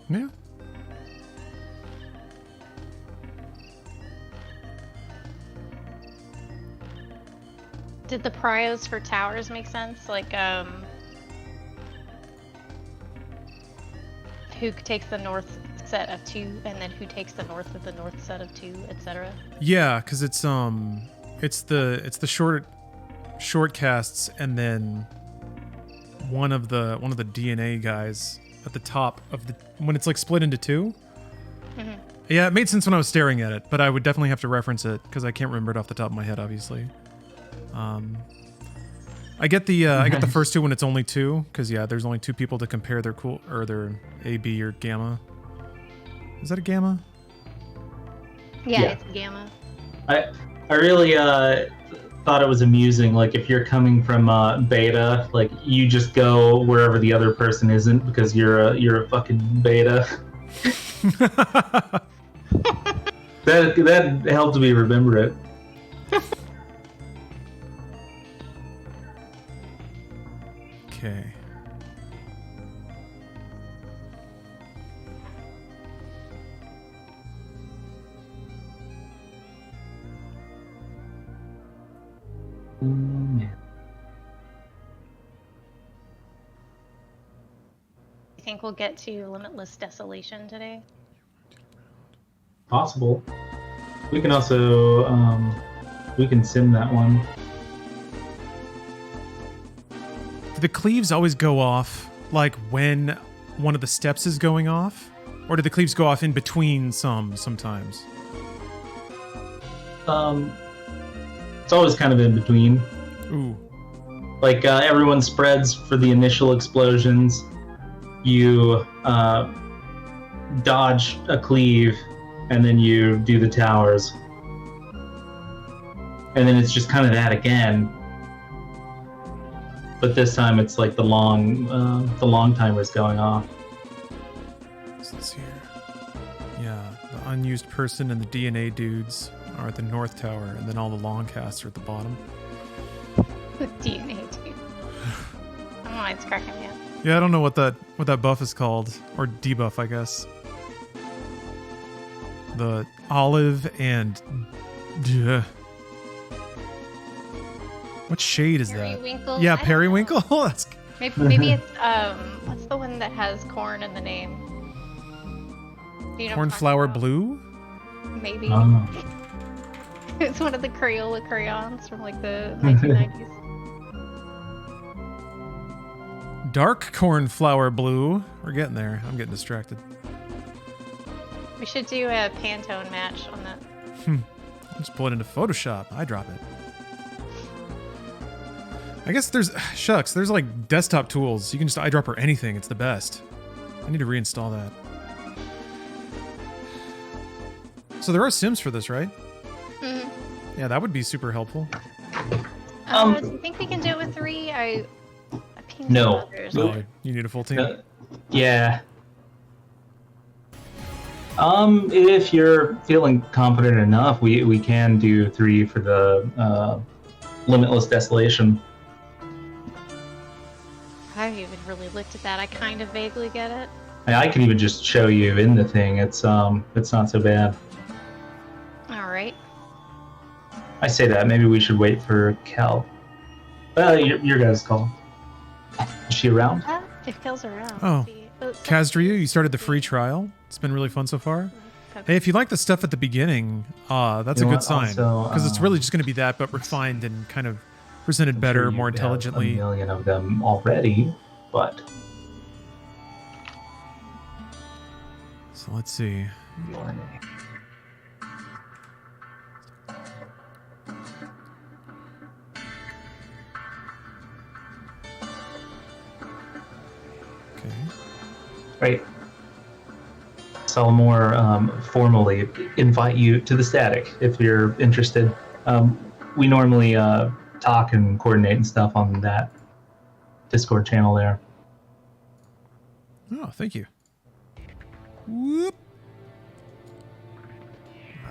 Yeah. Did the prios for towers make sense? Like, who takes the north set of 2, and then who takes the north of the north set of 2, etc. Yeah, because it's the short casts, and then one of the DNA guys at the top of the when it's like split into 2. Mm-hmm. Yeah, it made sense when I was staring at it, but I would definitely have to reference it because I can't remember it off the top of my head, obviously. I get the first 2 when it's only 2, because there's only 2 people to compare their their A, B, or gamma. Is that a gamma? Yeah, Yeah. it's gamma. I really thought it was amusing. Like if you're coming from beta, like you just go wherever the other person isn't because you're a fucking beta. That helped me remember it. Okay. You think we'll get to Limitless Desolation today? Possible. We can also we can sim that one. Do the cleaves always go off like when one of the steps is going off? Or do the cleaves go off in between sometimes? It's always kind of in between. Ooh. Like everyone spreads for the initial explosions. You dodge a cleave, and then you do the towers. And then it's just kind of that again. But this time it's like the long timer's going off. So let's see here. Yeah, the unused person and the DNA dudes are at the north tower, and then all the long casts are at the bottom. The DNA dude. I don't know, it's cracking me up. Yeah, I don't know what that buff is called, or debuff, I guess. The olive and what shade is that? Periwinkle? Yeah, I don't periwinkle. know. That's Maybe it's what's the one that has corn in the name? Do you know what I'm talking cornflower about? blue. Maybe. Oh. It's one of the Crayola crayons from like the 1990s. Dark cornflower blue. We're getting there. I'm getting distracted. We should do a Pantone match on that. Just pull it into Photoshop. I drop it. I guess there's like desktop tools. You can just eyedropper anything. It's the best. I need to reinstall that. So there are sims for this, right? Mm-hmm. Yeah, that would be super helpful. Do you think we can do it with 3? I pinged No. some others. Oh, you need a full team. Yeah. If you're feeling confident enough, we can do 3 for the Limitless Desolation. I haven't even really looked at that. I kind of vaguely get it. I can even just show you in the thing. It's not so bad. All right. I say that. Maybe we should wait for Cal. Your guys' call. Is she around? If Kel's around. Oh. maybe. Kazdryu, you started the free trial. It's been really fun so far. Hey, if you like the stuff at the beginning, that's You a know good what? sign. Also, Because it's really just going to be that, but refined and kind of presented better, Sure, more you have intelligently. A million of them already, but So let's see. Okay. right. So I'll more formally invite you to the static if you're interested. We normally talk and coordinate and stuff on that Discord channel there. Oh, thank you. Whoop.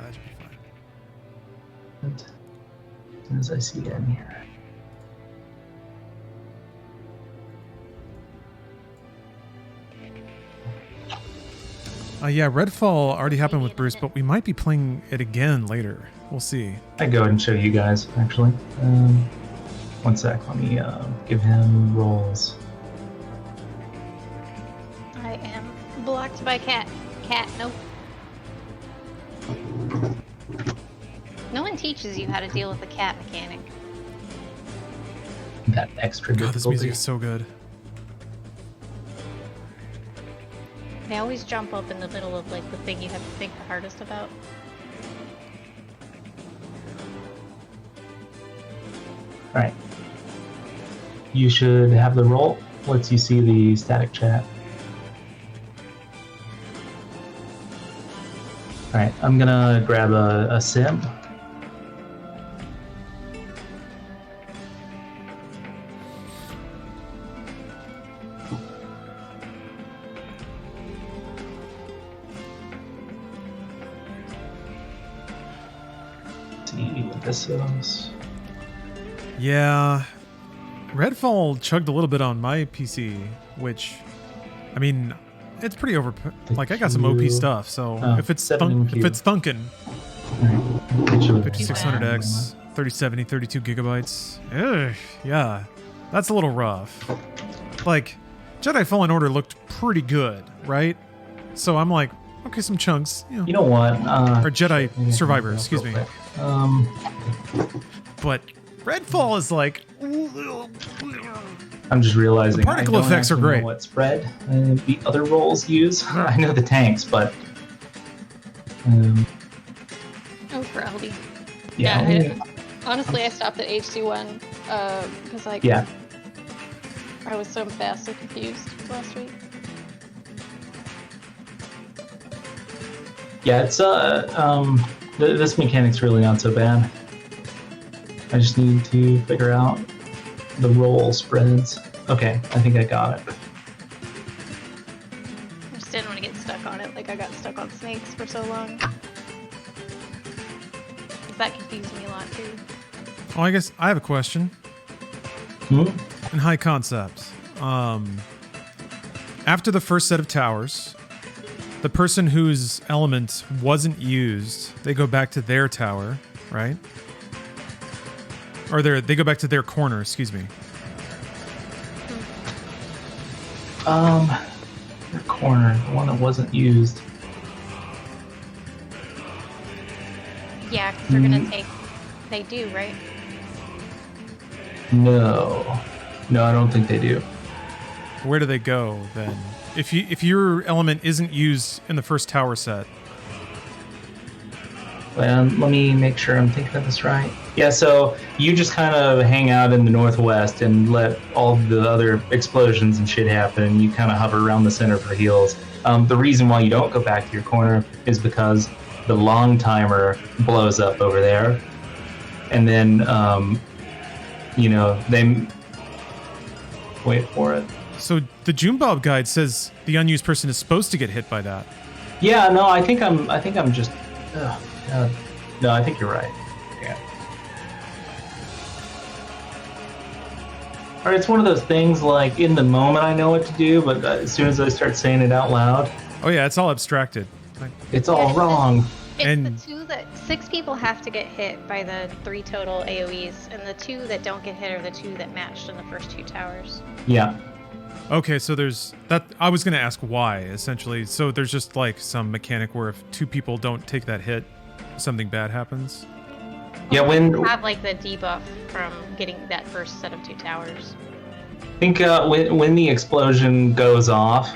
That should be fine. And as soon as I see it in here. Yeah, Redfall already happened with Bruce, but we might be playing it again later. We'll see. I'd go ahead and show you guys, actually. One sec, let me give him rolls. I am blocked by cat. Cat, nope. No one teaches you how to deal with the cat mechanic. That extra God, this difficulty. music is so good. They always jump up in the middle of like the thing you have to think the hardest about. Alright. You should have the roll. Lets you see the static chat. right, I'm gonna grab a sim. See what this is. Yeah. Redfall chugged a little bit on my PC, which, I mean, it's pretty over. Like, I got some OP stuff, so if it's thunking, 5600X, 3070, 32 gigabytes. Ugh, yeah, that's a little rough. Like, Jedi Fallen Order looked pretty good, right? So I'm like, okay, some chunks. You know what? Or Jedi Survivor, excuse me. But Redfall is like... I'm just realizing the particle effects are great. Know what spread the other roles use? I know the tanks, but... Oh, for LD. Yeah. Honestly, I stopped at HC1 because like I was so vastly confused last week. Yeah, it's this mechanic's really not so bad. I just need to figure out the roll spreads. Okay, I think I got it. I just didn't want to get stuck on it like I got stuck on snakes for so long. That confused me a lot too. Oh, I guess I have a question. In high concept, after the first set of towers, the person whose element wasn't used, they go back to their tower, right? Or they go back to their corner, excuse me. Their corner, the one that wasn't used. Yeah, because they're gonna take. They do, right? No, I don't think they do. Where do they go then? If your element isn't used in the first tower set. Let me make sure I'm thinking of this right. Yeah, so you just kind of hang out in the northwest and let all the other explosions and shit happen, and you kind of hover around the center for heals. The reason why you don't go back to your corner is because the long timer blows up over there, and then they wait for it. So the Junebob guide says the unused person is supposed to get hit by that. Yeah, no, I think I'm just. No, I think you're right. Yeah. Or it's one of those things like in the moment I know what to do, but as soon as I start saying it out loud. Oh yeah, it's all abstracted. It's all wrong. It's the two that 6 people have to get hit by the 3 total AoEs, and the 2 that don't get hit are the 2 that matched in the first 2 towers. Yeah. Okay, so there's that. I was gonna ask why, essentially. So there's just like some mechanic where if 2 people don't take that hit, something bad happens. Yeah, when you have like the debuff from getting that first set of 2 towers. I think when the explosion goes off,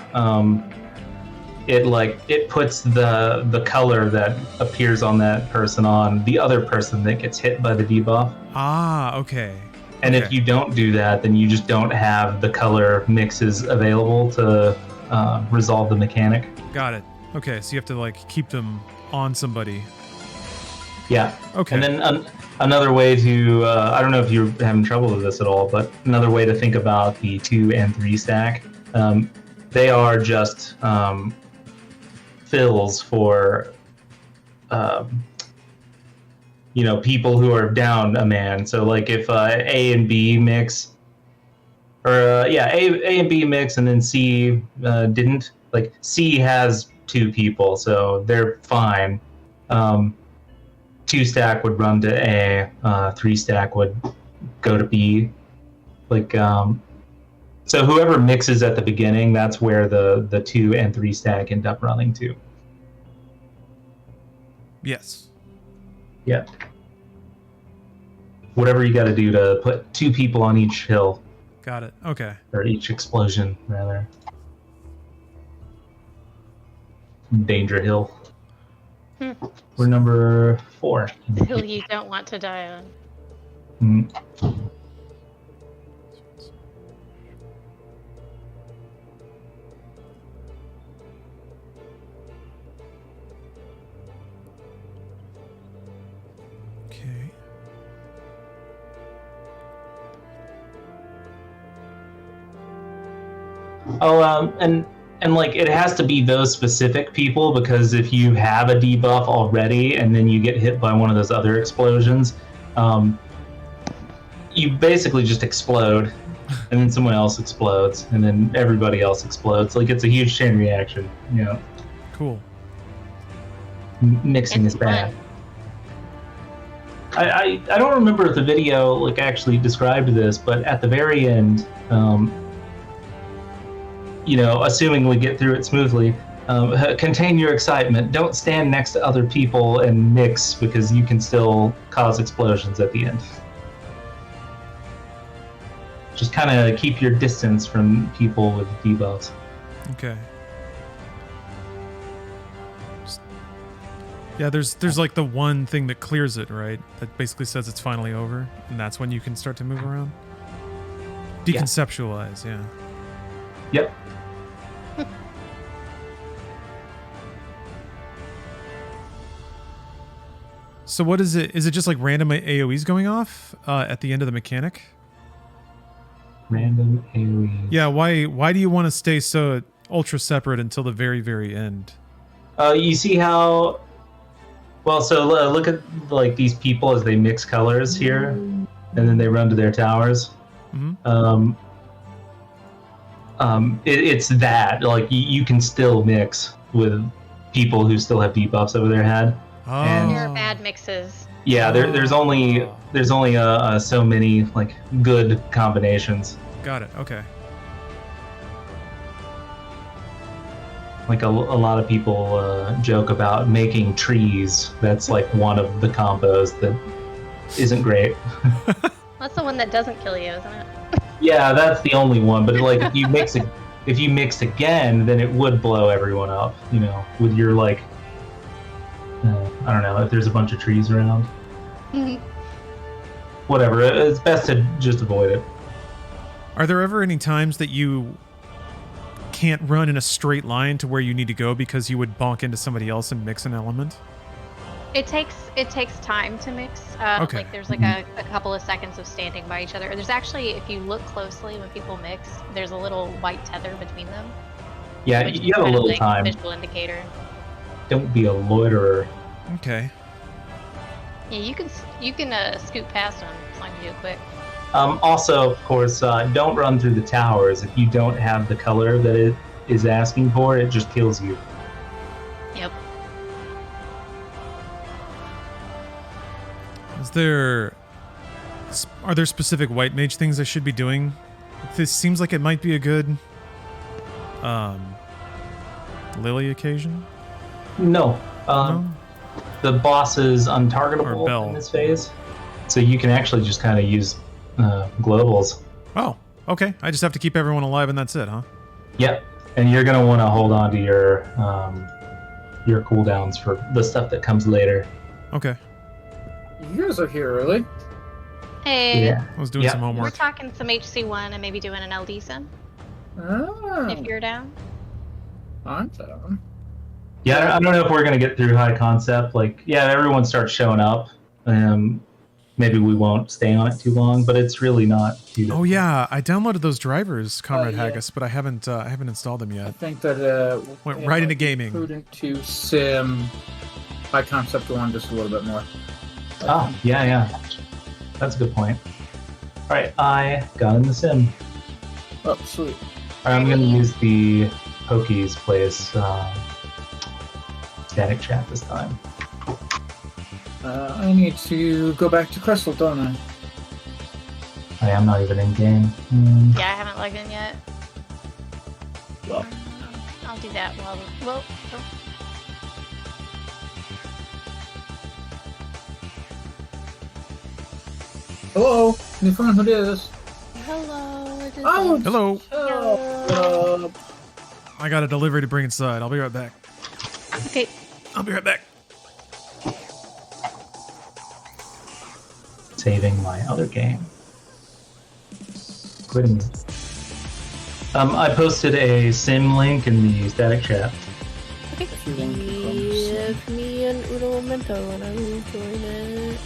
it puts the color that appears on that person on the other person that gets hit by the debuff. Ah, okay. And if you don't do that, then you just don't have the color mixes available to resolve the mechanic. Got it. Okay, so you have to like keep them on somebody. Yeah. Okay. And then another way to, I don't know if you're having trouble with this at all, but another way to think about the 2 and 3 stack, they are just fills for, people who are down a man. So like if A and B mix, or A and B mix, and then C didn't, like C has 2 people, so they're fine. 2 stack would run to A, 3 stack would go to B. Like, so whoever mixes at the beginning, that's where the 2 and 3 stack end up running to. Yes. Yeah. Whatever you got to do to put 2 people on each hill. Got it. Okay. Or each explosion, rather. Danger hill. We're number 4. The hill you don't want to die on. Mm. And like it has to be those specific people, because if you have a debuff already and then you get hit by one of those other explosions, you basically just explode, and then someone else explodes, and then everybody else explodes. Like it's a huge chain reaction. You know. Cool. Mixing is bad. I don't remember if the video like actually described this, but at the very end, you know, assuming we get through it smoothly, contain your excitement. Don't stand next to other people and mix, because you can still cause explosions at the end. Just kind of keep your distance from people with debuffs. Okay. Yeah, there's like the one thing that clears it, right? That basically says it's finally over, and that's when you can start to move around. Deconceptualize, yeah. Yep. So what is it? Is it just like random AoEs going off at the end of the mechanic? Random AoE. Yeah, why do you want to stay so ultra separate until the very, very end? You see how... Well, so look at like these people as they mix colors here, and then they run to their towers. Mm-hmm. It's that, like, you can still mix with people who still have debuffs over their head. Oh. And There are bad mixes. yeah, there's only so many like good combinations. Got it. Okay. Like a lot of people joke about making trees. That's like one of the combos that isn't great. That's the one that doesn't kill you, isn't it? Yeah, that's the only one. But like if you mix again, then it would blow everyone up. You know, with your like, I don't know, if there's a bunch of trees around. Whatever. It's best to just avoid it. Are there ever any times that you can't run in a straight line to where you need to go because you would bonk into somebody else and mix an element? It takes time to mix. Okay. Like there's like a couple of seconds of standing by each other. There's actually, if you look closely when people mix, there's a little white tether between them. Yeah, which you is have a kind of little like time. Visual indicator. Don't be a loiterer. Okay. Yeah, you can scoot past them as long as you do it quick. Also, of course, don't run through the towers. If you don't have the color that it is asking for, it just kills you. Yep. Are there specific white mage things I should be doing? This seems like it might be a good Lily occasion. No. No? The boss is Or untargetable Bell. in this phase, so you can actually just kind of use globals. Oh, okay. I just have to keep everyone alive and that's it, huh? Yep. And you're gonna want to hold on to your cooldowns for the stuff that comes later. Okay. You guys are here early. Hey, Yeah. I was doing Yeah. some we're homework. talking some HC1 and maybe doing an LD sim Oh, if you're down. I'm down. Yeah, I don't know if we're gonna get through high concept. Like, yeah, everyone starts showing up. Maybe we won't stay on it too long, but it's really not too Oh yeah, I downloaded those drivers, Comrade yeah. Haggis, but I haven't installed them I yet. think that Went it right might into be gaming. prudent to sim high concept one just a little bit more. Oh, yeah. That's a good point. All right, I got in the sim. Oh, sweet. All right, I'm gonna use the Pokies place static chat this time. I need to go back to Crystal, don't I? I am not even in game. Yeah, I haven't logged in yet. Well. I'll do that while. Well, oh. Hello, new friend, who is? Hello. It is Oh, Hello. hello. I got a delivery to bring inside. I'll be right back. Okay. I'll be right back. Saving my other game. Quitting. I posted a sim link in the static chat. Okay. Give me an Uno Memento and I will join it.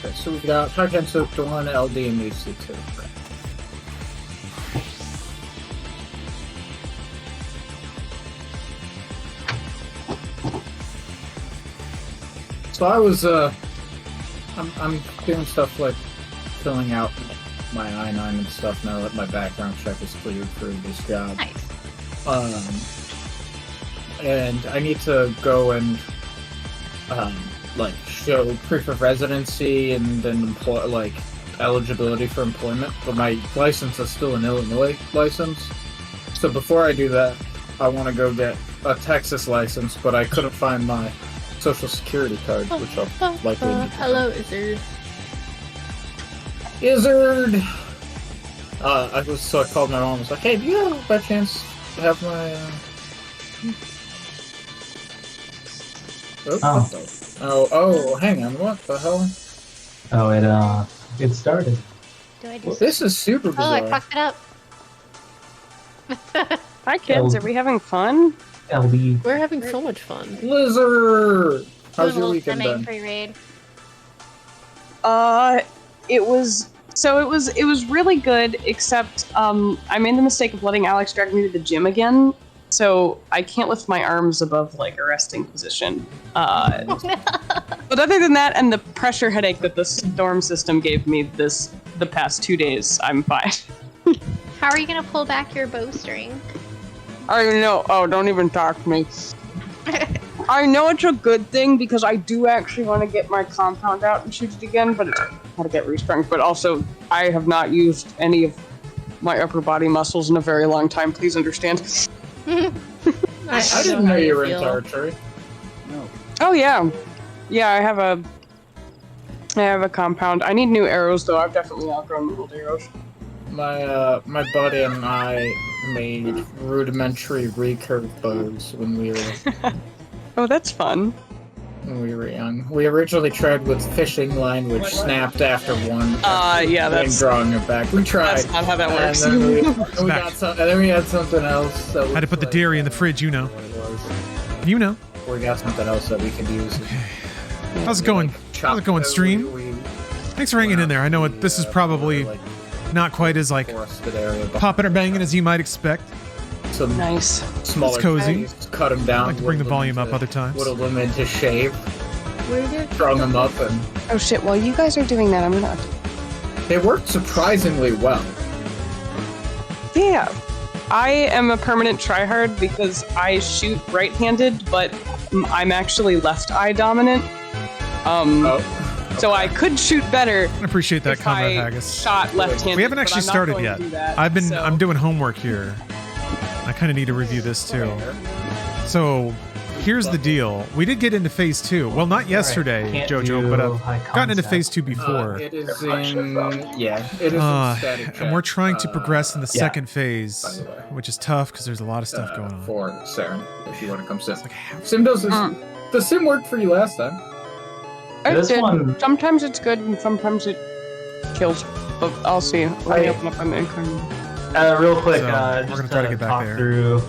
Okay, so we got Tarkan Soap, Dawn, LD, and AC2. So I was, I'm doing stuff like filling out my I-9 and stuff now that my background check is cleared for this job. Nice. And I need to go and, like, show proof of residency and then eligibility for employment, but my license is still an Illinois license. So before I do that, I want to go get a Texas license, but I couldn't find my social security card, which I'll likely need to Hello, Izzard. Izzard! So I called my mom and was like, hey, do you by chance have my, Oh, hang on, what the hell? Oh, it started. Do I do This is super bizarre. Oh, I fucked it up. Hi, kids. Are we having fun? LD. We're having so much fun. Lizard! How's your Little weekend semi been? pre-raid. It was really good, except I made the mistake of letting Alex drag me to the gym again, so I can't lift my arms above like a resting position. But other than that, and the pressure headache that the storm system gave me the past 2 days, I'm fine. How are you gonna pull back your bowstring? I know. Oh, don't even talk to me. I know it's a good thing because I do actually want to get my compound out and shoot it again, but it's how to get restrung. But also, I have not used any of my upper body muscles in a very long time. Please understand. I didn't know you were into archery. No. Oh yeah, yeah. I have a compound. I need new arrows though. I've definitely outgrown my old arrows. My buddy and I made rudimentary recurve bows when we were. Oh, that's fun. When we were young, we originally tried with fishing line, which snapped after one. Yeah, that's drawing it back. We tried. That's not how that works. And then we had something else. That Had to put the dairy in the fridge, you know. You know. We got something else that we could use. How's it going? How's it going, stream? Thanks for hanging in there. I know this is probably not quite as like popping or banging as you might expect. Some nice, smaller it's cozy. Trees, cut them down. I like to bring the volume up other times. Whittle them into shape. Strung them up and. Oh shit! While you guys are doing that, I'm gonna. They worked surprisingly well. Yeah, I am a permanent tryhard because I shoot right-handed, but I'm actually left eye dominant. So I could shoot better. I appreciate that, Comrade Haggis. Shot left-handed. We haven't actually started yet. Do I'm doing homework here. I kind of need to review this too. So, here's the deal. We did get into phase 2. Well, not yesterday, Jojo, but I've gotten into phase 2 before. It is in static and we're trying to progress in the second phase, which is tough because there's a lot of stuff going on. For Saren, if you want to come sim. Sim does the sim worked for you last time. Sometimes it's good and sometimes it kills. But I'll see. Let me open up my income. Real quick, we're just gonna try to get back talk there. through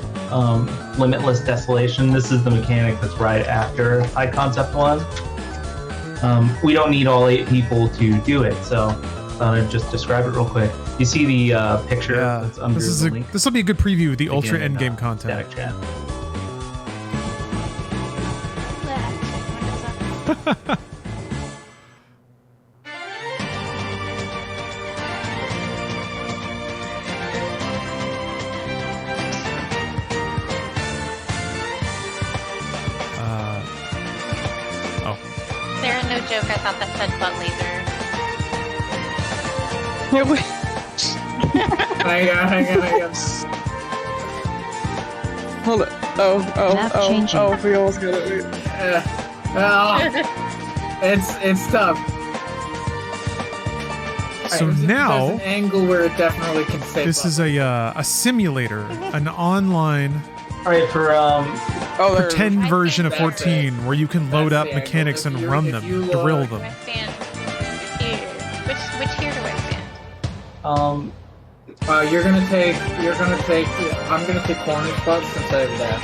Limitless Desolation. This is the mechanic that's right after High Concept 1. We don't need all 8 people to do it, so I'll just describe it real quick. You see the picture that's under the link? This will be a good preview of the Ultra Endgame content. Chat. Sarah, no joke, I thought that said butt laser. Hang on. Hold it. Oh, we almost got it. It's tough. So now, there's an angle where it definitely can say. This is a simulator, an online pretend version of 14 where you can load up mechanics and run them, drill them. Which tier do I stand? You're gonna take. I'm gonna take corner spots since I have that.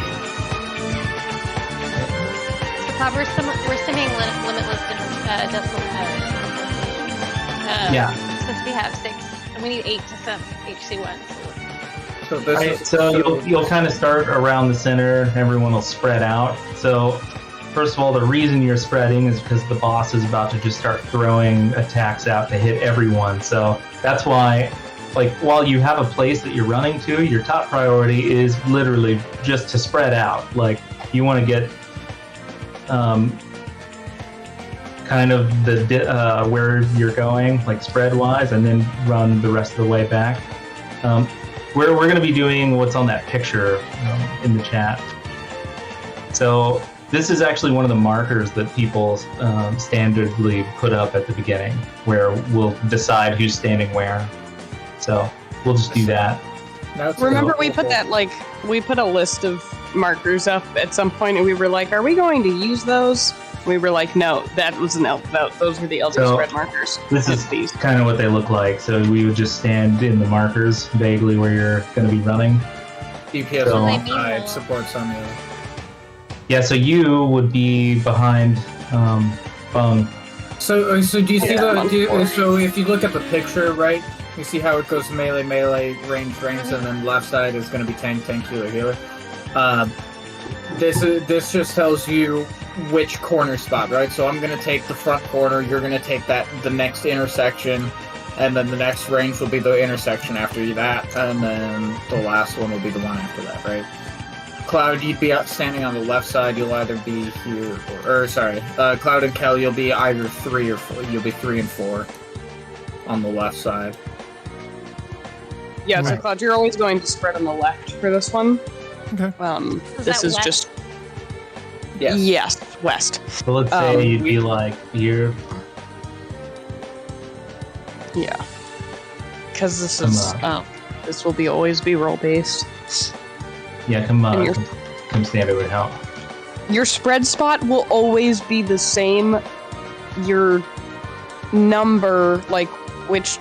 So Bob, we're simming limitless yeah. Since we have 6, and we need 8 to sim HC1. So you'll kind of start around the center. Everyone will spread out. So first of all, the reason you're spreading is because the boss is about to just start throwing attacks out to hit everyone. So that's why, like, while you have a place that you're running to, your top priority is literally just to spread out. Like, you want to get kind of the where you're going, like spread-wise, and then run the rest of the way back. We're going to be doing what's on that picture in the chat. So this is actually one of the markers that people standardly put up at the beginning, where we'll decide who's standing where. So we'll just do that. Remember, we put that we put a list of markers up at some point, and we were like, "Are we going to use those?" We were like, "No, that was those were the Elder spread markers." This is kind of what they look like. So we would just stand in the markers vaguely where you're going to be running. DPS on one side, supports on the other. Yeah, so you would be behind Bone. So do you see so if you look at the picture, right, you see how it goes melee, range, and then left side is going to be tank, healer. This just tells you which corner spot, right? So I'm going to take the front corner, you're going to take the next intersection, and then the next range will be the intersection after that, and then the last one will be the one after that, right? Cloud, you'd be standing on the left side, you'll either be here, Cloud and Kel, you'll be either 3 or 4, you'll be 3 and 4 on the left side. Yeah, so Cloud, you're always going to spread on the left for this one. Okay. This is just... Yes, west. So let's say you'd be like here. Yeah. Because this is... this will always be roll-based. Yeah, come stand over and help. Your spread spot will always be the same. Your number, like which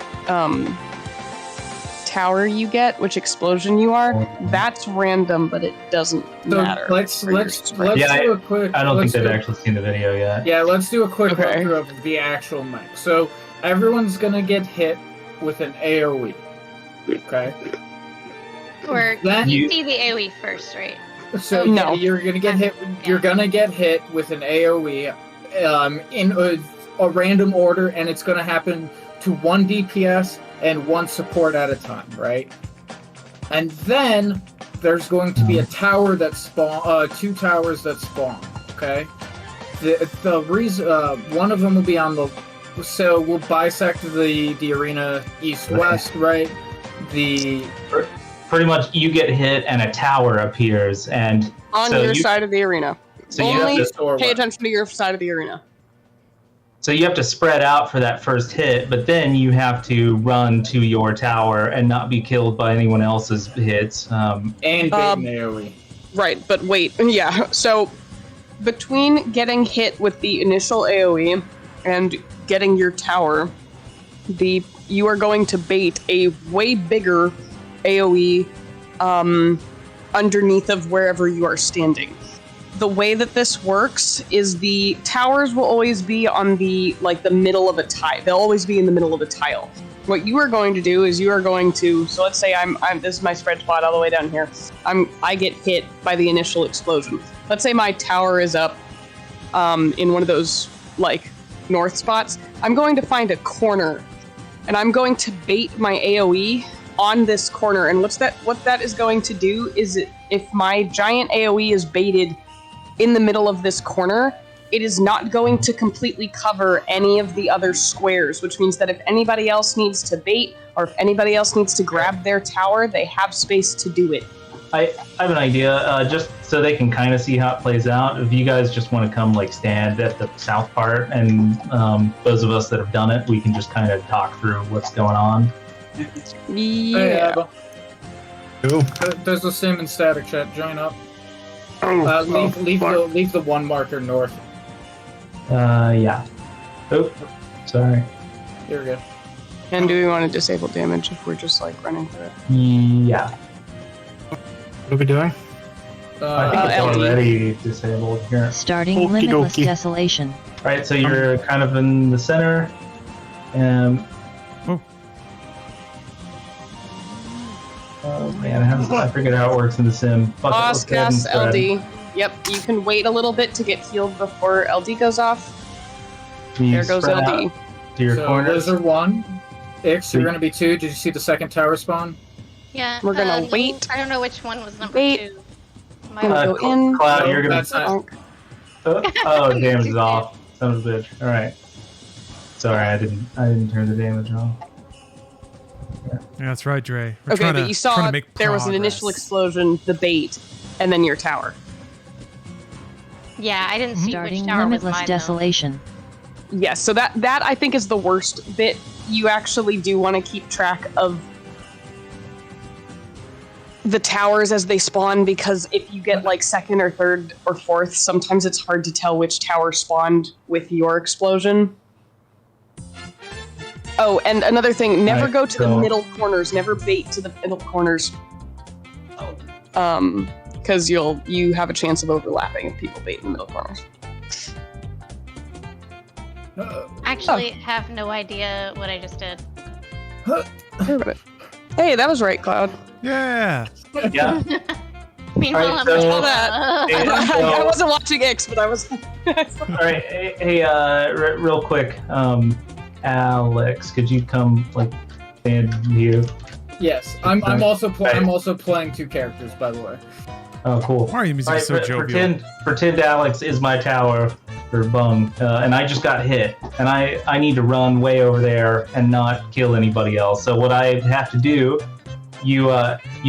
tower you get, which explosion you are, that's random, but it doesn't matter. Let's do a quick... I don't think they've actually seen the video yet. Yeah, let's do a quick run-through of the actual mech. So everyone's gonna get hit with an AoE. Okay? Or you see the AoE first, right? So no, you're gonna get hit. You're gonna get hit with an AoE in a random order, and it's gonna happen to 1 DPS and 1 support at a time, right? And then there's going to be a tower that spawn, 2 towers that spawn. Okay, the reason one of them will be on the. So we'll bisect the arena east-west, right? Pretty much, you get hit and a tower appears, and on your side of the arena. So only you have to pay attention to your side of the arena. So you have to spread out for that first hit, but then you have to run to your tower and not be killed by anyone else's hits. And bait AoE. Right, but wait, yeah. So between getting hit with the initial AoE and getting your tower, you are going to bait a way bigger AoE underneath of wherever you are standing. The way that this works is the towers will always be on the middle of a tile. They'll always be in the middle of a tile. What you are going to do is you are going to, so let's say this is my spread spot all the way down here. I get hit by the initial explosion. Let's say my tower is up in one of those north spots. I'm going to find a corner and I'm going to bait my AoE on this corner. And what that is going to do is if my giant AoE is baited in the middle of this corner, it is not going to completely cover any of the other squares, which means that if anybody else needs to bait or if anybody else needs to grab their tower, they have space to do it. I have an idea, just so they can kind of see how it plays out. If you guys just want to come stand at the south part, and those of us that have done it, we can just kind of talk through what's going on. Yeah. Cool. There's the sim in static chat. Join up. Leave the 1 marker north. Yeah. Oh, sorry. Here we go. And do we want to disable damage if we're just running through it? Yeah. What are we doing? I think it's already disabled here. Starting limitless desolation. Right, so you're kind of in the center. Oh man, I forget how it works in the sim. Boss cast LD. Yep, you can wait a little bit to get healed before LD goes off. There goes spread LD. out to your corners. Lizard 1. Ix, you're going to be 2. Did you see the second tower spawn? Yeah. We're gonna no, wait. I don't know which one was number Wait. 2. I'm gonna go in. Cloud, you're gonna. That's not- Oh, damage is off. Son of a bitch. All right. Sorry, I didn't turn the damage off. Yeah, that's right, Dre. We're Okay, trying but to- you trying saw to make there was an initial progress. explosion, the bait, and then your tower. Yeah, I didn't see Starting which tower was limitless mine. desolation. Yes, so that I think is the worst bit. You actually do want to keep track of the towers as they spawn, because if you get like second or third or fourth, sometimes it's hard to tell which tower spawned with your explosion. Oh, and another thing, never Alright, go to the so- middle corners, never bait to the middle corners. Because you have a chance of overlapping if people bait in the middle corners. Actually, have no idea what I just did. Hey, that was right, Cloud. Yeah. Yeah. Meanwhile, Alright, I'm so- like, I wasn't watching X, but I was. All right. Hey, real quick, Alex, could you come like stand here? Yes, I'm also playing 2 characters, by the way. Oh, cool. Why are you music so jovial? Pretend Alex is my tower or bung, and I just got hit, and I need to run way over there and not kill anybody else. So what I have to do, you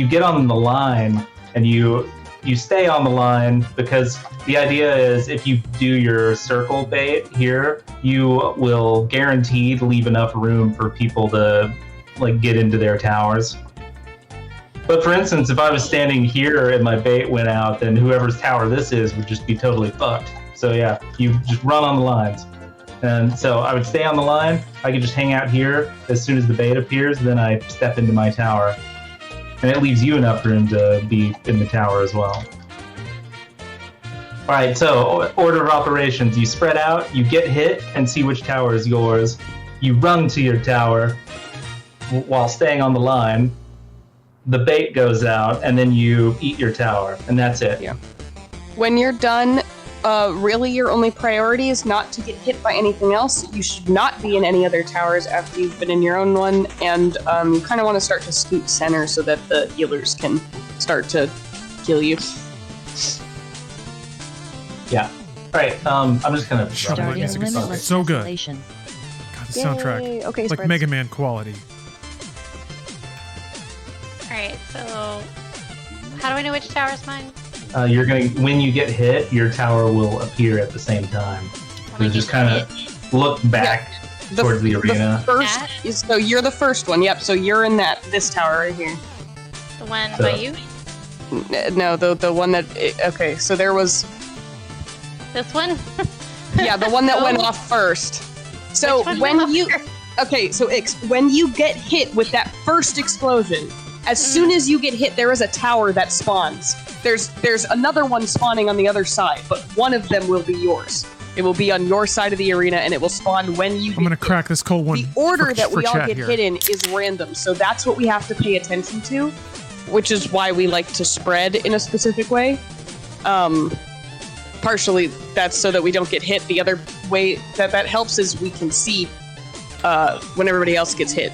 get on the line and you stay on the line, because the idea is if you do your circle bait here, you will guaranteed leave enough room for people to like get into their towers. But for instance, if I was standing here and my bait went out, then whoever's tower this is would just be totally fucked. So yeah, you just run on the lines. And so I would stay on the line, I could just hang out here as soon as the bait appears, then I step into my tower. And it leaves you enough room to be in the tower as well. Alright, so order of operations. You spread out, you get hit, and see which tower is yours. You run to your tower while staying on the line. The bait goes out, and then you eat your tower, and that's it. Yeah. When you're done, really your only priority is not to get hit by anything else. You should not be in any other towers after you've been in your own one, and you kind of want to start to scoot center so that the healers can start to heal you. Yeah. Alright, I'm just gonna... Starting Starting limitless so good. desolation. God, the soundtrack. Yay. Okay, Like spreads. Mega Man quality. alright, so how do I know which tower is mine? You're gonna, when you get hit, your tower will appear at the same time. So just kind of look back towards the arena. The first is, so you're the first one. Yep. So you're in this tower right here. The one So- by you? No, the one that. Okay, so there was. This one? Yeah, the one that went No. off first. So Which one when went off you. first? Okay, so when you get hit with that first explosion, as soon as you get hit, there is a tower that spawns. There's another one spawning on the other side, but one of them will be yours. It will be on your side of the arena, and it will spawn when you. I'm gonna crack this cold one. The order for- that we for all chat get here. hit in is random, so that's what we have to pay attention to, which is why we like to spread in a specific way. Partially, that's so that we don't get hit. The other way that helps is we can see when everybody else gets hit,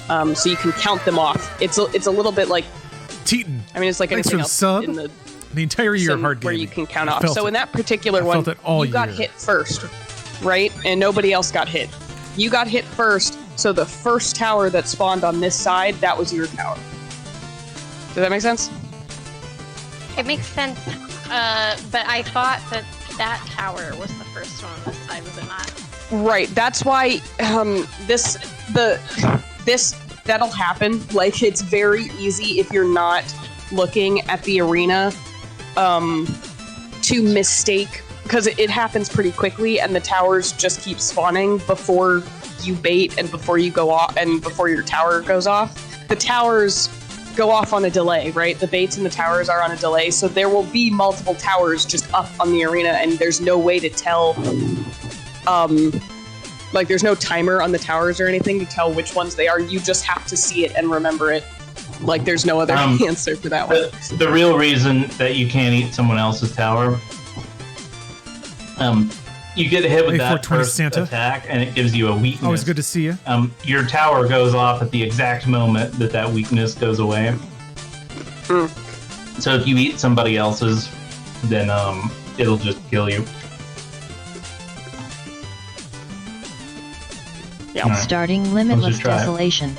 so you can count them off. It's a little bit like Teton. I mean, it's like Thanks anything for the else sub. in the The entire year of sim hard where gaming. you can count I off. felt So it. in that particular I one, felt it all you got year. hit first, right? And nobody else got hit. You got hit first, so the first tower that spawned on this side, that was your tower. Does that make sense? It makes sense, but I thought that tower was the first one on this side, was it not? Right. That's why this that'll happen. Like, it's very easy if you're not looking at the arena to mistake, because it happens pretty quickly, and the towers just keep spawning before you bait and before you go off and before your tower goes off. The towers go off on a delay, right? The baits and the towers are on a delay, so there will be multiple towers just up on the arena, and there's no way to tell. Like, there's no timer on the towers or anything to tell which ones they are. You just have to see it and remember it. Like, there's no other answer for that one. The real reason that you can't eat someone else's tower, you get hit with that first Santa. attack, and it gives you a weakness. Always good to see you. Your tower goes off at the exact moment that weakness goes away. So if you eat somebody else's, then it'll just kill you. Yeah. Starting limitless desolation.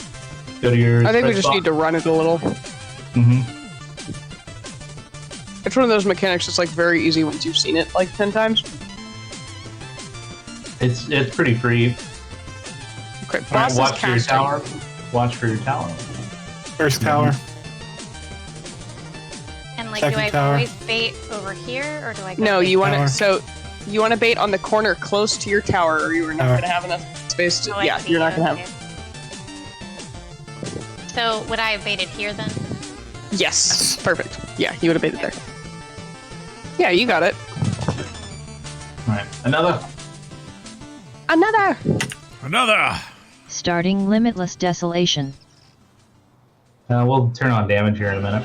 Go to your. I think we just need to run it a little. It's one of those mechanics that's like very easy once you've seen it like 10 times. It's pretty free. Okay, right, watch for your tower. Watch for your tower. First tower. And like, Second do I tower. always bait over here, or do I go No, bait you want tower. to. So you want to bait on the corner close to your tower, or you are not Tower. going to have enough space to. Oh, I Yeah, see, you're not going to okay. have. So would I have baited here then? Yes, perfect. Yeah, you would have baited there. Yeah, you got it. All right, another. Another. Starting limitless desolation. We'll turn on damage here in a minute.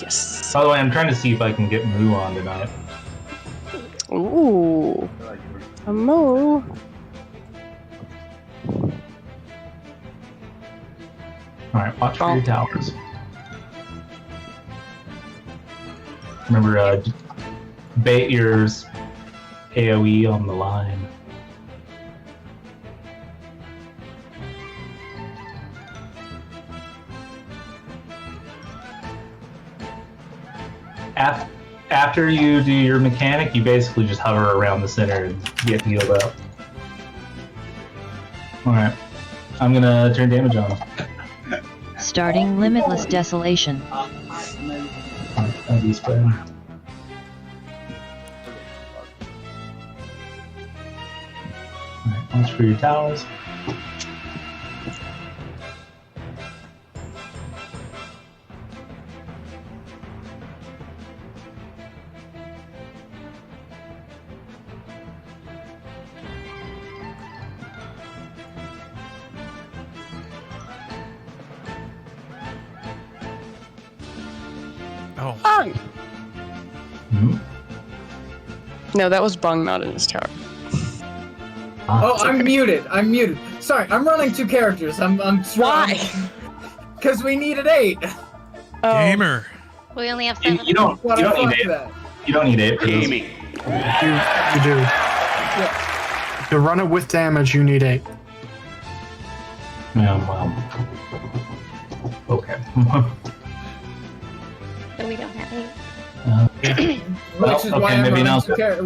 Yes. By the way, I'm trying to see if I can get Moo on tonight. Ooh. A moo. Alright, watch for your towers. Remember, bait yours AoE on the line. After you do your mechanic, you basically just hover around the center and get healed up. Alright, I'm gonna turn damage on. Starting limitless desolation. That'd be spread. Alright, watch for your towers. Oh. Bung! Mm-hmm. No, that was Bung, not in his tower. Oh, I'm muted. I'm muted. Sorry, I'm running 2 characters. I'm trying. Why? Because we needed 8. Oh. Gamer. We only have 7. You don't What the need fuck 8. that? You don't need 8 for this. You do. Yeah. To run it with damage, you need 8. Yeah, well. Okay. So we don't have 8. Which is why I'm maybe running not. 2 characters.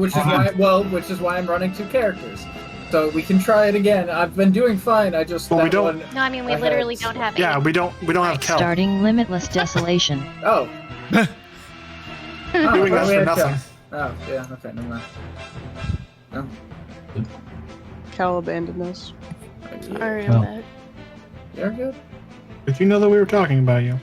Which is why I'm running 2 characters. So we can try it again. I've been doing fine. I just Well, we that don't- one- No, I mean we I had- literally don't have 8. Yeah, we don't have Kel. Starting limitless desolation. Oh. Doing well, this we for had nothing. Kel. Oh, yeah. Okay, never mind. Oh. Cal abandoned us. Sorry Oh. about that. You're good. Did you know that we were talking about you?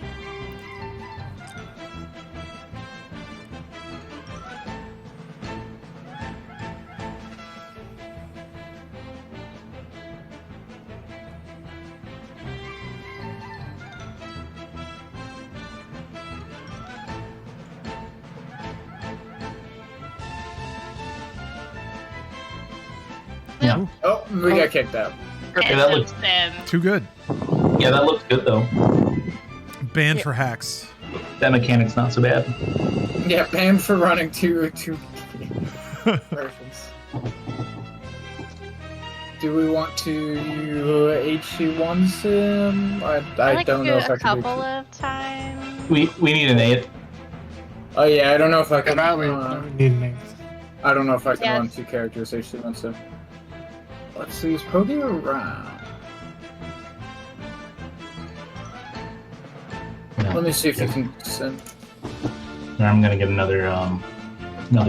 Yeah. Oh, we got kicked out. Okay, that looks Too good. yeah, that looks good though. Banned for hacks. That mechanic's not so bad. Yeah, banned for running two versions. Do we want to HC1 sim? I like don't to know do if I a can do couple of times. We need an 8. Oh yeah, I don't know if I can. About we need an 8. I don't know if I can Yes. run 2 characters HC1 sim. Let's see, is Pogi around? Yeah. Let me see if you can send. And I'm gonna get another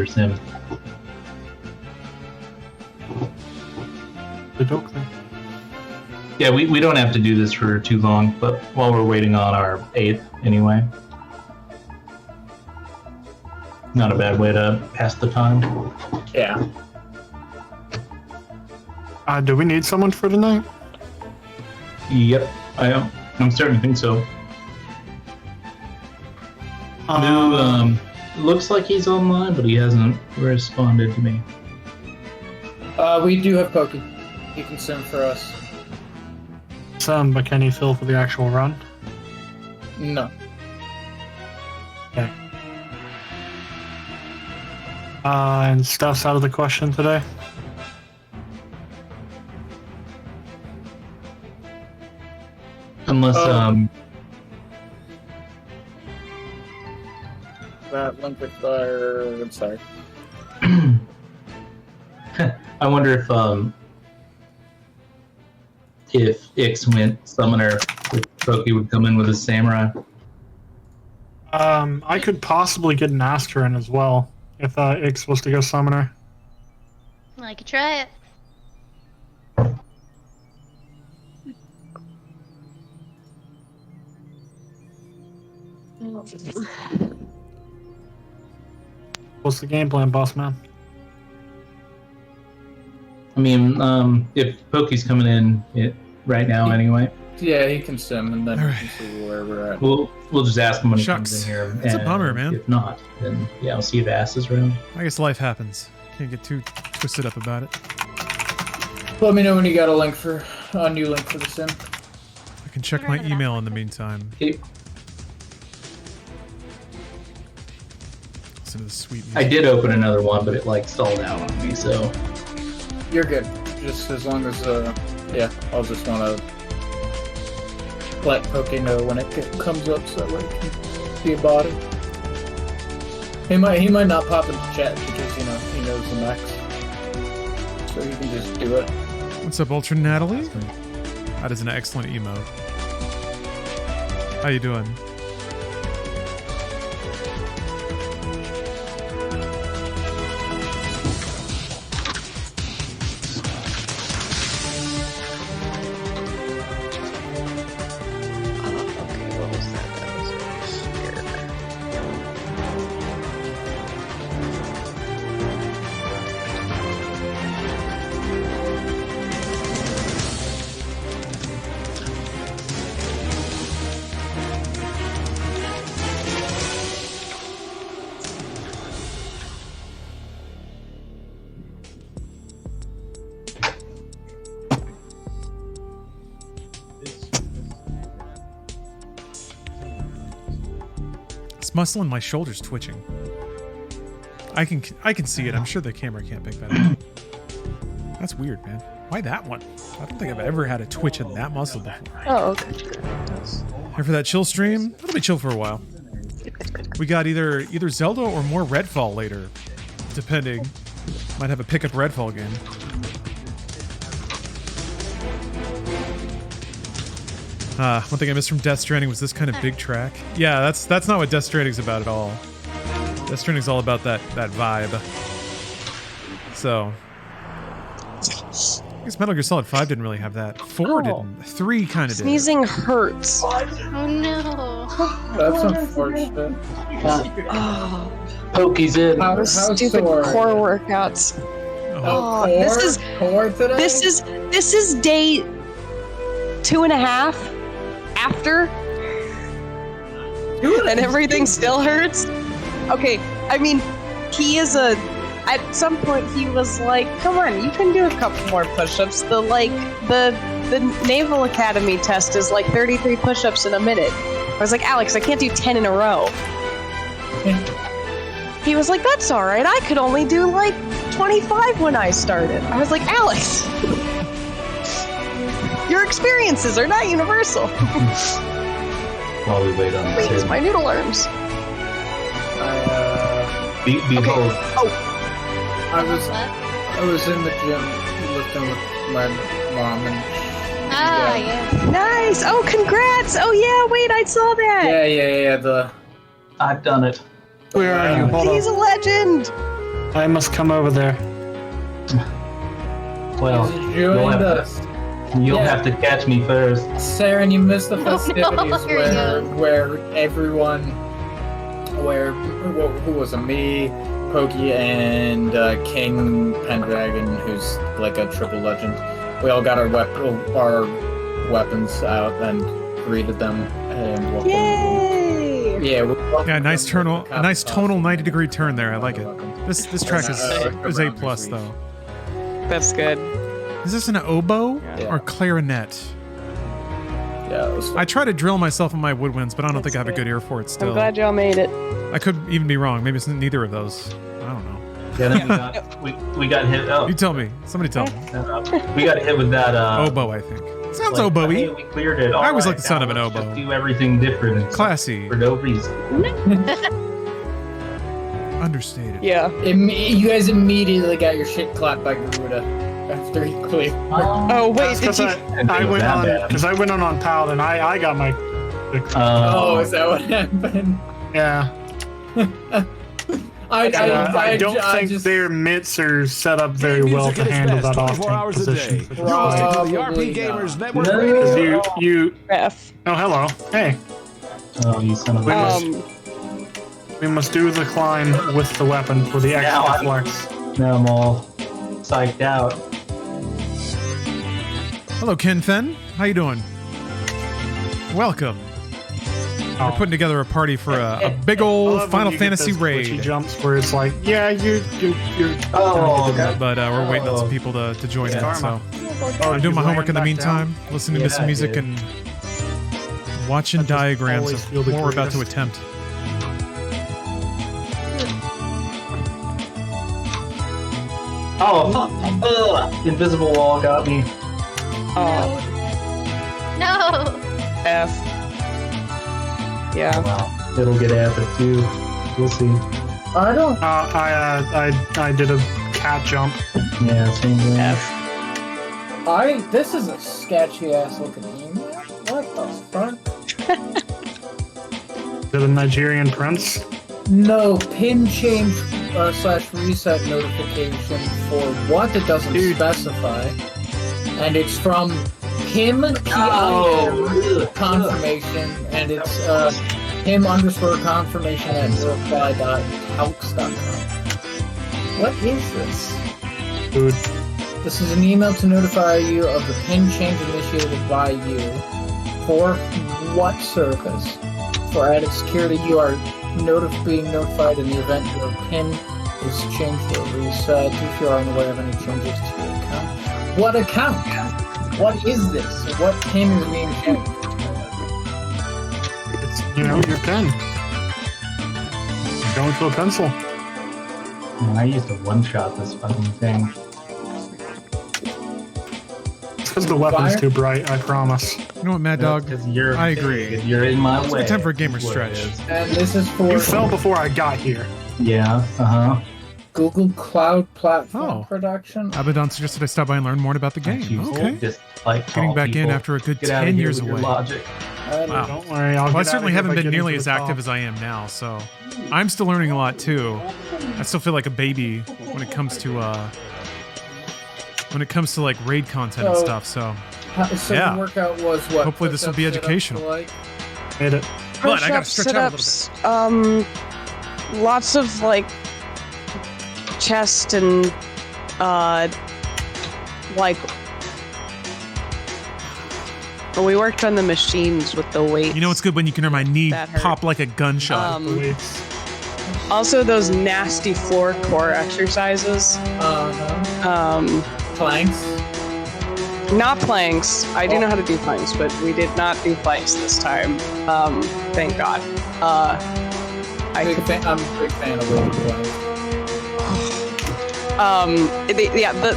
sim. The dog thing. Yeah, we don't have to do this for too long, but while we're waiting on our 8th anyway. Not a bad way to pass the time. Yeah. Do we need someone for tonight? Yep, I am. I'm starting to think so. Looks like he's online, but he hasn't responded to me. We do have Pokey. He can sim for us. Some, but can he fill for the actual run? No. Okay. And stuff's out of the question today? Unless, That link expired. I'm sorry. I wonder if Ix went summoner, if Pokey would come in with a samurai. I could possibly get an Astra in as well, if Ix was to go summoner. I could try it. What's the game plan, boss man? I mean, if Pokey's coming in right now anyway. Yeah, he can sim, and then we can see where we're at. We'll just ask him when he comes in here. It's a bummer, man. If not, then yeah, I'll see if Ass is around. I guess life happens. Can't get too twisted up about it. Let me know when you got a new link for the sim. I can check my email in the meantime. Listen to the sweet music. I did open another one, but it like stalled out on me, so. You're good. Just as long as, yeah, I'll just want to let Pokey know when it comes up so that way it can be a body. He might not pop into chat because, you know, he knows the max. So he can just do it. What's up, Ultra Natalie? That is an excellent emote. How you doing? Muscle in my shoulder's twitching. I can see it. I'm sure the camera can't pick that up. That's weird, man. Why that one? I don't think I've ever had a twitch in that muscle before. Oh, okay. Here for that chill stream? It'll be chill for a while. We got either Zelda or more Redfall later, depending. Might have a pickup Redfall game. One thing I missed from Death Stranding was this kind of big track. Yeah, that's not what Death Stranding's about at all. Death Stranding's all about that vibe. So, I guess Metal Gear Solid 5 didn't really have that. 4 didn't. 3 kind of did. Sneezing hurts. Oh no. That's unfortunate. Pokey's in. How stupid core workouts. Oh, this is day 2.5 after, and everything still hurts. Okay, I mean, he is at some point he was like, come on, you can do a couple more push-ups. The Naval Academy test is like 33 push-ups in a minute. I was like, Alex, I can't do 10 in a row. He was like, that's alright, I could only do like 25 when I started. I was like, Alex, your experiences are not universal. While we wait on Please, my noodle arms. Behold. Okay. Oh. I was in the gym lifting with my mom and yes. Nice. Oh, congrats. Oh yeah, wait, I saw that. Yeah. I've done it. Where are you? Hold He's on. a legend. I must come over there. Well, you'll have to catch me first. Sarah, you missed the festivities Here he where everyone, who was it? Me, Pokey, and King Pendragon, who's like a triple legend. We all got our weapons out, and greeted them and welcomed Yay! them. Yeah, Yeah, nice tonal 90-degree turn there. I like it. This track is A+ though. That's good. Is this an oboe Yeah. or clarinet? Yeah, it was I try to drill myself on my woodwinds, but I don't think I have a good ear for it still. I'm glad y'all made it. I could even be wrong. Maybe it's neither of those. I don't know. Yeah, then we got hit. Oh, You tell me. Somebody tell me. we got hit with that. Oboe, I think. Sounds like, oboe-y. hey, we cleared it. I always All like the sound of an now let's oboe. just do everything different. and Classy. for no reason. Understated. Yeah. You guys immediately got your shit clapped by Garuda after he cleared. Oh wait, did Because you? I went on because I went on Pal and I got my. Oh, is that what happened? Yeah. I don't think their mitts are set up very well to handle that off-tank position. Probably Gamers not. Network. You. F. Oh, hello. Hey. Oh, you son of a. We must do the climb with the weapon for the extra flex. Now I'm all psyched out. Hello, Ken Fen. How you doing? Welcome. We're putting together a party for a big I old love when Final you get Fantasy those glitchy raid. jumps where it's like, yeah, you're. Oh, But we're waiting on some people to join in. So Oh, I'm doing my you homework in the ran back meantime, listening to some Yeah, music dude. and watching diagrams always of feel the what we're about to greatest. attempt. Oh, invisible wall got me. Oh. No. F. Yeah. Wow, it'll get after too. We'll see. I don't. I did a cat jump. Yeah, same thing. This is a sketchy ass looking email. What the fuck? Did a Nigerian prince? No, pin change / reset notification for what it doesn't specify. And it's from him confirmation, and it's him _ confirmation at reply.alx.com. What is this? Dude. This is an email to notify you of the pin change initiated by you. For what service? For added security, you are being notified in the event your PIN is changed or reset if you are unaware of any changes to your account. What account? What is this? What PIN is being changed? It's, your pen. Going to a pencil. I used to one-shot this fucking thing. It's because the weapon's too bright, I promise. You know what, Mad Dog? I agree. You're in my way. It's a good time for a gamer stretch. And this is for You fell before I got here. Yeah, Google Cloud Platform Production. Abaddon suggested I stop by and learn more about the game. Okay. Just like Getting back in after a good Get outta 10 here years with your away. logic. Wow. Don't worry, I'll Well, I get certainly out of haven't here by been nearly getting as to the active top. as I am now, so I'm still learning a lot too. I still feel like a baby when it comes to like raid content and So- stuff. So So yeah. the workout was what? Hopefully this will be push-ups, educational. sit-ups, Made it. But I gotta Push-ups, stretch out a little sit-ups, lots of like chest and like we worked on the machines with the weights. you know, it's good when you can hear my knee That hurt. pop like a gunshot. Also those nasty floor core exercises. Planks. Not planks. I do know how to do planks, but we did not do planks this time. Thank God. I'm a big fan of weighted planks.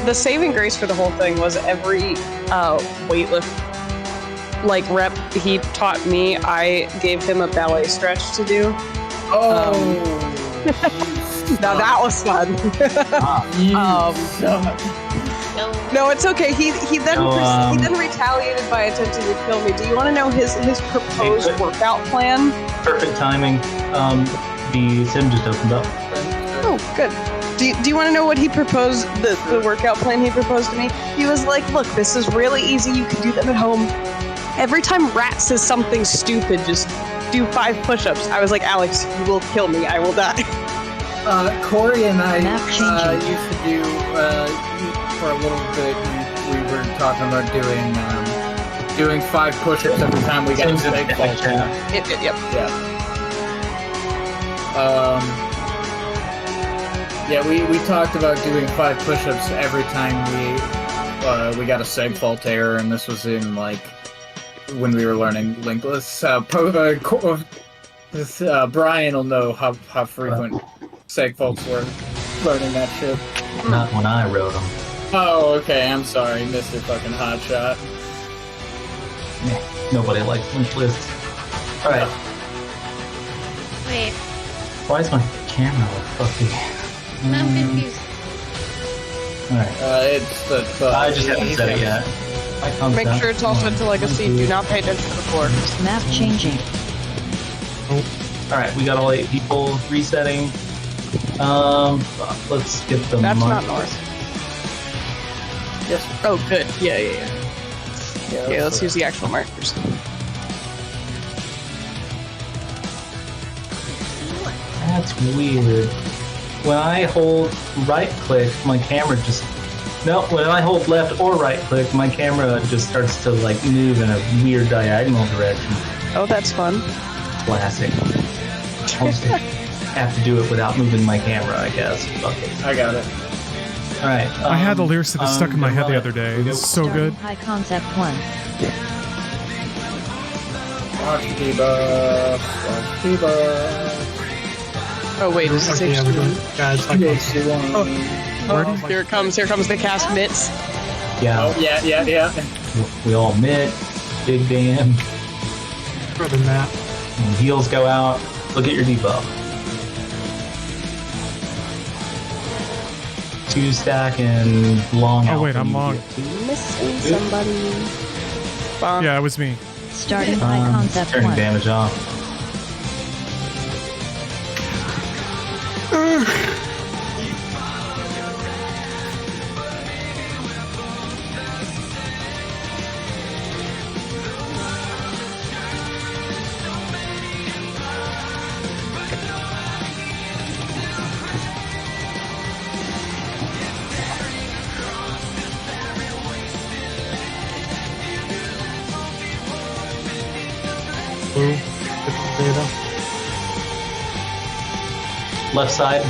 The saving grace for the whole thing was every weightlift like rep he taught me, I gave him a ballet stretch to do. Now that was fun. No, it's okay. He then retaliated by attempting to kill me. Do you want to know his proposed workout plan? Perfect timing. The sim just opened up. Oh, good. Do you want to know what he proposed, the workout plan he proposed to me? He was like, look, this is really easy. You can do them at home. Every time Rat says something stupid, just do 5 push-ups. I was like, Alex, you will kill me. I will die. Corey and I used to do, for a little bit, we were talking about doing doing 5 push-ups every time we get a snake fault. Yep. Yeah. Yeah, we talked about doing 5 push-ups every time we got a seg fault error, and this was in like when we were learning linkless. Brian will know how frequent seg faults were learning that shit. Not when I wrote them. Oh, okay. I'm sorry, Mr. Fucking Hotshot. Nobody likes linked lists. All right. Wait, Why is my camera fucking? I'm confused. All right. It's the. I just haven't said it yet. Make sure it's all set to legacy. Do not pay attention to the board. Map changing. All right, we got all 8 people resetting. Let's get the. That's mark. not north. Yes. Oh, good. Yeah. Yeah, let's use the actual markers. That's weird. When I hold right click, my camera just. No, when I hold left or right click, my camera just starts to like move in a weird diagonal direction. Oh, that's fun. Classic. I'll just have to do it without moving my camera, I guess. Fuck it. I got it. All right. I had the lyrics to this stuck in my head the other day. It was so good. High concept 1. Watch debuff. Watch debuff. Oh wait, this is Okay, yeah, we're doing HD. guys like Oh, here it comes. Here comes the cast mitts. Yeah. Oh, yeah. We all admit. Big Dan. Brother Matt. When heels go out. Look at your debuff. 2 stack and long. Oh wait, alpha, I'm you long. get 2. Missing somebody. Bomb. Yeah, it was me. Starting high concept Turning 1. damage off. Blue. Different data. Left side.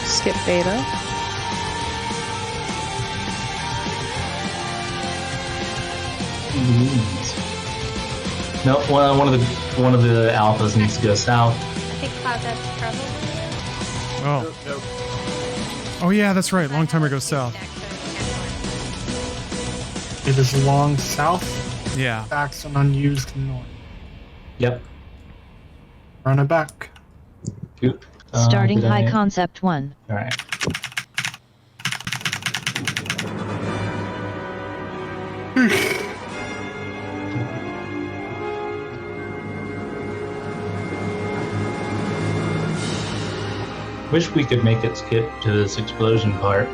Skip beta. No, one of the alphas needs to go south. I think Cloud has trouble. Oh. Oh yeah, that's right. Long timer goes south. It is long south. Yeah. Backs an unused north. Yep. Run it back. Starting did high I- concept 1. All right. Wish we could make it skip to this explosion part.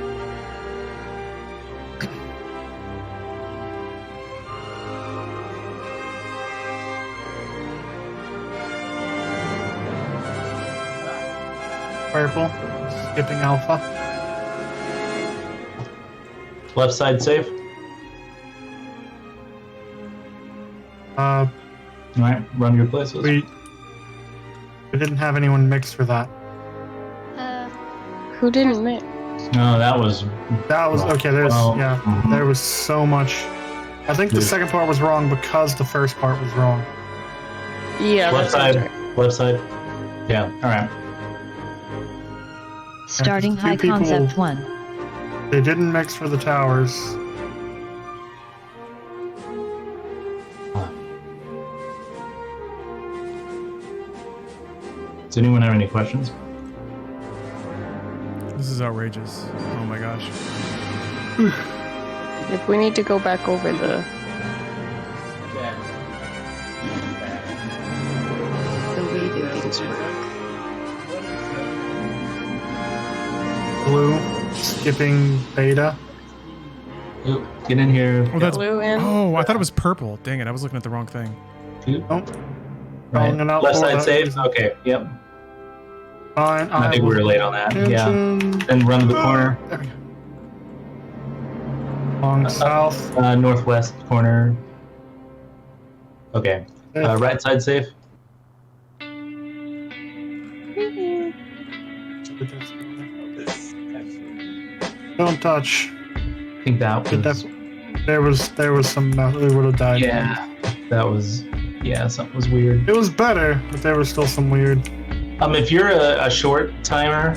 Purple. Skipping alpha. Left side safe. All right, run your places. We didn't have anyone mixed for that. Who didn't mix? No, that was okay. There's well, there was so much. I think the second part was wrong because the first part was wrong. Yeah. left that sounds side. right. Left side. Yeah. All right. Starting Two high people- concept 1. They didn't mix for the towers. Does anyone have any questions? This is outrageous. Oh my gosh. If we need to go back over the way that things work. Blue. Skipping beta. Oop, get in here. Oh, that's. Blue in. Oh, I thought it was purple. Dang it! I was looking at the wrong thing. Nope. Right. Calling it out Left for side that safe. reason. Okay. Yep. Fine. I think we were late on that. Yeah. And run to the corner. There we go. Along south. Northwest corner. Okay. Right side safe. Don't touch. I think that was. There was some. They would have died. Yeah. That was. Yeah, something was weird. It was better, but there was still some weird. If you're a short timer,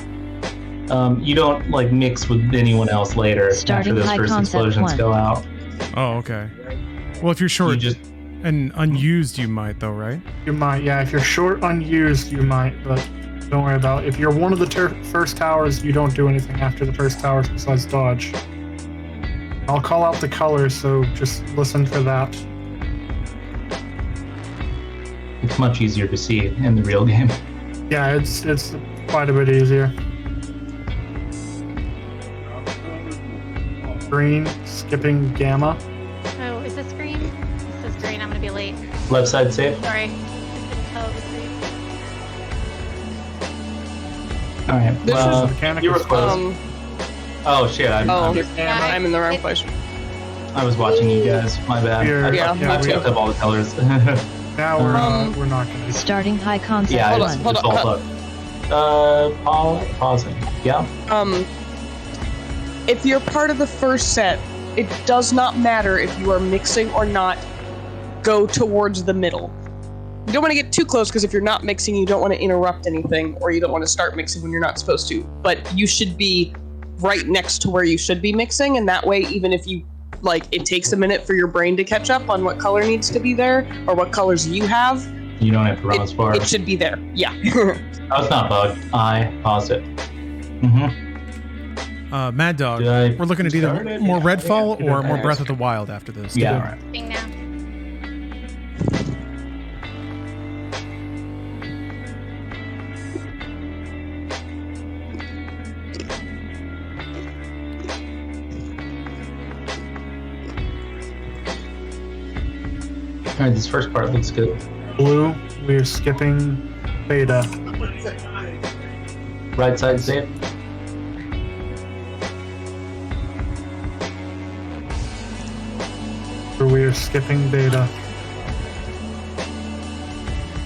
you don't like mix with anyone else later after those first explosions go out. Oh, okay. Well, if you're short and unused, you might though, right? You might, yeah. If you're short unused, you might, but don't worry about it. If you're one of the first towers, you don't do anything after the first towers besides dodge. I'll call out the colors, so just listen for that. It's much easier to see in the real game. Yeah, it's quite a bit easier. Green, skipping gamma. Oh, is this green? This is green. I'm gonna be late. Left side safe. Sorry. Oh, it was green. All right. This You were close. Oh shit! I'm in the wrong place. I was watching you guys. My bad. I fucked up all the colors. Now we're not gonna. Starting high concept. Yeah, Hold on. Pausing. Yeah. If you're part of the first set, it does not matter if you are mixing or not. Go towards the middle. You don't want to get too close because if you're not mixing, you don't want to interrupt anything, or you don't want to start mixing when you're not supposed to. But you should be right next to where you should be mixing, and that way, even if you it takes a minute for your brain to catch up on what color needs to be there or what colors you have. You don't have to run as far. It should be there. Yeah. Oh, it's not bugged. I paused it. Mad Dog, we're looking at either more Redfall or more Breath of the Wild after this. Yeah. All right. All right, this first part looks good. Blue, we're skipping beta. Right side safe. We're skipping beta.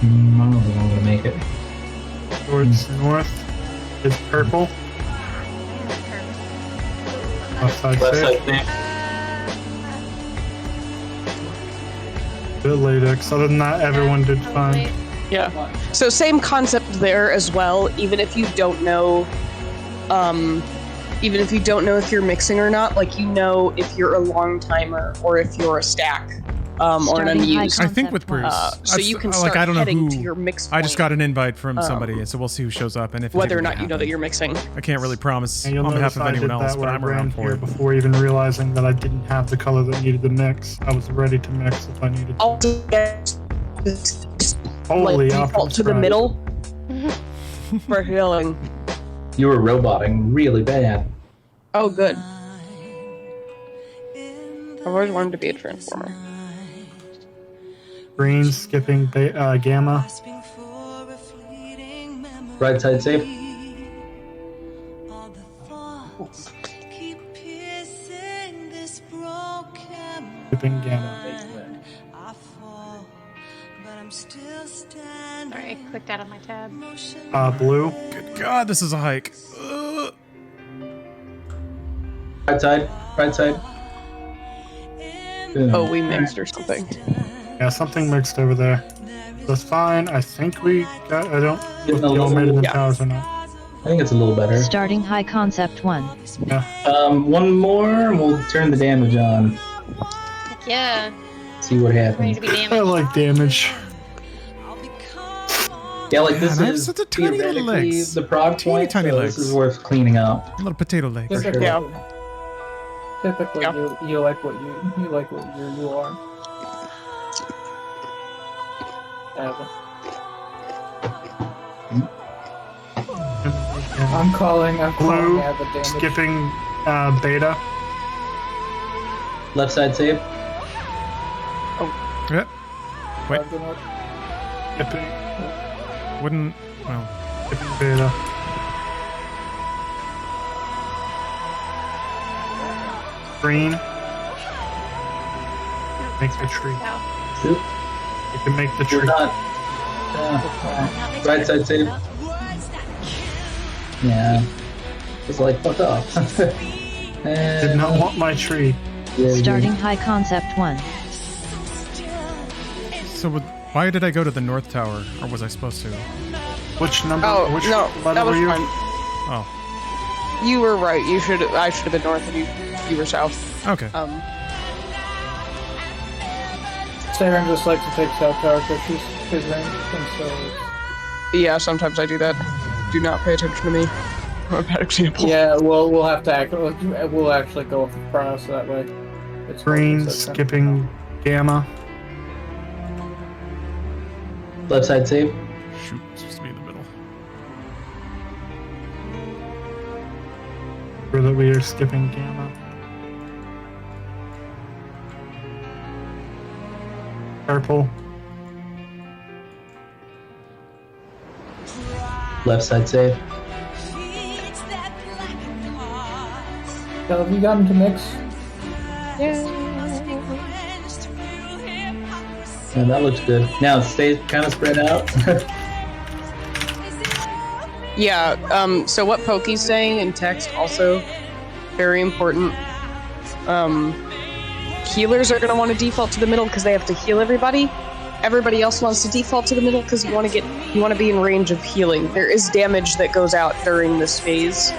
I don't think I'm gonna make it. Towards north is purple. Left side safe. Bit latex. Other than that, everyone did fine. Yeah. So same concept there as well. Even if you don't know, if you're mixing or not, if you're a long timer or if you're a stack, or an unused. I think with Bruce. So you can start heading to your mix point. I just got an invite from somebody, so we'll see who shows up and if whether or not you know that you're mixing. I can't really promise on behalf of anyone else, but I'm around for it. Before even realizing that I didn't have the color that needed to mix, I was ready to mix if I needed to. Also, default to the middle for healing. You were roboting really bad. Oh, good. I've always wanted to be a transformer. Green, skipping gamma. Right side safe. Skipping gamma. Sorry, I clicked out of my tab. Blue. Good God, this is a hike. Right side. Right side. Oh, we mixed or something. Yeah, something mixed over there. That's fine. I think we got. I don't know if you all made it in towers or not. I think it's a little better. Starting high concept 1. Yeah. One more, and we'll turn the damage on. Heck yeah. See what happens. I like damage. Yeah, this I have is such a tiny little legs. The prog point. Tiny so legs. This is worth cleaning up. Little potato legs. Typically, Yeah. typically you like what you are. I'm calling Blue, the damage. skipping beta. Left side save. Yeah. Wait. Skipping. Wouldn't. Well. skipping beta. Green. Make the tree. Oop. You can make the tree. We're not. Right side save. Yeah. It's like, fuck off. Did not want my tree. Starting high concept 1. So why did I go to the north tower, or was I supposed to? Which number? Oh, which no, level that was were you? fine. Oh, You were right. I should have been north and you were south. okay. Saren just likes to take South Tower because she's his range, and so... Yeah, sometimes I do that. Do not pay attention to me. I'm a bad example. Yeah, well, we'll have to act... We'll actually go with the price that way. It's Green, skipping gamma. Left side save. Shoot, it's supposed to be in the middle. For that we are skipping gamma. Purple. Left side save. Have you gotten to mix? Yeah, that looks good. Now it stays kind of spread out. Yeah, so what Pokey's saying in text also very important. Healers are going to want to default to the middle because they have to heal everybody. Everybody else wants to default to the middle because you want to be in range of healing. There is damage that goes out during this phase.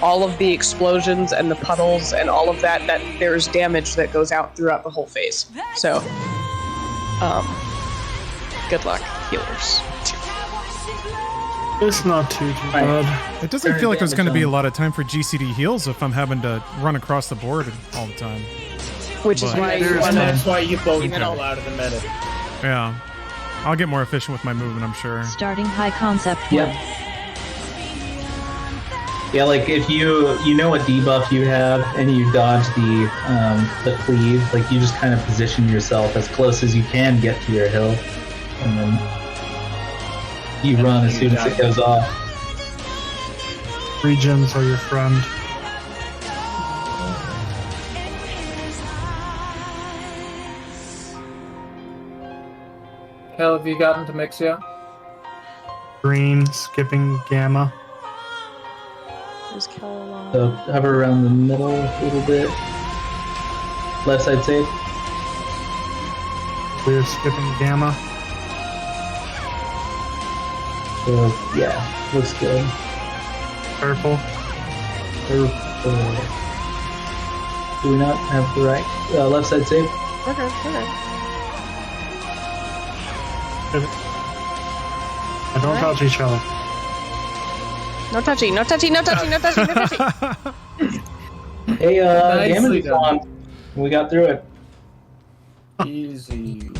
All of the explosions and the puddles and all of that there's damage that goes out throughout the whole phase. So, good luck, healers. It's not too bad. It doesn't feel like there's going to be a lot of time for GCD heals if I'm having to run across the board all the time. Which is why that's why you both Okay. fell out of the meta. Yeah. I'll get more efficient with my movement, I'm sure. Starting high concept 1. Yep. Yeah, like if you know what debuff you have and you dodge the cleave, like you just kind of position yourself as close as you can get to your hill, and then you run as soon as it goes off. Regions are your friend. Hell, have you gotten to mix yet? Green, skipping gamma. So hover around the middle a little bit. Left side save. We're skipping gamma. So yeah, looks good. Purple. Purple. Do we not have the right left side save? Okay. I don't touch each other. No touchy, no touchy, no touchy, no touchy, no touchy. Hey, Nicely damage done. on. We got through it. Easy.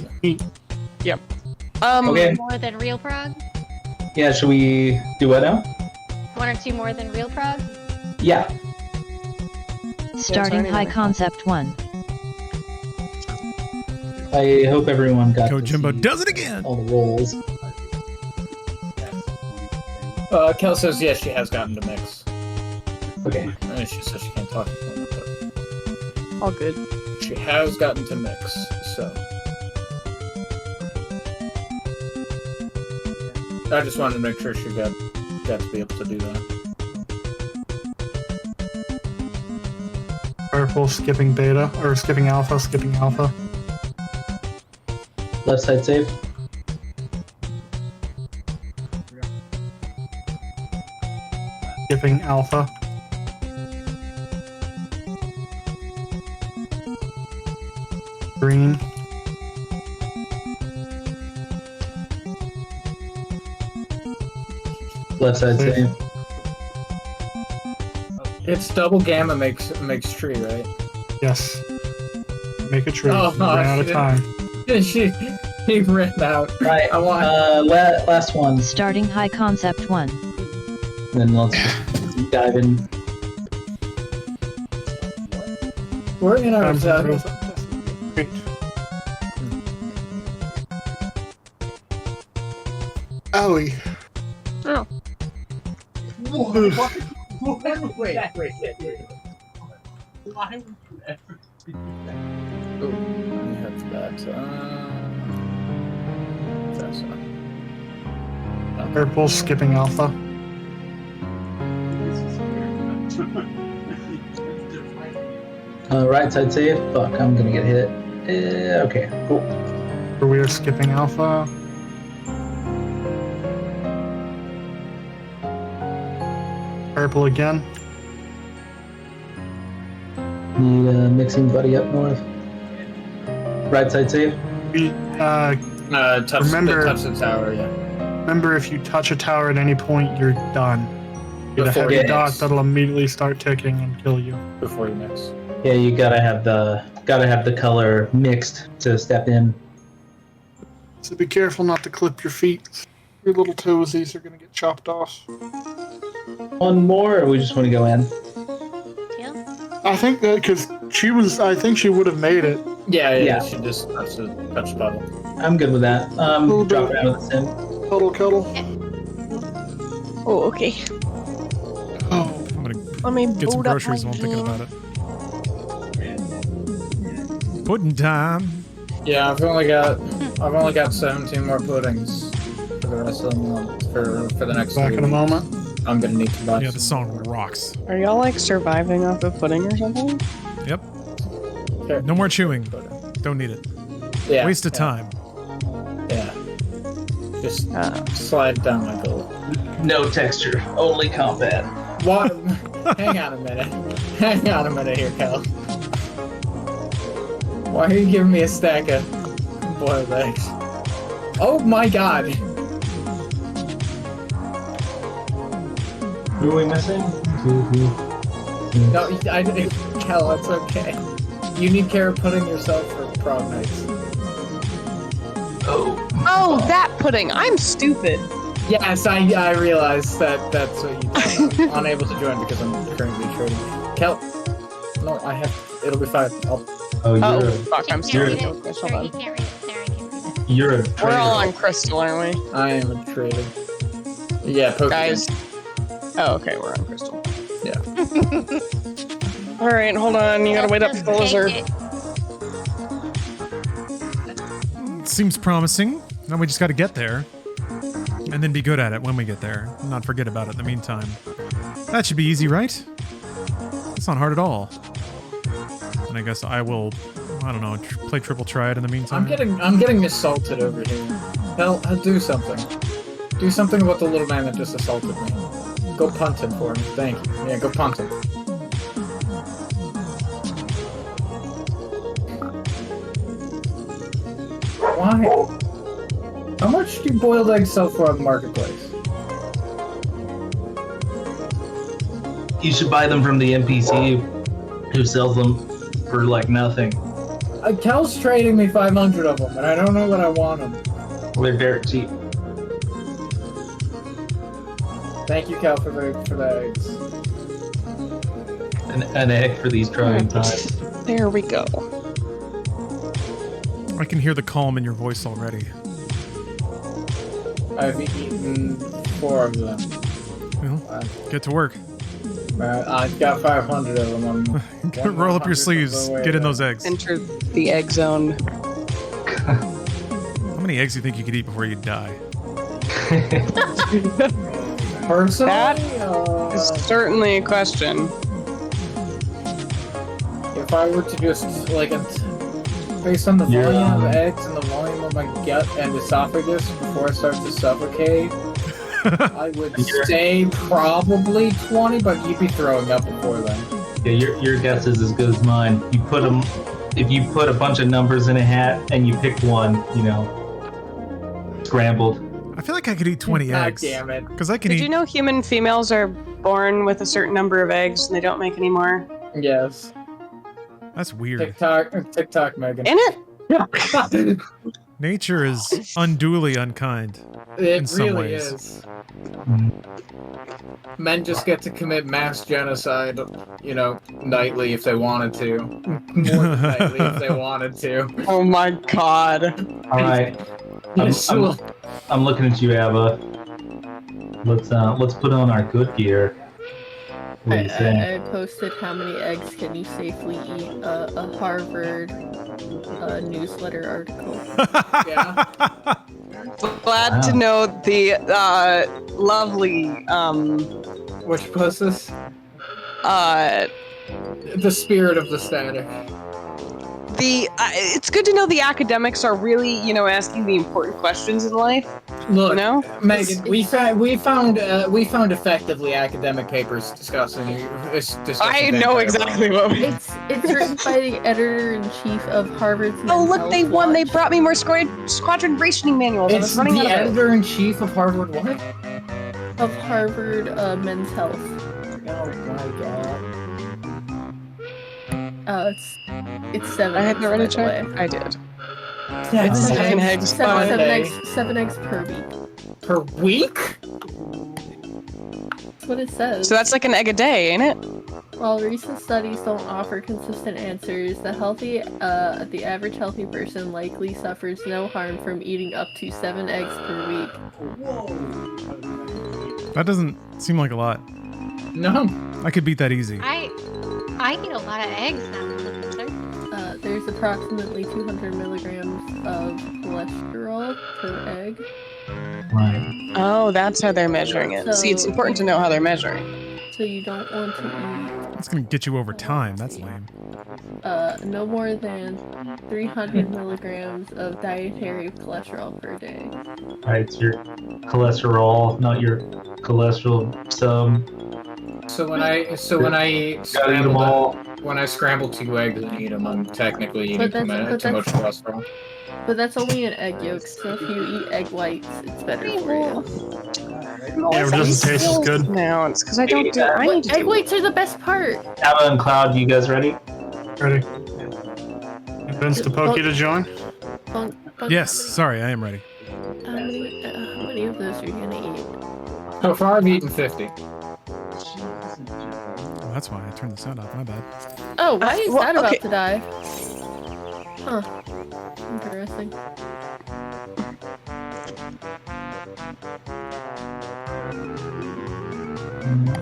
Yep. Okay. More than real prog? Yeah, should we do what now? 1 or 2 more than real prog? Yeah. Starting high concept 1. I hope everyone got Go to Jimbo see does it again! all the rolls. Kel says yes, she has gotten to mix. Okay. She says she can't talk at the moment, but All good. she has gotten to mix, so. I just wanted to make sure she got to be able to do that. Purple, skipping beta. Or skipping alpha, skipping alpha. Left side save. Skipping alpha. Green. Left side Save. save. It's double gamma makes tree, right? Yes. Make a tree. Oh, We ran out of shit. time. He ran out. Right. I want. Last one. Starting high concept 1. Then let's just dive in. We're in our Great. Owie. Oh. Wait. Why would you ever do that? Oh, I have that. That's not. Purple skipping alpha. Right side save. Fuck, I'm gonna get hit. Okay, cool. We are skipping alpha. Purple again. Need a mixing buddy up north. Right side save. Touch remember, the tower, yeah. Remember, if you touch a tower at any point, you're done. Get a Before heavy you dot mix. that'll immediately start ticking and kill you. Before you mix. Yeah, you gotta have the color mixed to step in. So be careful not to clip your feet. Your little toesies are gonna get chopped off. One more, or we just want to go in? I think that because I think she would have made it. Yeah. She just touched the button. I'm good with that. Drop it out of the sim. Cuddle. Oh, okay. Oh, I'm gonna Let me get some boot up groceries my while I'm thinking game. about it. Pudding time. Yeah, I've only got 17 more puddings for the rest of the month. For the next back week. in a moment. I'm gonna need to buy. Yeah, the song rocks. Are y'all like surviving off of pudding or something? Yep. Okay. No more chewing. Don't need it. Yeah, Waste of time. Yeah. Just slide down my goal. No texture, only combat. What? Hang on a minute. Hang on a minute here, Cal. Why are you giving me a stack of boiled eggs? Oh my god! Who are we missing? No, Cal, it's okay. You need carrot pudding yourself for prom nights. Oh, that pudding! I'm stupid. Yes, I realize that's what you do. I'm unable to join because I'm currently trading. Cal, no, I have. It'll be fine. Fuck! I'm You're- stupid. Okay, hold on. You're a We're traitor. all on crystal, aren't we? I am a trader. Yeah, Pokemon. Guys. Oh, okay, we're on crystal. Yeah. All right, hold on. You gotta wait up for the lizard. Seems promising. Now we just got to get there. And then be good at it when we get there. And not forget about it in the meantime. That should be easy, right? It's not hard at all. And I guess I will, I don't know, play triple triad in the meantime. I'm getting assaulted over here. Hell, do something. Do something about the little man that just assaulted me. Go punt him for me. Thank you. Yeah, go punt him. Why? How much do boiled eggs sell for on the marketplace? You should buy them from the NPC who sells them for like nothing. Cal's trading me 500 of them, and I don't know what I want them. They're very cheap. Thank you, Cal, for the eggs. An egg for these trying times. There we go. I can hear the calm in your voice already. I've eaten 4 of them. Well, get to work. I've got 500 of them. Roll up your sleeves. Get in those eggs. Enter the egg zone. How many eggs do you think you could eat before you die? Personally, That is certainly a question. if I were to just based on the volume of eggs and the volume of my gut and esophagus before I start to suffocate, I would say probably 20, but you'd be throwing up before then. Yeah, your guess is as good as mine. You put them, if you put a bunch of numbers in a hat and you pick one, scrambled. I feel like I could eat 20 God eggs. damn it. Because I can Did eat. you know human females are born with a certain number of eggs and they don't make any more? Yes. That's weird. TikTok, Megan. In it? Nature is unduly unkind. It in some really ways. is. Men just get to commit mass genocide, nightly if they wanted to. More than nightly if they wanted to. Oh my god. All right. I'm looking at you, Ava. Let's put on our good gear. What do you say? I posted how many eggs can you safely eat a Harvard newsletter article. Yeah. Glad to know the lovely Which post this? The spirit of the static. It's good to know the academics are really, asking the important questions in life. Look, Megan, we found effectively academic papers discussing I know exactly what we. It's written by the editor-in-chief of Harvard's. Oh look, they won! They brought me more squadron rationing manuals. I It's was running the out of editor-in-chief of Harvard what? Of Harvard Men's Health. Oh my god. It's 7 I had eggs, to run a by the check. way. I did. Seven eggs. Seven eggs per week. Per week? That's what it says. So that's like an egg a day, ain't it? While recent studies don't offer consistent answers, the average healthy person likely suffers no harm from eating up to 7 eggs per week. That doesn't seem like a lot. No. I could beat that easy. I eat a lot of eggs now. There's approximately 200 milligrams of cholesterol per egg. Right. Oh, that's how they're measuring it. See, it's important to know how they're measuring. So you don't want to eat. It's gonna get you over time. That's lame. No more than 300 milligrams of dietary cholesterol per day. Right, it's your cholesterol, not your cholesterol sum. So when I scramble 2 eggs and eat them, I'm technically eating too much cholesterol. But that's only an egg yolk, so if you eat egg whites, it's better for you. Yeah, it doesn't taste as good. No, it's because I don't do. I need to egg whites are the best part. Abba and Cloud, you guys ready? Ready. Vince to Pokey to join? Yes, sorry, I am ready. How many of those are you gonna eat? So far, I've eaten 50. Oh, that's why I turned the sound off. My bad. Oh, why is that okay. about to die? Huh. Interesting.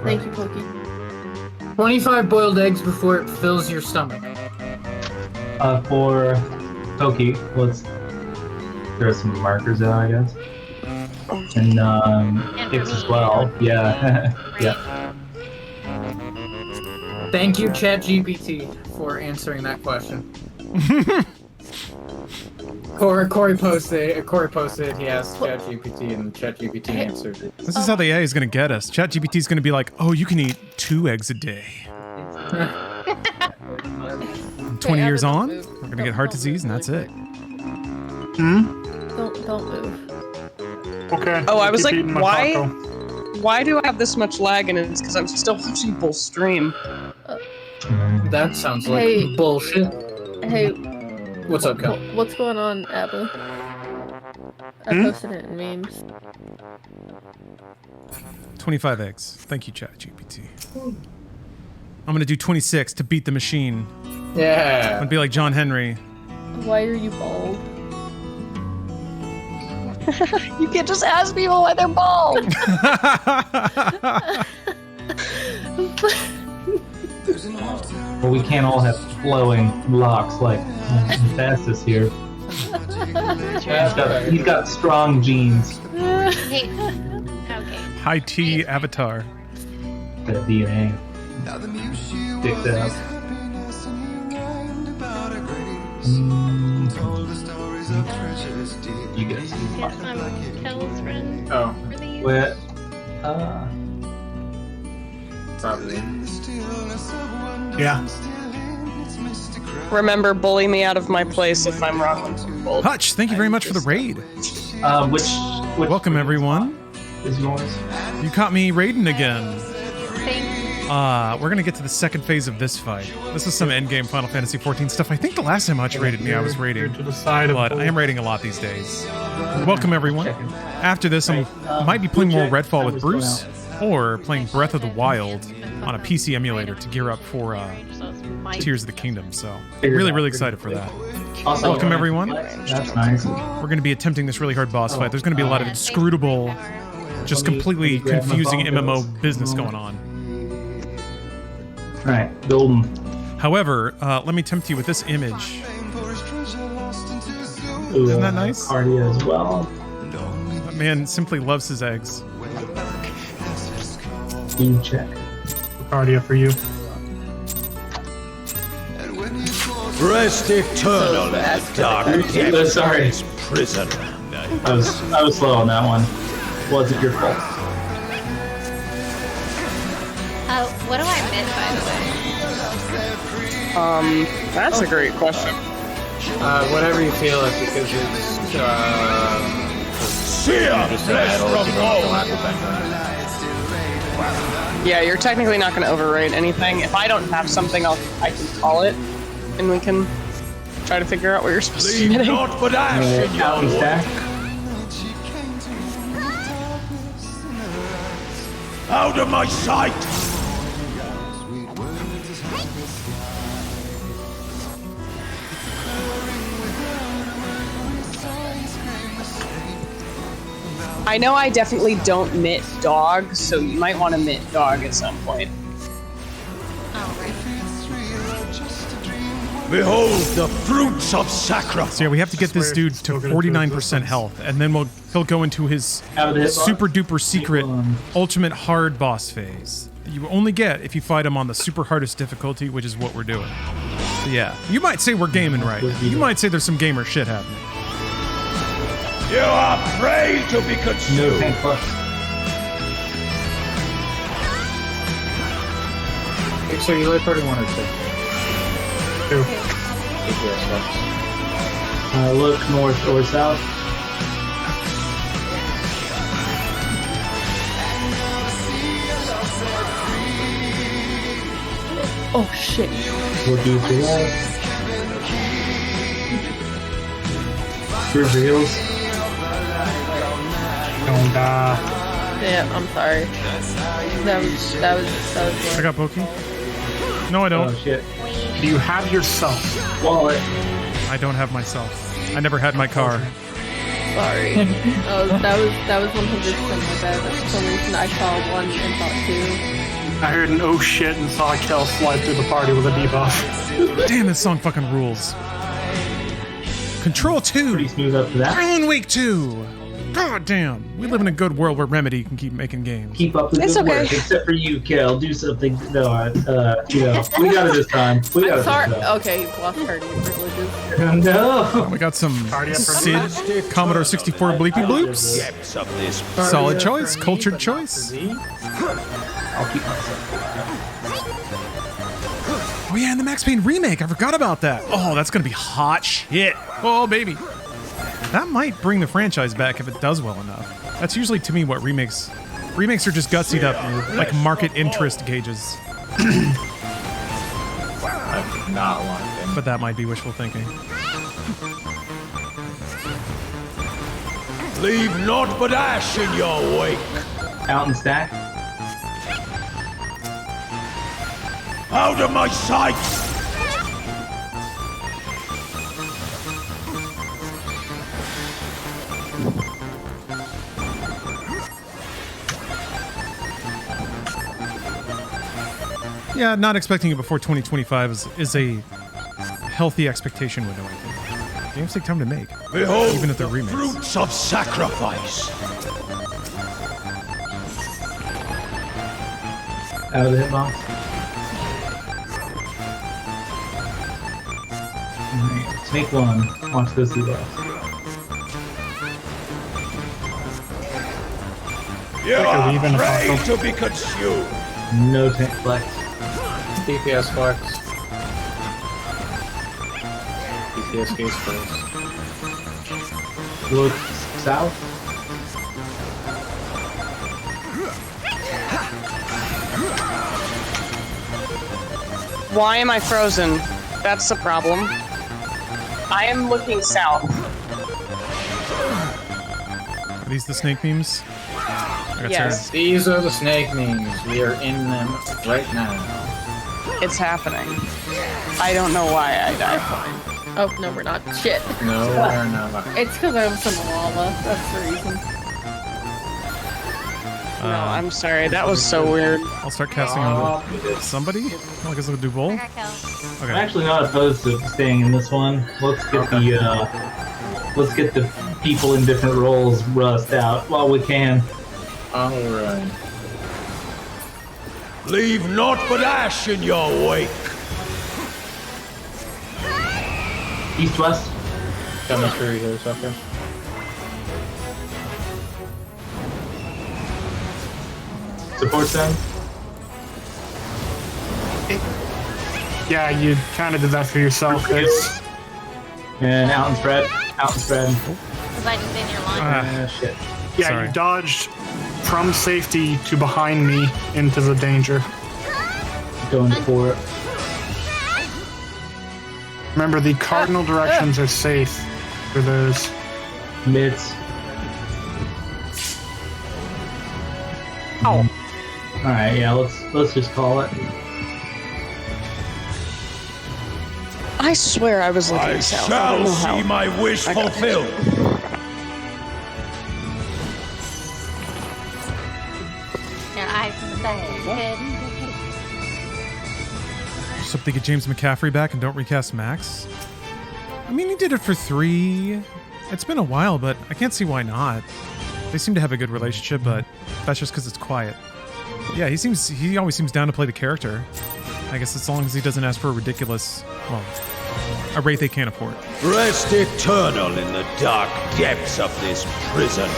Thank you, Pokey. 25 boiled eggs before it fills your stomach. For Toki, let's throw some markers out, I guess. And Hicks as well. Yeah. Yeah. Thank you, ChatGPT, for answering that question. Corey posted. He asked ChatGPT, and ChatGPT answered. This is how the AI is gonna get us. ChatGPT is gonna be like, "Oh, you can eat 2 eggs a day." 20 years on, we're gonna get heart disease, and that's it. Don't move. Okay. Oh, I was like, Keep eating my why? taco. Why do I have this much lag? And it's because I'm still watching Bull stream. That sounds like Hey. bullshit. Hey, What's up, Kel? what's going on, Abba? I posted it in memes. 25 eggs. Thank you, ChatGPT. I'm gonna do 26 to beat the machine. I'm Yeah. gonna be like John Henry. Why are you bald? You can't just ask people why they're bald. Well, we can't all have flowing locks like Fastus here. He's got strong genes. Hey, okay. High T avatar. The DNA. Sticks out. You guys. Guess I'm Kel's friend. Oh. For these. What? Probably. Yeah. Remember, bully me out of my place if I'm wrong. Hutch, thank you very much for the raid. Which Welcome, everyone. is yours? You caught me raiding again. Thanks. We're gonna get to the second phase of this fight. This is some endgame Final Fantasy XIV stuff. I think the last time Hutch raided me, I was raiding. To the side of But I am raiding a lot these days. Welcome, everyone. After this, I might be playing more Redfall with Bruce, or playing Breath of the Wild on a PC emulator to gear up for Tears of the Kingdom. So, really, really excited for that. Also, Welcome, everyone. That's nice. We're going to be attempting this really hard boss fight. There's going to be a lot of inscrutable just completely confusing MMO business going on. All right, golden. However, let me tempt you with this image. Ooh, Isn't that nice? Cardia as well. That man simply loves his eggs. Team check. Cardia for you. Rest eternal in the dark depths of this prison. I was slow on that one. Wasn't your fault. What do I miss, by the way? That's a great question. Whatever you feel like, because it's Yeah, you're technically not going to overrate anything. If I don't have something, I can call it, and we can try to figure out what you're supposed to be hitting. Not but ash in your stack. Out of my sight! I know I definitely don't mitt dog, so you might want to mitt dog at some point. Behold the fruits of sacrifice. So yeah, we have to get this dude to 49% health, and then he'll go into his super duper secret ultimate hard boss phase. You only get if you fight him on the super hardest difficulty, which is what we're doing. So yeah, you might say we're gaming right now. You might say there's some gamer shit happening. You are prey to be consumed. No tank plus. So you like party 1 or 2? 2. Look north or south. Oh shit. Look east or west. Reveals. Don't die. Yeah, I'm sorry. That was I got Pokey. No, I don't. Oh shit. Do you have yourself? Wallet. I don't have myself. I never had my car. sorry. That was 100% my bad. That's for some reason I saw 1 and thought 2. I heard an oh shit and saw Kel slide through the party with a debuff. Damn, this song fucking rules. Control 2. Pretty smooth up to that. Alan Wake 2. God damn. We live in a good world where Remedy can keep making games. Keep up the good work, except for you, Kel. Do something. No, we got it this time. We got it this time. Okay, you've lost party privileges. No. We got some Sid, Commodore 64 bleepy bloops. Solid choice, cultured choice. I'll keep myself. Oh yeah, and the Max Payne remake. I forgot about that. Oh, that's gonna be hot shit. Oh baby. That might bring the franchise back if it does well enough. That's usually, to me, what remakes are just gutsied up, like market interest gauges. I do not want them. But that might be wishful thinking. Leave naught but ash in your wake. Out and stack. Out of my sight! Yeah, not expecting it before 2025 is a healthy expectation window, I think. Games take time to make. Behold, even if they're remakes. Fruits of sacrifice. Out of the hitbox. Alright, Snake 1. Watch those two guys. You are prey to be consumed. No tank flex. DPS flex. DPS case first. Look south. Why am I frozen? That's the problem. I am looking south. Are these the snake memes? Yes. These are the snake memes. We are in them right now. It's happening. I don't know why I died. Oh, no, we're not. Shit. No, we're not. It's because I was in the lava. That's the reason. No, I'm sorry. That was so weird. I'll start casting on somebody. I guess I'll do both. I'm actually not opposed to staying in this one. Let's get the people in different roles rust out while we can. Alright. Leave naught but ash in your wake. East west. Coming through here, sucker. Support them. Yeah, you kind of did that for yourself. It's And out and spread. Out and spread. Was I just in your line? Shit. yeah, Sorry. you dodged from safety to behind me into the danger. Going for it. Remember, the cardinal directions are safe for those. Mids. Oh. Alright, yeah, let's just call it. I swear I was looking I south. I don't shall know see how. my wish I got it. fulfilled. Your eyes in the back of your head. Just hope they get James McCaffrey back and don't recast Max. I mean, he did it for 3. It's been a while, but I can't see why not. They seem to have a good relationship, but that's just because it's quiet. Yeah, he always seems down to play the character. I guess as long as he doesn't ask for a ridiculous, well, a rate they can't afford. Rest eternal in the dark depths of this prison.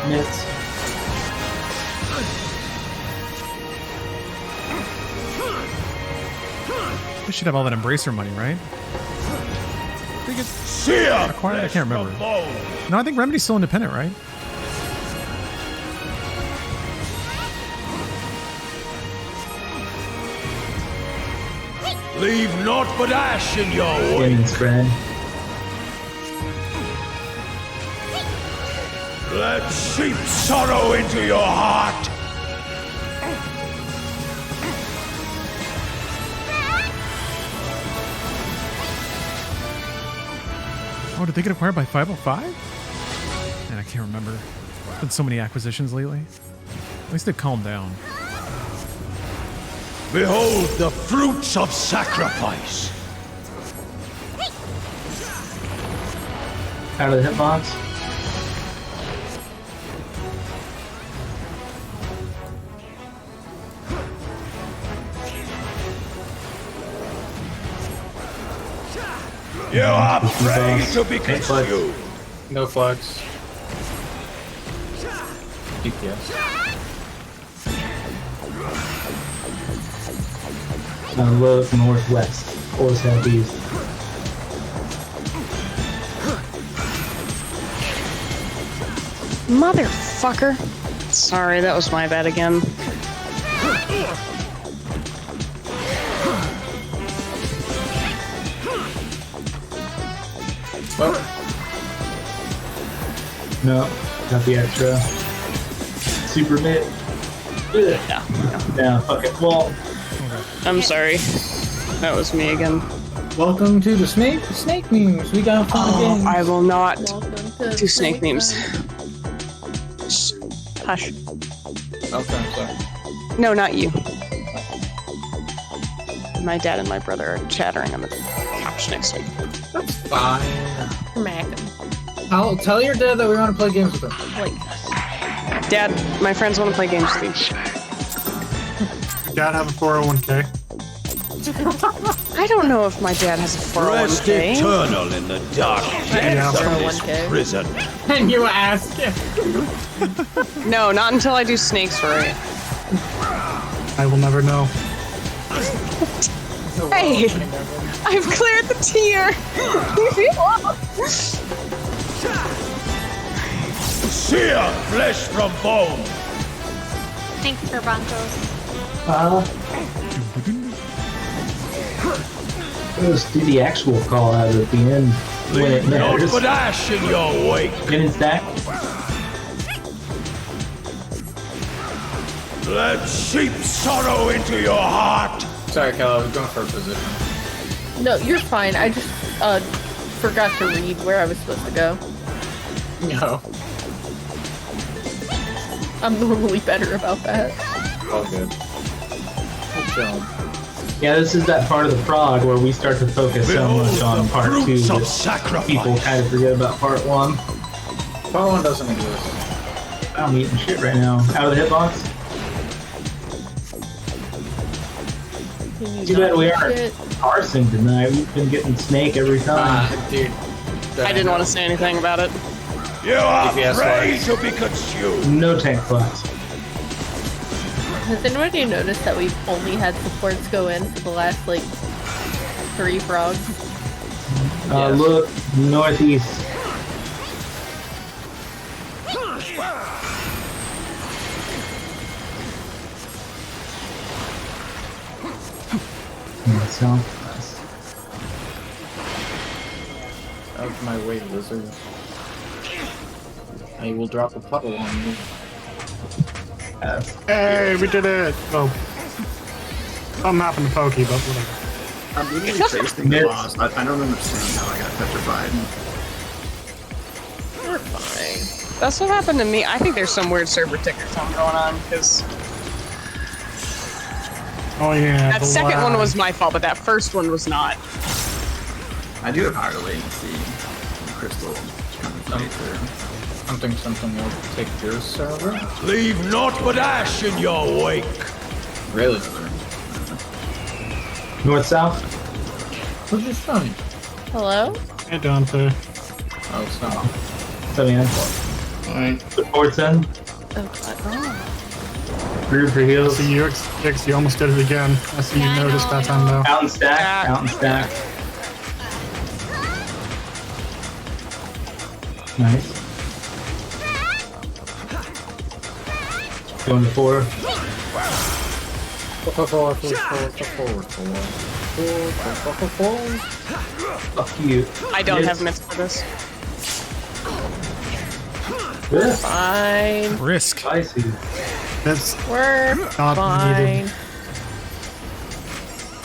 Mids. They should have all that Embracer money, right? They get acquired? I can't remember. No, I think Remedy's still independent, right? Leave naught but ash in your In wake. and spread. Let sheep sorrow into your heart. Oh, did they get acquired by 505? Man, I can't remember. There's been so many acquisitions lately. At least they've calmed down. Behold the fruits of sacrifice. Out of the hitbox. You are prey to be consumed. No flags. DPS. Look northwest or southeast. Motherfucker. Sorry, that was my bad again. No, got the extra. Super mid. Yeah, fuck it. Well, I'm sorry. That was me again. Welcome to the snake memes. We got fun Oh, games. I will not Welcome to do snake memes. Shh. Hush. Okay, I'm sorry. No, not you. My dad and my brother are chattering on the couch next to me. That's fine. Smack him. I'll tell your dad that we want to play games with him. Like, Dad, my friends want to play games with you. Your dad have a 401k? I don't know if my dad has a Rest 401k. eternal in the dark depths of this 401k. prison. And you ask him. No, not until I do snakes for it. I will never know. Hey, I've cleared the tier. Sear flesh from bone. Thanks for Broncos. let's do the actual call out at the end when it Leave naught matters. but ash in your wake. Get in stack. Let sheep sorrow into your heart. Sorry, Kel, I was going for a position. no, you're fine. I just, forgot to read where I was supposed to go. No. I'm normally better about that. All good. Good job. Yeah, this is that part of the prog where we start to focus so much on part 2 that people kind of forget about part 1. Part 1 doesn't exist. I'm eating shit right now. Out of the hitbox? Too bad we aren't parsing tonight. We've been getting snake every time. Dude. I didn't want to say anything about it. You are DPS ready wise. to be consumed. No tank class. Has anybody noticed that we've only had supports go in for the last, like, 3 frogs? Look, northeast. Southwest. Out of my way, lizard. I will drop a puddle on you. Hey, we did it! Oh. Something happened to Pokey, but whatever. I'm literally facing the boss. I don't understand how I got petrified. You're fine. That's what happened to me. I think there's some weird server ticker thing going on, because Oh yeah. that the second one lag. was my fault, but that first one was not. I do have higher latency than Crystal coming from me through. Something will take your server? Leave naught but ash in your wake. Really? North-south? What's your phone? Hello? Hey, Dante. Oh, it's not. So, man. Alright. Supports in. Oh, God. Group for I heals. see you, X, you almost did it again. I see you noticed that time though. Out and stack. Out and stack. Nice. Going to 4. Fuck you. I don't Yes. have myths for this. Good. Fine. Risk. Spicy. That's We're not fine. needed.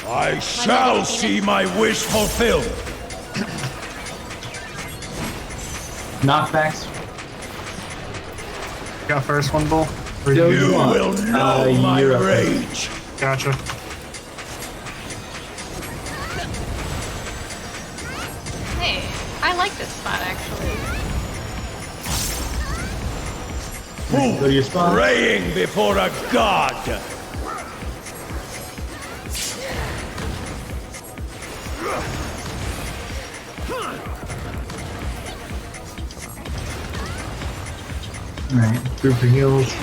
I shall see my wish fulfilled. Knockbacks. Got first one, Bull? Or You you want? will know my you're up. rage. Gotcha. Hey, I like this spot actually. Go to your spot. Praying before a god. Alright, group for heals.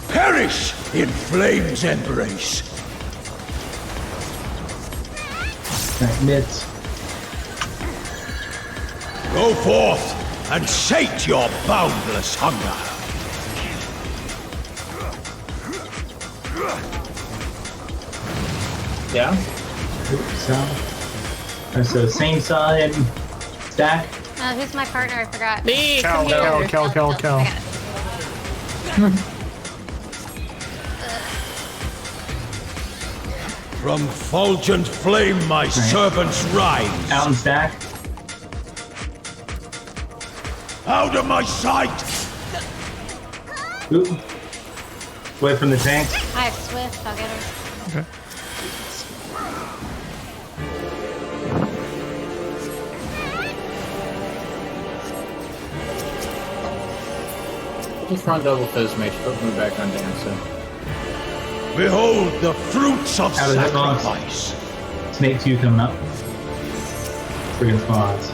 Perish in flame's embrace. Alright, mitts. Go forth and sate your boundless hunger. Yeah? South. Alright, so same side. Stack. Who's my partner? I forgot. Me, Cal, come here. Cal. I got it. From fulgent flame my servants rise. Out and stack. Out of my sight! Oop. Away from the tank. I have Swift. I'll get her. Okay. Just run double fizz mage, put me back on dancer. Behold the fruits of Out of the box. sacrifice. Snake 2 coming up. Friggin' spots.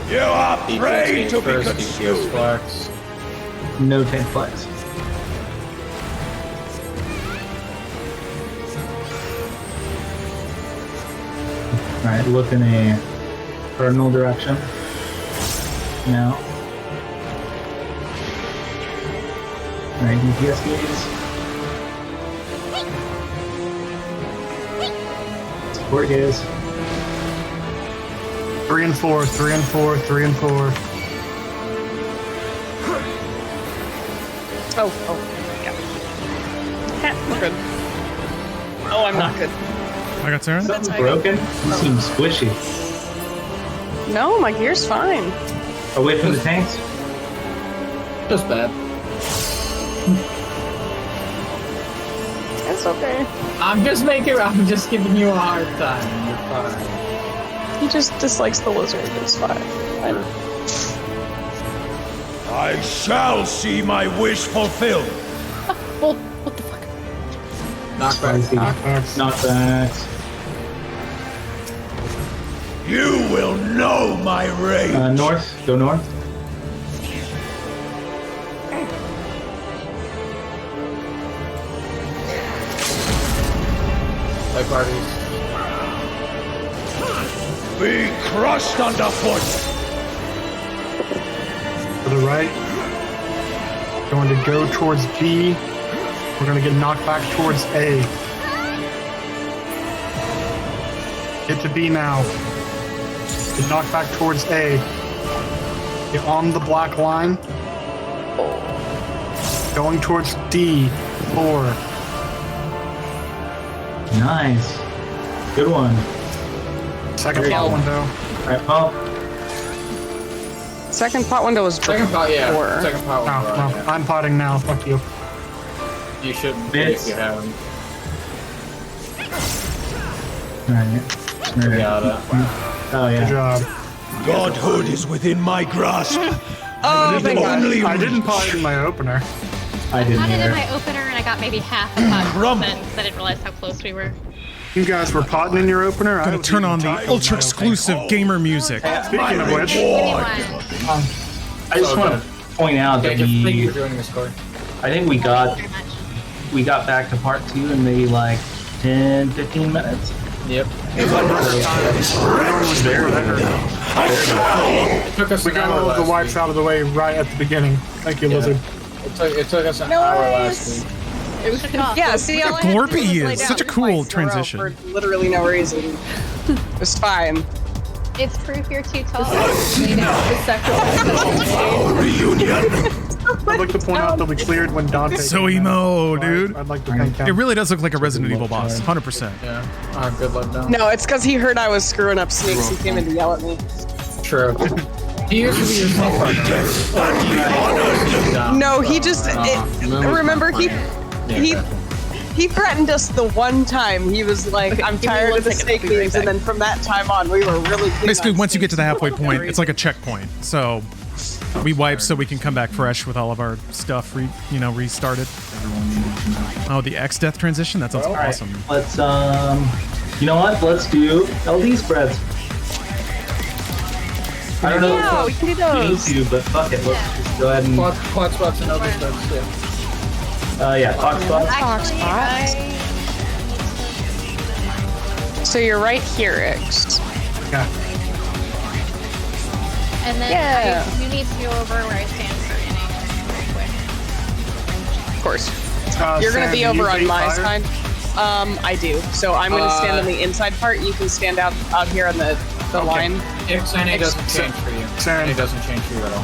You are DPS prey gains to be first, DPS consumed. flex. No tank flex. Alright, look in a cardinal direction. now. Alright, DPS gaze. Support gaze. 3 and 4, 3 and 4, 3 and 4. Oh, yeah. We're good. Oh, I'm not good. I got Sarah. Something's broken? You seem squishy. No, my gear's fine. Away from the tanks? Just bad. It's okay. I'm just giving you a hard time. You're fine. He just dislikes the lizard. It's fine. I shall see my wish fulfilled. Well, what the fuck? Knockbacks. You will know my rage. North. Go north. Like parties. Be crushed underfoot. To the right. Going to go towards B. We're going to get knocked back towards A. Get to B now. Get knocked back towards A. Get on the black line. Going towards D. 4. Nice. Good one. Second pot window. Alright, pump. Second pot window was Second pot, yeah. before. Second pot was No, right, no, yeah. I'm potting now. Fuck you. You shouldn't Bits. if you haven't. Alright. Got it. Oh, yeah. Good job. Godhood is within my grasp. Oh, thank God. I didn't pot it in my opener. I didn't Got it in either. my opener and I got maybe half a pot then because I didn't realize how close we were. You guys were potting in your opener? Gonna turn on the ultra exclusive gamer music. Speaking of which, Give me one. I just want to point out Okay, that just thank you we, for joining us, Corey. I think we got back to part 2 in maybe like 10, 15 minutes. Yep. there. It took us We an got hour all the last wipes week. out of the way right at the beginning. Thank you, Yeah. Lizard. It took us an hour last week. It was Yeah, see, all I had to do was Glorpy he lay is. down Such a cool twice in a row transition. For literally no reason. It's fine. It's proof you're too tall. the sacrifice that we made. I'd like to point out that we cleared when Dante. So came out. emo, dude. I'd like to thank It him. really does look like a Resident Evil boss, 100%. Yeah. Good luck down. No, it's because he heard I was screwing up snakes. He came in to yell at me. True. He used to be your smoke partner. No, he just. Remember, he threatened us the one time. He was like, "I'm tired of the snake memes," and then from that time on, we were really. Basically, once you get to the halfway point, it's like a checkpoint. So we wipe so we can come back fresh with all of our stuff restarted. Oh, the X death transition? That sounds awesome. Let's, you know what? Let's do LD spreads. I don't know Yeah, we if can do you those. need to, but fuck it. Let's just go ahead and. Quad spots and other stuff, yeah. Yeah, Fox spots. Actually, So you're right here, X. Yeah. and then Yeah. you need to go over where I stand for inning real quick. Of course. You're gonna Sam, be do you over on bait my fire? side. I do. So I'm gonna stand on the inside part. You can stand out here on the line. XNA doesn't change for you. Sam. It doesn't change for you at all.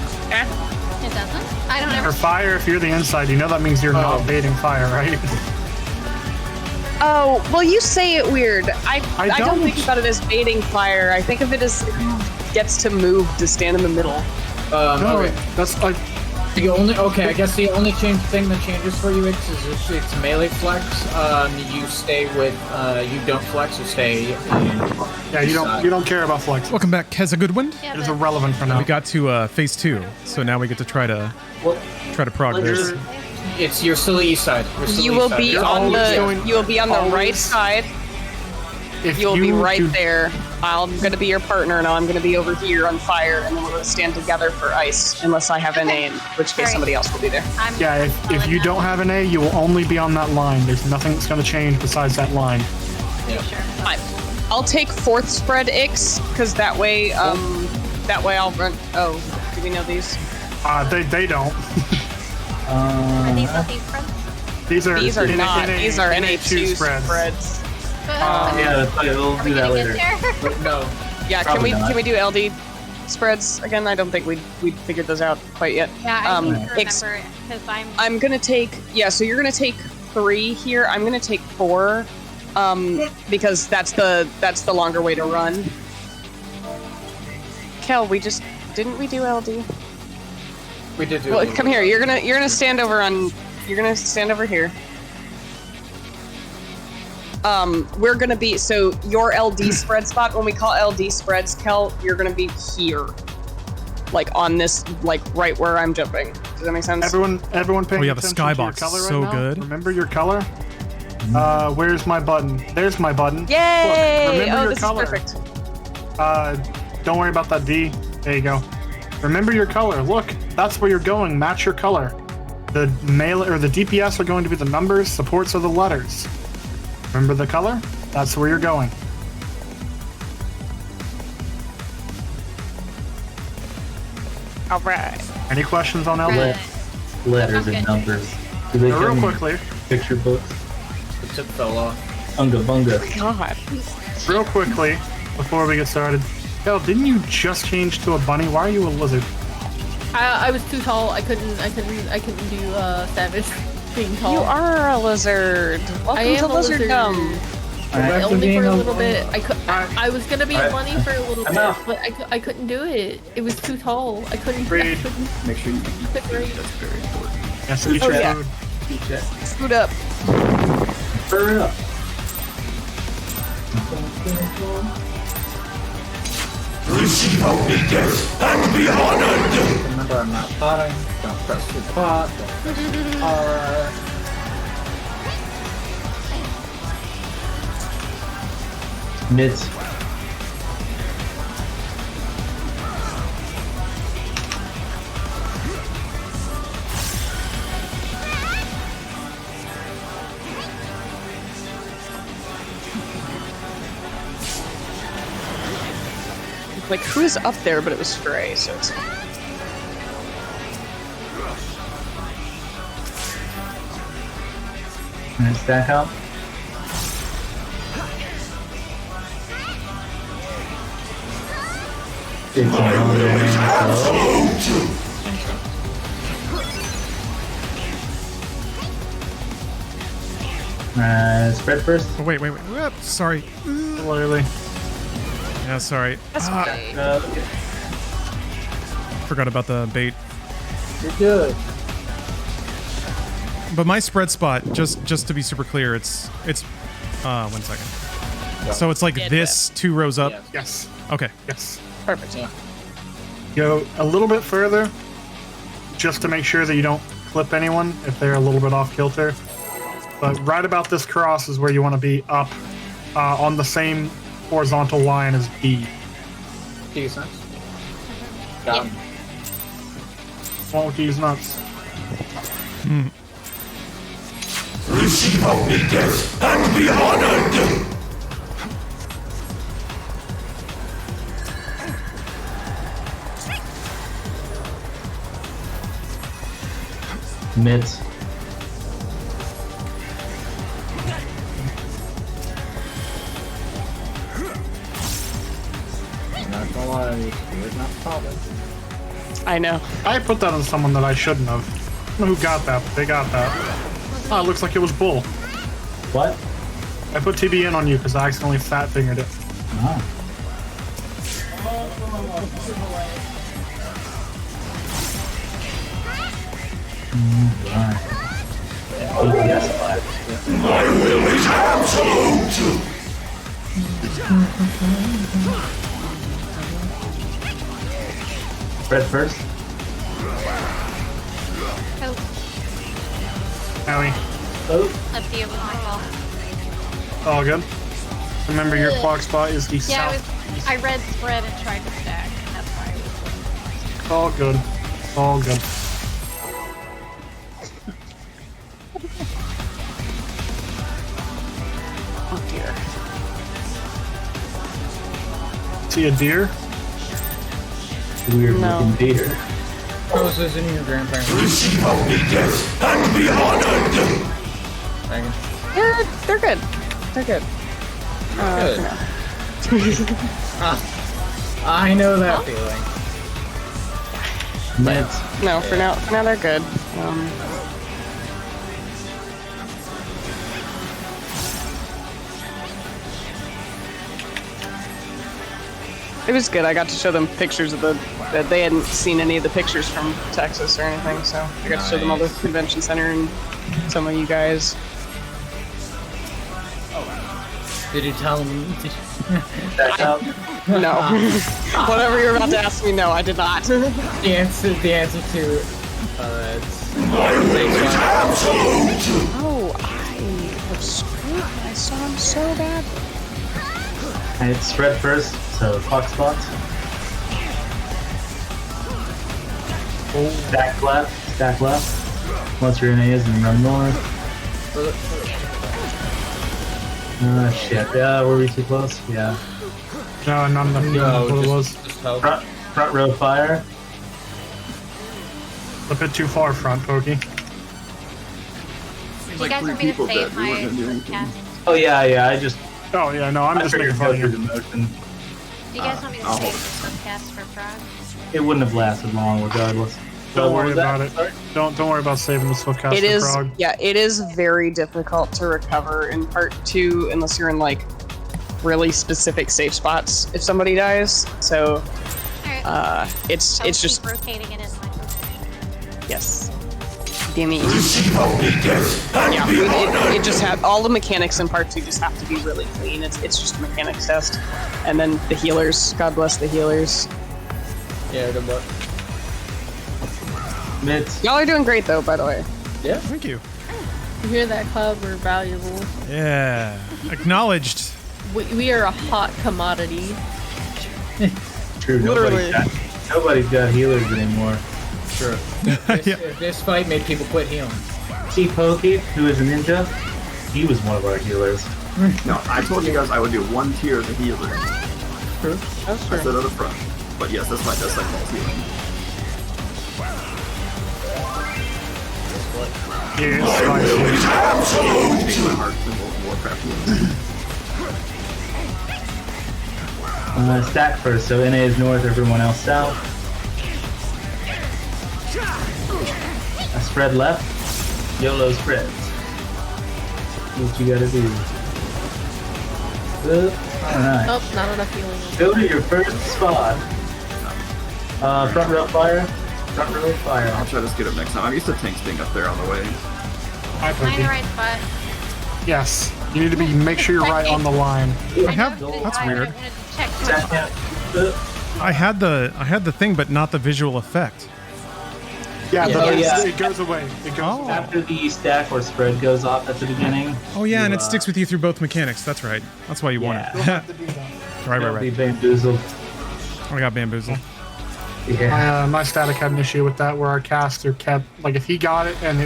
It doesn't? I don't For ever. fire, if you're the inside, you know that means you're not baiting fire, right? Oh, well, you say it weird. I don't don't. think about it as baiting fire. I think of it as who gets to move to stand in the middle. No, Okay. that's like The only I guess the only thing that changes for you is if it's melee flex. You stay with you don't flex. You stay. yeah. You don't care about flex. Welcome back, Keza Goodwind. Yeah, It's but- irrelevant for now. We got to phase 2, so now we get to try to prog this. You're still east side. You're still You east will side. be You're on always the going- you will be on the right always- side. If You'll be right do- there. I'm gonna be your partner, and I'm gonna be over here on fire, and then we're gonna stand together for ice, unless I have an A, in which case Alright. somebody else will be there. I'm Yeah, if you don't have an A, you will only be on that line. There's nothing that's going to change besides that line. I'll take fourth spread X, because that way I'll run. Oh, we know these? They don't. Are these not these spreads? These are not. These are NA2 spreads. Yeah, we'll do that later. But no. Yeah, Probably not. can we do LD spreads again? I don't think we figured those out quite yet. Yeah, I need to remember it because I'm gonna take so you're gonna take 3 here. I'm gonna take 4, because that's the longer way to run. Kel, didn't we do LD? We did do. Well, come here. You're gonna stand over here. We're gonna be your LD spread spot. When we call LD spreads, Kel, you're gonna be here, like on this, like right where I'm jumping. Does that make sense? Everyone paying yeah, the attention to your skybox color is right so now? good. Remember your color? Where's my button? There's my button. Yay! Look, remember your this color. is perfect. Don't worry about that D. There you go. Remember your color. Look, that's where you're going. Match your color. The the DPS are going to be the numbers. Supports are the letters. Remember the color? That's where you're going. All right. Any questions on LD? Letters and numbers. Do they Real come in quickly. Picture books. The tip fell off. Bunga bunga. God. Real quickly, before we get started. Kel, didn't you just change to a bunny? Why are you a lizard? I was too tall. I couldn't do savage being tall. You are a lizard. Welcome I am to a lizard. Lizarddom. Only for a little bit. I was gonna be a Alright. bunny for a little bit, but I couldn't do it. It was too tall. I couldn't. Agreed. Make sure you eat. That's very important. Yes, eat your food. Eat that. Scoot up. Hurry up. Receive obedience and be honored! Remember, I'm not potting. Don't press your pot. Alright. Mitts. Like, who's up there? But it was Stray, so it's. And stack up. It's spread first. Oh, wait. Whoop, sorry. Clearly. Yeah, sorry. That's okay. Forgot about the bait. You're good. But my spread spot, just to be super clear, it's 1 second. Yeah. So it's like this 2 rows up. Yes. Okay. Yes. Perfect. Yeah. Go a little bit further, just to make sure that you don't clip anyone if they're a little bit off kilter. But right about this cross is where you want to be up, on the same horizontal line as B. Decent. Got him. Won't use nuts. Receive obedience and be honored! Mitts. I'm not gonna lie, you're not potting. I know. I put that on someone that I shouldn't have. I don't know who got that, but they got that. Oh, it looks like it was Bull. What? I put TBN on you because I accidentally fat fingered it. Oh. My will is absolute! Spread first. Oh, Howie. up to you. It was my fault. All good. Remember, your clock spot is the Yeah, south. I read spread and tried to stack, and that's why I was. All good. All good. Oh dear. See a deer? Weird No. looking deer. roses in your grandparents. Receive only death and be honored. Yeah, they're good. They're good. Good. For now. I know that feeling. No, for now they're good. It was good. I got to show them pictures of that they hadn't seen any of the pictures from Texas or anything, so I got to show them all the convention center and some of you guys. Did you tell them? No. Whatever you're about to ask me, no, I did not. The answer to it's Oh, I was screwed. I saw him so bad. It's spread first, so clock spots. Stack left. Once your NA is, and run north. Shit. Yeah, were we too close? Yeah. No, not enough. No, What it was. Front row fire. A bit too far front, Pokey. You guys want me to save my cast? Oh yeah, I just. Oh yeah, no, I'm just making fun of you. Do you guys want me to save some cast for Frog? It wouldn't have lasted long, regardless. Don't worry about it. Don't worry about saving the swift cast It is, for Frog. yeah, it is very difficult to recover in part 2 unless you're in like really specific safe spots if somebody dies. So, it's just keep rotating it as much as yes. Damn it. Yeah, it just had all the mechanics in part 2 just have to be really clean. It's just a mechanics test, and then the healers. God bless the healers. Yeah, good luck. Y'all are doing great though, by the way. Yeah. Thank you. You hear that, Cloud? We're valuable. Yeah. Acknowledged. We are a hot commodity. True. Literally. Nobody's got healers anymore. True. This fight made people quit healing. See Pokey, who is a ninja? He was one of our healers. No, I told you guys I would do one tier as a healer. True. That's true. I said at the front. But yes, that's my best cycle healing. Stack first, so NA is north, everyone else south. Spread left, YOLO spreads. What you gotta do. Alright. Oh, not enough healing. Go to your first spot. Front row fire. Front row fire. I'll try to skip it next time. I'm used to tanks being up there on the way. Find the right spot. Yes. You need to make sure you're right on the line. That's weird. I had the thing, but not the visual effect. Yeah, it goes away. It goes away. After the stack or spread goes off at the beginning. Oh yeah, and it sticks with you through both mechanics. That's right. That's why you want it. Right. Be bamboozled. I got bamboozled. Yeah. My static had an issue with that where our caster kept, like, if he got it and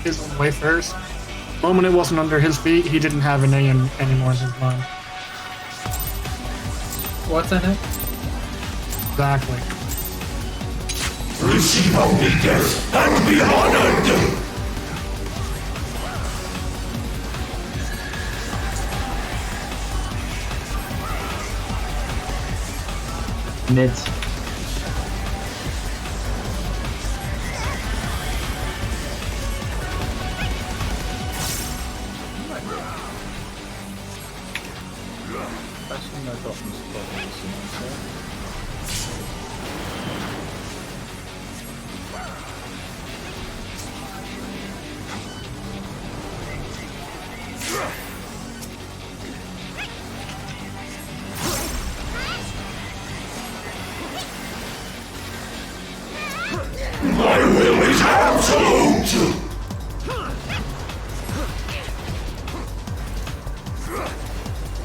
his was way first, the moment it wasn't under his feet, he didn't have an A anymore in his mind. What's that? Exactly. Receive only death and be honored. Mids. My will is absolute!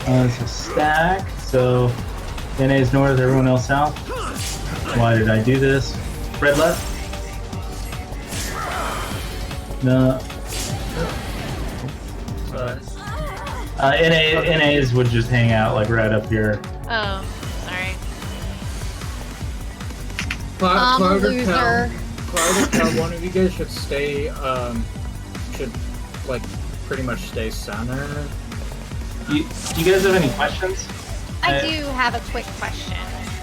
It's a stack, so NA is north, everyone else south. Why did I do this? Red left? No. NAs would just hang out like right up here. Oh, sorry. Cloud or loser. one of you guys should stay, should, like, pretty much stay center. Do you guys have any questions? I do have a quick question.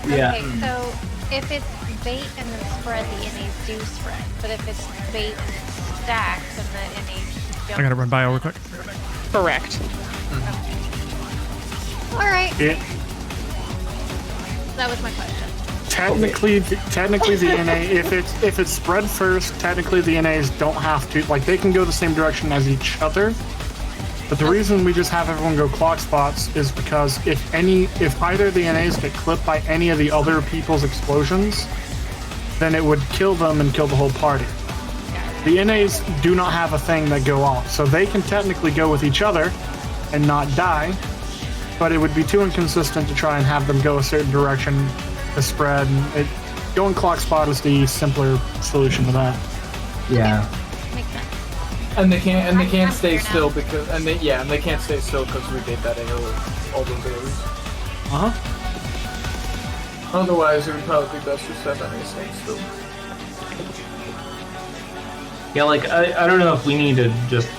Yeah. Okay, so if it's bait and then spread, the NAs do spread. But if it's bait and it's stacked, then the NAs don't. I gotta run bio real quick. Correct. Alright. Yeah. That was my question. Technically, the NA, if it's spread first, technically the NAs don't have to, like, they can go the same direction as each other. But the reason we just have everyone go clock spots is because if either of the NAs get clipped by any of the other people's explosions, then it would kill them and kill the whole party. The NAs do not have a thing that go off, so they can technically go with each other and not die, but it would be too inconsistent to try and have them go a certain direction to spread. And going clock spot is the simpler solution to that. Yeah. And they can't stay still because they can't stay still because we did that all those areas. Otherwise, it would probably be best to set them to stay still. Yeah, like I don't know if we need to just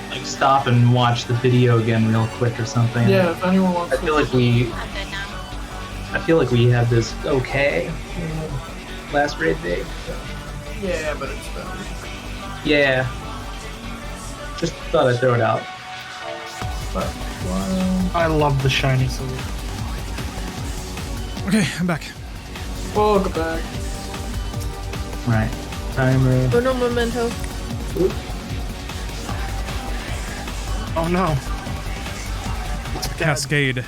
like stop and watch the video again real quick or something. Yeah, if anyone wants. I feel like we had this okay last raid day. Yeah, but it's better. Yeah. Just thought I'd throw it out. But, I love the shiny sword. Okay, I'm back. Welcome back. Right. Timer. Uno momento. Oh no. It's a cascade.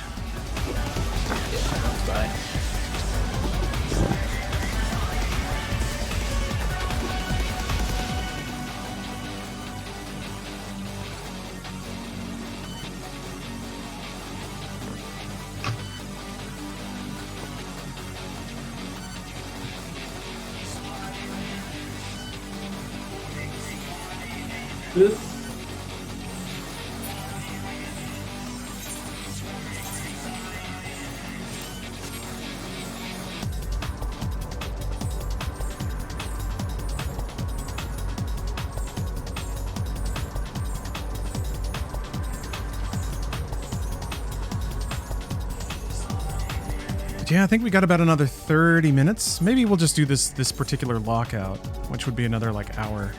Yeah, I think we got about another 30 minutes. Maybe we'll just do this particular lockout, which would be another like hour.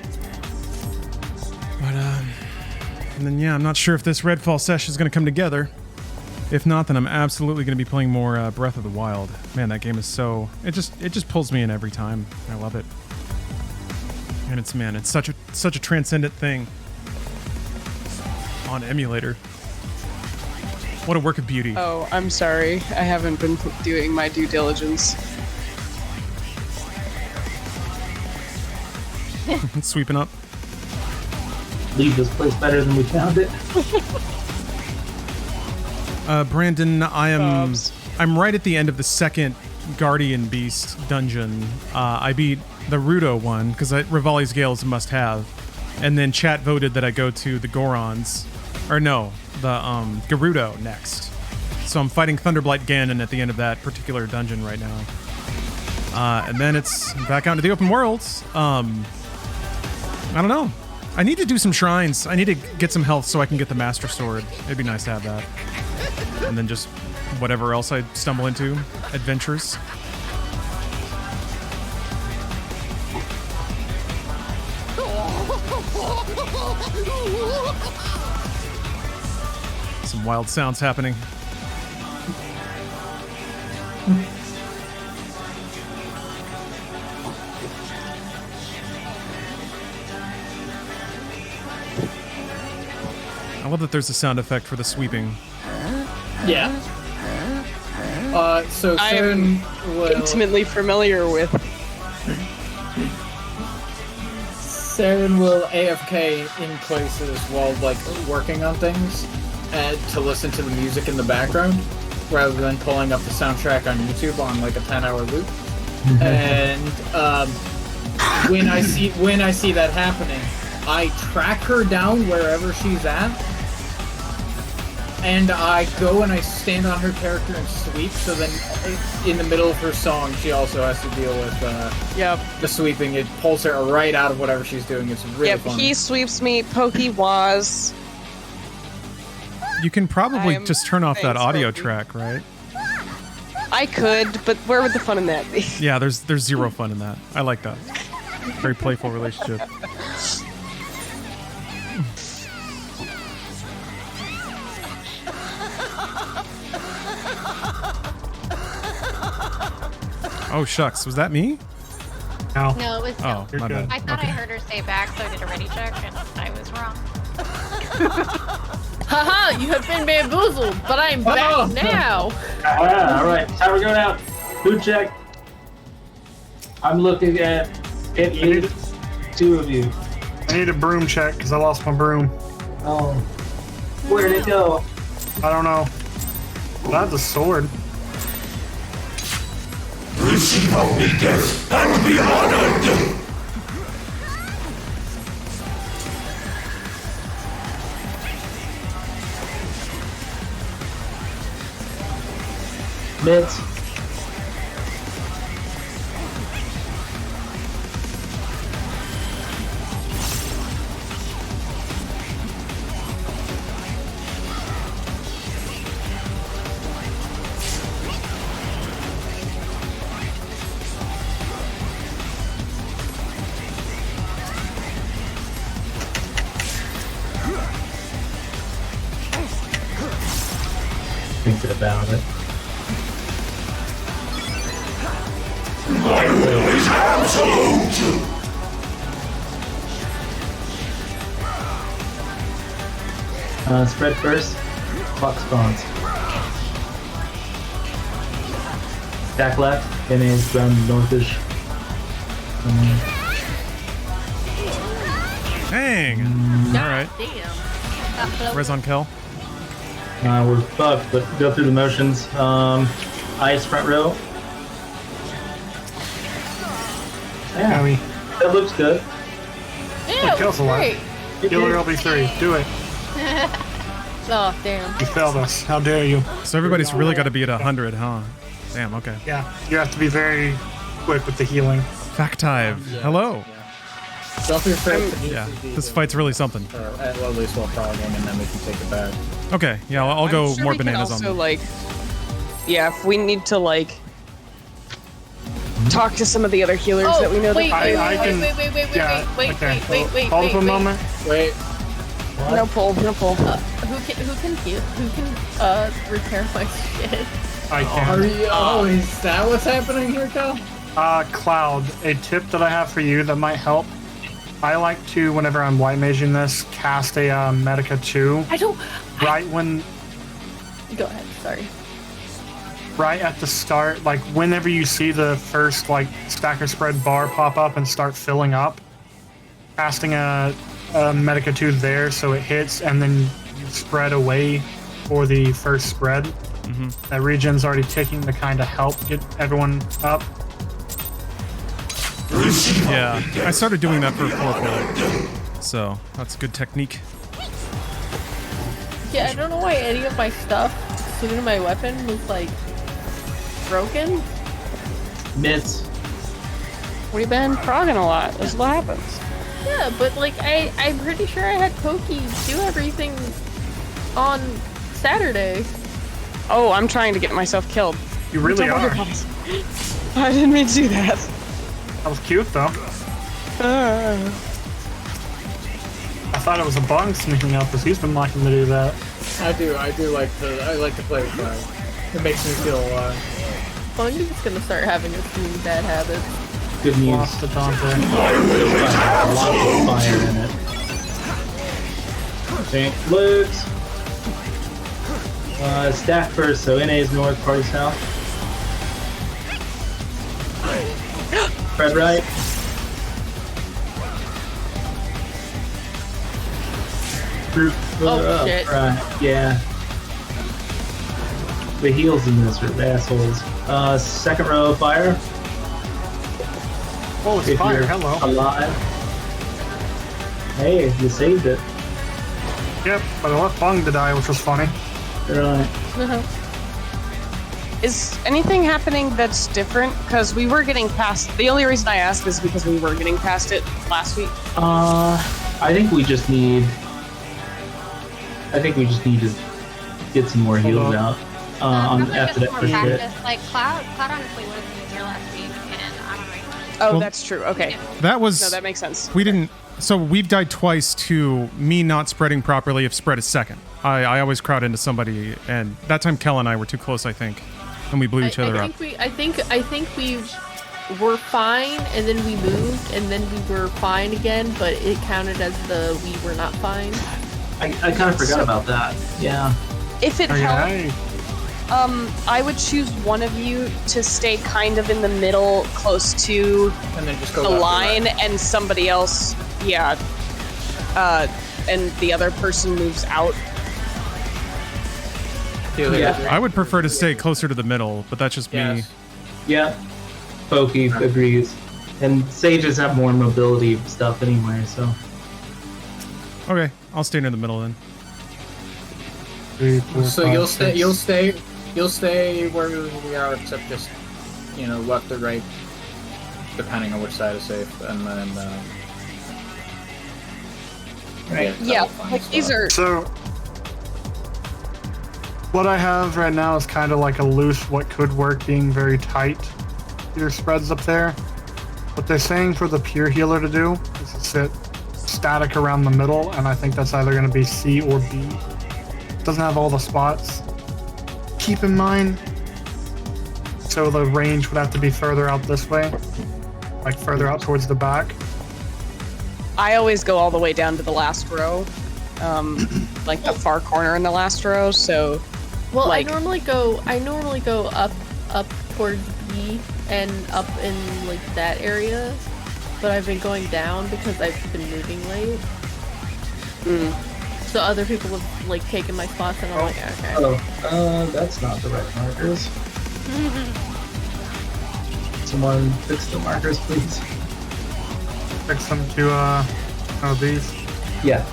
But and then yeah, I'm not sure if this Redfall session is going to come together. If not, then I'm absolutely going to be playing more Breath of the Wild. Man, that game is so it just pulls me in every time. I love it. And it's such a transcendent thing on emulator. What a work of beauty. Oh, I'm sorry. I haven't been doing my due diligence. Sweeping up. Leave this place better than we found it. Brandon, I'm right at the end of the second Guardian Beast dungeon. I beat the Rudo one because Rivali's Gale is a must-have, and then chat voted that I go to the Gorons, or no, the Gerudo next. So I'm fighting Thunderblight Ganon at the end of that particular dungeon right now, and then it's back out into the open worlds. I don't know. I need to do some shrines. I need to get some health so I can get the Master Sword. It'd be nice to have that. And then just whatever else I stumble into. Adventures. Some wild sounds happening. I love that there's a sound effect for the sweeping. Yeah. So I am intimately familiar with. Saren will AFK in places while like working on things, and to listen to the music in the background, rather than pulling up the soundtrack on YouTube on like a 10-hour loop. And when I see that happening, I track her down wherever she's at, and I go and I stand on her character and sweep, so then in the middle of her song, she also has to deal with the sweeping. It pulls her right out of whatever she's doing. It's really fun. He sweeps me, Pokey was. You can probably I'm just turn off that thanks, audio Pokey. track, right? I could, but where would the fun in that be? Yeah, there's zero fun in that. I like that. Very playful relationship. Oh shucks, was that me? No. No, it was. Oh, my bad. I thought Okay. I heard her say back, so I did a ready check, and I was wrong. Haha, you have been bamboozled, but I'm back now. Alright, time we're going out. Food check. I'm looking at you, two of you. I need a broom check because I lost my broom. Oh. Where'd it go? I don't know. But I have the sword. Receive only death and be honored! Mitts. Thinking about it. My will is absolute! Spread first. Clock spawns. Stack left. And is from northish. Dang. Alright. Damn. Res on kill. We're fucked, but go through the motions. Ice front row. Yeah, that looks good. Yeah, It kills a lot. great. Healer LB3, do it. Oh, damn. You failed us. How dare you? So everybody's really got to be at 100, huh? Damn, okay. Yeah, you have to be very quick with the healing. Factive. Hello. Don't be afraid to Yeah, this fight's really something. Or at least while following, and then we can take it back. Okay, yeah, I'll go I'm sure more we can bananas on also, them. like, yeah, if we need to, like, talk to some of the other healers Oh, wait, wait, that wait, I can- wait, yeah, wait, okay. wait, Hold up a moment. Wait. No pull, no pull. Who can heal? Who can repair my shit? I can. Is that what's happening here, Kyle? Cloud, a tip that I have for you that might help. I like to, whenever I'm white maging this, cast a Medica 2. I don't. Right when. Go ahead. Sorry. Right at the start, like whenever you see the first like stacker spread bar pop up and start filling up, casting a Medica 2 there so it hits and then you spread away for the first spread. That regen's already ticking to kind of help get everyone up. Yeah, I started doing that for 4-player, so that's a good technique. Yeah, I don't know why any of my stuff, including my weapon, was like broken. Mitts. We've been frogging a lot. That's what happens. Yeah, but like I'm pretty sure I had Pokey do everything on Saturday. Oh, I'm trying to get myself killed. You really Don't are. worry. I didn't mean to do that. That was cute though. I thought it was a bug sneaking up because he's been liking to do that. I like to play with that. It makes me feel alive. Bung is gonna start having a few bad habits. Good news. Lost the Dante. Lots of fire in it. Thank Luke's. Stack first, so NA is north, party south. Fred right. Group Oh, shit. Right, yeah. The heals in this are assholes. Second row fire. Oh, it's If fire. you're Hello. alive. Hey, you saved it. Yep, but I left Bung to die, which was funny. Right. Is anything happening that's different? Because we were getting past. The only reason I asked is because we were getting past it last week. I think we just need. To get some more heals out. After that first hit. Like Cloud honestly was here last week, and I don't know. Oh, Well, that's true. Okay. That was. No, that makes sense. We didn't. So we've died twice to me not spreading properly if spread is second. I always crowd into somebody, and that time Kel and I were too close, I think, and we blew each other up. I think we were fine, and then we moved, and then we were fine again, but it counted as we were not fine. I kind of forgot about that. Yeah. If it helps, I would choose one of you to stay kind of in the middle, close to And then just go the left or line, right. and somebody else, and the other person moves out. Yeah. I would prefer to stay closer to the middle, but that's just me. Yeah. Pokey agrees. And sages have more mobility stuff anyway, so. Okay, I'll stay near the middle then. 3, 4, So 5, you'll stay where we are, except just left or right, depending on which side is safe, and then right. Yeah, like these are. So, what I have right now is kind of like a loose, what could work, being very tight. Your spreads up there. What they're saying for the pure healer to do is to sit static around the middle, and I think that's either going to be C or B. Doesn't have all the spots. Keep in mind, so the range would have to be further out this way, like further out towards the back. I always go all the way down to the last row, like the far corner in the last row. So, Well, like, I normally go up towards B and up in like that area, but I've been going down because I've been moving late. So other people have like taken my spots, and I'm like, okay. Oh, that's not the right markers. Someone fix the markers, please. Fix them to these. Yeah.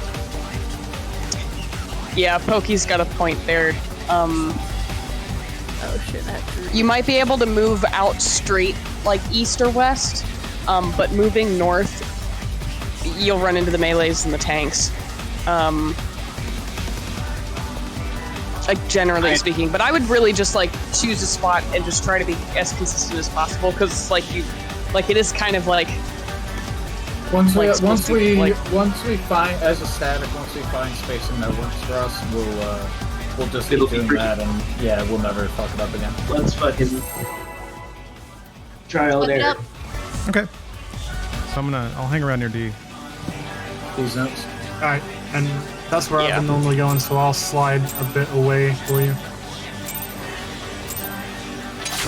Yeah, Pokey's got a point there. Oh shit, that's You might be able to move out straight, like east or west, but moving north, you'll run into the melees and the tanks. Like generally speaking, but I would really just like choose a spot and just try to be as consistent as possible, because it is kind of like once we find as a static, once we find spacing that works for us, we'll just keep doing that, and we'll never fuck it up again. Let's fucking trial and error. Okay. So I'll hang around near D. These notes. Alright, and that's where I've been normally going, so I'll slide a bit away for you.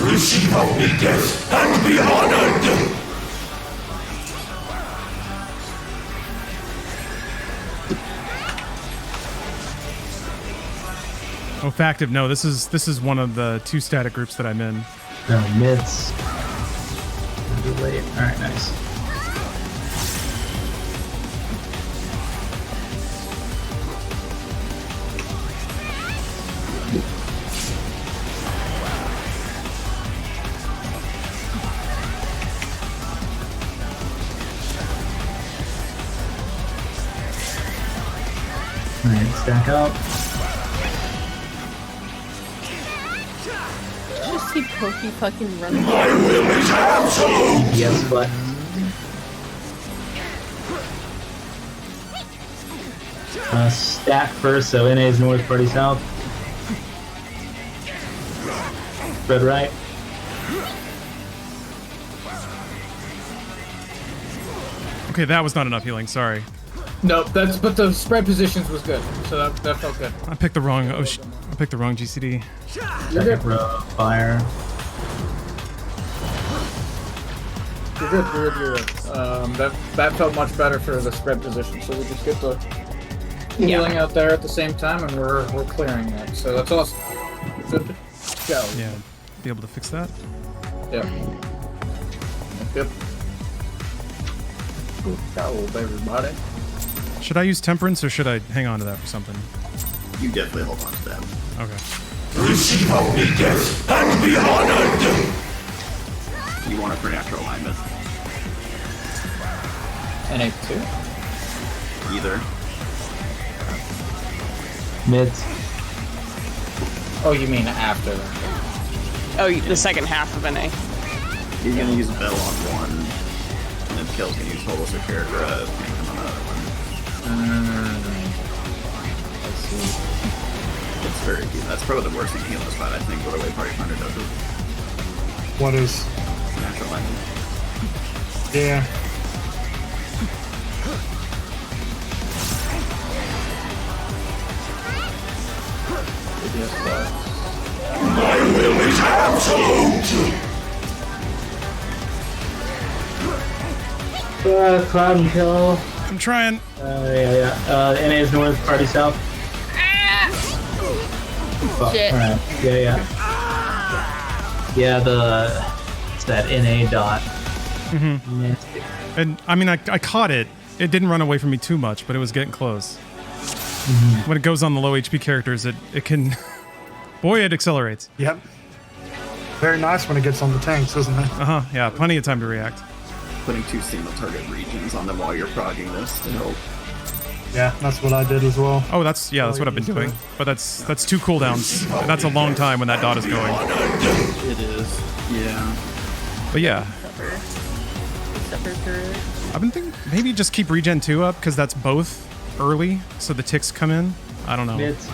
Receive only death and be honored! Oh, factive. No, this is one of the 2 static groups that I'm in. No, mids. Late. Alright, nice. Alright, stack up. just see Pokey fucking running. My will is absolute! Yes, but stack first, so NA is north, party south. Spread right. Okay, that was not enough healing. Sorry. No, but the spread positions was good, so that felt good. I picked the wrong. I picked the wrong GCD. You're good. Fire. You're good. That felt much better for the spread position, so we just get the healing out there at the same time, and we're clearing that. So that's awesome. Good to go. Yeah, be able to fix that. Yep. Yep. Good job, everybody. Should I use temperance or should I hang on to that for something? You definitely hold on to that. Okay. Receive only death and be honored! You want a preternatural alignment. NA 2? Either. Mids. Oh, you mean after that? Oh, the second half of NA. You're gonna use a bell on one, and then Kill's gonna use Holistic Character Tank on another one. I see. It's very good. That's probably the worst thing heal this fight, I think, but the way Party Finder does it. What is? Natural alignment. Yeah. My will is absolute! Cloud and Kill. I'm trying. Yeah. NA's north, party south. Shit. Alright. Yeah. Yeah, it's that NA dot. Mm-hmm. Nasty. And I mean, I caught it. It didn't run away from me too much, but it was getting close. When it goes on the low HP characters, it can... Boy, it accelerates. Yep. Very nice when it gets on the tanks, isn't it? Uh-huh, yeah, plenty of time to react. Putting 2 single target regions on them while you're progging this to help. Yeah, that's what I did as well. Oh, that's what I've been doing. But that's 2 cooldowns. And that's a long time when that dot is going. It is, yeah. But yeah. I've been thinking maybe just keep regen 2 up, because that's both early, so the ticks come in. I don't know. Mids.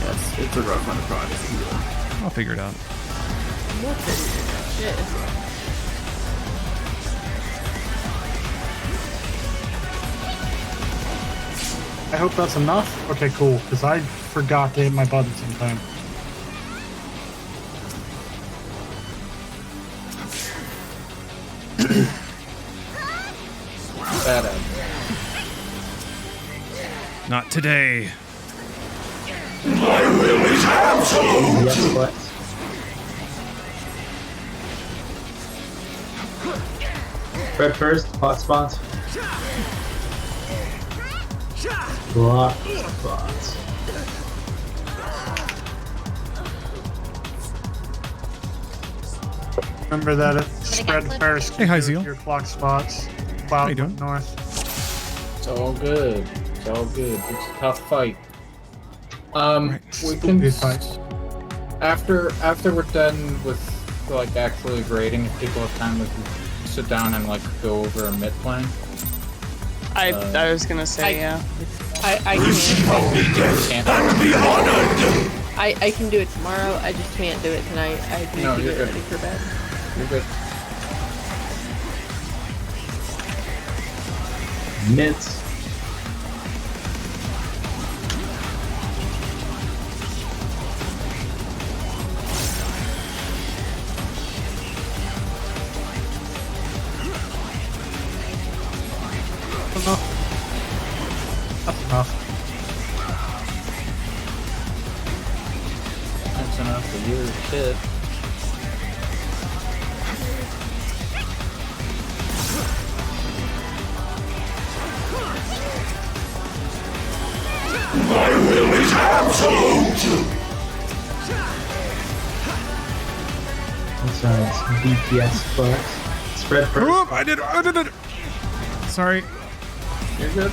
Yes, it's a rough one to prog as a healer. I'll figure it out. What the shit? I hope that's enough. Okay, cool, because I forgot to hit my buttons in time. Not today. My will is absolute! Yes, what? Red first, hot spots. Block spots. Remember that spread first. Hey, hi, Zeal. Your clock spots. Cloud How you doing? north. It's all good. It's all good. It's a tough fight. Right. We can Good fight. after we're done with like actually grading, if people have time, we can sit down and like go over a mid plan. I was gonna say, yeah. I can do it tomorrow. I just can't do it tonight. I need No, to you're get good. ready for bed. You're good. Mids. That's enough. That's enough for your shit. My will is absolute! That's DPS spots. Spread first. Oop, I did it! Sorry. You're good.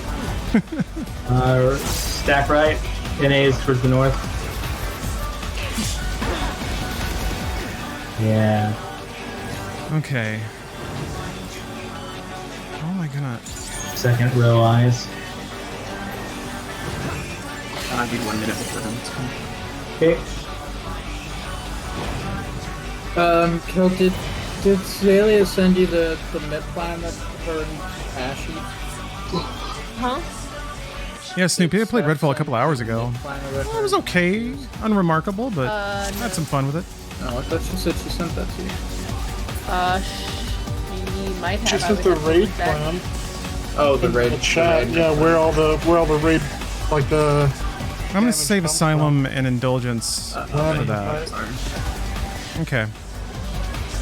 Stack right. NA is towards the north. Yeah. Okay. How am I gonna... Second row eyes. I need 1 minute before him. Okay. Kel, did Zalia send you the mid plan that her and Ashy? Huh? Yeah, Snoopy, I played Redfall a couple hours ago. Well, it was okay. Unremarkable, but I had some fun with it. Oh, I thought she said she sent that to you. She might have. Just I with would the have to raid look back. plan. Oh, the raid. Chat, yeah, where all the raid, like the. I'm gonna save Asylum and Indulgence for that. Okay.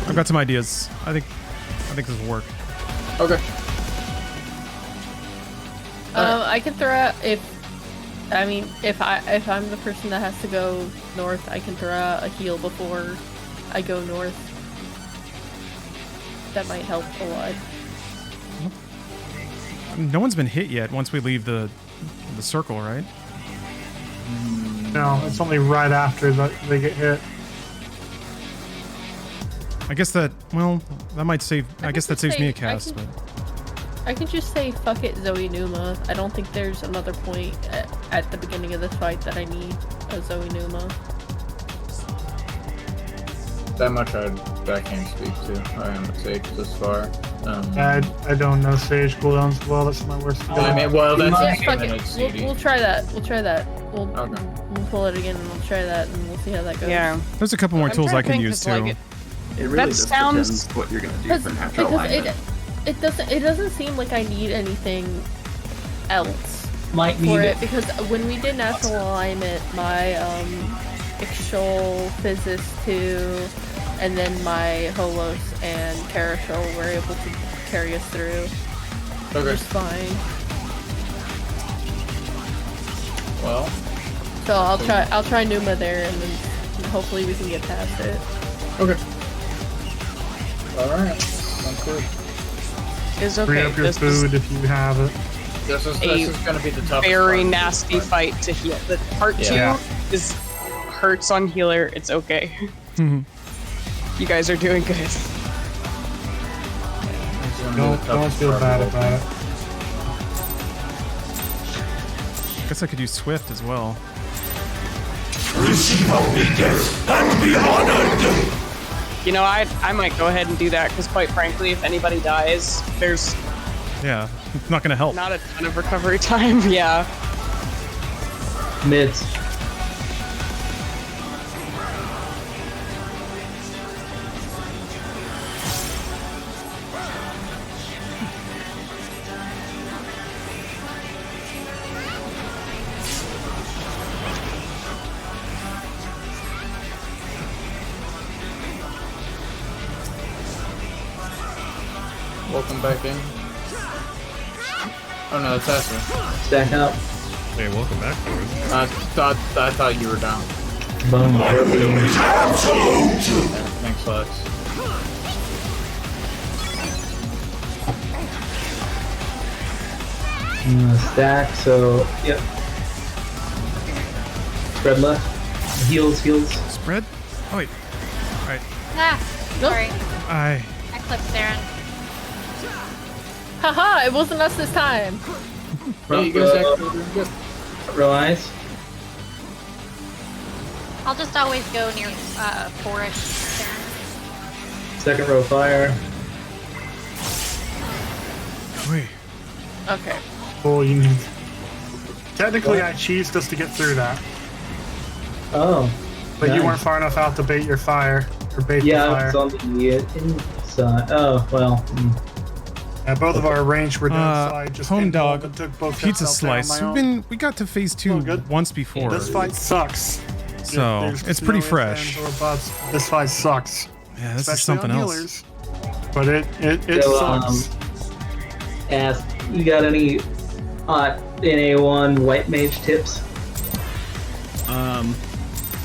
I've got some ideas. I think this will work. Okay. I can throw out if I mean, if I'm the person that has to go north, I can throw out a heal before I go north. That might help a lot. No one's been hit yet once we leave the circle, right? No, it's only right after that they get hit. I guess that might save. I guess that saves me a cast. I can just say fuck it, Zoe Numa. I don't think there's another point at the beginning of this fight that I need a Zoe Numa. That much I can't speak to. I haven't saved this far. I don't know Sage cooldowns well. That's my worst. I mean, well, that's fuck it. We'll try that. We'll pull it again and we'll try that and we'll see how that goes. Yeah. There's a couple more tools I can use too. It really just depends what you're gonna do for natural alignment. It doesn't seem like I need anything else Might for need it because when we did natural alignment, my Ixchel, Physis 2, and then my Holos and Karashol were able to carry us through. Okay. Just fine. Well. So I'll try Numa there and then hopefully we can get past it. Okay. Alright. Sounds good. Is okay. Free up your food if you have it. This is gonna be the toughest very part. nasty fight to heal. The part 2 is hurts on healer. It's okay. You guys are doing good. Don't feel bad about it. Guess I could use Swift as well. Receive obedience and be honored! You know, I might go ahead and do that because, quite frankly, if anybody dies, there's it's not gonna help. not a ton of recovery time. Yeah. Mids. Welcome back in. Oh no, that's Esther. Stack up. Hey, welcome back. I thought you were down. Boom. Thanks, Lex. Stack, so, yep. Spread left. Heals. Spread? Oh, wait. Alright. Sorry. I clipped Saren. Haha, it wasn't us this time. Yeah, you guys actually doing good. Realize. I'll just always go near forest. Second row fire. Wait. Okay. Well, you need. Technically, I cheesed us to get through that. Oh. But nice. you weren't far enough out to bait your fire. Or bait the fire. Yeah, it's on the inside. Oh, well. Yeah, both of our range were down, so I just home involved dog, and took both pizza hits out slice. there on my own. We got to phase 2 once before. This fight sucks. So it's pretty fresh. This fight sucks. Yeah, this is Especially something on else. healers. But it So, sucks. Ask, you got any NA1 white mage tips?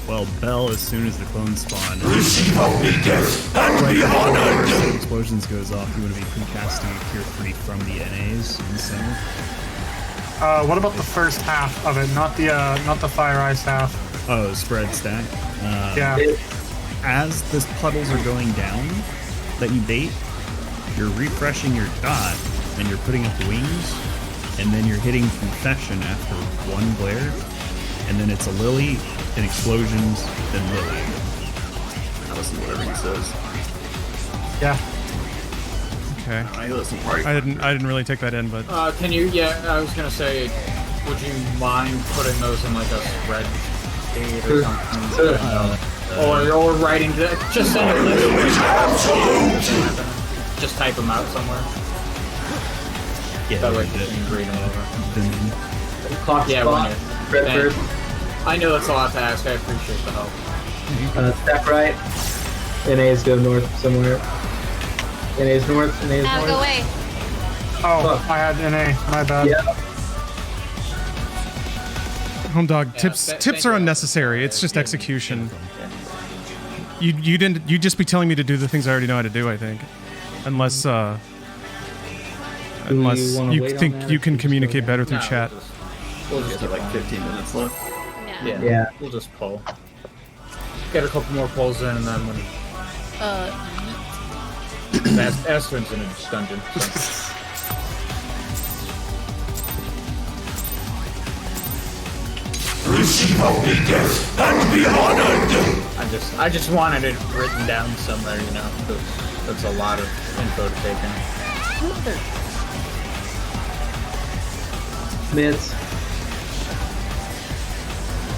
Well, Bell, as soon as the clones spawn, Receive obedience and be honored! the explosions goes off, you want to be casting a Cure 3 from the NAs in the center. What about the first half of it? Not the fire ice half. Oh, spread stack. Yeah. As the puddles are going down that you bait, you're refreshing your dot, and you're putting up wings, and then you're hitting confession after one glare, and then it's a lily, then explosions, then lily. I'll see whatever he says. Yeah. Okay. I know that's some party. I didn't really take that in, but Can you? Yeah, I was gonna say, would you mind putting those in like a spreadsheet or something? Or writing just send a list. Just type them out somewhere. Yeah, that way you can read them over. Clock Yeah, spot. Red bird. I know that's a lot to ask. I appreciate the help. Stack right. NAs go north somewhere. NAs north. NAs Now north. go away. Oh, I had NA. My bad. Yeah. Home Dog, Yeah, tips thank are you. unnecessary. It's just execution. You'd just be telling me to do the things I already know how to do, I think. Unless wanna you wait on think that, you or can should we communicate go better ahead? through chat. We'll We just got keep like on. 15 minutes left. Yeah. We'll just pull. Get a couple more pulls in, and then when Astron's in a dungeon. So. Receive only death and be honored! I just wanted it written down somewhere, you know, because that's a lot of info to take in. Mids.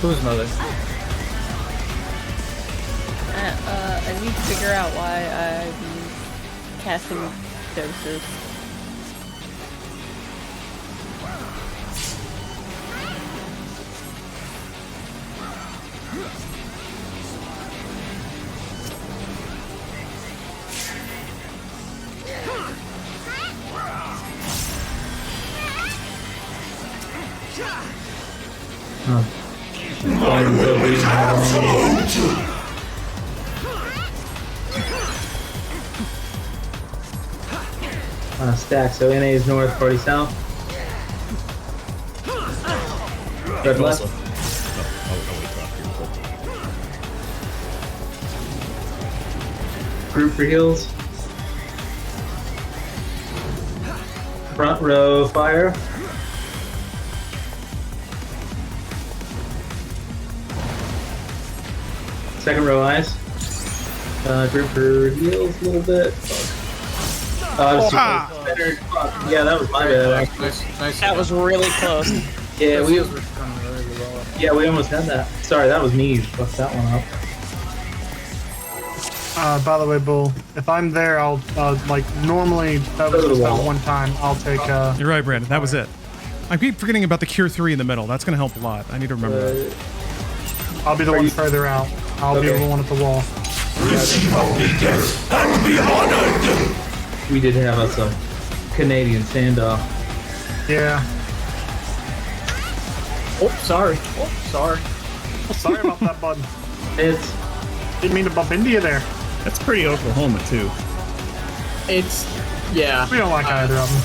Whose mother? I need to figure out why I'm casting doses. Stack, so NA is north, party south. Red left. Group for heals. Front row fire. Second row eyes. Group for heals a little bit. Yeah, that was my bad. Nice. That was really close. Yeah, we were coming really low. yeah we almost had that. Sorry, that was me. Fucked that one up. By the way, Bull, if I'm there, I'll like normally that was just that one time. I'll take. You're right, Brandon. That was it. I keep forgetting about the Cure 3 in the middle. That's going to help a lot. I need to remember that. I'll be the one further out. I'll be the one at the wall. Receive only death and be honored! We did have us a Canadian standoff. Yeah. Oh, sorry. Sorry about that, bud. It's didn't mean to bump into you there. That's pretty Oklahoma too. It's yeah. We don't like either of them.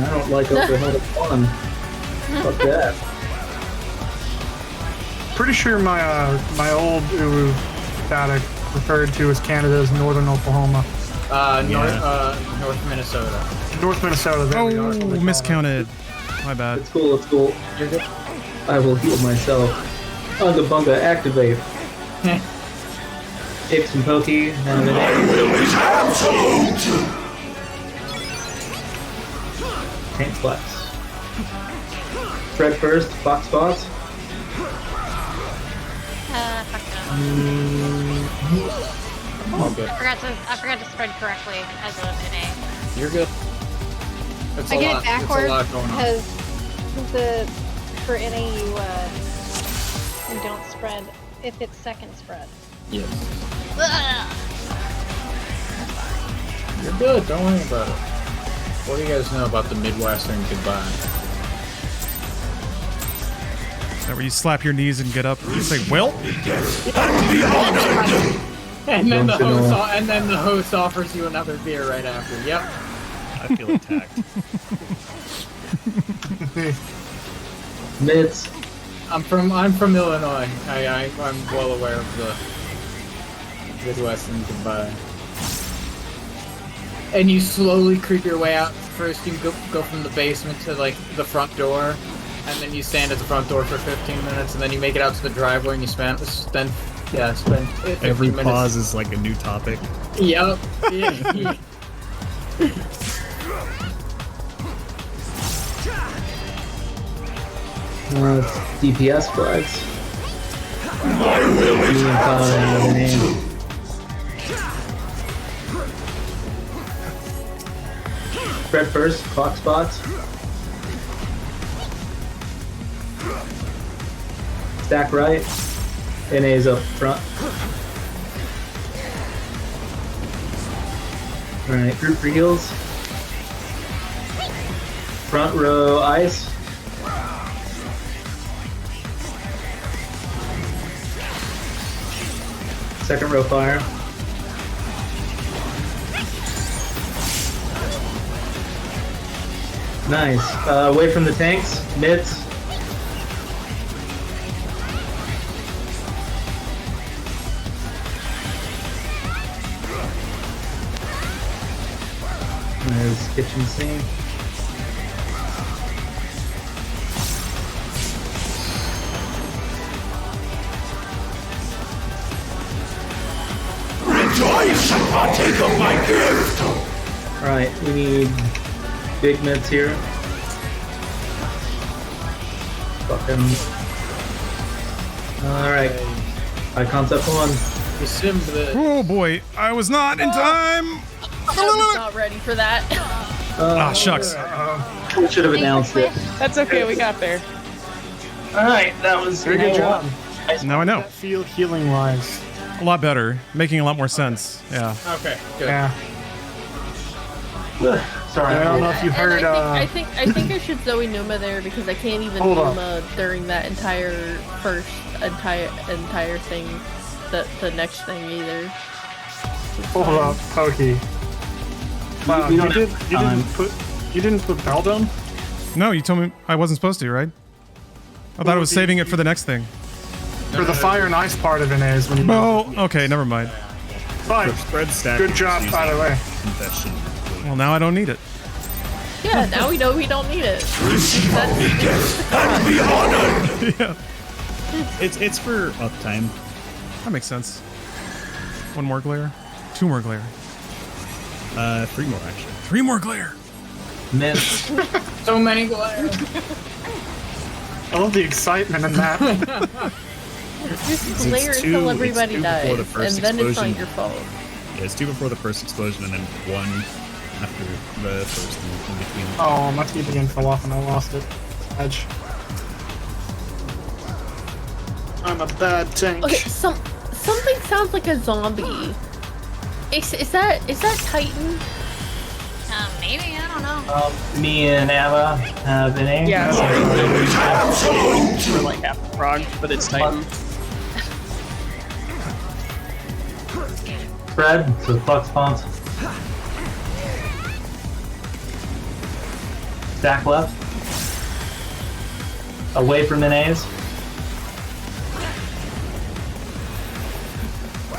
I don't like Oklahoma fun. Fuck that. Pretty sure my old Uru static referred to as Canada's northern Oklahoma. North Minnesota. North Minnesota. There we are. Oh, miscounted. My bad. It's cool. It's cool. You're good. I will heal myself. Unga bunga activate. Apes and Pokey. My will is absolute! Tank flex. Fred first. Fox spots. Fuck Oh, good. no. I forgot to spread correctly as an NA. You're good. It's I a get lot. it backwards It's a lot going on. because for NA you don't spread if it's second spread. Yes. Ugh. You're good. Don't worry about it. What do you guys know about the Midwestern goodbye? Is that where you slap your knees and get up and say, well? And then the host offers you another beer right after. Yep. I feel attacked. Mids. I'm from Illinois. I'm well aware of the Midwestern goodbye. And you slowly creep your way out. First, you go from the basement to like the front door, and then you stand at the front door for 15 minutes, and then you make it out to the driveway, and you spend 15 Every minutes. pause is like a new topic. Yep. Yeah. DPS flags. My will is absolute! Fred first. Clock spots. Stack right. NA's up front. Alright, group for heals. Front row ice. Second row fire. Nice. Away from the tanks. Mids. There's kitchen sink. Rejoice and partake of my gift! Alright, we need big mids here. Fucking. Alright. High concept 1. Oh boy, I was not in time! I was not ready for that. Shucks. We should have announced it. That's okay, we got there. Alright, that was Very good job. Now I know. Feel healing wise. A lot better. Making a lot more sense. Yeah. Okay, good. Yeah. Sorry. I don't know if you heard. I think I should Zoe Numa there because I can't even Hold on. Numa during that entire thing, the next thing either. Hold up, Pokey. Wow, We you don't didn't put Bell down? No, you told me I wasn't supposed to, right? I thought I was saving it for the next thing. For the fire and ice part of it is when you. Oh, okay, never mind. Fine. Spread stack. Good job, by the way. Confession. Well, now I don't need it. Yeah, now we know we don't need it. Be honored! Yeah, It's for uptime. that makes sense. One more glare. 2 more glare. 3 more actually. 3 more glare. Mids. So many glare. I love the excitement in that. Just glare until everybody it's 2 before the dies, first and then it's not explosion. your fault. Yeah, it's 2 before the first explosion and then 1 after the first and in between. Oh, my teeth again fell off and I lost it. Edge. I'm a bad tank. Okay, something sounds like a zombie. Is that Titan? Maybe, I don't know. Me and Ava have been aiming. Yeah, we're like half a frog, but it's Titan. Fred, so fuck spawns. Stack left. Away from Minays.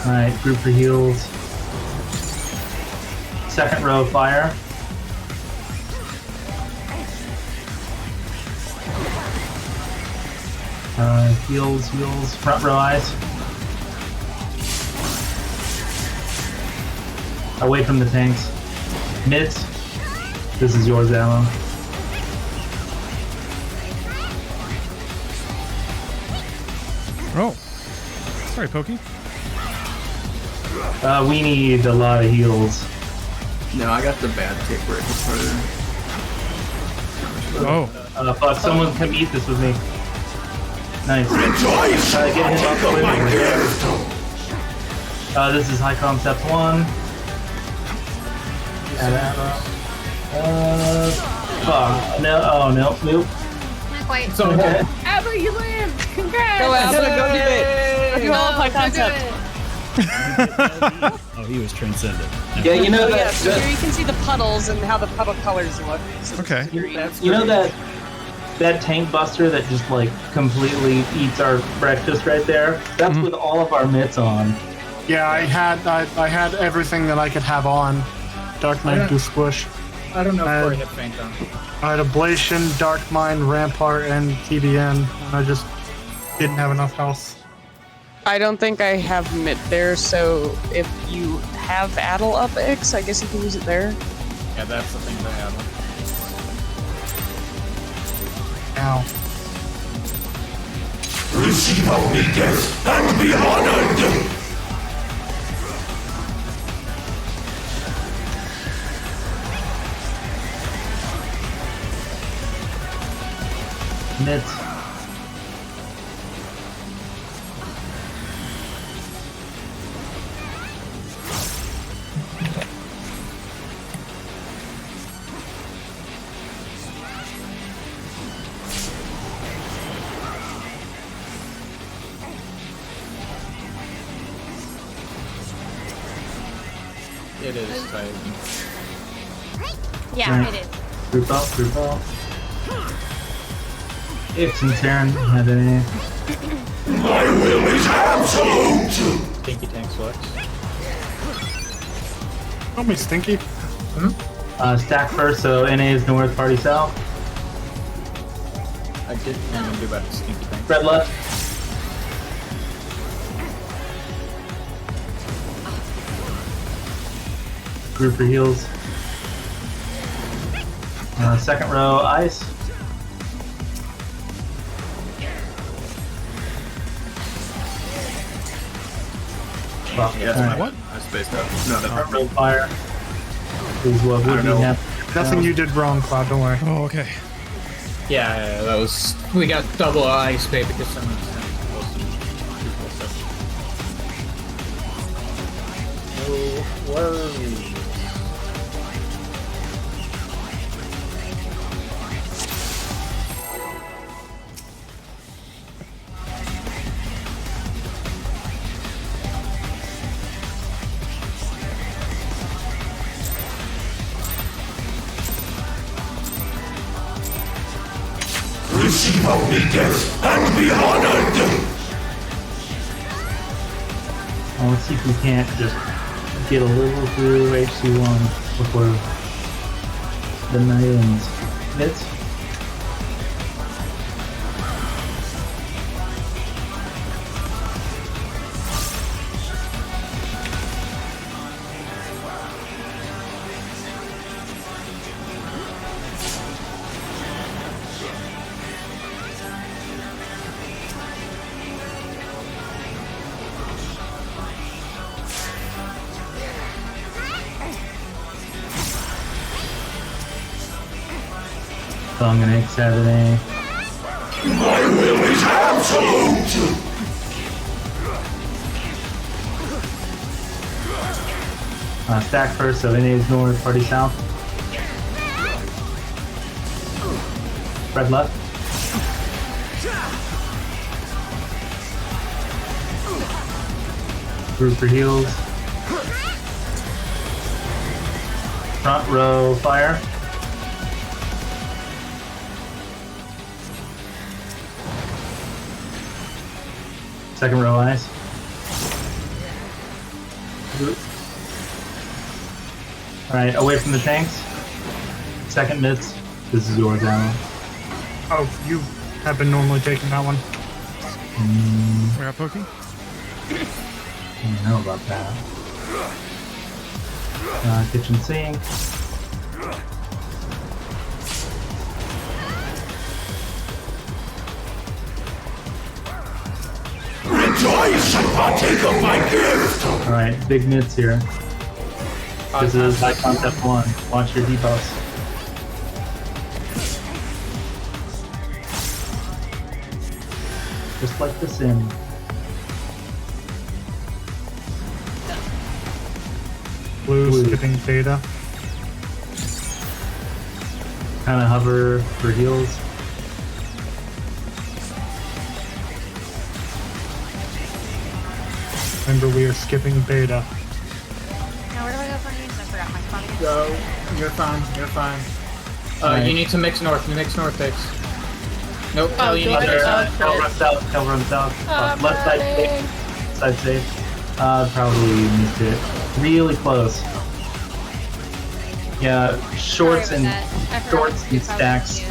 Alright, group for heals. Second row fire. Heals, front row eyes. Away from the tanks. Mids. This is yours, Alan. Oh. Sorry, Pokey. We need a lot of heals. No, I got the bad tick where it hits harder. Oh. Fuck, someone come eat this with me. Nice. Get him up the way. This is high concept 1. Fuck. No, oh no, nope. Not quite. It's okay. Abba, you win! Congrats! Go Abba, go do it! You all high concept. Oh, he was transcendent. Yeah, you know Oh, yeah, that. so here you can see the puddles and how the puddle colors look. So Okay. You know that tank buster that just like completely eats our breakfast right there? That's with all of our mitts on. Yeah, I had everything that I could have on. Dark Knight do squish. I don't know if I hit faint on. I had Ablation, Dark Mind, Rampart, and TBN, and I just didn't have enough health. I don't think I have mid there, so if you have Addle up X, I guess you can use it there. Yeah, that's the thing that happened. Ow. Receive only death and be honored! Mitts. It is tight. Yeah, it is. Group up. Ix and Terran had any. My will is absolute! Stinky Tank selects. Call me Stinky. Stack first, so NA is north, party south. I didn't even do about Stinky Tank. Red left. Group for heals. Second row, ice. Well, Yeah, that's alright. what? I spaced out. No, the Front row fire is what would be happening. Nothing you did wrong, Cloud. Don't worry. Oh, okay. Yeah, that was. We got double ice bait because someone sent us No worries. Receive obedience and be honored! Well, let's see if we can't just get a little through HC1 before the night ends. Mitz? Song and X Saturday. My will is absolute! Stack first, so NA is north, party south. Red left. Group for heals. Front row fire. Second row ice. Alright, away from the tanks. Second mids. This is yours, Alan. Oh, you have been normally taking that one. We got Pokey? I don't know about that. Kitchen sink. Rejoice and partake of my gift! Alright, big mids here. This is high concept 1. Watch your debuffs. Just like the sim. Blue skipping beta. Kind of hover for heals. Remember, we are skipping beta. Now where do I go for names? I forgot my spot again. Go. You're fine. You're fine. Alright. You need to mix north. You mix north, Bix. Nope. Oh, you do need I? to. Cal run south, Cal run south. Left side safe. Side safe. Probably missed it. Really close. Yeah, shorts and stacks.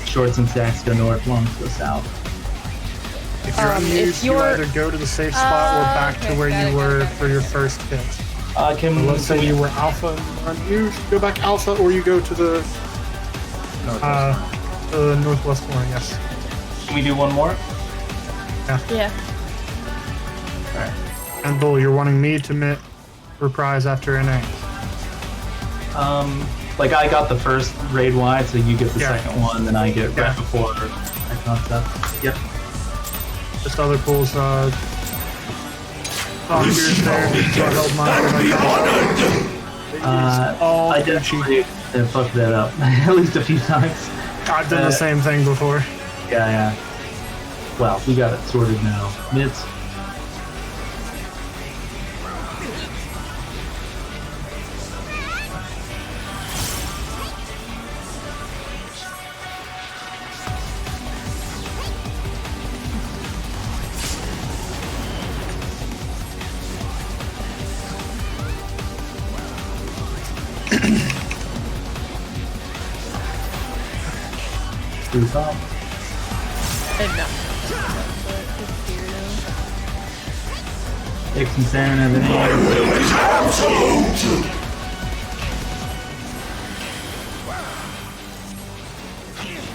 Shorts and stacks go north, longs go south. If you're unused, you either go to the safe spot or back to where you were for your first hit. Let's say you were alpha and you were unused, go back alpha, or you go to the northwest corner, yes. Can we do one more? Yeah. Alright. And Bull, you're wanting me to reprise after NA. Like I got the first raid wide, so you get the second one, then I get right before that concept. Yep. Just other pools, volunteers there, so I held mine. I definitely fucked that up at least a few times. I've done the same thing before. Yeah. Well, we got it sorted now. Mids. Who's up? And no. But it's here Take some salmon as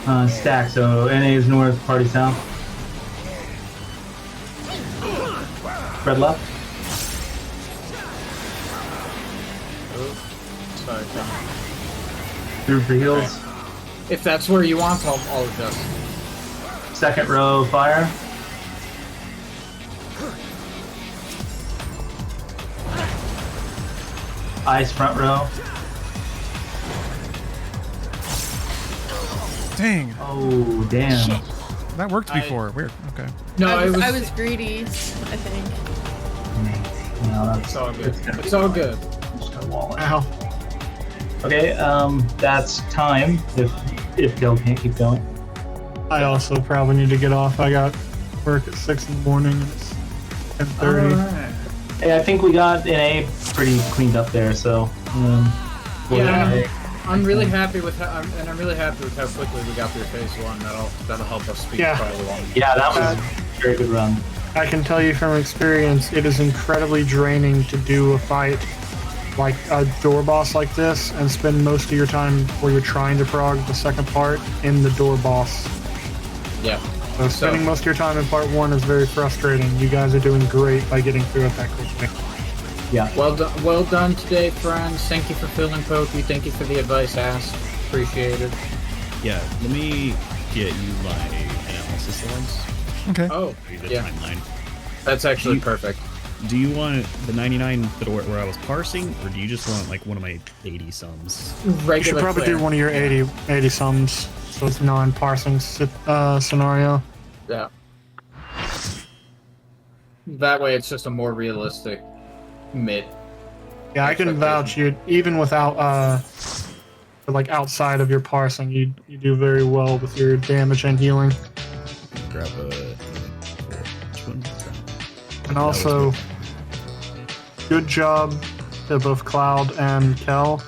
an stack, so NA is north, party south. Red left. Sorry, Tom. Through for heels. If that's where you want, I'll adjust. Second row fire. Ice front row. Dang. Oh, damn. That worked before. Weird. Okay. No, I it was. I was greedy, I think. No, that's It's all good. It's all good. Ow. Okay, that's time. If Gil can't keep going. I also probably need to get off. I got work at 6 in the morning and it's 10:30. Hey, I think we got NA pretty cleaned up there, so. Yeah, I'm really happy with how, I'm really happy with how quickly we got through phase 1. That'll help us speed probably along. Yeah, that was a very good run. I can tell you from experience, it is incredibly draining to do a fight like a door boss like this and spend most of your time where you're trying to prog the second part in the door boss. Yeah. So spending most of your time in part 1 is very frustrating. You guys are doing great by getting through it that quickly. Yeah. Well done today, friends. Thank you for filling Pokey. Thank you for the advice asked. Appreciate it. Yeah, let me get you my analysis lines. Okay. Oh, The yeah. timeline. That's actually perfect. Do you want the 99 where I was parsing, or do you just want like one of my 80 sums? You should probably do one of your 80 sums, so it's non-parsing scenario. Yeah. That way it's just a more realistic mid. Yeah, I can vouch you, even without, like outside of your parsing, you do very well with your damage and healing. Grab which one? And also, good job to both Cloud and Kel.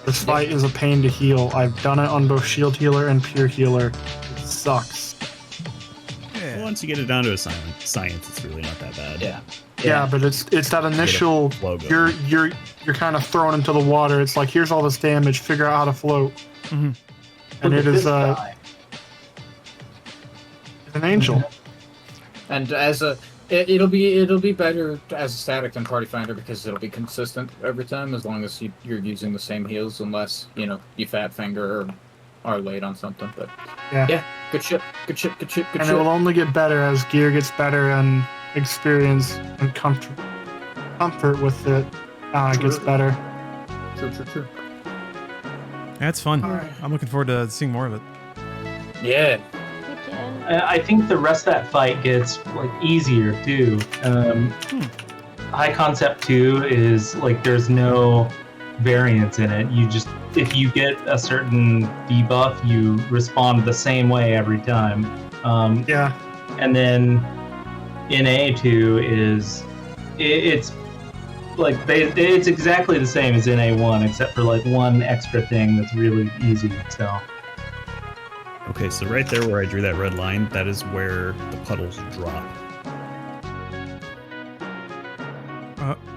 This fight is a pain to heal. I've done it on both Shield Healer and Pure Healer. It sucks. Well, once you get it down to a science, it's really not that bad. Yeah, but it's that initial you're kind of thrown into the water. It's like, here's all this damage, figure out how to float. Mm-hmm. And it is an angel. And as a it'll be better as a static than Party Finder because it'll be consistent every time as long as you're using the same heals unless you fat finger or are late on something. But yeah, good shit. And it will only get better as gear gets better and experience and comfort with it gets better. True. That's fun. I'm looking forward to seeing more of it. Yeah. I think the rest of that fight gets like easier too. High Concept 2 is like there's no variance in it. You just if you get a certain debuff, you respond the same way every time. Yeah. And then NA2 is it's like it's exactly the same as NA1 except for like one extra thing that's really easy. So. Okay, so right there where I drew that red line, that is where the puddles drop.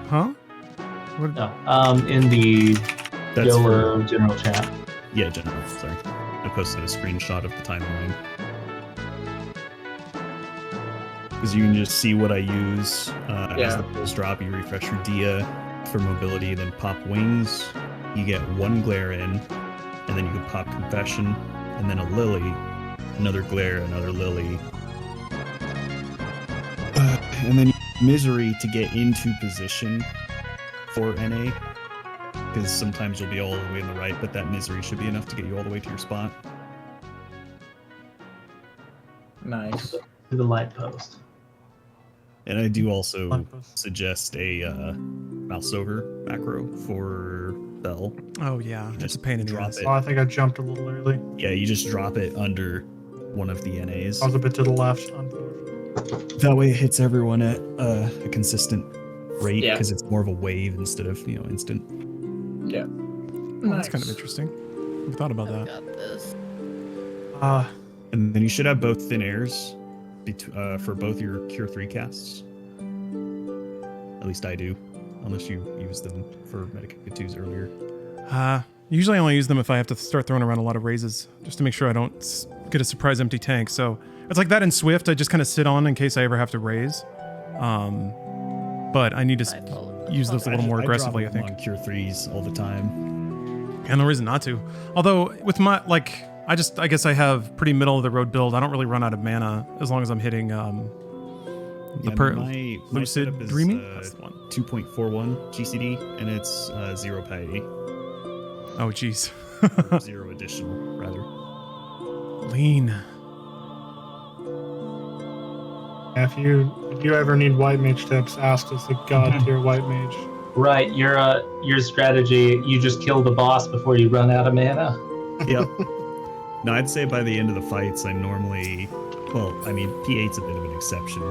Huh? What? No, in the YOLO general chat. Yeah, general, sorry. I posted a screenshot of the timeline. Because you can just see what I use as the puddles drop. You refresh your Dia for mobility, then pop wings. You get one glare in, and then you can pop confession. And then a lily, another glare, another lily. And then misery to get into position for NA. Because sometimes you'll be all the way in the right, but that misery should be enough to get you all the way to your spot. Nice. To the light post. And I do also suggest a mouse over macro for Bell. Oh yeah, that's a pain in the ass. Oh, I think I jumped a little early. Yeah, you just drop it under one of the NAs. I was a bit to the left. That way it hits everyone at a consistent rate Yeah. because it's more of a wave instead of instant. Yeah. Oh, that's kind of interesting. Never thought about that. Got this. And then you should have both thin airs for both your Cure 3 casts. At least I do, unless you use them for Medicated 2s earlier. Usually I only use them if I have to start throwing around a lot of raises, just to make sure I don't get a surprise empty tank. So it's like that in Swift, I just kind of sit on in case I ever have to raise. But I need to use those a little more aggressively, I think. On Cure 3s all the time. And no reason not to. Although with my, like, I guess I have pretty middle of the road build. I don't really run out of mana as long as I'm hitting my Lucid setup is, Dreaming. 2.41 GCD, and it's 0 piety. Oh, jeez. 0 additional, rather. Lean. If you ever need white mage tips, ask as the god tier white mage. Right, your strategy, you just kill the boss before you run out of mana. Yep. No, I'd say by the end of the fights, I normally, well, I mean, P8's a bit of an exception,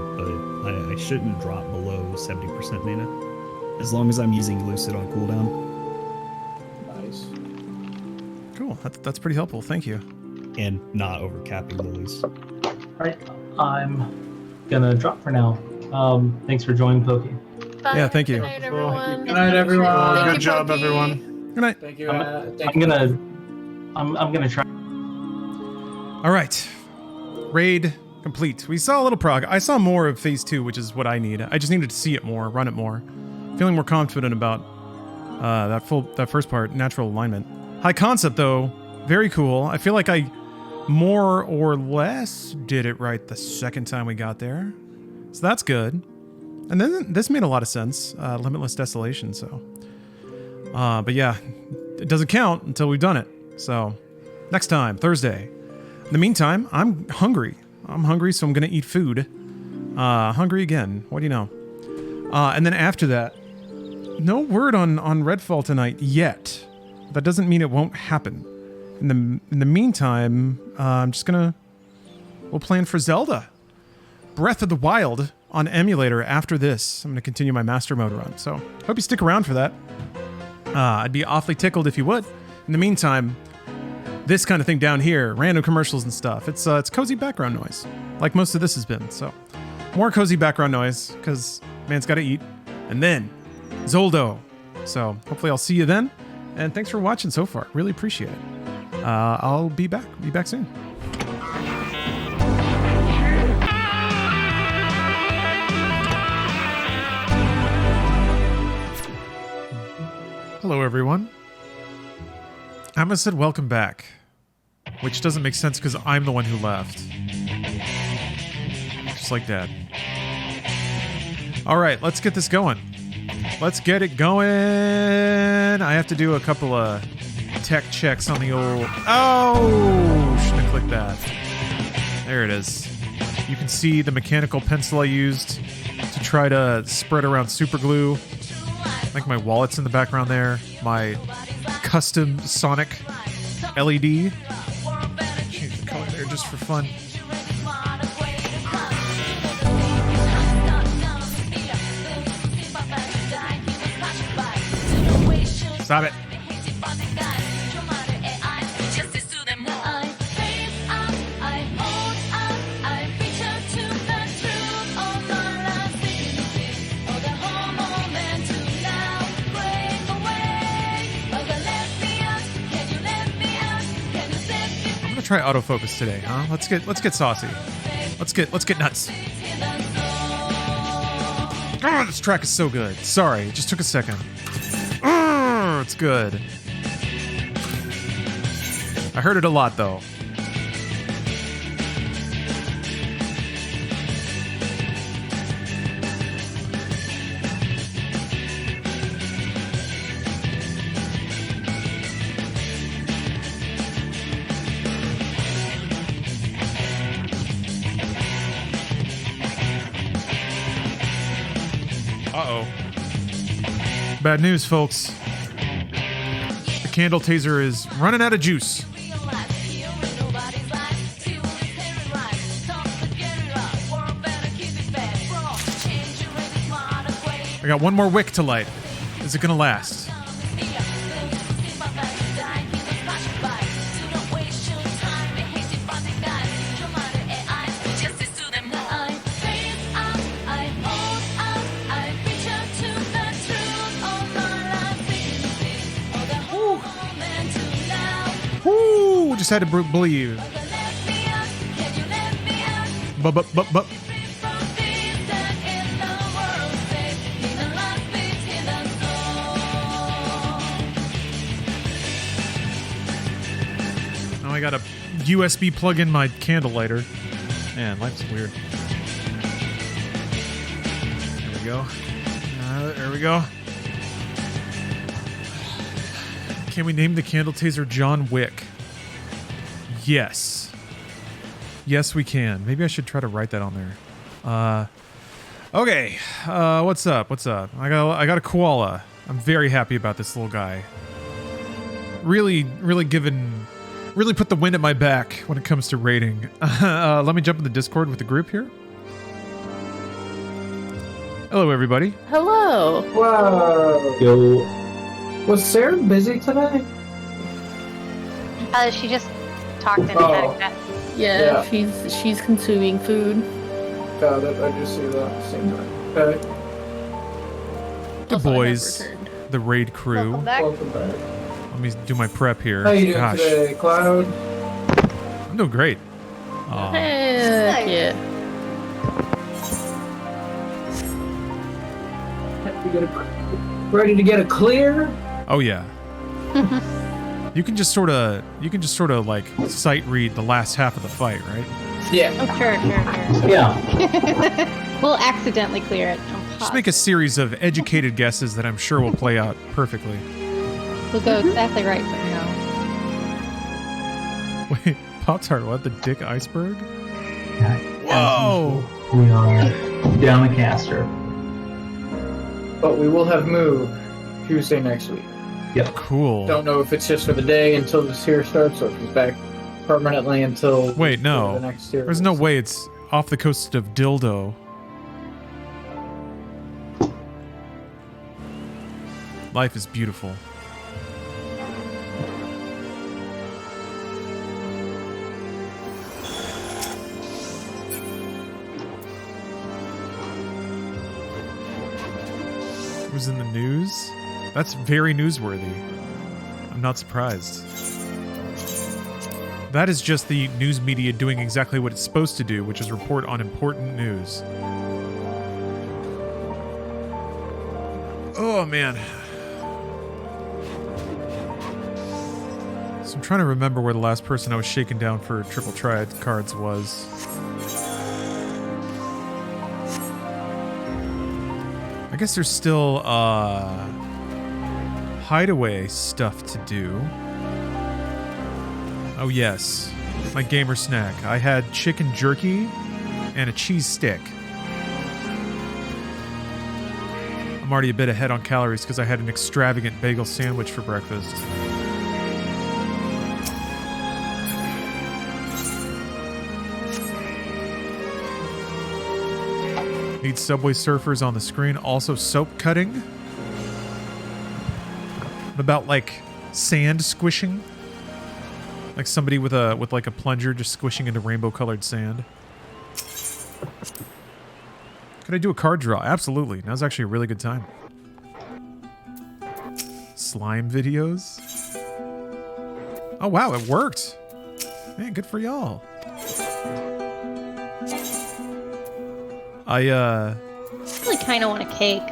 but I shouldn't drop below 70% mana, as long as I'm using Lucid on cooldown. Nice. Cool, that's pretty helpful, thank you. And not overcapping lilies. Right, I'm gonna drop for now. Thanks for joining, Pokey. Bye. Yeah, thank you. Good night, everyone. Good night, everyone. Good job, everyone. Good night. Thank you. I'm gonna try. All right, raid complete. We saw a little prog. I saw more of phase 2, which is what I need. I just needed to see it more, run it more. Feeling more confident about that first part, natural alignment. High concept though, very cool. I feel like I more or less did it right the second time we got there, so that's good. And then this made a lot of sense. Limitless Desolation. So, but yeah, it doesn't count until we've done it. So, next time, Thursday. In the meantime, I'm hungry. So I'm gonna eat food. Hungry again. What do you know? And then after that, no word on Redfall tonight yet. That doesn't mean it won't happen. In the meantime, we'll plan for Zelda. Breath of the Wild on emulator after this. I'm gonna continue my master mode run. So hope you stick around for that. I'd be awfully tickled if you would. In the meantime, this kind of thing down here, random commercials and stuff. It's cozy background noise, like most of this has been. So more cozy background noise, because man's got to eat. And then Zoldo. So hopefully I'll see you then. And thanks for watching so far. Really appreciate it. I'll be back. Be back soon. Hello, everyone. Emma said welcome back, which doesn't make sense because I'm the one who left. Just like Dad. All right, let's get this going. Let's get it going. I have to do a couple of tech checks on the old... Oh! Shouldn't have clicked that. There it is. You can see the mechanical pencil I used to try to spread around super glue. I think my wallet's in the background there. My custom Sonic LED. Change the color there just for fun. Stop it. Try autofocus today, huh? Let's get saucy. Let's get nuts. Oh, this track is so good. Sorry, it just took a second. Oh, it's good. I heard it a lot though. Bad news, folks. The candle taser is running out of juice. I got one more wick to light. Is it gonna last? just had to believe. But. Now I gotta USB plug in my candle lighter. Man, life's weird. There we go. There we go. Can we name the candle taser John Wick? Yes. Yes, we can. Maybe I should try to write that on there. Okay. What's up? What's up? I got a koala. I'm very happy about this little guy. Really put the wind at my back when it comes to rating. Let me jump in the Discord with the group here. Hello, everybody. Hello. Whoa. Yo. Was Sarah busy today? She just talked and had a cat. Yeah, she's consuming food. Got it. I just see that. Same time. Okay. The boys, the raid crew. Welcome back. Welcome back. Let me do my prep here. How you doing Gosh, today, Cloud? I'm doing great. Heck yeah. Ready to get a clear? Oh yeah. You can just sort of like sight read the last half of the fight, right? Yeah. Oh, sure. Yeah. We'll accidentally clear it. Just make a series of educated guesses that I'm sure will play out perfectly. We'll go exactly right from now. Wait, Pop-Tart, what? The dick iceberg? Whoa! We are down the caster. But we will have Moo Tuesday next week. Yep. Cool. Don't know if it's just for the day until this here starts, or if he's back permanently until. Wait, no. The next series. There's no way it's off the coast of Dildo. Life is beautiful. It was in the news? That's very newsworthy. I'm not surprised. That is just the news media doing exactly what it's supposed to do, which is report on important news. Oh, man. So I'm trying to remember where the last person I was shaking down for triple triad cards was. I guess there's still hideaway stuff to do. Oh yes, my gamer snack. I had chicken jerky and a cheese stick. I'm already a bit ahead on calories because I had an extravagant bagel sandwich for breakfast. Need Subway Surfers on the screen. Also soap cutting. What about like sand squishing? Like somebody with like a plunger just squishing into rainbow colored sand. Could I do a card draw? Absolutely. Now's actually a really good time. Slime videos. Oh wow, it worked. Man, good for y'all. I really kind of want a cake.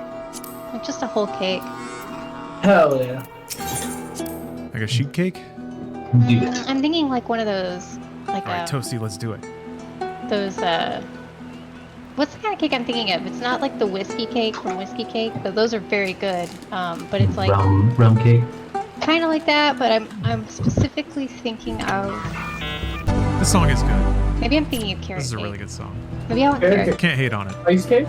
Like just a whole cake. Hell yeah. Like a sheet cake? I'm thinking like one of those, like Alright, Toasty, let's do it. those, what's the kind of cake I'm thinking of? It's not like the whiskey cake from Whiskey Cake, but those are very good. But it's like rum cake. kind of like that, but I'm specifically thinking of. The song is good. Maybe I'm thinking of carrot This is a cake. really good song. Maybe I want carrot cake. Can't hate on it. Ice cake?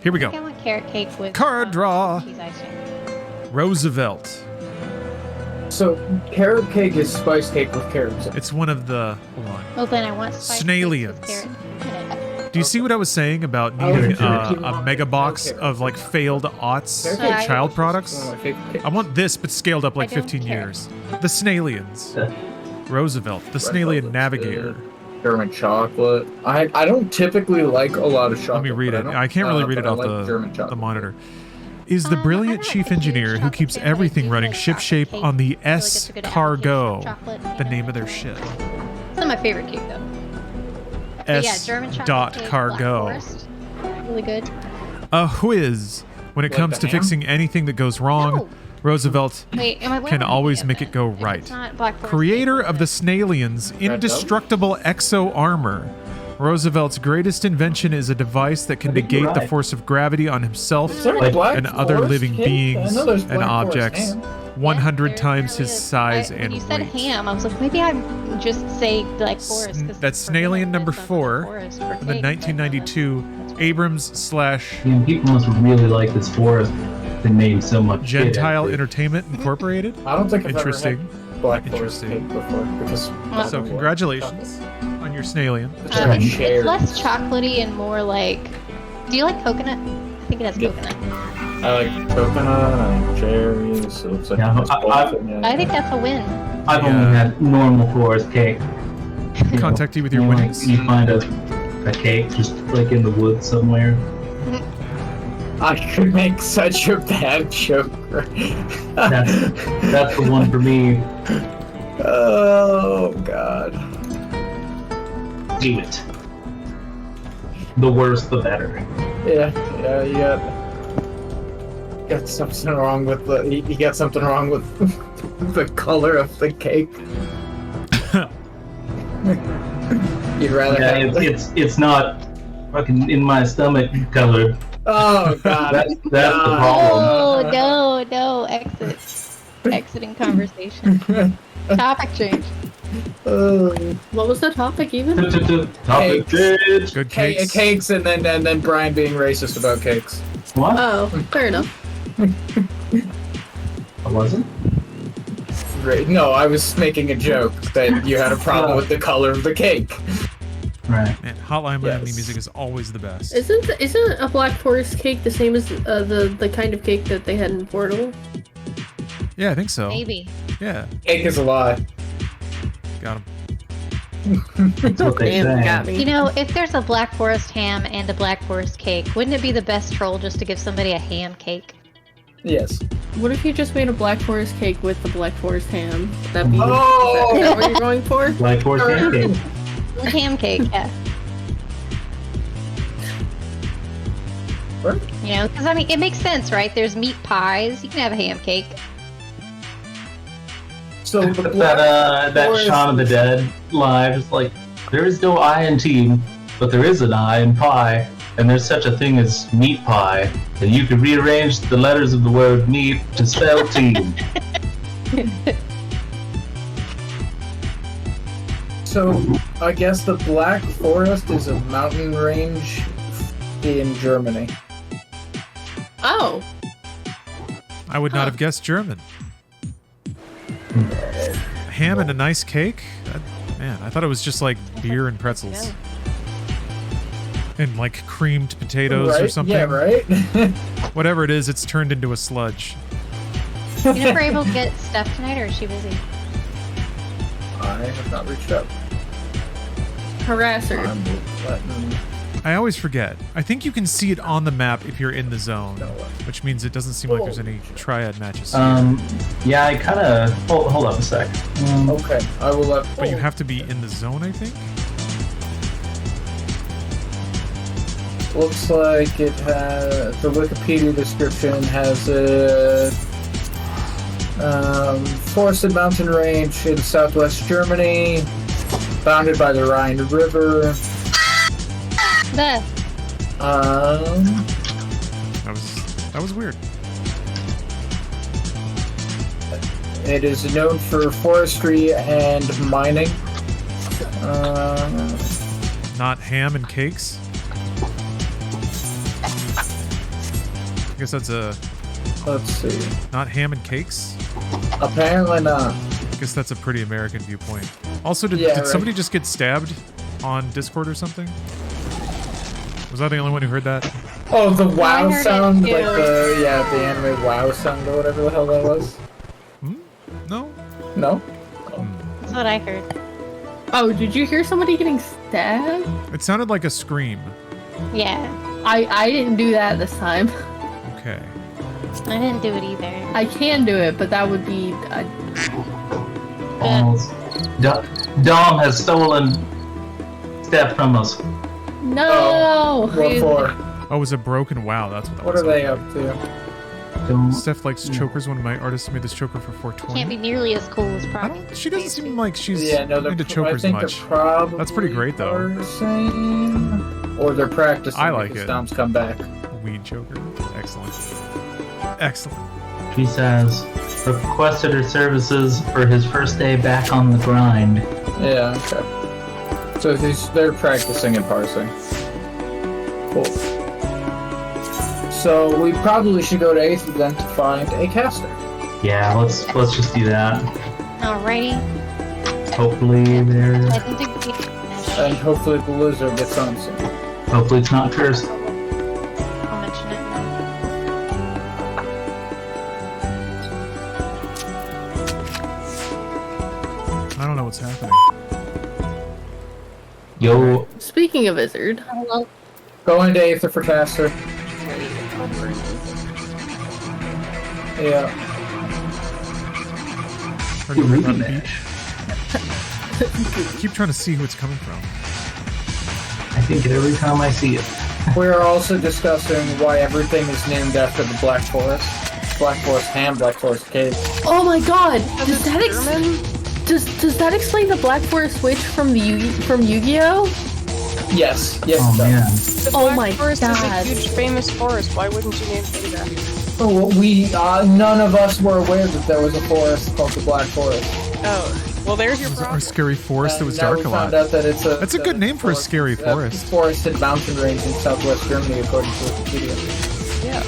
Here we I think I go. want carrot cake with Card draw. cheese icing. Roosevelt. So, carrot cake is spice cake with carrots. It's one of the. Hold on. Well, then I want spice cake with Snalians. carrot in it. Do you see what I was saying about needing a mega box of like failed aughts child products? I want this, but scaled up like 15 years. The Snalians. Roosevelt, the Snalian Navigator. German chocolate. I don't typically like a lot of chocolate. Let me read it. I can't really read it off the monitor. is the brilliant chief engineer who keeps everything running shipshape on the S Cargo, the name of their ship. It's not my favorite cake though. But yeah, German chocolate cake, S.Cargo. Black Forest, really good. A whiz. When it Like comes the to ham? fixing anything that goes wrong, No. Roosevelt Wait, am I can wearing always any make of it go If right. It's not Black Forest Creator cake, of the Snailians' Red indestructible exo armor, Roosevelt's greatest invention is a device that can I think you're negate the right. force of gravity on himself Is there a Black and other Forest living cake? I beings know there's and Black Forest objects ham. 100 there times his really is. size When and you said weight. ham, I was like, maybe I just say Black Forest. 'cause That's for dinner, Snailian number it's on 4 Forest for from the cake, 1992 Abrams / People must really like this forest. They made so much shit Gentile out of it. Entertainment Incorporated. I don't think I've ever Interesting. had Black Forest Interesting. cake before because. So congratulations on your Snailian. It's less chocolatey and more like. Do you like coconut? I think it has coconut. I like coconut, I like cherries. It looks like Yeah, it's I think that's a win. I've only had normal forest cake. Contact you with your know, like, winnings. You find a cake just like in the woods somewhere. I could make such a bad joke. That's the one for me. Oh God. Do it. The worse, the better. Yeah, you got something wrong with the. You got something wrong with the color of the cake. You'd rather Yeah, have. it's not fucking in my stomach colored. Oh God. That's the problem. Oh no, exit. Exiting conversation. Topic change. What was the topic even? Topic change. Good cakes. Cakes, and then Brian being racist about cakes. What? Oh, fair enough. I wasn't. No, I was making a joke that you had a problem with the color of the cake. Right. Man, Hotline Miami music is always the best. Isn't a Black Forest cake the same as the kind of cake that they had in Portal? Yeah, I think so. Maybe. Yeah. Cake is a lie. Got him. That's what they Damn, say. got me. You know, if there's a Black Forest ham and a Black Forest cake, wouldn't it be the best troll just to give somebody a ham cake? Yes. What if you just made a Black Forest cake with the Black Forest ham? That'd be. Oh! Is that what you're going for? Black Forest pancake. Ham cake, yeah. What? You know, because I mean, it makes sense, right? There's meat pies. You can have a ham cake. So the that Forest- Shaun of the Dead live is like, there is no I in team, but there is an I in pie, and there's such a thing as meat pie, and you can rearrange the letters of the word meat to spell team. So I guess the Black Forest is a mountain range in Germany. Oh. I would not have guessed German. Ham and a nice cake? Man, I thought it was just like beer and pretzels. And like creamed potatoes or Right? something. Yeah, right? Whatever it is, it's turned into a sludge. You never able to get Steph tonight, or is she busy? I have not reached out. Harasser. I always forget. I think you can see it on the map if you're in the zone, which means it doesn't seem like there's any triad matches. Yeah, I kind of hold up a sec. Okay, I will let. But you have to be in the zone, I think. Looks like it has the Wikipedia description has a forested mountain range in southwest Germany, bounded by the Rhine River. There. That was weird. It is known for forestry and mining. Not ham and cakes. I guess that's a. Let's see. Not ham and cakes. Apparently not. I guess that's a pretty American viewpoint. Also, did Yeah, right. somebody just get stabbed on Discord or something? Was I the only one who heard that? Oh, the I wow heard it sound, too. like the anime wow sound or whatever the hell that was. No. No. That's what I heard. Oh, did you hear somebody getting stabbed? It sounded like a scream. Yeah. I didn't do that this time. Okay. I didn't do it either. I can do it, but that would be. Balls. Dom has stolen Steph from us. No! What for? Oh, it was a broken WoW. That's what that What was. are they up to? Steph likes chokers. One of my artists made this choker for 420. Can't be nearly as cool as probably. She doesn't seem like she's they're into chokers I think much. They're probably That's pretty great though. Parsing, or they're practicing. I like because it. Dom's come back. Weed choker. Excellent. Excellent. She says, requested her services for his first day back on the grind. Yeah. Okay. So they're practicing and parsing. Cool. So we probably should go to Aether then to find a caster. Yeah, let's just do that. Alrighty. Hopefully they're. And hopefully the lizard gets on soon. Hopefully it's not cursed. I'll mention it. I don't know what's happening. Yo. Speaking of Izzard. Going to Aether for caster. Yeah. Are you on the beach? Keep trying to see who it's coming from. I think it every time I see it. We are also discussing why everything is named after the Black Forest. Black Forest Ham, Black Forest Cave. Oh my god! Does that explain the Black Forest Witch from Yu-Gi-Oh? Yes. Yes. Oh it man. does. The Oh Black my Forest god. is a huge famous forest. Why wouldn't you name it that? Oh, we none of us were aware that there was a forest called the Black Forest. Oh, well, there's your problem. Our scary forest that was Now dark we a lot. found out that That's a good name for a scary forest. Forested mountain range in southwest Germany, according to Wikipedia. Yeah.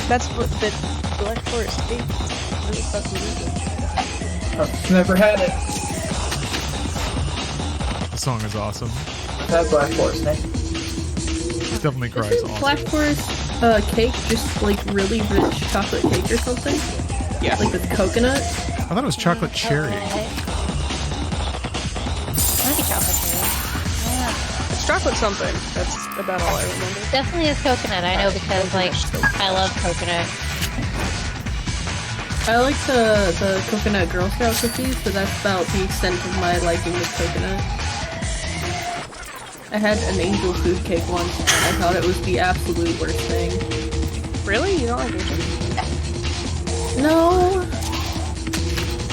That's what the Black Forest is. Really fucking good. I've never had it. The song is awesome. I've had Black Forest, eh? Definitely cries Isn't awesome. Black Forest cake just like really rich chocolate cake or something? Yeah. Like with coconut? I thought it was chocolate cherry. Might be chocolate cherry. It's chocolate something. That's about all I remember. Definitely is coconut. I know because like I love coconut. I like the coconut Girl Scout cookies, but that's about the extent of my liking of coconut. I had an angel food cake once, and I thought it was the absolute worst thing. Really? You don't like angel? No,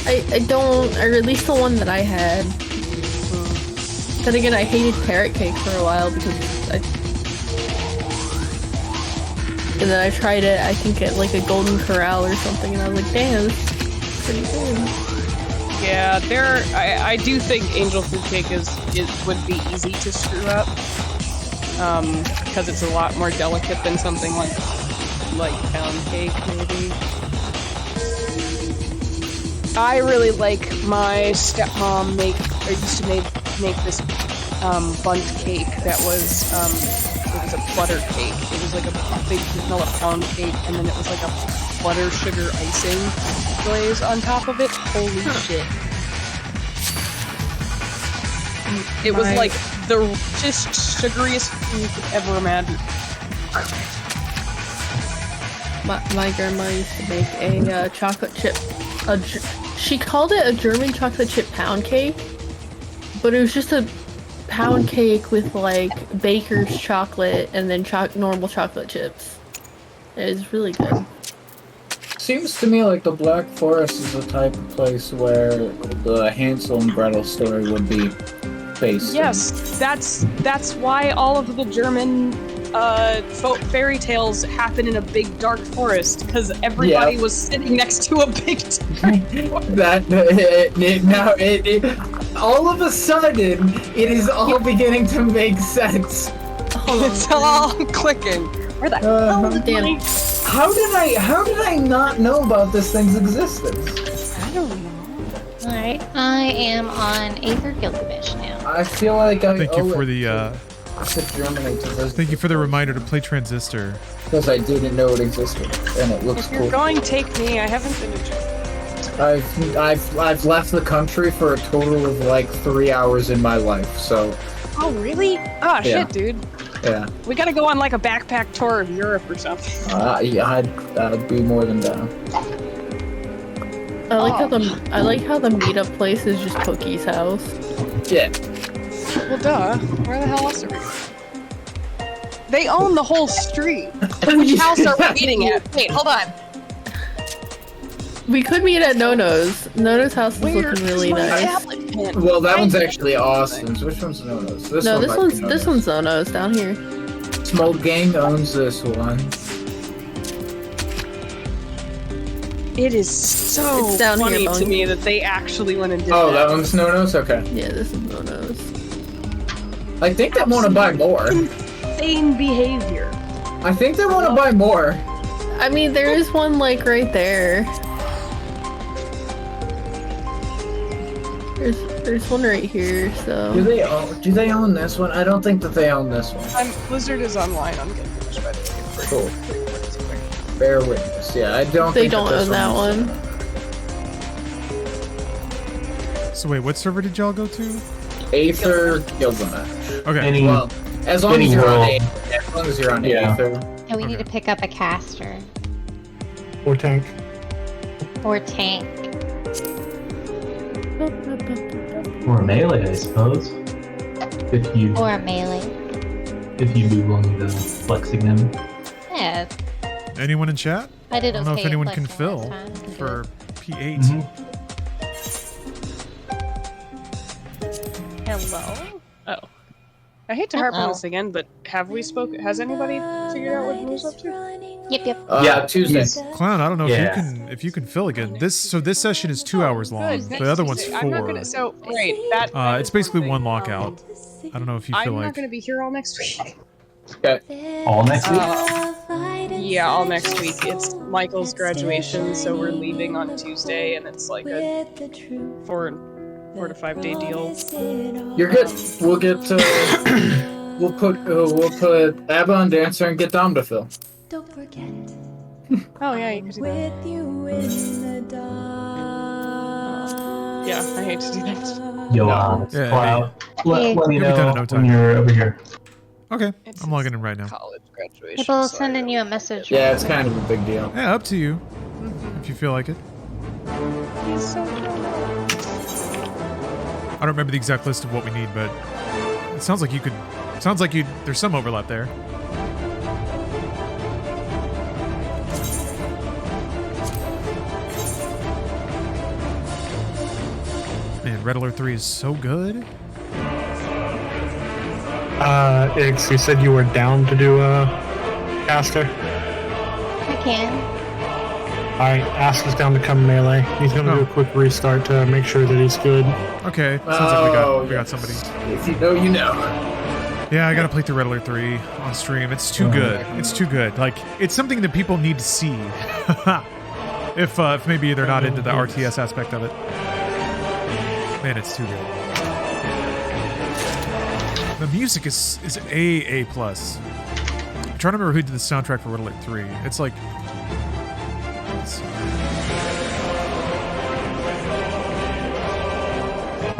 I don't. Or at least the one that I had. Then again, I hated carrot cake for a while because and then I tried it, I think at like a Golden Corral or something, and I was like, damn, this is pretty good. Yeah, I do think angel food cake would be easy to screw up. Because it's a lot more delicate than something like pound cake, maybe. I really like my stepmom used to make this bundt cake that was it was a butter cake. It was like a big vanilla pound cake, and then it was like a butter sugar icing glaze on top of it. Holy shit. It was like the richest, sugariest food you could ever imagine. My grandma used to make a chocolate chip. She called it a German chocolate chip pound cake, but it was just a pound cake with like baker's chocolate and then normal chocolate chips. It was really good. Seems to me like the Black Forest is the type of place where the Hansel and Gretel story would be based. Yes, that's why all of the German fairy tales happen in a big dark forest, because everybody was sitting next to a big all of a sudden it is all beginning to make sense. It's all clicking. Where the hell is the damn? How did I not know about this thing's existence? I don't know. Alright, I am on Aether Gilgamesh now. I feel like I Thank you for the thank you for the reminder to play Transistor. Because I didn't know it existed, and it looks If you're cool. going, take me. I haven't been to I've left the country for a total of like 3 hours in my life, so. Oh really? Oh Yeah. shit, dude. Yeah. We gotta go on like a backpack tour of Europe or something. Yeah, I'd be more than down. I like how the meetup place is just Cookie's house. Yeah. Well, duh. Where the hell else are we going? They own the whole street. Which house are we meeting at? Wait, hold on. We could meet at Nono's. Nono's house is looking really nice. Well, that one's actually Austin's. Which one's Nono's? This one's Nono's down here. Smoke Gang owns this one. It is so It's down funny here, to Bung. me that they actually went and did Oh, that. that one's Nono's? Okay. Yeah, this is Nono's. I think they want to buy more. Insane behavior. I think they want to buy more. I mean, there is one like right there. There's one right here. So. Do they own this one? I don't think that they own this one. Blizzard is online. I'm getting finished by the way. Cool. Bear witness. Yeah, I don't. They think don't this own that one's- one. So wait, what server did y'all go to? Aether Gilgamesh. Okay. Well, as long as you're on Aether. As long as you're on Aether. Yeah, we need to pick up a caster. Or tank. Or tank. Or melee, I suppose. If you Or a melee. be willing to flex again. Yeah. Anyone in chat? I did don't know okay if anyone at can flexing fill last time. for P8. Hello? Oh. I hate to harp on Uh-oh. this again, but have we spoken? Has anybody figured out what Moo's up to? Yep. Yeah, Tuesday. Clown, I don't know Yeah. if you can fill again. This session is 2 hours long. Good. The other one's Tuesday. 4. I'm not gonna. So right, that. It's basically one lockout. I don't know if you feel I'm like. not gonna be here all next week. Okay. All next week? Yeah, all next week. It's Michael's graduation, so we're leaving on Tuesday, and it's like a 4 to 5 day deal. You're good. We'll get. We'll put ABBA on Dancer and get Dom to fill. Don't forget. Oh yeah, you could do that. With you in the dark. Yeah, I hate to do that. Yo, Yeah, Cloud. Let me You'll be done in know no when time. you're over here. Okay, I'm logging in right now. College graduation. People sending you a message. Yeah, it's kind of a big deal. Yeah, up to you. If you feel like it. He's so cool. I don't remember the exact list of what we need, but it sounds like you could. Sounds like you. There's some overlap there. Man, Red Alert 3 is so good. Ix, you said you were down to do a caster. I can. Alright, Ask is down to come melee. He's gonna do a quick restart to make sure that he's good. Okay, sounds like we got somebody. If you know, you know. Yeah, I gotta play through Red Alert 3 on stream. It's too good. It's too good. Like, it's something that people need to see. if maybe they're not into the RTS aspect of it. Man, it's too good. The music is an A+. I'm trying to remember who did the soundtrack for Red Alert 3. It's like...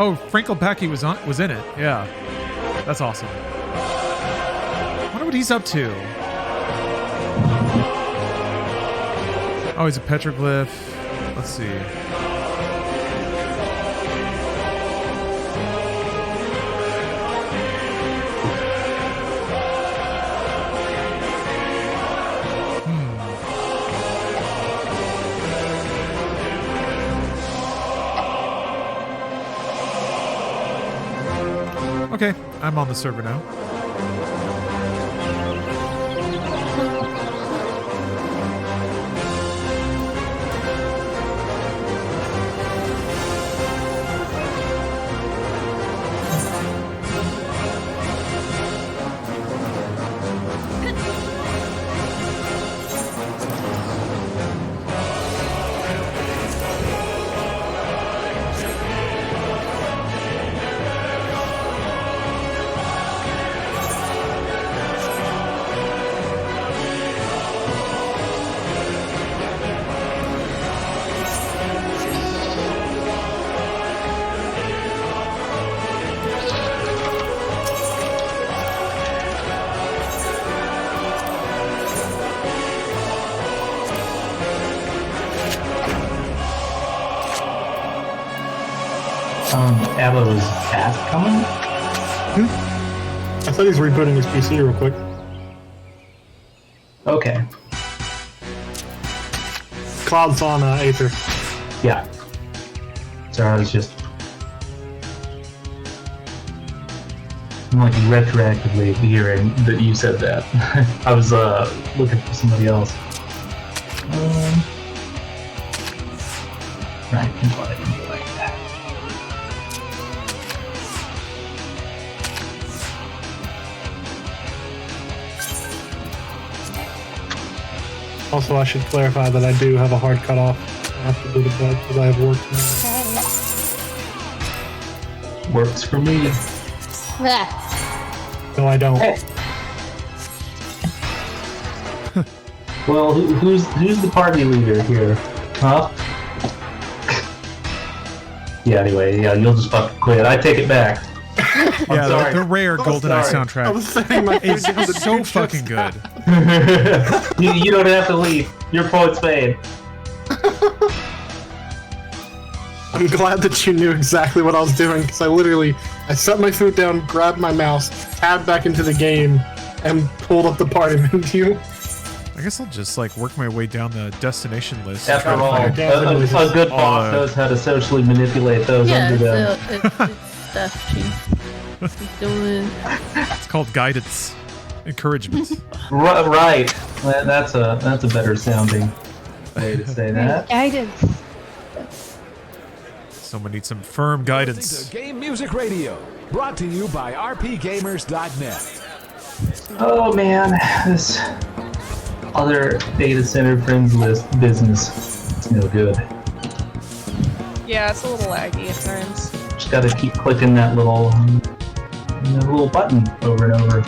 Oh, Frankel Packy was in it. Yeah. That's awesome. I wonder what he's up to. Oh, he's a petroglyph. Let's see. Okay, I'm on the server now. Abo's cat coming? I thought he was rebooting his PC real quick. Okay. Cloud's on Aether. Yeah. So I was just... I'm like retroactively hearing that you said that. I was looking for somebody else. Right, invite. Also, I should clarify that I do have a hard cutoff. I have to go to bed because I have work tomorrow. Works for me. No, I don't. Hey. Well, who's the party leader here? Huh? Yeah, anyway, yeah, you'll just fucking quit. I take it back. Yeah, sorry. the rare GoldenEye soundtrack is so fucking good. You don't have to leave. Your point's made. I'm glad that you knew exactly what I was doing, because I set my foot down, grabbed my mouse, tabbed back into the game, and pulled up the party menu. I guess I'll just like work my way down the destination list. After all, a good boss knows how to socially manipulate those under them. It's stuff she's doing. It's called guidance, encouragement. Right. Well, that's a better sounding way to say that. Guidance. Someone needs some firm guidance. Listening to Game Music Radio, brought to you by rpgamers.net. Oh man, this other data center friends list business is no good. Yeah, it's a little laggy at times. Just gotta keep clicking that little button over and over.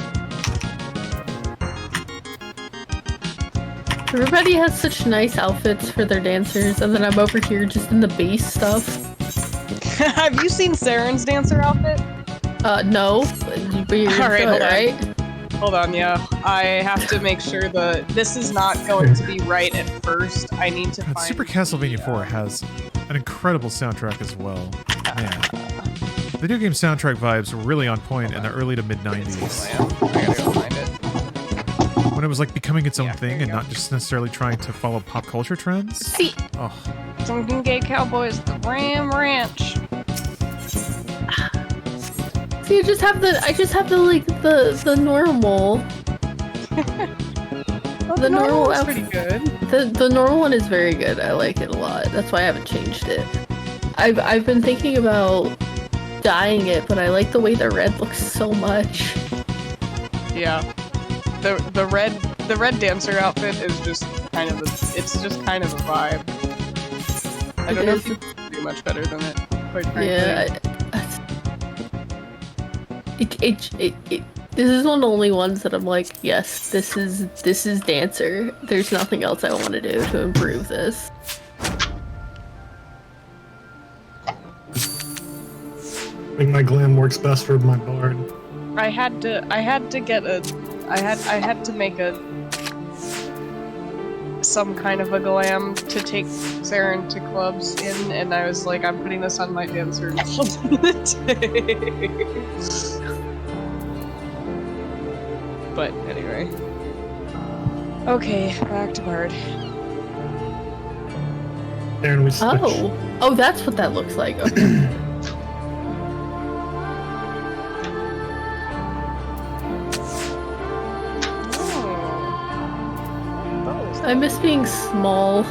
Everybody has such nice outfits for their dancers, and then I'm over here just in the base stuff. Have you seen Saren's dancer outfit? No. But you're All right, hold on. Right? Hold on, yeah. I have to make sure this is not going to be right at first. I need to find... Super Castlevania 4 has an incredible soundtrack as well. Man. Video game soundtrack vibes were really on point in the early to mid-90s. I gotta go find it. When it was like becoming its own thing and not just necessarily trying to follow pop culture trends. See, Drunken Gay Cowboys, the Ram Ranch. See, I just have the normal. The normal is pretty good. The normal one is very good. I like it a lot. That's why I haven't changed it. I've been thinking about dyeing it, but I like the way the red looks so much. Yeah. The red dancer outfit is just kind of a vibe. I don't know if you can do much better than it. Quite frankly. Yeah. This is one of the only ones that I'm like, yes, this is dancer. There's nothing else I want to do to improve this. I think my glam works best for my bard. I had to make some kind of a glam to take Saren to clubs in, and I was like, I'm putting this on my dancer all the day. But anyway. Okay, back to Bard. Aaron, we switch. Oh, that's what that looks like. Okay. I miss being small.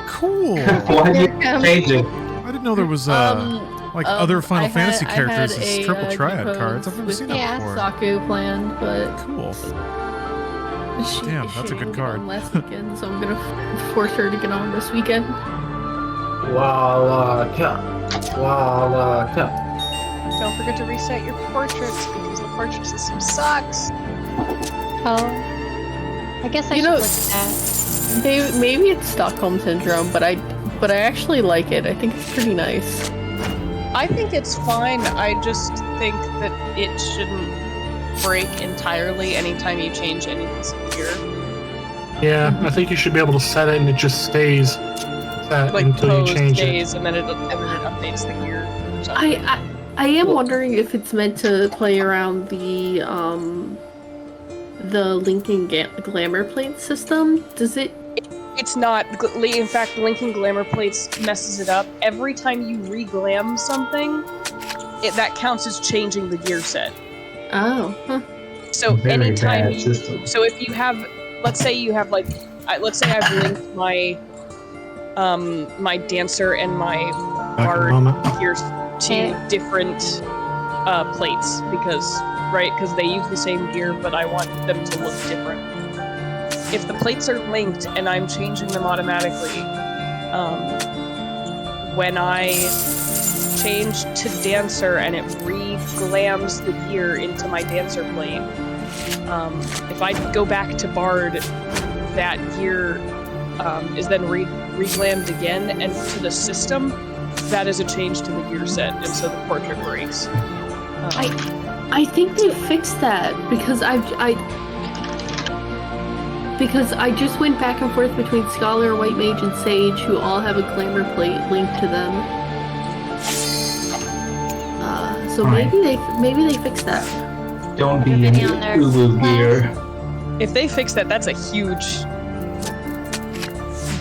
Cool. Why are you changing? I didn't know there was other Final Fantasy characters as triple triad cards. I've never seen that before. Saku planned, but cool. Damn, that's a good card. Last weekend, so I'm gonna force her to get on this weekend. Don't forget to reset your portraits because the portrait system sucks. Oh, I guess I should look at that. Maybe it's Stockholm Syndrome, but I actually like it. I think it's pretty nice. I think it's fine. I just think that it shouldn't break entirely anytime you change anything's gear. Yeah, I think you should be able to set it and it just stays set Like until you pose change stays it. and then it updates the gear. I am wondering if it's meant to play around the linking glamour plate system. Does it? It's not. In fact, linking glamour plates messes it up. Every time you re-glam something, that counts as changing the gear set. Oh. Huh. So Very anytime bad you, system. so if you have, let's say you have like, let's say I've linked my, my dancer and my bard gears to different plates because they use the same gear, but I want them to look different. If the plates are linked and I'm changing them automatically, when I change to dancer and it re-glams the gear into my dancer plate, if I go back to bard, that gear is then re-glammed again, and to the system, that is a change to the gear set, and so the portrait breaks. I think they fixed that because because I just went back and forth between Scholar, White Mage, and Sage, who all have a glamour plate linked to them. So maybe they fixed that. Don't be in Ulu gear. If they fix that, that's a huge.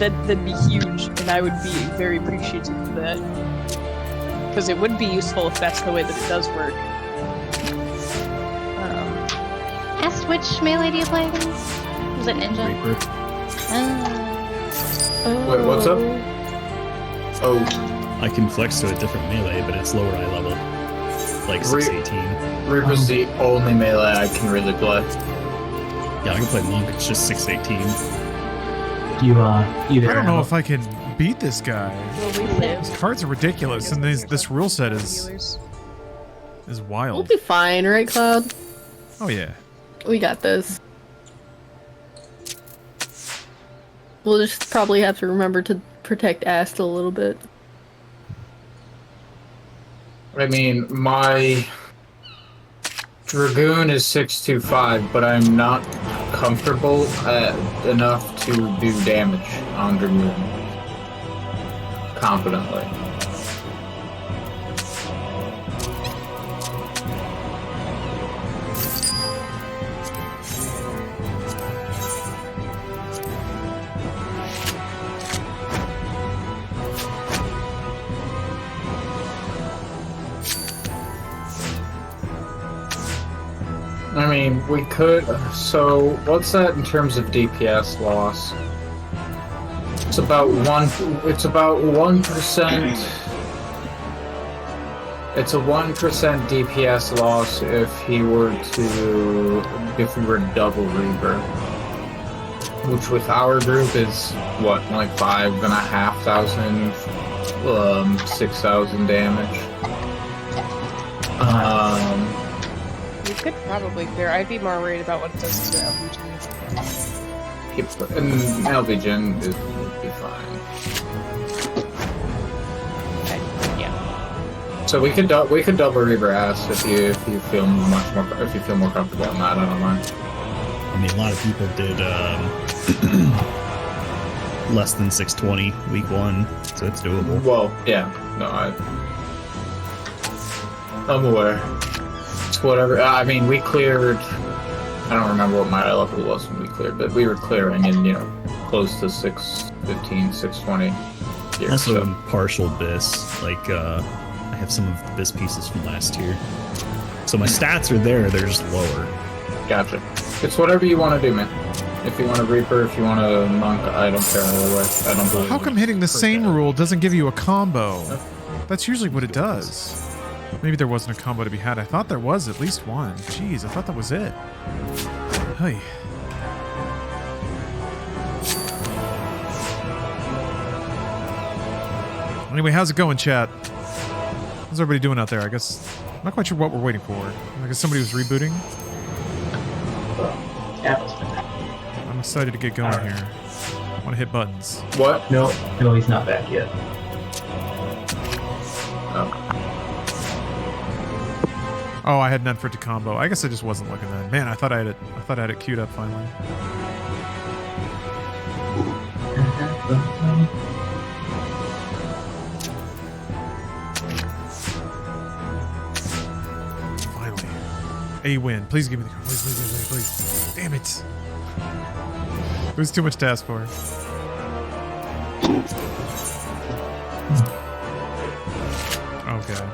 That'd be huge, and I would be very appreciative of that. Because it would be useful if that's the way that it does work. Asked which melee do you play again? Was it Ninja? Wait, what's up? Oh. I can flex to a different melee, but it's lower eye level. Like 618. Reaper's the only melee I can really play. Yeah, I can play Monk, it's just 618. I don't know if I can beat this guy. His cards are ridiculous, and this rule set is We'll wild. be fine, right, Cloud? Oh yeah. We got this. We'll just probably have to remember to protect Ast a little bit. I mean, my Dragoon is 625, but I'm not comfortable enough to do damage on Dragoon confidently. I mean, we could. So, what's that in terms of DPS loss? It's about 1%. It's a 1% DPS loss if we were double Reaper, which with our group is what, like 5,500, 6,000 damage. You could probably clear. I'd be more worried about what it does to LBG. And LBG would be fine. Okay, yeah. So we could double Reaper Ass if you feel more comfortable on that. I don't mind. I mean, a lot of people did less than 620 week 1, so it's doable. Well, yeah, no, I'm aware. It's whatever. I mean, we cleared. I don't remember what my level was when we cleared, but we were clearing in, close to 615, 620. Here, Also, so. Partial BIS. Like, I have some of the BIS pieces from last year. So my stats are there, they're just lower. Gotcha. It's whatever you want to do, man. If you want a Reaper, if you want a Monk, I don't care either way. I don't believe. How come hitting the same rule doesn't give you a combo? That's usually what it does. Maybe there wasn't a combo to be had. I thought there was at least one. Jeez, I thought that was it. Hey. Anyway, how's it going, chat? How's everybody doing out there? I guess I'm not quite sure what we're waiting for. I guess somebody was rebooting. I'm excited to get going here. I want to hit buttons. What? No, he's not back yet. Oh, I had none for it to combo. I guess I just wasn't looking then. Man, I thought I had it queued up finally. A win. Please give me the card. Please, please, please, please, please. Damn it. It was too much to ask for. Okay.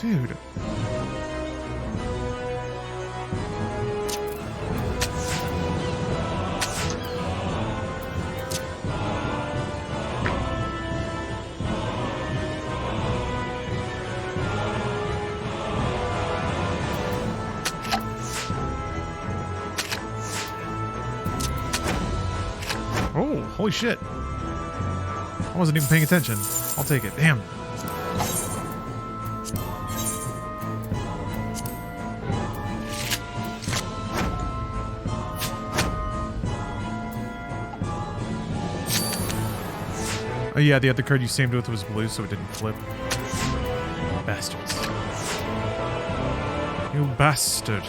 Dude. Oh, holy shit. I wasn't even paying attention. I'll take it. Damn. Oh yeah, the other card you saved with was blue, so it didn't flip. Bastards. You bastard.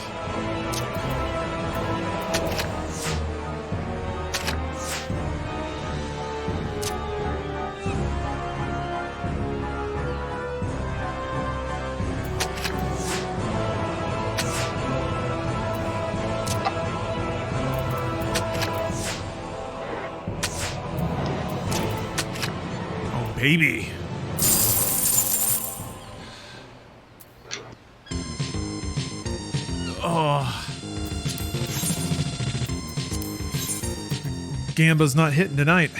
Baby. Oh. Gamba's not hitting tonight.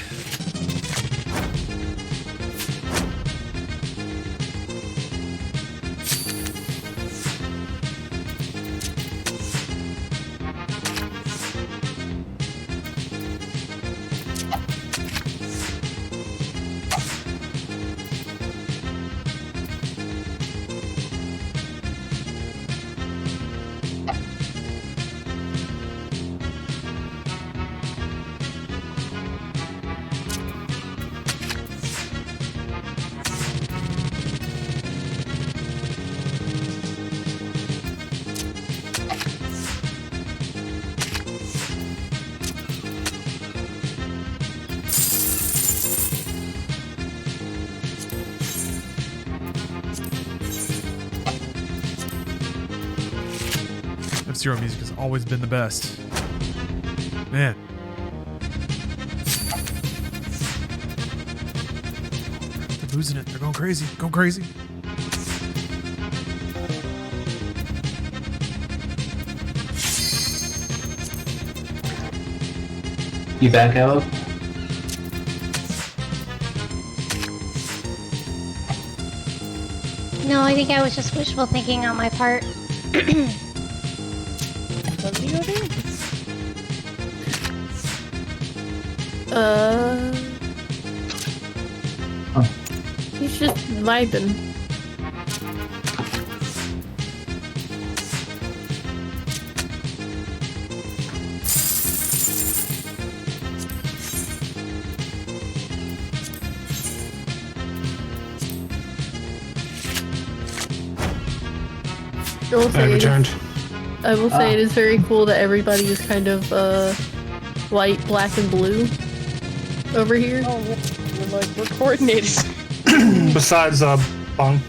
F-Zero music has always been the best. Man. They're losing it. They're going crazy. Going crazy. You back out? No, I think I was just wishful thinking on my part. He's just vibing. I will say it is very cool that everybody is kind of white, black, and blue over here. Oh, we're coordinated. Besides Bung.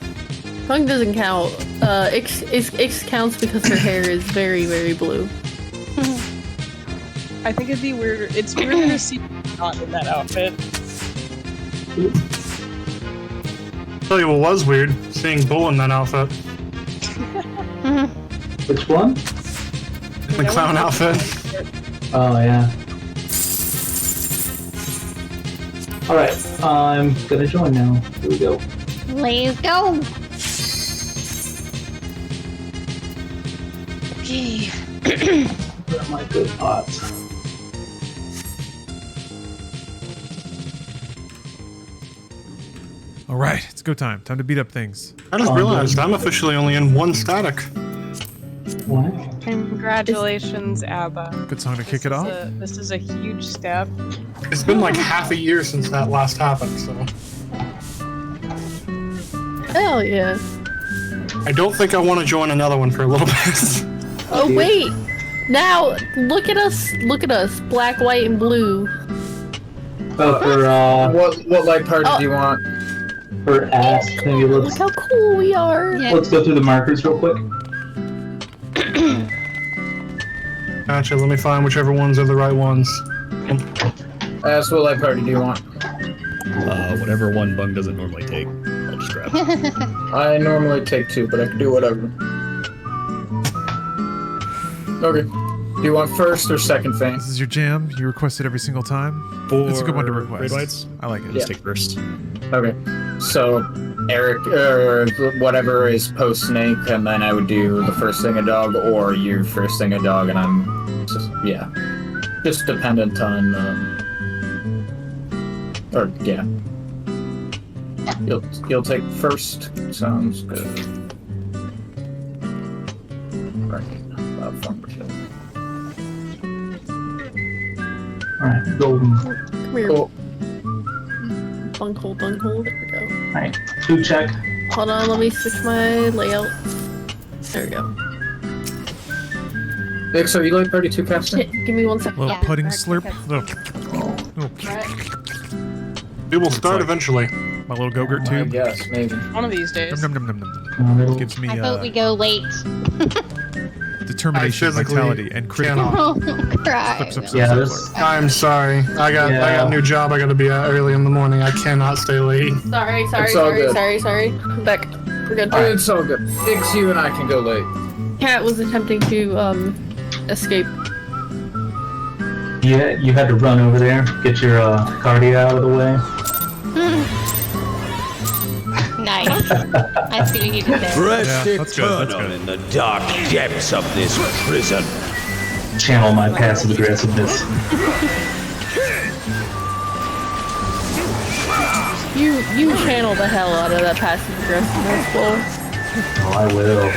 Bung doesn't count. X counts because her hair is very, very blue. I think it'd be weirder. It's weirder to see not in that outfit. Tell you what was weird, seeing Bull in that outfit. Which one? The clown outfit. Oh, yeah. Alright, I'm gonna join now. Here we go. Let's go. Okay. Where are my good pots? All right, it's go time. Time to beat up things. I just realized I'm officially only in one static. What? Congratulations, ABBA. Good song to kick it off. This is a huge step. It's been like half a year since that last happened, so. Hell yeah. I don't think I want to join another one for a little bit. Oh wait. Now look at us. Look at us. Black, white, and blue. What light party do you want? For ass, maybe Look let's how cool we are. let's go through the markers real quick. Gotcha, let me find whichever ones are the right ones. Ask what light party do you want? Whatever one Bung doesn't normally take, I'll just grab it. I normally take 2, but I can do whatever. Okay. Do you want first or second feint? This is your jam. You request it every single time. It's a good one to request. Red Whites? I like it. Just take first. Okay. So, Eric, or whatever is post snake, and then I would do the first thing a dog, or you first thing a dog, and I'm just, yeah. Just dependent on, or, yeah. You'll take first. Sounds good. Right. Alright, golden. Come here. Cool. Bunghole. There we go. Alright, 2 check. Hold on, let me switch my layout. There we go. Nick, so you like party 2 caster? Give me 1 second. Little pudding slurp. We will start eventually. My little Go-Gurt I tube. guess, maybe. One of these days. Num, num, num, num, num. Gives me I vote we go late. determination, I physically vitality, and critical. cannot. Oh, cry. Yeah, this. I'm sorry. I got a new job I gotta be at early in the morning. I cannot stay late. Sorry. It's all good. I'm back. We're good. It's all good. Nix, you and I can go late. Cat was attempting to escape. Yeah, you had to run over there, get your cardio out of the way. Nice. I see what you did there. Rest Yeah, that's good, that's eternal good. in the dark depths of this prison. Channel my passive aggressiveness. You channel the hell out of that passive aggressiveness, Bull. Oh, I will.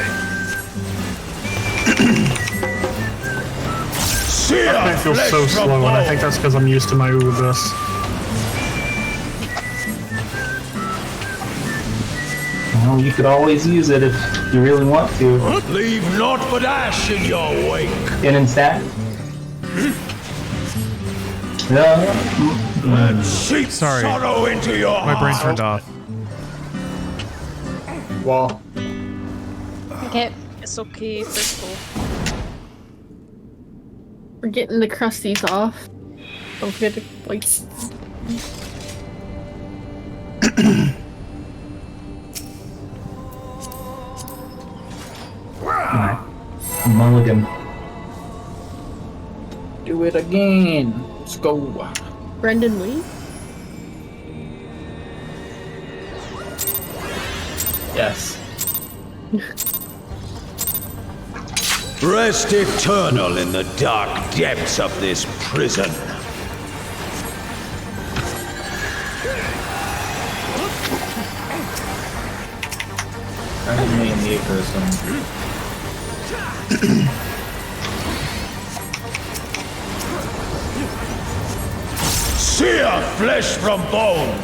I feel so slow, and I think that's because I'm used to my Ubis. Well, you could always use it if you really want to. Leave naught but ash in your wake. Get in stack. And seep Sorry. sorrow into your My brain heart. turned off. Wall. Okay. It's okay, Crystal. We're getting the crusties off. Don't forget to like. Mulligan. Do it again. Let's go. Brendan Lee? Yes. Rest eternal in the dark depths of this prison. I have me in the Icarus Sear flesh from bone.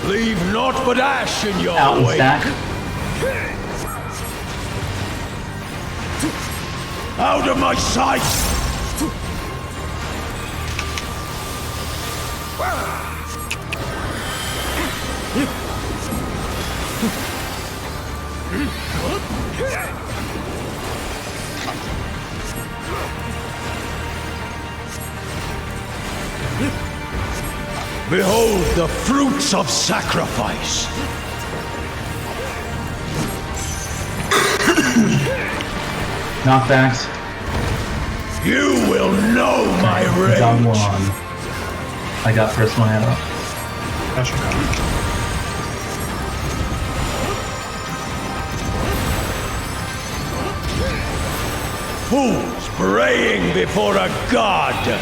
Leave naught but ash in your Out and wake. stack. Out of my sight! Behold the fruits of sacrifice. Knockbacks. You will know my rage. Done one. I got first one out. Fools praying before a god.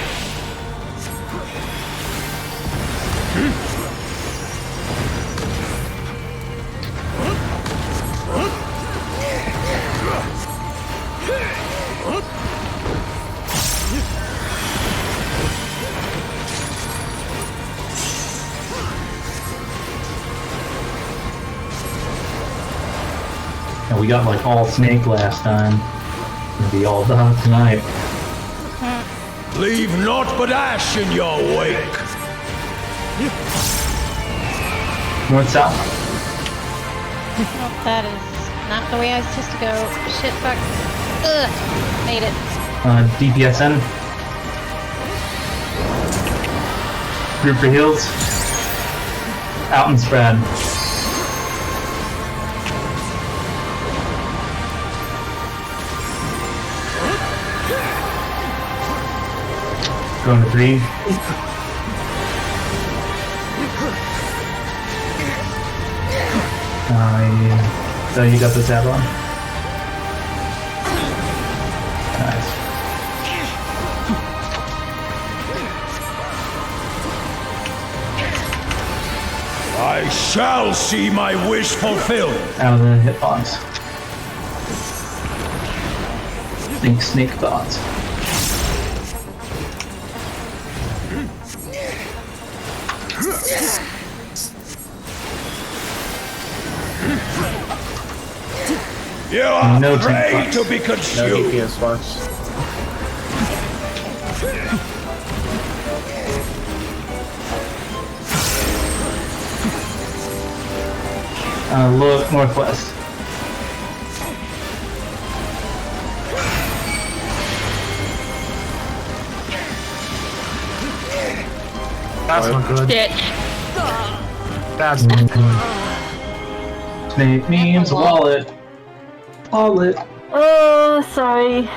And we got like all snake last time. Gonna be all done tonight. Leave naught but ash in your wake. North south. Well, that is not the way I was supposed to go. Shit, fuck. Ugh, made it. DPSN. Group for heals. Out and spread. Going to 3. Yeah. So you got the tab on? Nice. I shall see my wish fulfilled. Out of the hitbox. Think snake thoughts. You are No prey to be No consumed. DPS bars. Look northwest. That's not good. Shit. That's not good. Snake means wallet. Wallet. Oh, sorry.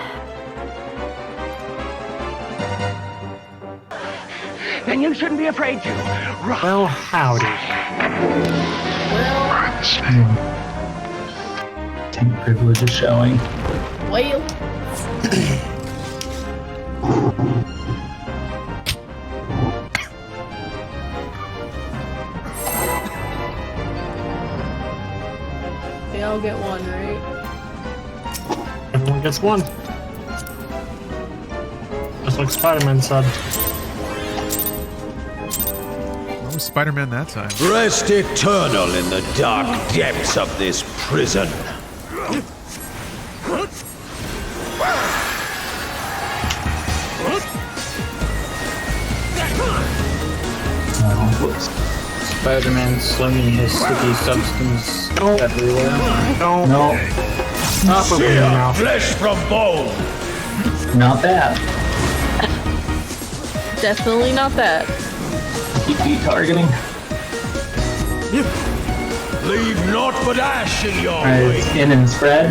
Then you shouldn't be afraid to. Well, howdy. Tank privilege is showing. Well. They all get one, right? Everyone gets one. Just like Spider-Man said. What was Spider-Man that time? Rest eternal in the dark depths of this prison. Spider-Man slinging his sticky substance everywhere. No. Not with me now. Flesh from bone. Not that. Definitely not that. Keep targeting. Leave naught but ash in your Alright, wake. in and spread.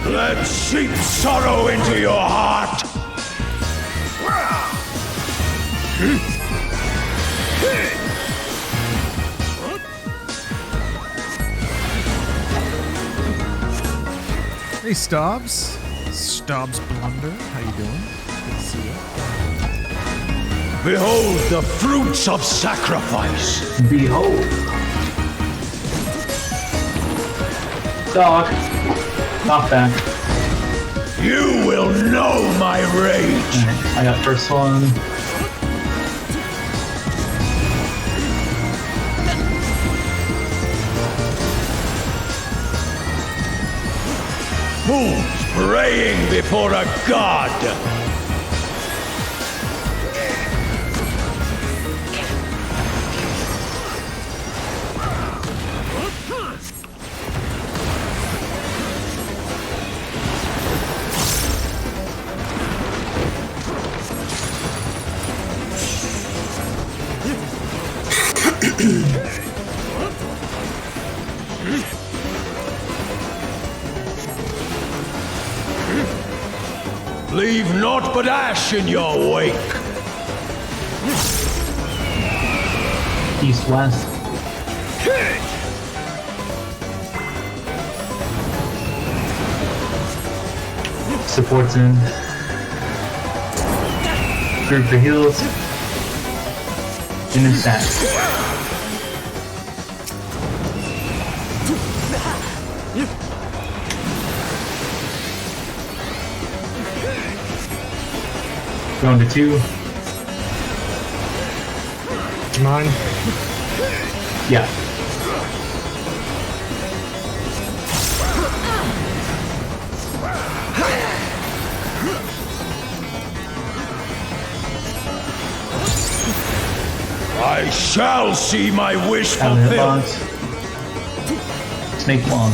Let seep sorrow into your heart. Hey, Stobbs. Stobbs Blunder. How you doing? Good to see you. Behold the fruits of sacrifice. Behold. Dog. Knock back. You will know my rage. Alright, I got first one. Fools praying before a god. Leave naught but ash in your wake. East west. Supports in. Group for heals. In and stack. Going to 2. Mine. Yeah. I shall see my wish Out of the fulfilled. box. Snake one.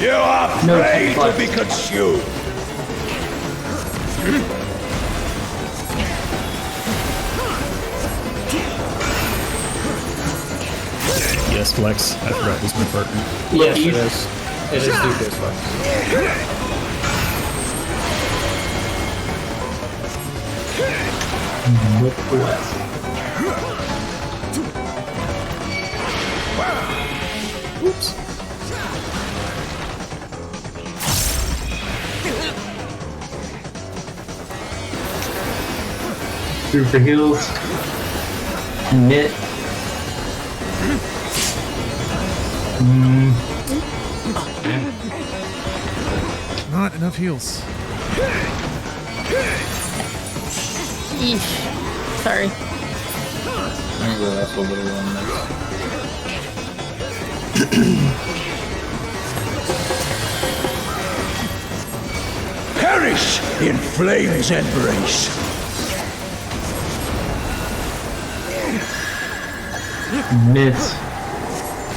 You are No, prey to flex. be consumed. Yes, Flex. I forgot this my partner. Yes, it is. It is DPS Flex. Look for west. Oops. Through for heals. Knit. Not enough heals. Eesh. Sorry. I'm gonna go that's a little one next. Perish in flame's embrace. Knit.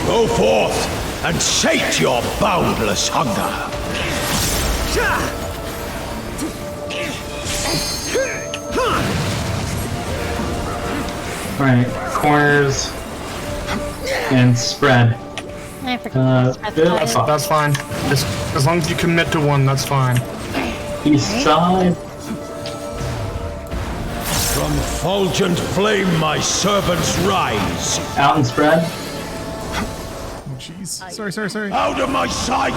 Go forth and sate your boundless hunger. Alright, corners and spread. I forgot to That's specify. That's fine. As long as you commit to one, that's fine. East side. From fulgent flame my servants rise. Out and spread. Oh, jeez. Sorry. Out of my sight!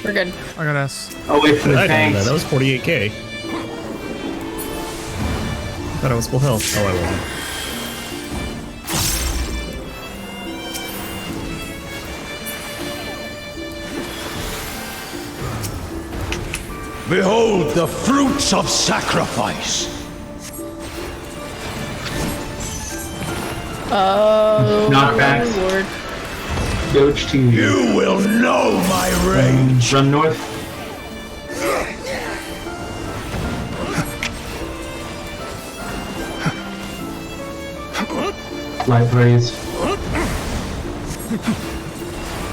We're good. I got S. Away from the I didn't know tanks. that was 48k. Thought I was full health. Oh, I wasn't. Behold the fruits of sacrifice. Oh, Knockbacks. my lord. Doge to you. You will know my rage. Run north. Light breeze.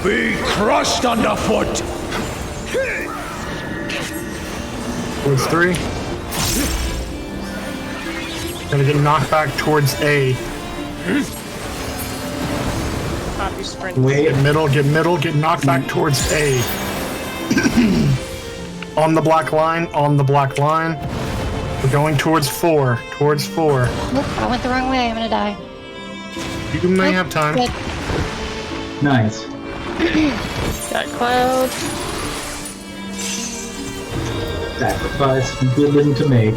Be crushed underfoot. Towards 3. Gonna get knocked back towards A. Poppy sprint. Wait. Get middle, get knocked back towards A. On the black line. We're going towards 4. Oop, I went the wrong way. I'm gonna die. You may have time. Good. Nice. Got cloud. Sacrifice. Good one to make.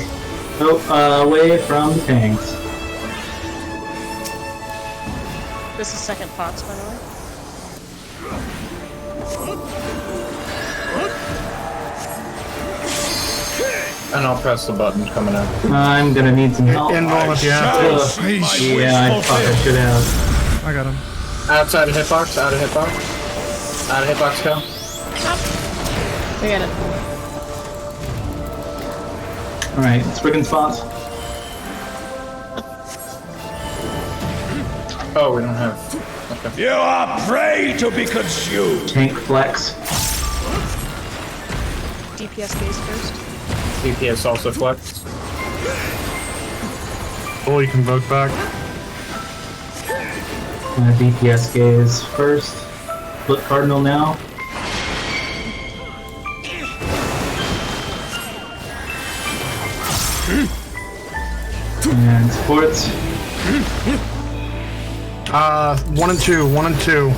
Oh, away from the tanks. This is second pots, by the way. And I'll press the button coming out. I'm gonna need some help. Involve if you have to. Yeah, I thought I should have. I got him. Outside of hitbox, out of hitbox. Out of hitbox, go. We got it. Alright, Spriggan spots. Oh, we don't have. Okay. You are prey to be consumed. Tank flex. DPS gaze first. DPS also flex. Oh, you can vote back. DPS gaze first. Flip Cardinal now. And sports. 1 and 2.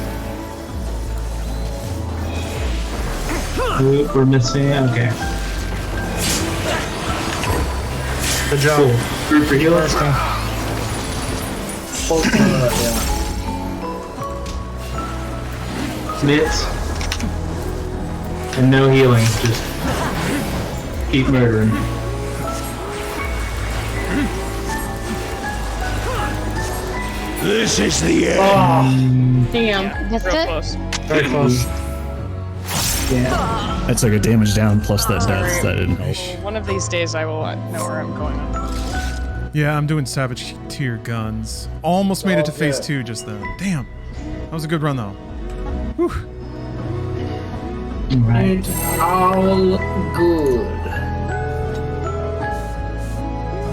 Oop, we're missing. Okay. Good job. Cool. Group for healers. Mitts. And no healing. Just keep murdering. This is the end. Damn. Missed Real it? close. Very close. Yeah. That's like a damage down plus that death. That didn't help. One of these days I will know where I'm going. Yeah, I'm doing Savage tier guns. Almost made it to phase 2 just then. Damn. That was a good run, though. Whew. Right. All good.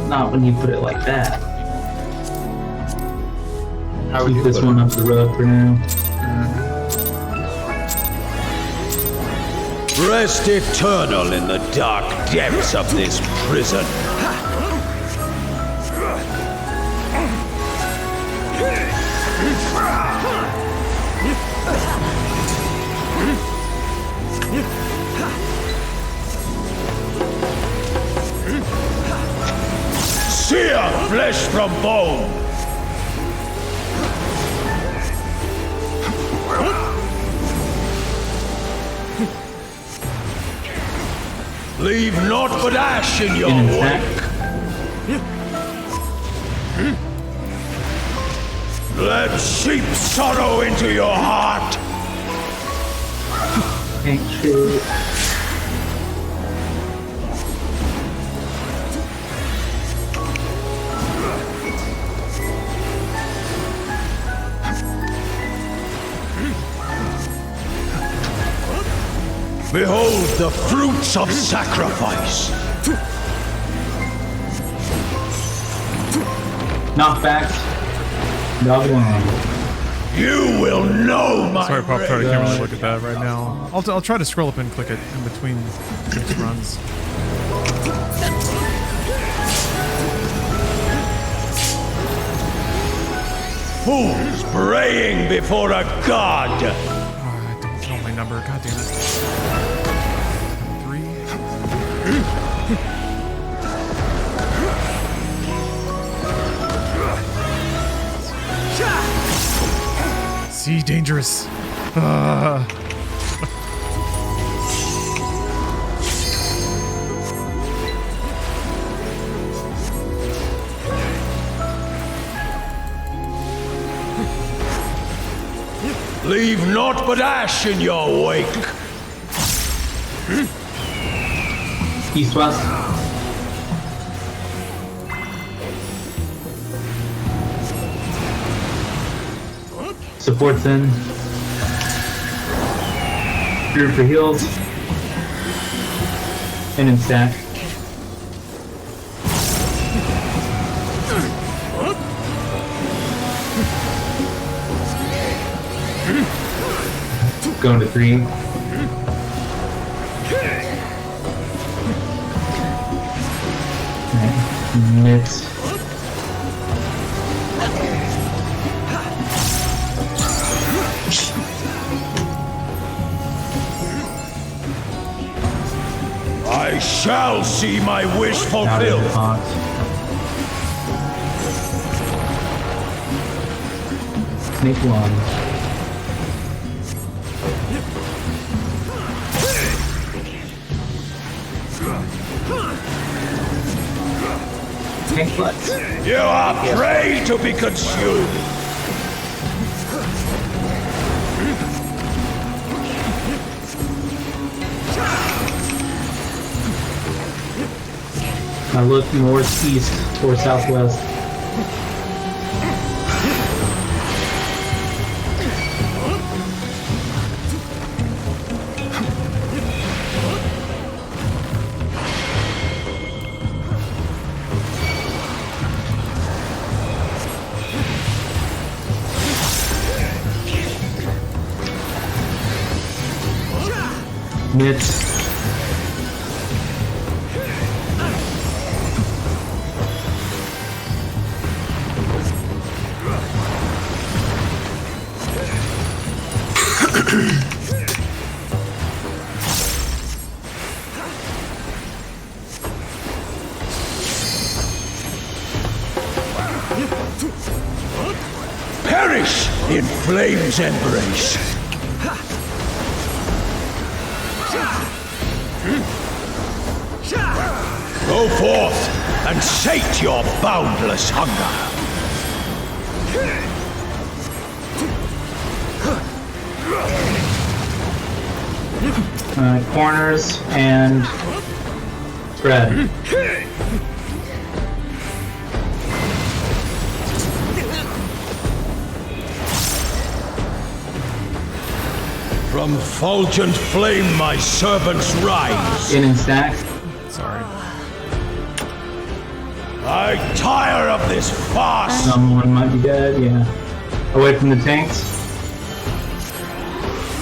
Not when you put it like that. How would Keep you this put one it? up the road for now. Rest eternal in the dark depths of this prison. Sear flesh from bone. Leave naught but ash in your wake. Let sheep sorrow into your heart. Thank you. Behold the fruits of sacrifice. Knockback. Another one. You will know my Sorry, Pop Tart, I can't really rage. look at that right now. I'll try to scroll up and click it in between each runs. Fools braying before a god. Oh, I don't know my number. God damn it. 3. See, dangerous. Leave naught but ash in your wake. East west. Supports in. Group for heals. And in stack. Going to 3. Mitts. I shall see my wish fulfilled. Snake 1. Tank butt. You are prey to be consumed. I look northeast or southwest. Mitts. Perish in flame's embrace. Go forth and sate your boundless hunger. Corners and spread. From fulgent flame my servants rise. In and stack. Sorry. I tire of this farce. Someone might be dead, yeah. Away from the tanks.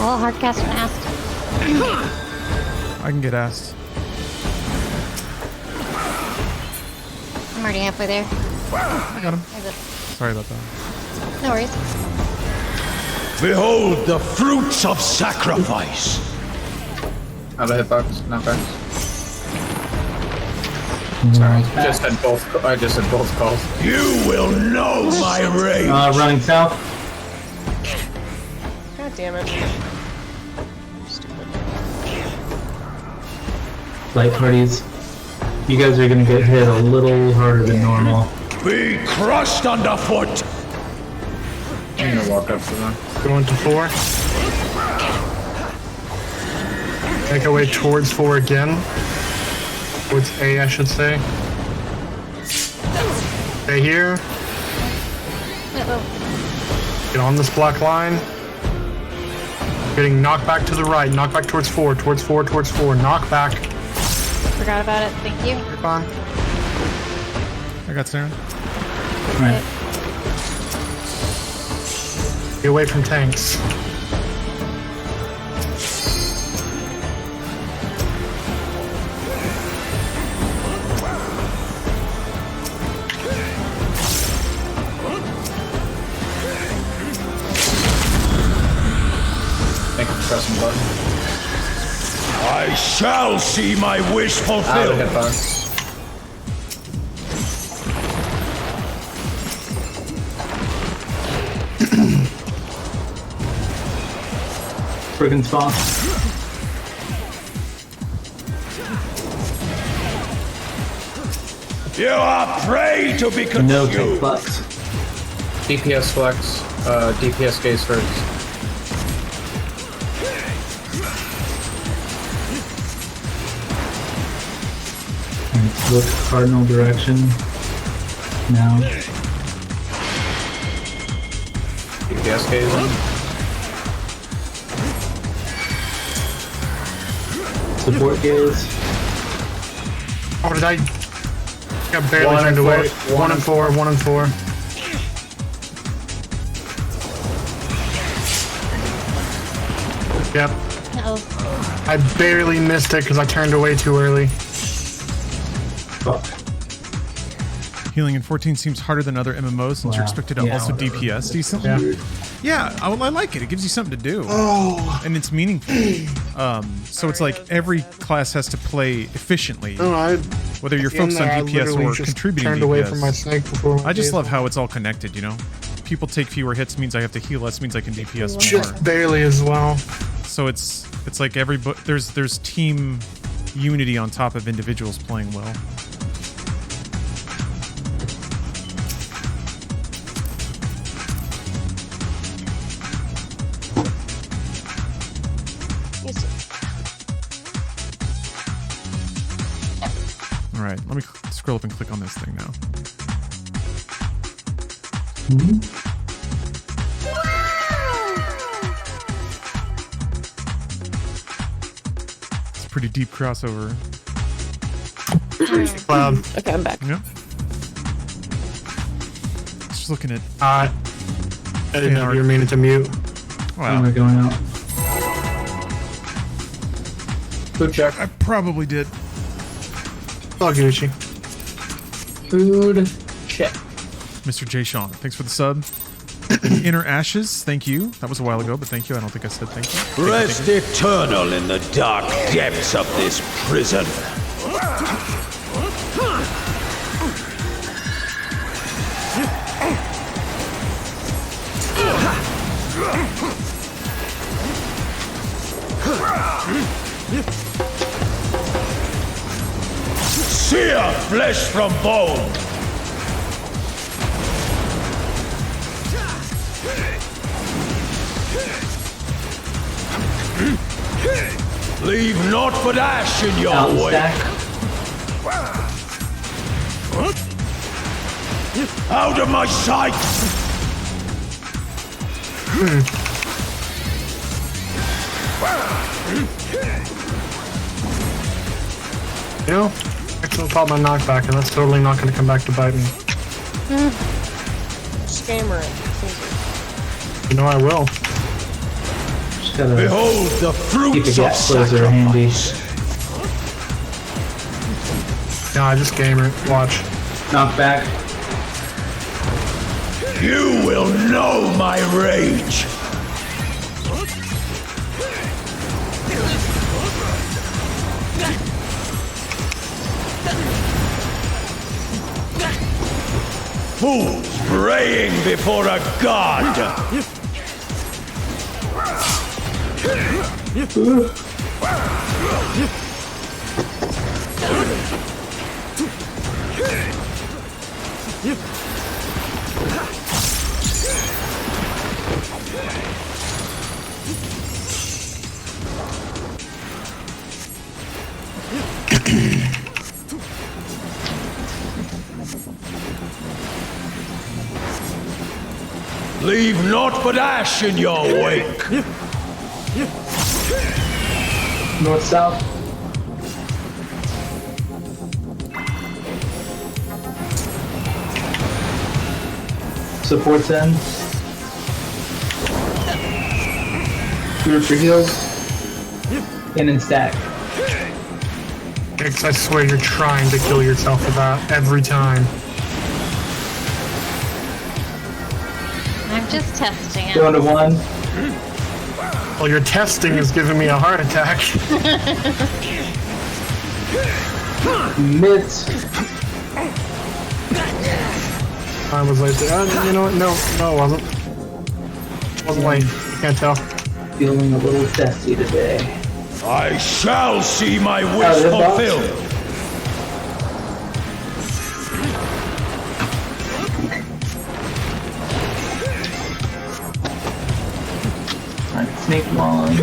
Oh, hardcast and asked. I can get asked. I'm already halfway there. I got him. Sorry about that. No worries. Behold the fruits of sacrifice. Out of hitbox, not back. Sorry, I just had both calls. You will know my rage. Running south. God damn it. Light parties. You guys are gonna get hit a little harder than normal. Be crushed underfoot. I'm gonna walk up to them. Going to 4. Make our way towards 4 again. Towards A, I should say. Stay here. Get on this black line. Getting knocked back to the right. Knock back towards 4. Towards 4. Towards 4. Knock back. Forgot about it. Thank you. You're fine. I got Sarah. Right. Get away from tanks. Thank you for pressing the button. I shall see my wish Out of fulfilled. hitbox. Friggin' spawn. You are prey to be consumed. No tank flex. DPS flex, DPS gaze first. Look cardinal direction. Now. DPS gaze in. Support gaze. Oh, did I? Got barely One turned and away. four. 1 and 4. 1 and 4. Yep. Uh-oh. I barely missed it because I turned away too early. Fuck. Healing in 14 seems harder than other MMOs since you're expected to also DPS decently. Yeah, I like it. It gives you something to do. Oh. And it's meaningful. So it's like every class has to play efficiently. Whether you're focused on DPS or contributing turned DPS. away from my snake before. I just love how it's all connected, you know? People take fewer hits means I have to heal less means I can DPS more. Just barely as well. So it's like there's team unity on top of individuals playing well. All right, let me scroll up and click on this thing now. It's a pretty deep crossover. Cloud. Okay, I'm back. Yep. Just looking at. I didn't know you were meaning to mute. Wow. We're going out. Food check. I probably did. Oh, Gucci. Food check. Mr. J. Sean, thanks for the sub. Inner Ashes, thank you. That was a while ago, but thank you. I don't think I said thank you. Rest eternal in the dark depths of this prison. Sear flesh from bone. Leave naught but ash in your Out wake. stack. Out of my sight! You know, I killed my knockback, and that's totally not going to come back to bite me. Scammer it. You know I will. Just gotta Behold the keep a fruits gap of closer handy. Nah, just gamer it. Watch. Knock back. You will know my rage! Fools praying before a god! Leave naught but ash in your wake. North south. Supports in. Group for heals. In and stack. X, I swear you're trying to kill yourself with that every time. I'm just testing it. Going to 1. Well, your testing is giving me a heart attack. Mids. I was late. You know what? No, it wasn't. It wasn't late. You can't tell. Feeling a little testy today. I shall see my wish fulfilled. Alright, snake one.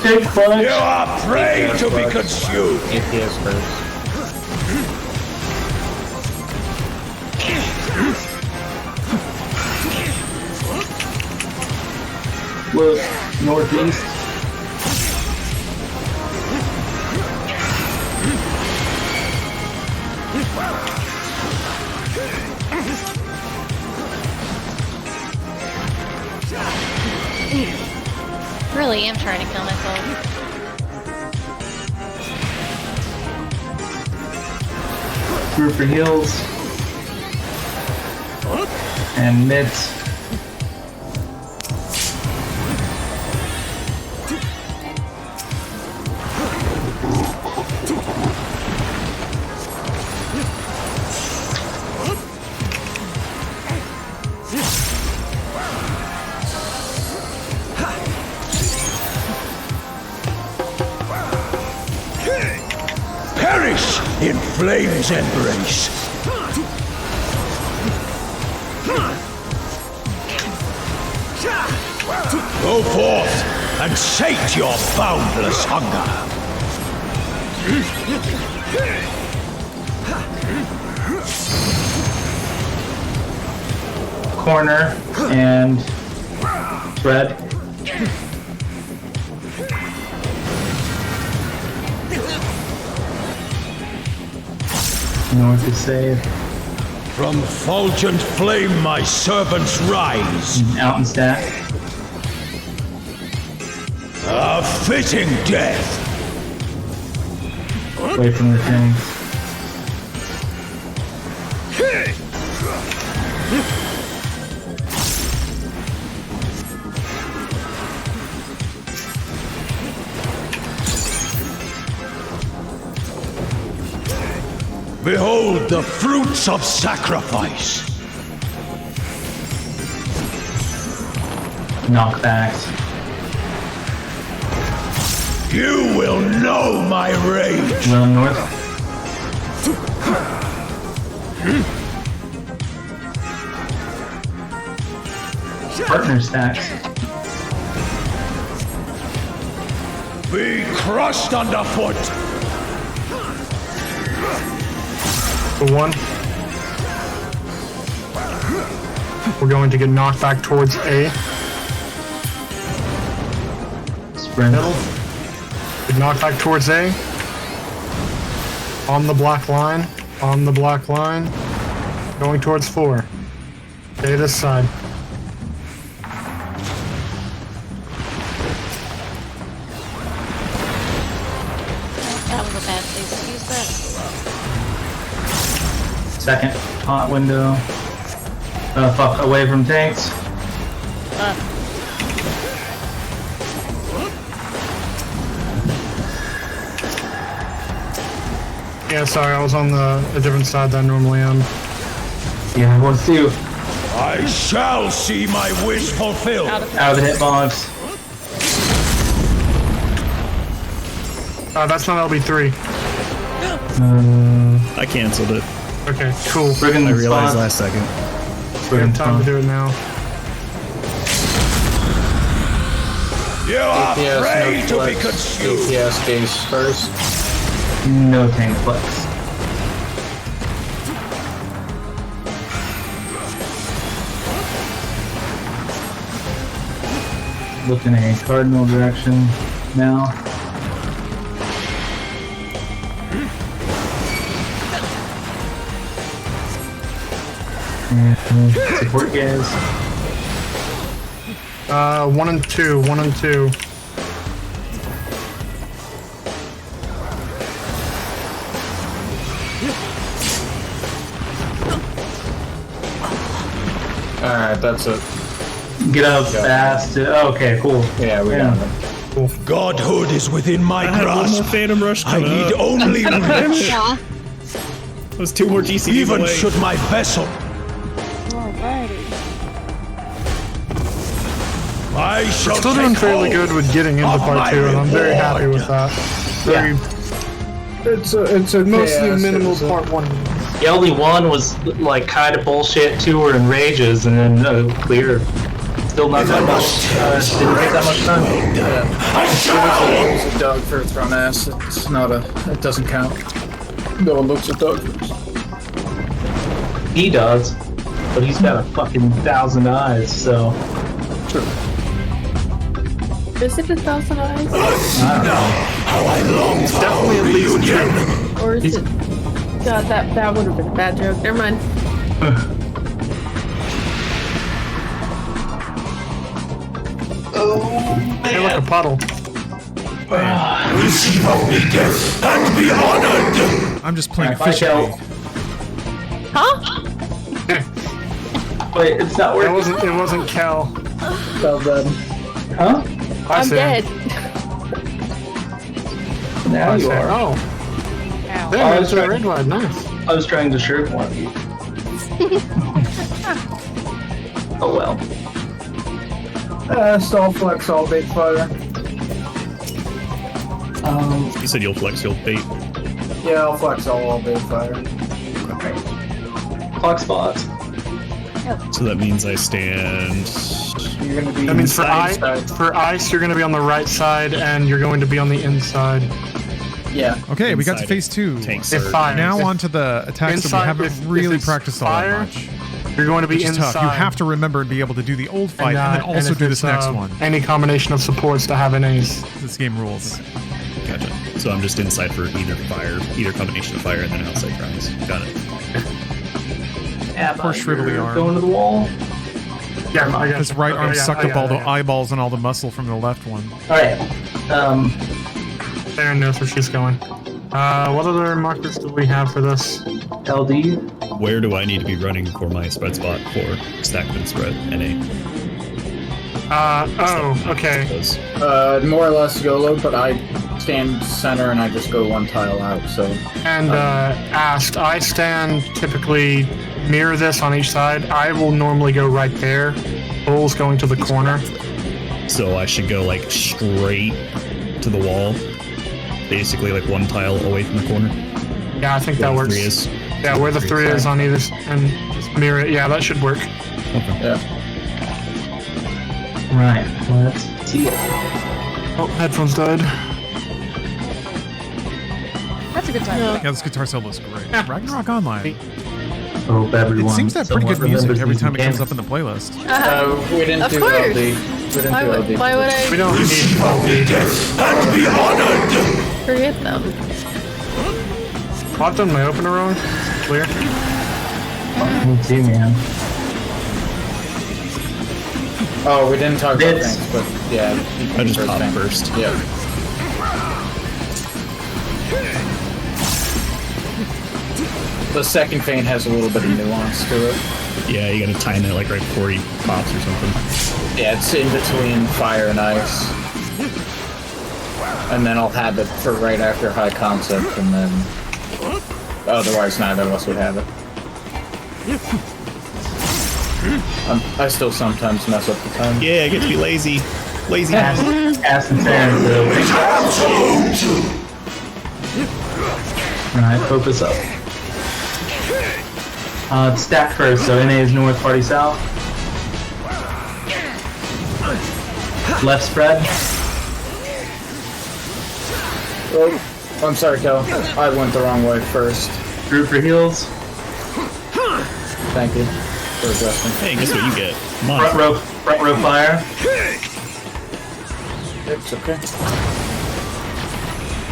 Take punch. You are prey to be consumed. APS first. Look, northeast. Really am trying to kill myself. Group for heals. And mids. Perish in flame's embrace. Go forth and sate your boundless hunger. Corner and red. North is saved. From fulgent flame my servants rise. Out and stack. A fitting death. Away from the thing. Behold the fruits of sacrifice. Knockbacks. You will know my rage. Well, north. Partner stacks. Be crushed underfoot! The one. We're going to get knocked back towards A. Sprint. Middle. Get knocked back towards A. On the black line. On the black line. Going towards 4. Stay this side. That was a bad place to use that. Second hot window. Fuck, away from tanks. Yeah, sorry, I was on a different side than I normally am. Yeah, one, two. I shall see my wish fulfilled. Out of the hitbox. That's not LB3. I canceled it. Okay, cool. I realized last second. We have time to do it now. You are afraid no to be flex. consumed. DPS gaze first. No tank flex. Looking a cardinal direction now. And support guys. 1 and 2. 1 and 2. Alright, that's it. Get up fast. Okay, cool. Yeah, we got it. Cool. Godhood is within my I had one grasp. more Phantom Rush I coming need up. only reach. Yeah. Those 2 more GCs Even away. should my vessel, Alrighty. I shall Still take doing fairly hold good with getting into of part my 2, and I'm very happy reward. with that. Very, It's a mostly chaos, minimal it's a- part 1. The only one was like kind of bullshit. 2 were in rages, and then clear. Still not that much. Didn't take that much time. It was a dog for its run ass. It's not a. It doesn't count. No one looks at dog. He does, but he's got a fucking 1,000 eyes. So True. Is it 1,000 eyes? I don't know. How I long for Definitely our at least reunion. Or is it? God, that would have been a bad joke. Never mind. You're like a puddle. Receive of me death and be honored. I'm just playing Alright, bye, efficiently. Huh? Wait, it's not It working. wasn't Cal. Well done. Huh? I I'm see. dead. Now I you see. are. Oh, Ow. there, I it's was a trying- red line. Nice. I was trying to shirt one of you. Oh well. Stall flex, all bait fire. You said you'll flex your bait. Yeah, I'll flex all bait fire. Clock spots. So that means I stand. You're gonna be. That means for inside. ice, you're going to be on the right side, and you're going to be on the inside. Yeah. Okay, we got to Inside phase 2. Tanks If are- fire. Now If- on to the attacks that we inside- haven't if really it's practiced all fire, that much. You're going to be Which is inside. tough. You have to remember and be able to do the old fight and then also if do this it's, next one. Any combination of supports to have an ace. This game rules. Gotcha. So I'm just inside for either fire, either combination of fire, and then outside rounds. Got it. Poor shrivelly arm. Going to the wall. Yeah, I got His you. right Okay, arm yeah, sucked I up got all it, the I got it. eyeballs and all the muscle from the left one. Alright. Aaron knows where she's going. What other markers do we have for this? LD. Where do I need to be running for my spread spot for stack and spread NA? Okay. More or less YOLO, but I stand center and I just go one tile out, so. And asked, I stand typically mirror this on each side. I will normally go right there. Bull's going to the corner. So I should go like straight to the wall, basically like one tile away from the corner. Yeah, I think Where that the works. 3 is. Yeah, where the 3 is on either and just mirror it. Yeah, that should work. Okay. Yeah. Right, let's see it. Oh, headphones died. That's a good time. Yeah, this guitar solo's great. Ragnarok Online. Hope everyone. It seems to have pretty good somewhat music remembers every these time it comes games. up in the playlist. We didn't Of do course. LD. We didn't Why do would, LD. why would I We don't need forget them? I've done my opener wrong. Clear. Me too, man. Oh, we didn't talk about Bits. things, but yeah. I just popped thing. first. Yeah. The second feint has a little bit of nuance to it. Yeah, you gotta time it like right before he pops or something. Yeah, it's in between fire and ice. And then I'll have it for right after high concept, and then otherwise neither of us would have it. I still sometimes mess up the time. Yeah, I get to be lazy. Lazy. Ask and Alright, focus up. Stack first, so NA is north, party south. Left spread. Oh, I'm sorry, Kel. I went the wrong way first. Group for heels. Thank you for adjusting. Hey, guess what you get? Come on. Front row fire. It's okay.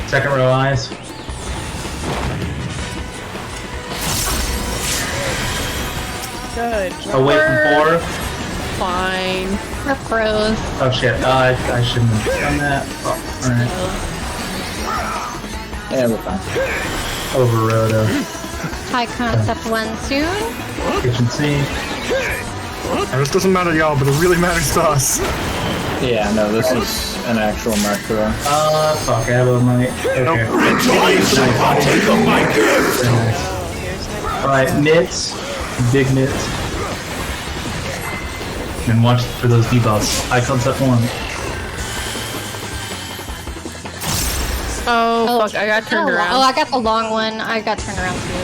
Second row eyes. Good. Away from four. Fine. We're pros. Oh shit, I shouldn't have done that. Oh, alright. Yeah, we're fine. Over Roto. High concept 1 soon. Kitchen sink. This doesn't matter to y'all, but it really matters to us. Yeah, no, this is an actual macro. Fuck, I have a mic. Okay. Alright, mitts. Big mitts. And watch for those debuffs. High concept 1. Oh, fuck, I got turned around. Oh, I got the long one. I got turned around too.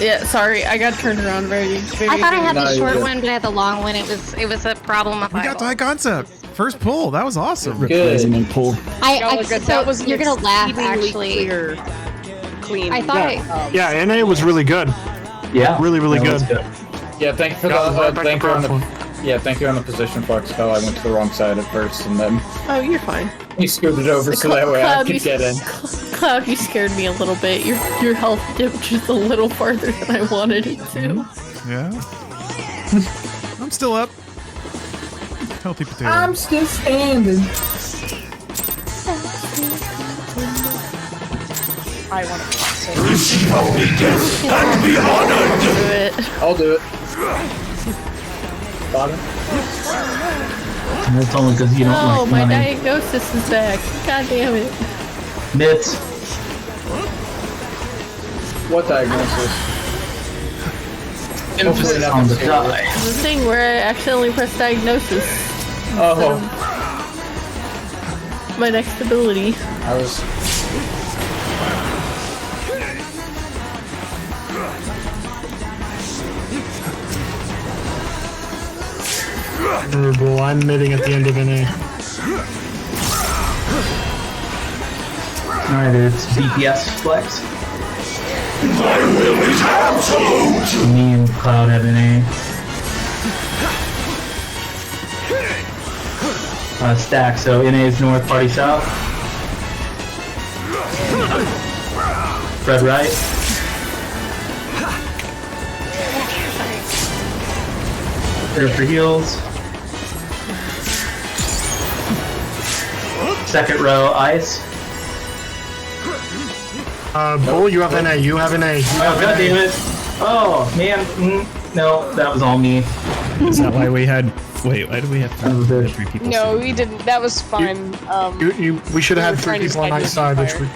Yeah, sorry, I got turned around very. I thought I had the short one, but I had the long one. It was a problem with We got to high concept. First pull. That was awesome. Good. Pull. That was you're gonna laugh actually. Clean. I thought Yeah, NA was really good. Yeah. Really, really good. Yeah, thank you for thank you on the thank you on the position flex, Kel. I went to the wrong side at first, and then Oh, you're fine. he scooted over so that way I could get in. Cloud, you scared me a little bit. Your health dipped just a little farther than I wanted it to. Yeah. I'm still up. Healthy potato. I'm still standing. I want to say. Do it. I'll do it. Bottom. And that's only because you don't Oh, like my money. diagnosis is back. God damn it. Mitts. What diagnosis? Emphasis on the die. The thing where I accidentally pressed diagnosis. Oh. My next ability. I was. Honorable, I'm mitting at the end of NA. Alright, it's DPS flex. Me and Cloud have an A. Stack, so NA is north, party south. Fred right. Clear for heals. Second row, ice. Bull, you have NA, you have NA. Oh, god damn it. Oh, man. No, that was all me. Is that why we had... Wait, why did we have three people? No, we didn't. That was fine. We should have had we were trying 3 to people on schedule each side, which fire. we...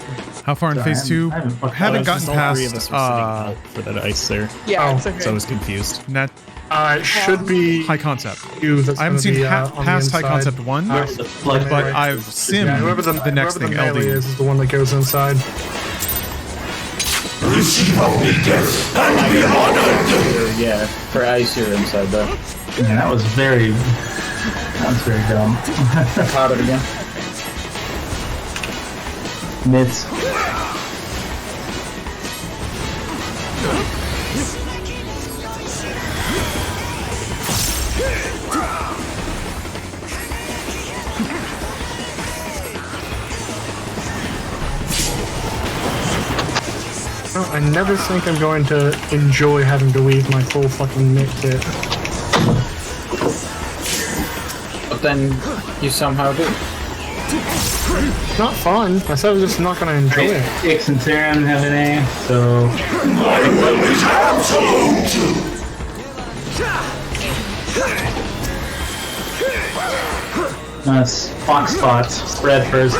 How far in phase 2? Haven't gotten past. For that ice there. Yeah, it's okay. So I was confused. That it should be high concept. you that's I haven't gonna seen be, on the past high inside. concept 1, but I've simmed Yeah, whoever the next whoever thing, the melee LD. is the one that goes inside. Yeah, for ice you're inside though. Yeah, that was very dumb. Caught it again. Mids. I never think I'm going to enjoy having to leave my full fucking knit kit. But then you somehow do. It's not fun. I said I was just not going to enjoy it. Ix and Serum have an A, so... That's Fox Spots. Spread first.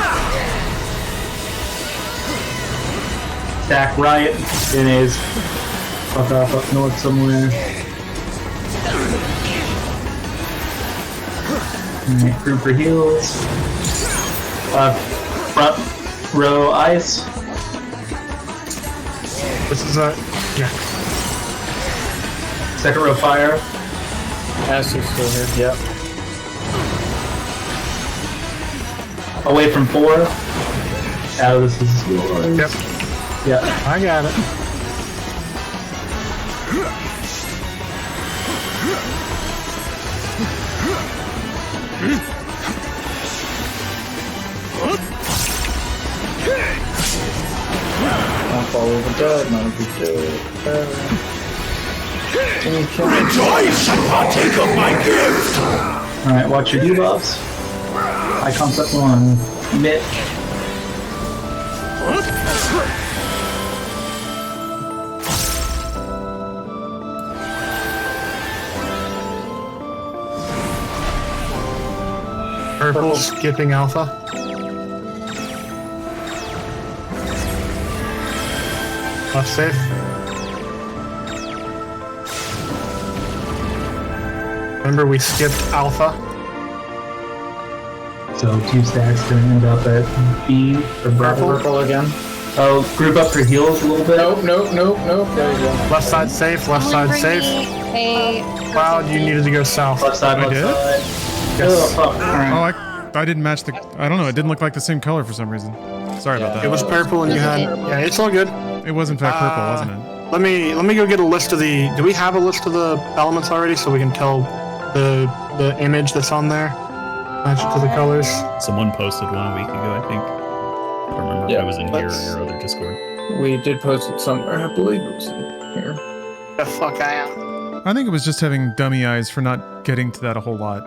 Stack Riot. It is. Fuck off up north somewhere. Alright, group for heals. Front row ice. This is a... yeah. Second row fire. Ass is still here. Yep. Away from 4. Out, this is yours. Yep. Yeah. I got it. Don't fall over dead, none of you do. Rejoice and partake of my gift! Alright, watch your debuffs. High concept 1. Mitt. Purple skipping alpha. Left safe. Remember we skipped alpha. So 2 stacks to end up at B or Purple again. Oh, group up for heals a little bit. Nope. There you go. Left side safe, left side safe. Cloud, you needed to go south. Left side, left side. Yes. Oh, fuck. Alright. Oh, I didn't match the... I don't know, it didn't look like the same color for some reason. Sorry about that. It was purple and you had... yeah, it's all good. It was in fact purple, wasn't it? Let me go get a list of the... do we have a list of the elements already so we can tell the image that's on there? Match it to the colors. Someone posted one a week ago, I think. I don't remember if it was in here or your other Discord. We did post it somewhere. I believe it was in here. The fuck I am. I think it was just having dummy eyes for not getting to that a whole lot.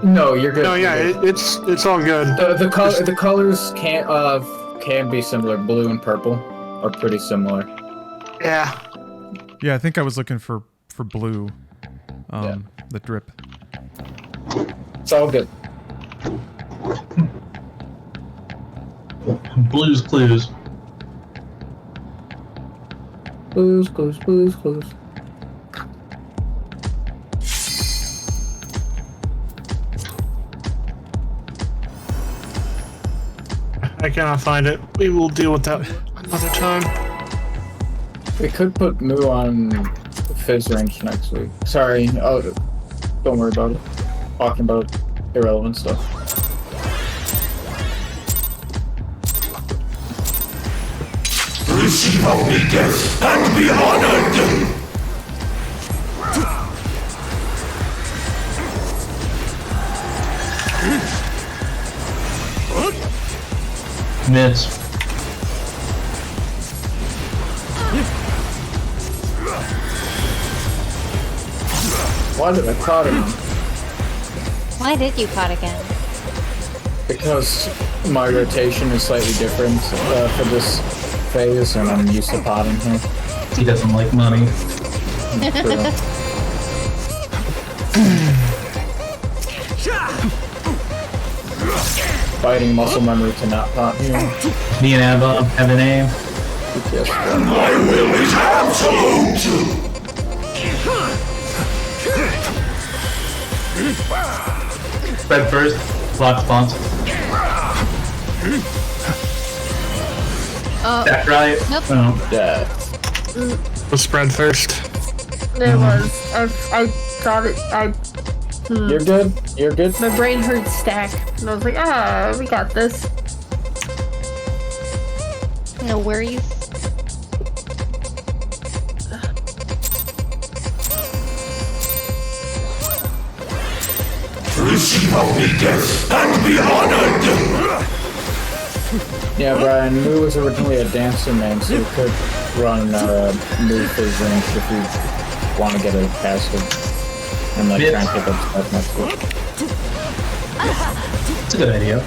No, you're good. No, yeah, it's all good. The colors can be similar. Blue and purple are pretty similar. Yeah. Yeah, I think I was looking for blue. The drip. It's all good. Blues clues. Blues. I cannot find it. We will deal with that another time. We could put Moo on Fizz range next week. Sorry, don't worry about it. Talking about irrelevant stuff. Receive only death and be honored! Mids. Why did I caught him? Why did you pot again? Because my rotation is slightly different for this phase, and I'm used to potting him. He doesn't like money. Fighting muscle memory to not pot here. Me and Ava have an aim. My will is absolute! Spread first. Block spawns. Oh. Stack right. Nope. Oh. Yeah. We'll spread first. It was. I thought it. You're good. You're good. My brain heard stack, and I was like, we got this. No worries. Receive obedience and be honored! Yeah, Brian, Moo was originally a dancer name, so you could run Moo Physics if you want to get a passive and like try and pick up stuff next to it. It's a good idea.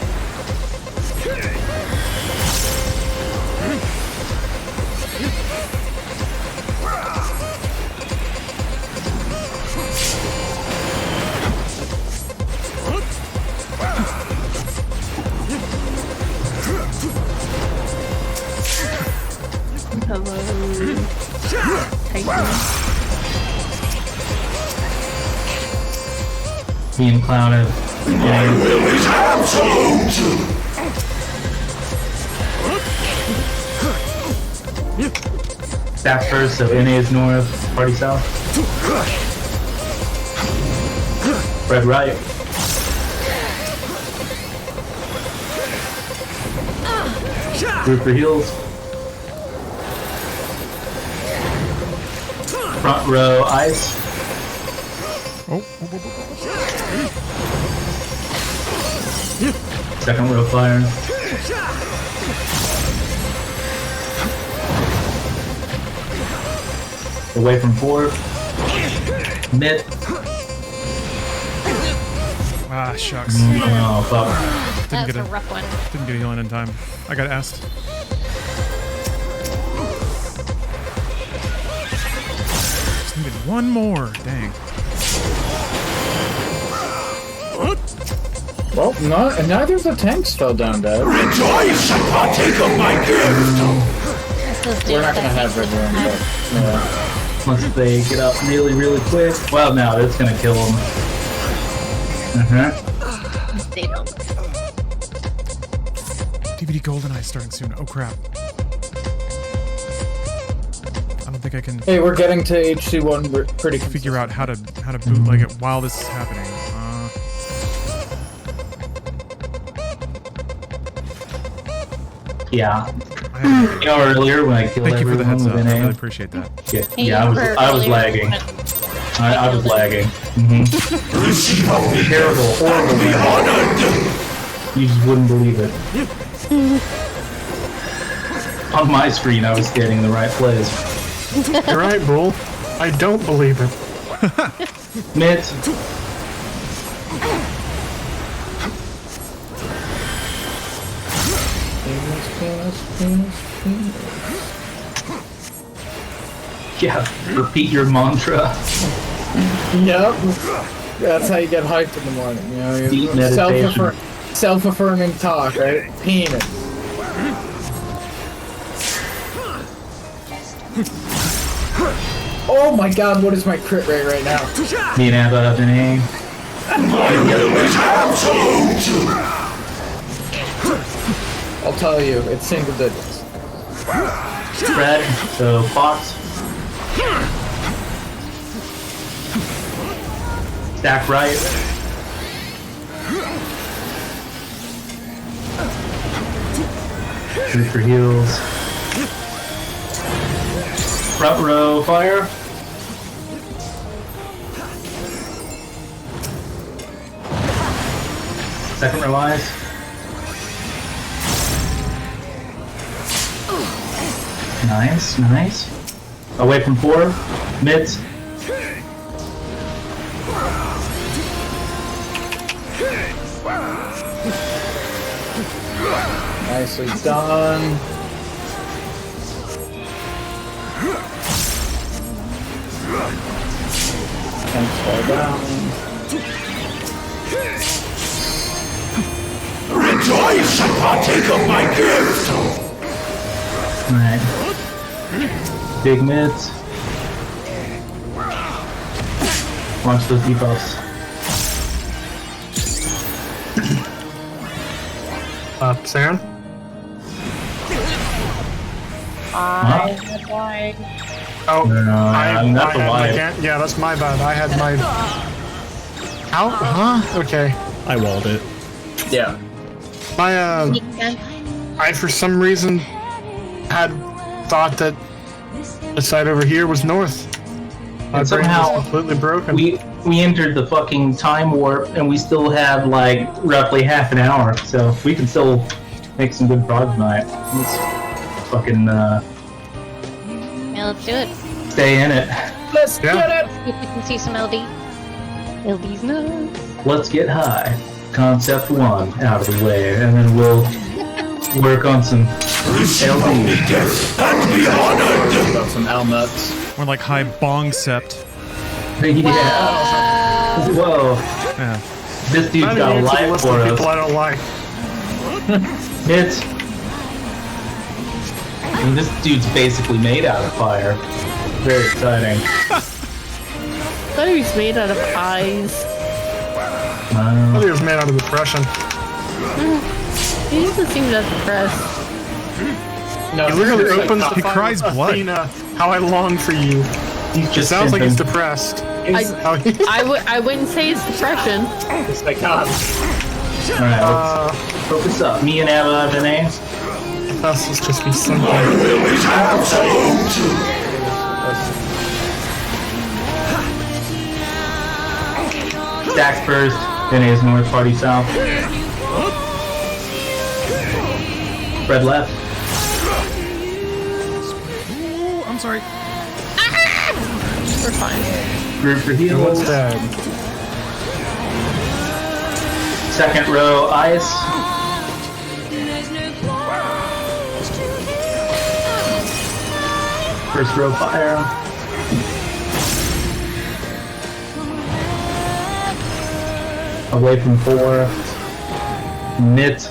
Hello. Me and Cloud have. My will is absolute! Stack first, so NA is north, party south. Red right. Group for heals. Front row ice. Second row fire. Away from 4. Mid. Ah, shucks. Oh, fuck. That was a rough one. Didn't get a healing in time. I got asked. Just needed one more. Dang. Well, neither of the tanks fell down, Dad. Rejoice and partake of my gift! We're not gonna have everyone, but yeah. Once they get up really, really quick. Well, no, it's gonna kill them. They don't. DVD GoldenEye starting soon. Oh crap. I don't think I can. Hey, we're getting to HC1 pretty. Figure out how to bootleg it while this is happening. Yeah. You know, earlier when I killed Thank you for the heads up. I everyone really with appreciate that. Yeah, Hey, yeah, I was lagging. I was lagging. Terrible, horrible. You just wouldn't believe it. On my screen, I was standing in the right place. You're right, Bull. I don't believe it. Mitts. Yeah, repeat your mantra. Yep. That's how you get hyped in the morning. You know, Deep meditation. self-affirming talk, right? Penis. Oh my god, what is my crit rate right now? Me and Abba have an aim. My will is absolute! I'll tell you, it's single digits. Spread, so Fox. Stack right. Shoot for heals. Front row fire. Second row eyes. Nice, nice. Away from 4. Mids. Nicely done. Tanks fall down. Rejoice and partake of my gift! Alright. Big mids. Launch those debuffs. Saren? I had like Oh, that's a lie. Yeah, that's my bad. I had my. How? Huh? Okay. I walled it. Yeah. My I for some reason had thought that the side over here was north. My And brain somehow was completely broken. we entered the fucking time warp, and we still have like roughly half an hour, so we can still make some good progress tonight. Let's fucking Yeah, let's do it. stay in it. Let's get it! See if we can see some LD. LD's nuts. Let's get high. Concept 1 out of the way, and then we'll work on some LD. About some L nuts. More like high bong sept. Yeah. Whoa. Yeah. This dude's got a life for us. People I don't like. It's. I mean, this dude's basically made out of fire. Very exciting. I thought he was made out of eyes. I thought he was made out of depression. He doesn't seem that depressed. No, He literally seriously, opens he cries blood. Athena, how I long for you. It sounds like he's depressed. I wouldn't say it's depression. It's like God. Alright, let's focus up. Me and Ava have a name. That's just be something. Stacks first, then is north, party south. Spread left. Ooh, I'm sorry. We're fine. Group for heals. What's that? Second row, ice. First row, fire. Away from 4. Knit.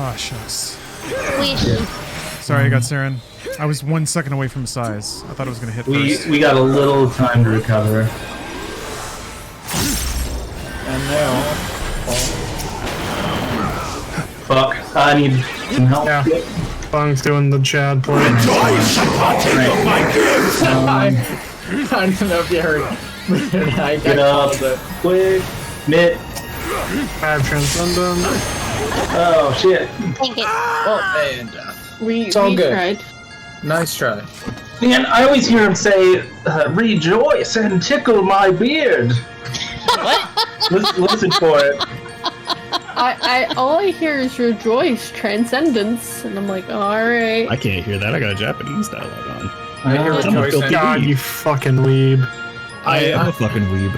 Oh, shucks. Squishy. Sorry, I got Saren. I was 1 second away from size. I thought it was going to hit first. We got a little time to recover. And now. Fuck, I need some help. Yeah. Bong's doing the Chad play. I don't know if you heard. I Get up, quick, knit. I have Transcendent. Oh shit. Take it. Oh, and We all good. tried. nice try. Man, I always hear him say, rejoice and tickle my beard. What? Listen for it. All I hear is rejoice, transcendence, and I'm like, alright. I can't hear that. I got a Japanese dialogue on. I hear I'm a rejoice. filthy God, weeb. you fucking weeb. I'm a fucking weeb.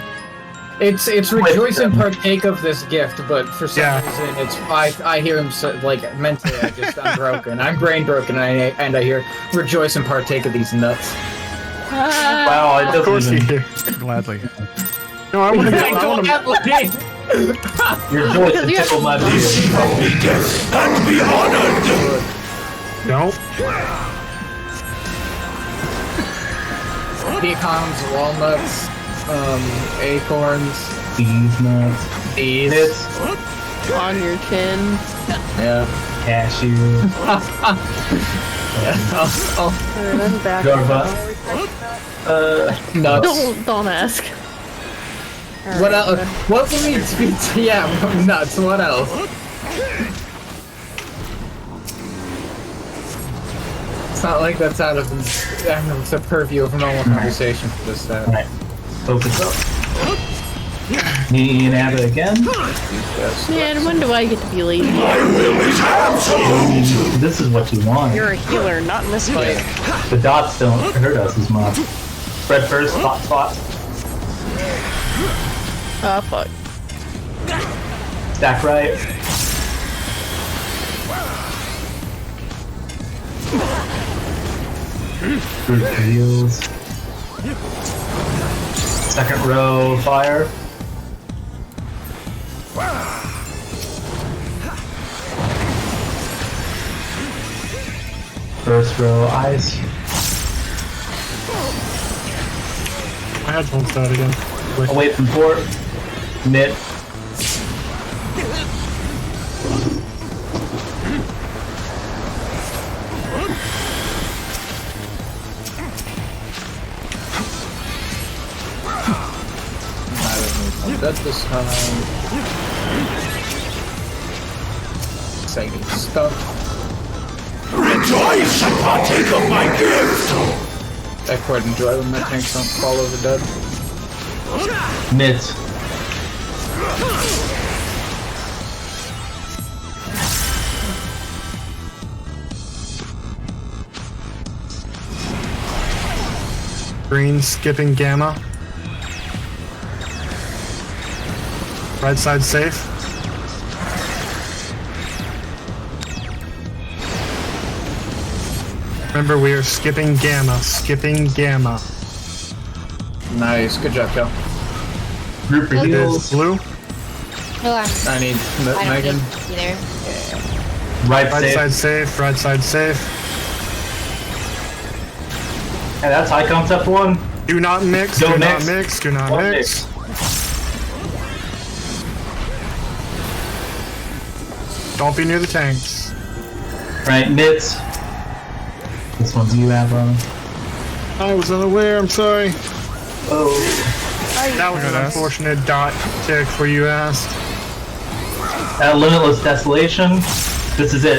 It's rejoice and partake of this gift, but for some reason it's I hear him like mentally I'm broken. I'm brain broken, and I hear rejoice and partake of these nuts. Wow, it Of course doesn't you even... do. Gladly. No, I want to get Rejoice and tickle my beard. And be honored. No. Pecans, walnuts, acorns, These nuts. these. On your chin. Yeah. Cashew. Alright, I'm back. Garba. Nuts. Don't ask. What else? What would we? Yeah, nuts. What else? It's not like that's out of the purview of normal conversation for this set. Alright, focus up. Me and Abba again. Man, when do I get to be lazy? This is what you want. You're a healer, not in this fight. The dots don't hurt us as much. Spread first, spot. Ah, fuck. Stack right. Group heals. Second row, fire. First row, ice. My headphones died again. Away from port. Knit. dead this time. Saving stuff. Rejoice and partake of my gift! I quite enjoy when my tanks don't fall over dead. Mitts. Green skipping gamma. Right side safe. Remember, we are skipping gamma. Skipping gamma. Nice, good job, Kel. Group for It heals. is blue. No, I need I don't Megan. need either. Right Right safe. side safe. Right side safe. Hey, that's high concept one. Do not mix. Don't Do mix. not mix. Do not Don't mix. Don't be near the tanks. Right, Mitts. This one's you, Avon. I was unaware. I'm sorry. Oh. That was an unfortunate dot tick where you asked. Limitless Desolation. This is it.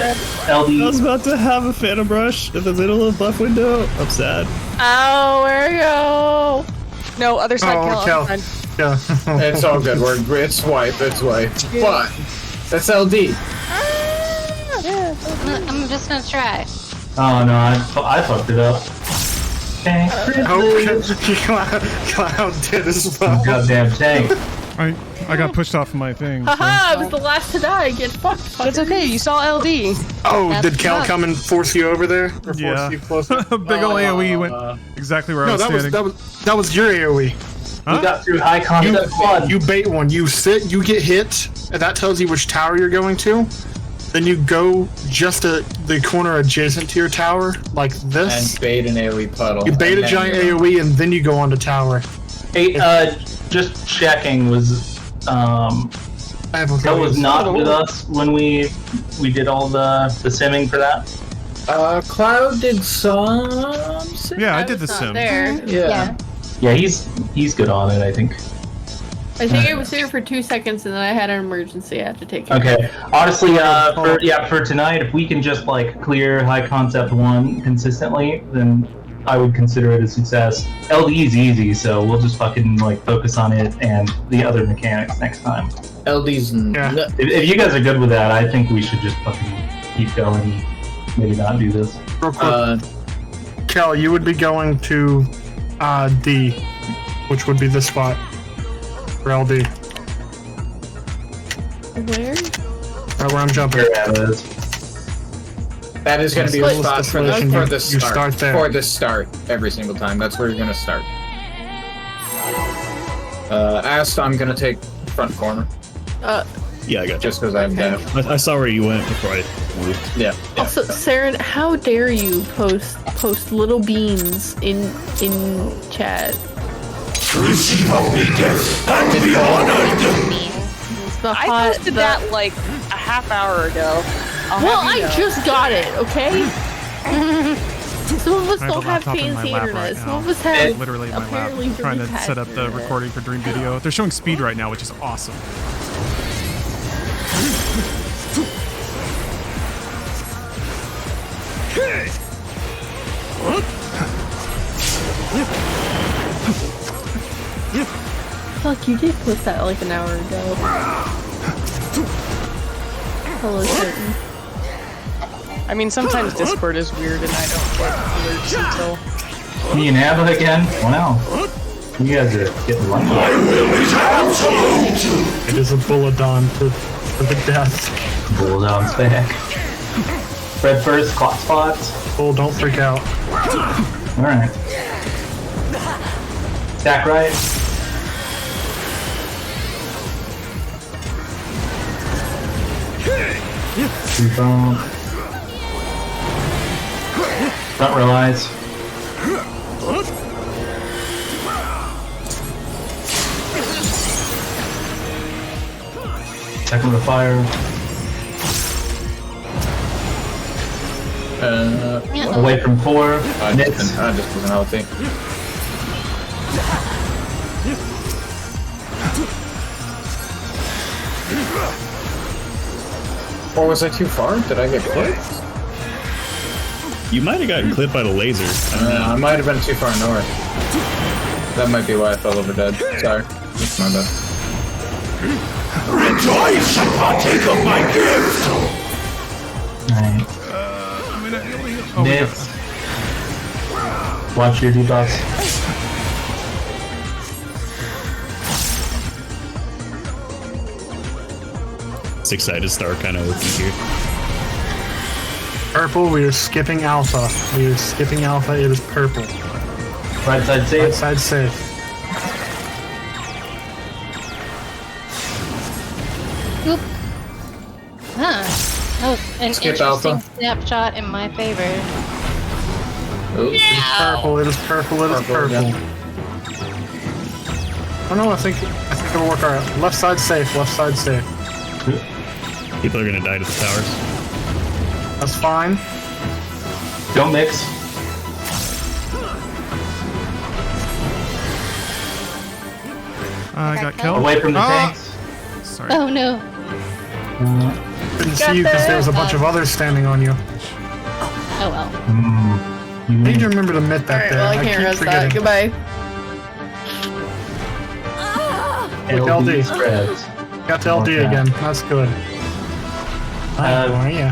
LD. I was about to have a Phantom Rush in the middle of buff window. I'm sad. Oh, where you go? No, other side, Oh, Kel. Kel. Other side. Yeah. It's all good. It's wipe. It's wipe. But that's LD. I'm just gonna try. Oh no, I fucked it up. Okay. Cloud did as well. Goddamn tank. I got pushed off of my thing. so- Haha, I was the last to die. Get fucked. That's okay. You saw LD. Oh, That's did Kel tough. come and force you over there? Or Yeah. force you closer? Big ol' AoE went exactly where I No, was standing. that was your AoE. Huh? We got through high concept one. You bait one. You sit. You get hit, and that tells you which tower you're going to. Then you go just to the corner adjacent to your tower, like this. And bait an AoE puddle. You bait a And giant then- AoE, and then you go on to tower. Hey, just checking was Kel was not with us when we did all the simming for that. Cloud did some. Yeah, I did the Not sim. there. Yeah. Yeah, he's good on it, I think. I think I was there for 2 seconds and then I had an emergency I had to take care of. Okay. Honestly, for tonight, if we can just like clear high concept one consistently, then I would consider it a success. LD is easy, so we'll just fucking like focus on it and the other mechanics next time. LD's. If you guys are good with that, I think we should just fucking keep going. Maybe not do this. Real quick. Kel, you would be going to D, which would be this spot for LD. Where? Right where I'm jumping. That is going to be a spot for the You start. start there. For the start every single time. That's where you're going to start. Ast, I'm going to take front corner. Yeah, I got you. Just because I'm deaf. I saw where you went before I moved. Yeah. Also, Saren, how dare you post little beans in chat? Receive obedience and be honored. I posted that like a half hour ago. Well, I just got it, okay? Some of us I have a don't have laptop in my fancy lap internet. right Some now. of us have Literally in my lap. apparently I'm trying to really set up bad the internet. recording for Dream Video. They're showing speed right now, which is awesome. Fuck, you did post that like an hour ago. Hello, Curtain. I mean, sometimes Discord is weird and I don't get alerts until. Me and Abba again? Wow. You guys are getting lucky. It is a Bulladon for the death. Bulldog's back. Red first, clock spots. Bull, don't freak out. Alright. Stack right. Front realize. Second with the fire. Away from 4. I just wasn't healthy. Or was I too far? Did I get clipped? You might have gotten clipped by the laser. I might have been too far north. That might be why I fell over dead. Sorry. That's my bad. Rejoice and partake of my gift! Nits. Watch your debuffs. It's excited to start kind of looking here. Purple, we are skipping alpha. We are skipping alpha, it is purple. Right side safe. Right side safe. Oop. Huh. That was an Skip interesting alpha. snapshot in my favor. It is purple, it is purple, it is purple. Yeah. Oh no, I think it'll work alright. Left side safe, left side safe. People are gonna die to the towers. That's fine. Don't mix. I got killed. Away from the Ah! tanks. Sorry. Oh no. Couldn't see you because there was a bunch of others standing on you. Oh well. I need to remember to admit that Alright, there. well, I can't keep rest forgetting. that. Goodbye. Look, LD. Got to LD again. That's good. How are ya?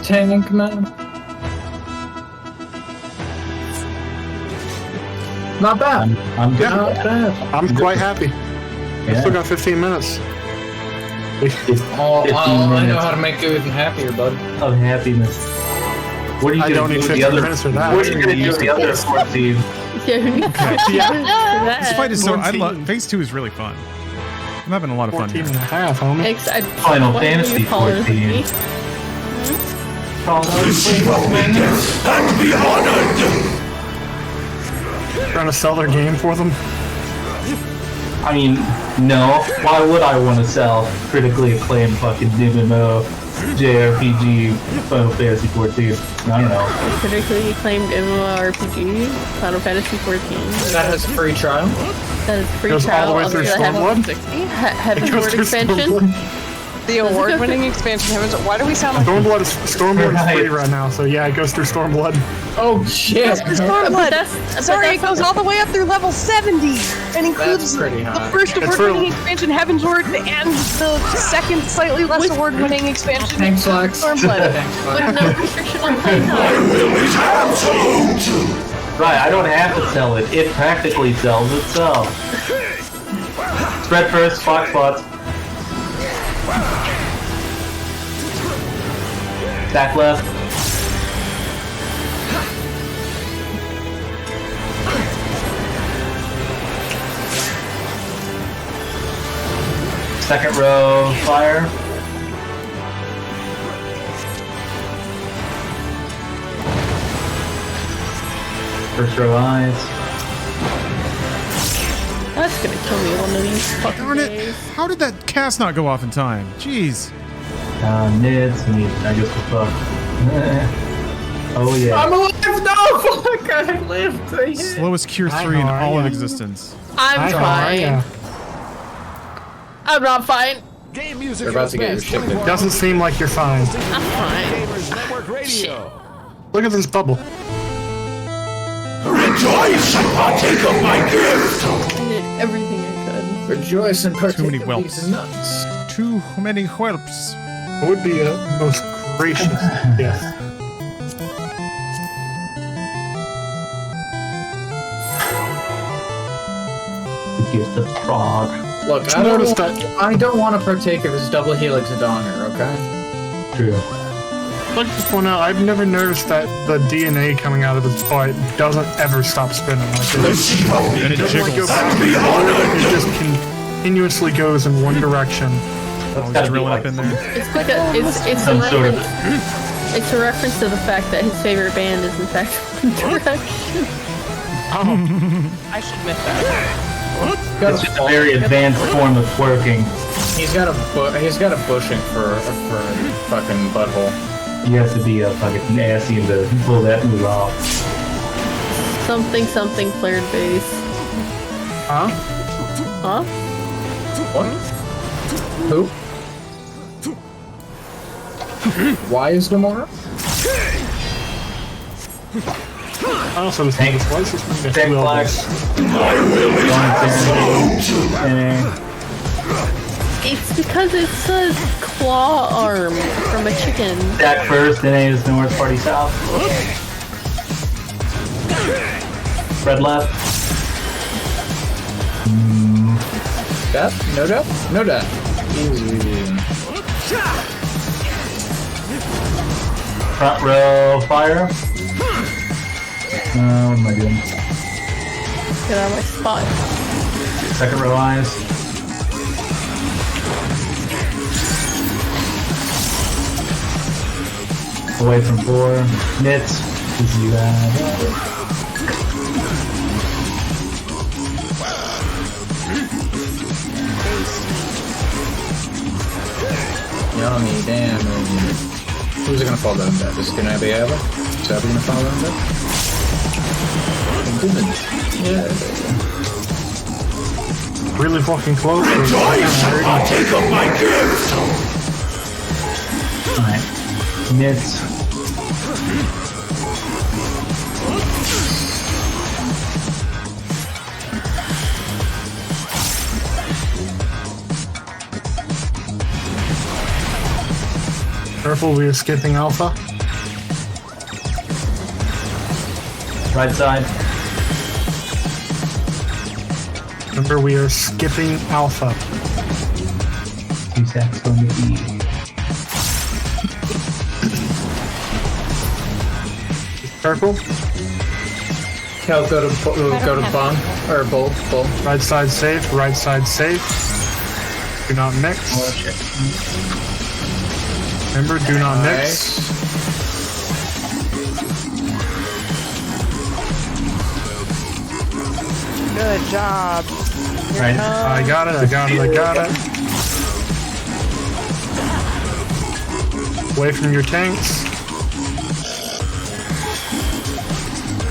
Tank man. Not bad. I'm good. Not bad. I'm quite happy. I Yeah. still got 15 minutes. Oh, 15 I know minutes how to make you even happier, bud. of happiness. What are you I gonna don't do need with 15 the other? minutes for that. What are you gonna do with the other 14? This fight is so. I love. Phase 2 is really fun. I'm having a lot of fun 14 here. and a half, homie. Final Fantasy 14. Receive of my gift and be honored! Trying to sell their game for them? I mean, no. Why would I want to sell critically acclaimed fucking MMO JRPG Final Fantasy 14? I don't know. Critically acclaimed MMORPG, Final Fantasy 14. That has a free trial. That is free Goes all trial the way of through the Stormblood? Heaven's Word expansion. The award-winning expansion Heavens. Why do we sound like Stormblood is free right now, so yeah, it goes through Stormblood. Oh shit! Stormblood? Sorry, it goes all the way up through level 70 and includes pretty the high. first It's award-winning for- expansion Heaven's Word and the second slightly less award-winning expansion Thanks, Lex. Stormblood. With no restriction on playtime. Right, I don't have to sell it. It practically sells itself. Spread first, box spots. Back left. Second row, fire. First row, eyes. That's gonna kill me one of these fucking Darn it! days. How did that cast not go off in time? Jeez. Nids, I guess we'll fuck. Oh yeah. I'm alive! No! Fuck! I lived! Slowest cure Hi, 3 in how are all of ya? existence. I'm fine. I'm not fine. Game music You're about to get your shit It doesn't seem like you're fine. I'm fine. Gamers Network Radio. Look at this bubble. Rejoice and partake of my gift! I did everything I could. Rejoice and partake Too many of whelps. these nuts. Too many whelps. What would be a most gracious gift? The gift of frog. Look, I noticed that. I don't want to partake of his double helix of honor, okay? True. I'd like to point out, I've never noticed that the DNA coming out of his butt doesn't ever stop spinning. Like it doesn't like go back and forth, it just continuously goes in one direction. I'll drill it up in there. It's because it's a Some sort of- reference. It's a reference to the fact that his favorite band is in fact One Direction. Oh, I should admit that. It's just a very advanced form of twerking. He's got a bushing for a fucking butthole. You have to be a fucking assy to pull that move off. Something flared bass. Huh? Huh? What? Who? Why is Gamora? Also, the thing is, why is this thing Same flag. It's because it's a claw arm from a chicken. Attack first, then A is north, party south. Red left. Death? No death? No death. Easy. Front row fire. What am I doing? Get out of my spot. Second row eyes. Away from 4. Knits. Easy that. Yummy, damn. Who's it gonna fall down there? Is it gonna be Eva? Is Eva gonna fall down there? Yeah. Really fucking close. Take up my gift. Alright. Knits. Careful, we are skipping Alpha. Right side. Remember, we are skipping Alpha. 2 seconds on the E. Purple. Cal, go to bomb or bull. Right side safe. Right side safe. Do not mix. Oh shit. Remember, do not mix. Good job. Right. I got it. Away from your tanks.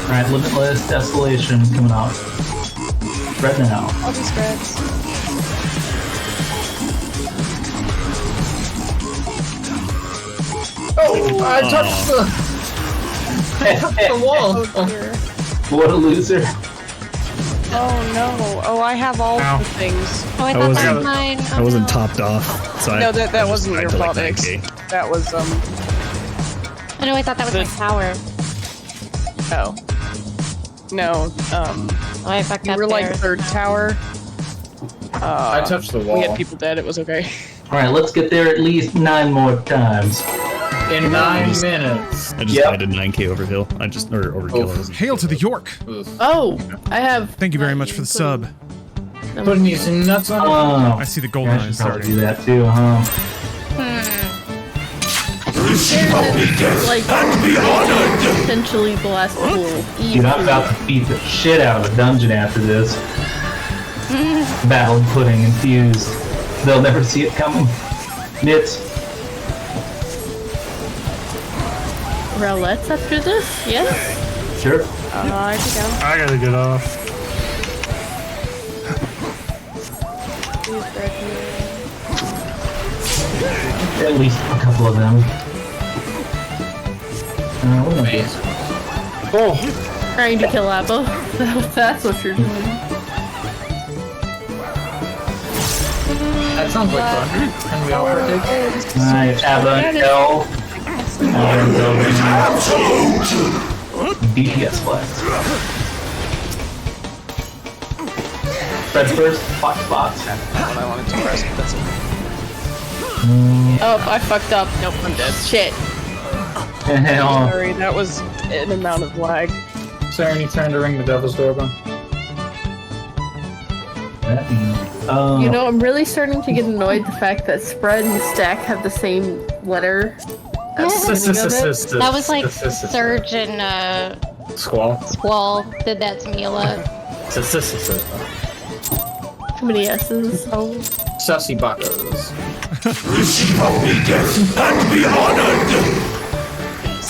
Alright, limitless escalation coming out. Right now. I'll do spreads. Oh, I touched the wall. What a loser. Oh no! Oh, I have all Ow. the things. Oh, I thought that was mine. Oh, I wasn't no. topped off, so No, I that I wasn't just your tried fault, to, like, Ix. 9K. That was Oh no, I thought that was my tower. Oh. No. Oh, I fucked You up were like there. third tower. I touched the We wall. had people dead. It was okay. Alright, let's get there at least 9 more times. In 9 minutes. I just tried a 9K overkill. Overkill. I wasn't- Hail to the York. Oh, I have. Thank you very much for the sub. Putting these nuts on. Oh, I see the golden I eyes should probably starting. do that too, huh? Like potentially blastable. Dude, I'm about to beat the shit out of a dungeon after this. Battle pudding infused. They'll never see it coming. Knits. Rowlettes after this? Yes? Sure. I think I gotta get off. At least a couple of them. What am I doing? Oh, Trying to kill Apple. That's what you're doing. That sounds like fun. Can we all partake? Alright, Abba, L. DPS blast. Fred's first, Fox Box. That's what I wanted to press, but that's it. Oh, I fucked up. Nope, I'm dead. Shit. Sorry, that was an amount of lag. Siren, you trying to ring the devil's doorbell? That means. You know, I'm really starting to get annoyed the fact that spread and stack have the same letter. At the beginning of it. That was like Surge and Squall did that to me a lot. Too many S's. Oh. Sussy buckos. Receive our biggest and be honored. I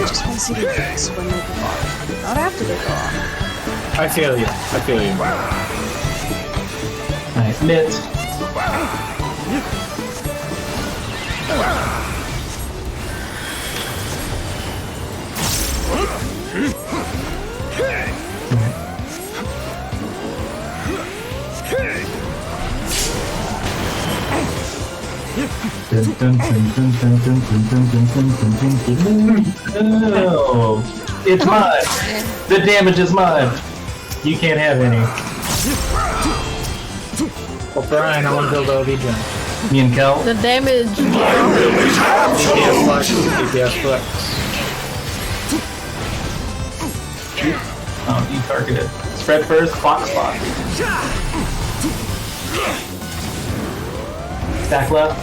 just want to see their face when they go off, not after they go off. I feel you. Nice. Knits. No, it's mine. The damage is mine. You can't have any. Well, Brian, I want to build a Legion. Me and Kel. The damage. DPS flex. DPS flex. Oh, you targeted. Spread first, clock spot. Stack left.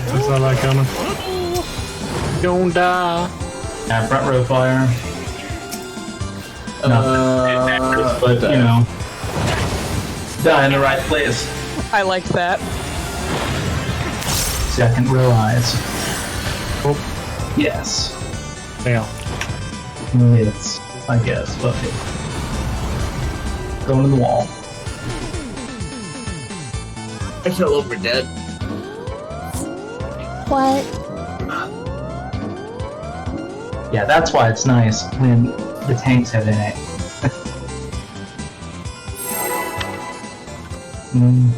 I saw that coming. Don't die. Yeah, front row fire. Nothing. But, you know, die in the right place. I like that. Second row eyes. Oh. Yes. Fail. It's, I guess. Fuck it. Going to the wall. I feel over dead. What? Yeah, that's why it's nice when the tanks have in it. I'm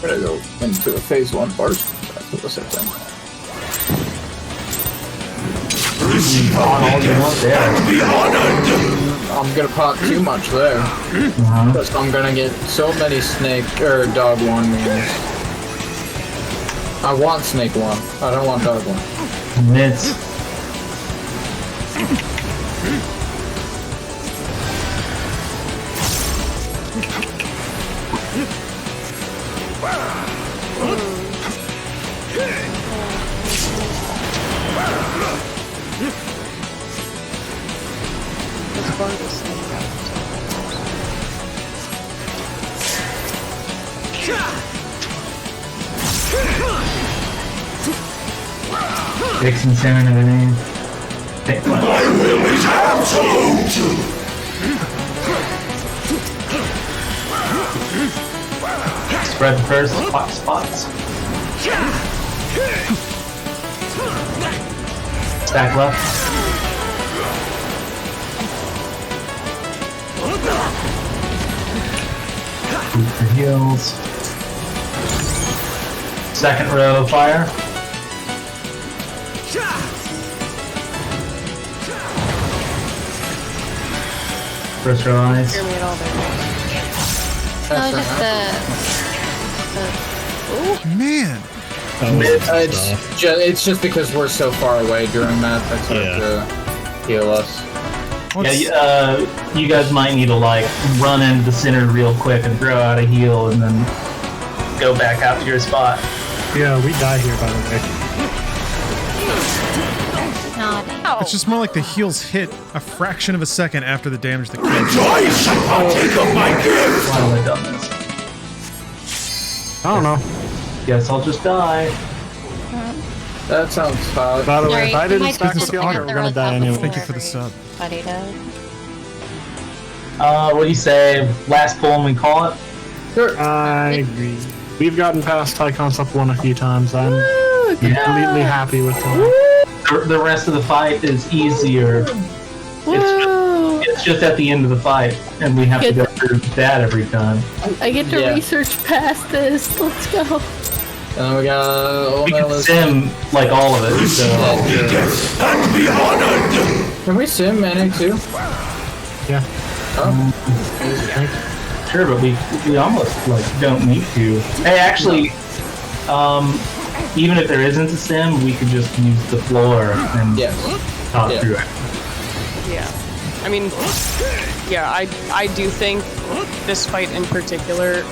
gonna go into a phase 1 burst. That's the same thing. I'm gonna pop too much there. Because I'm gonna get so many snake or dog 1 means. I want snake 1. I don't want dog 1. Mitts. Dixon Salmon of the name. My will is absolute. Spread first, hot spots. Stack left. Shoot for heals. Second row fire. First row eyes. Hear me at all there. Man. It's just because we're so far away during that. That's hard to heal us. Yeah, you guys might need to like run into the center real quick and throw out a heal and then go back out to your spot. Yeah, we die here, by the way. It's just more like the heals hit a fraction of a second after the damage that killed. Rejoice and partake of my gift! Why have I done this? I don't know. Guess I'll just die. That sounds fine. By the way, if I didn't Business stack with y'all, honor. we're gonna die anyway. Thank you for the sub. Buddy does. What do you say? Last pull and we call it? Sure. I agree. We've gotten past High Concept 1 a few times. I'm completely happy with that. The rest of the fight is easier. It's just at the end of the fight, and we have to go through that every time. I get to research past this. Let's go. And then we got. We can sim like all of it. So. And be honored! Can we sim Manic too? Yeah. Oh. Sure, but we almost like don't need to. Hey, actually, even if there isn't a sim, we could just use the floor and talk through it. Yeah. I mean, yeah, I do think this fight in particular,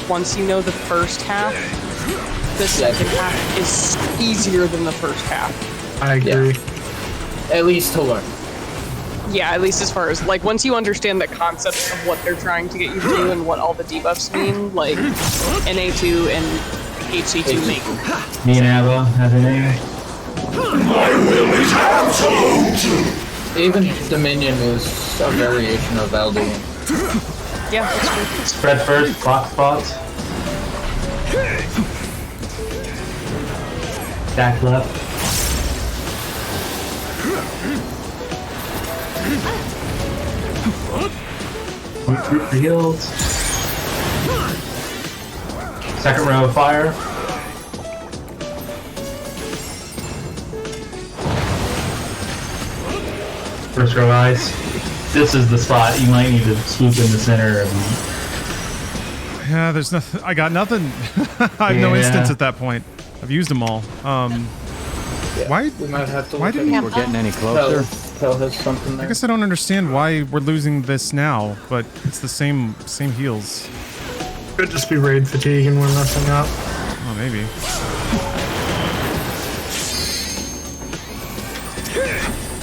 once you know the first half, the second half is easier than the first half. I agree. At least to learn. Yeah, at least as far as, like, once you understand the concepts of what they're trying to get you to do and what all the debuffs mean, like, NA2 and HC2 make. Me and Ava have a name. My will is absolute! Even Dominion is a variation of LD. Yeah, that's true. Spread first, block spots. Back left. Group for heals. Second row of fire. First row ice. This is the spot you might need to swoop in the center of. Yeah, there's nothing. I got nothing. I have no instance at that point. I've used them all. Why? We might have to why didn't we're getting any closer? Tell has something there. I guess I don't understand why we're losing this now, but it's the same heals. Could just be raid fatigue and we're messing up. Oh, maybe.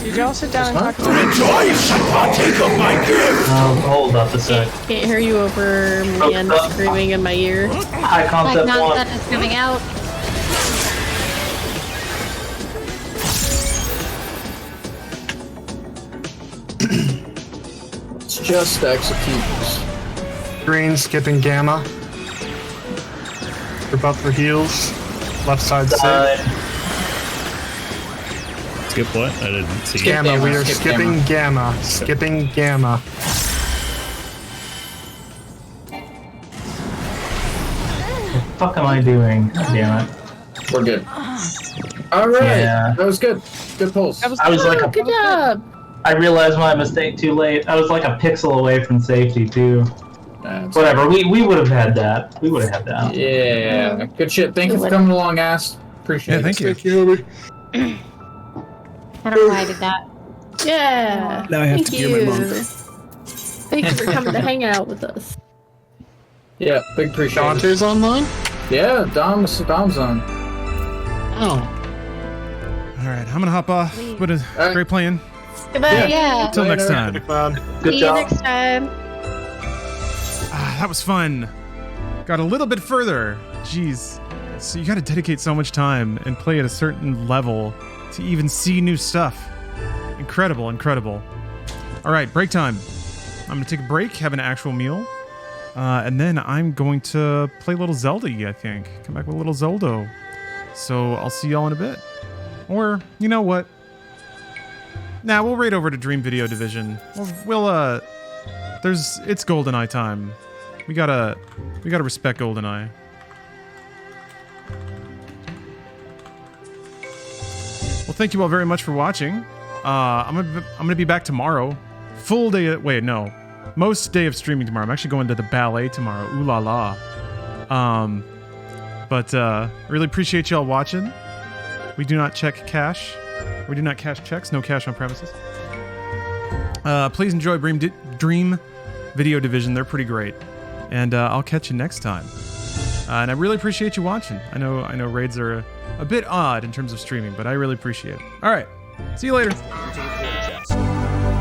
Did y'all sit down and talk about Rejoice and partake of my gift! Hold up a sec. Can't hear you over me and screaming in my ear. High Like concept one. nonsense is coming out. It's just executes. Green skipping gamma. Group up for heals. Left side safe. Skip what? I didn't see. Gamma, we are skipping gamma. Skipping gamma. What the fuck am I doing? Damn it. We're good. Alright, Yeah. that was good. Good pulls. I was like Good job. I realized my mistake too late. I was like a pixel away from safety too. Whatever. We would have had that. We would have had that. Yeah, good shit. Thank you for coming along, Ass. Appreciate it. Thank you. Thank you, I don't know why I did that. Yeah. Now I have Thank to you. gear my mom. Thank you for coming to hang out with us. Yeah, big appreciate it. Dante's online? Yeah, Dom's on. Oh. All right, I'm gonna hop off. But it's great playing. Goodbye. Yeah. Until next time. See you next time. That was fun. Got a little bit further. Jeez. So you got to dedicate so much time and play at a certain level to even see new stuff. Incredible, incredible. All right, break time. I'm going to take a break, have an actual meal, and then I'm going to play a little Zelda, I think. Come back with a little Zelda. So I'll see y'all in a bit. Or, you know what? Nah, we'll raid over to Dream Video Division. It's GoldenEye time. We gotta respect GoldenEye. Well, thank you all very much for watching. I'm gonna be back tomorrow. Full day. Most day of streaming tomorrow. I'm actually going to the ballet tomorrow. Ooh la la. But really appreciate y'all watching. We do not check cash. We do not cash checks. No cash on premises. Please enjoy Dream Video Division. They're pretty great. And I'll catch you next time. And I really appreciate you watching. I know raids are a bit odd in terms of streaming, but I really appreciate it. All right. See you later.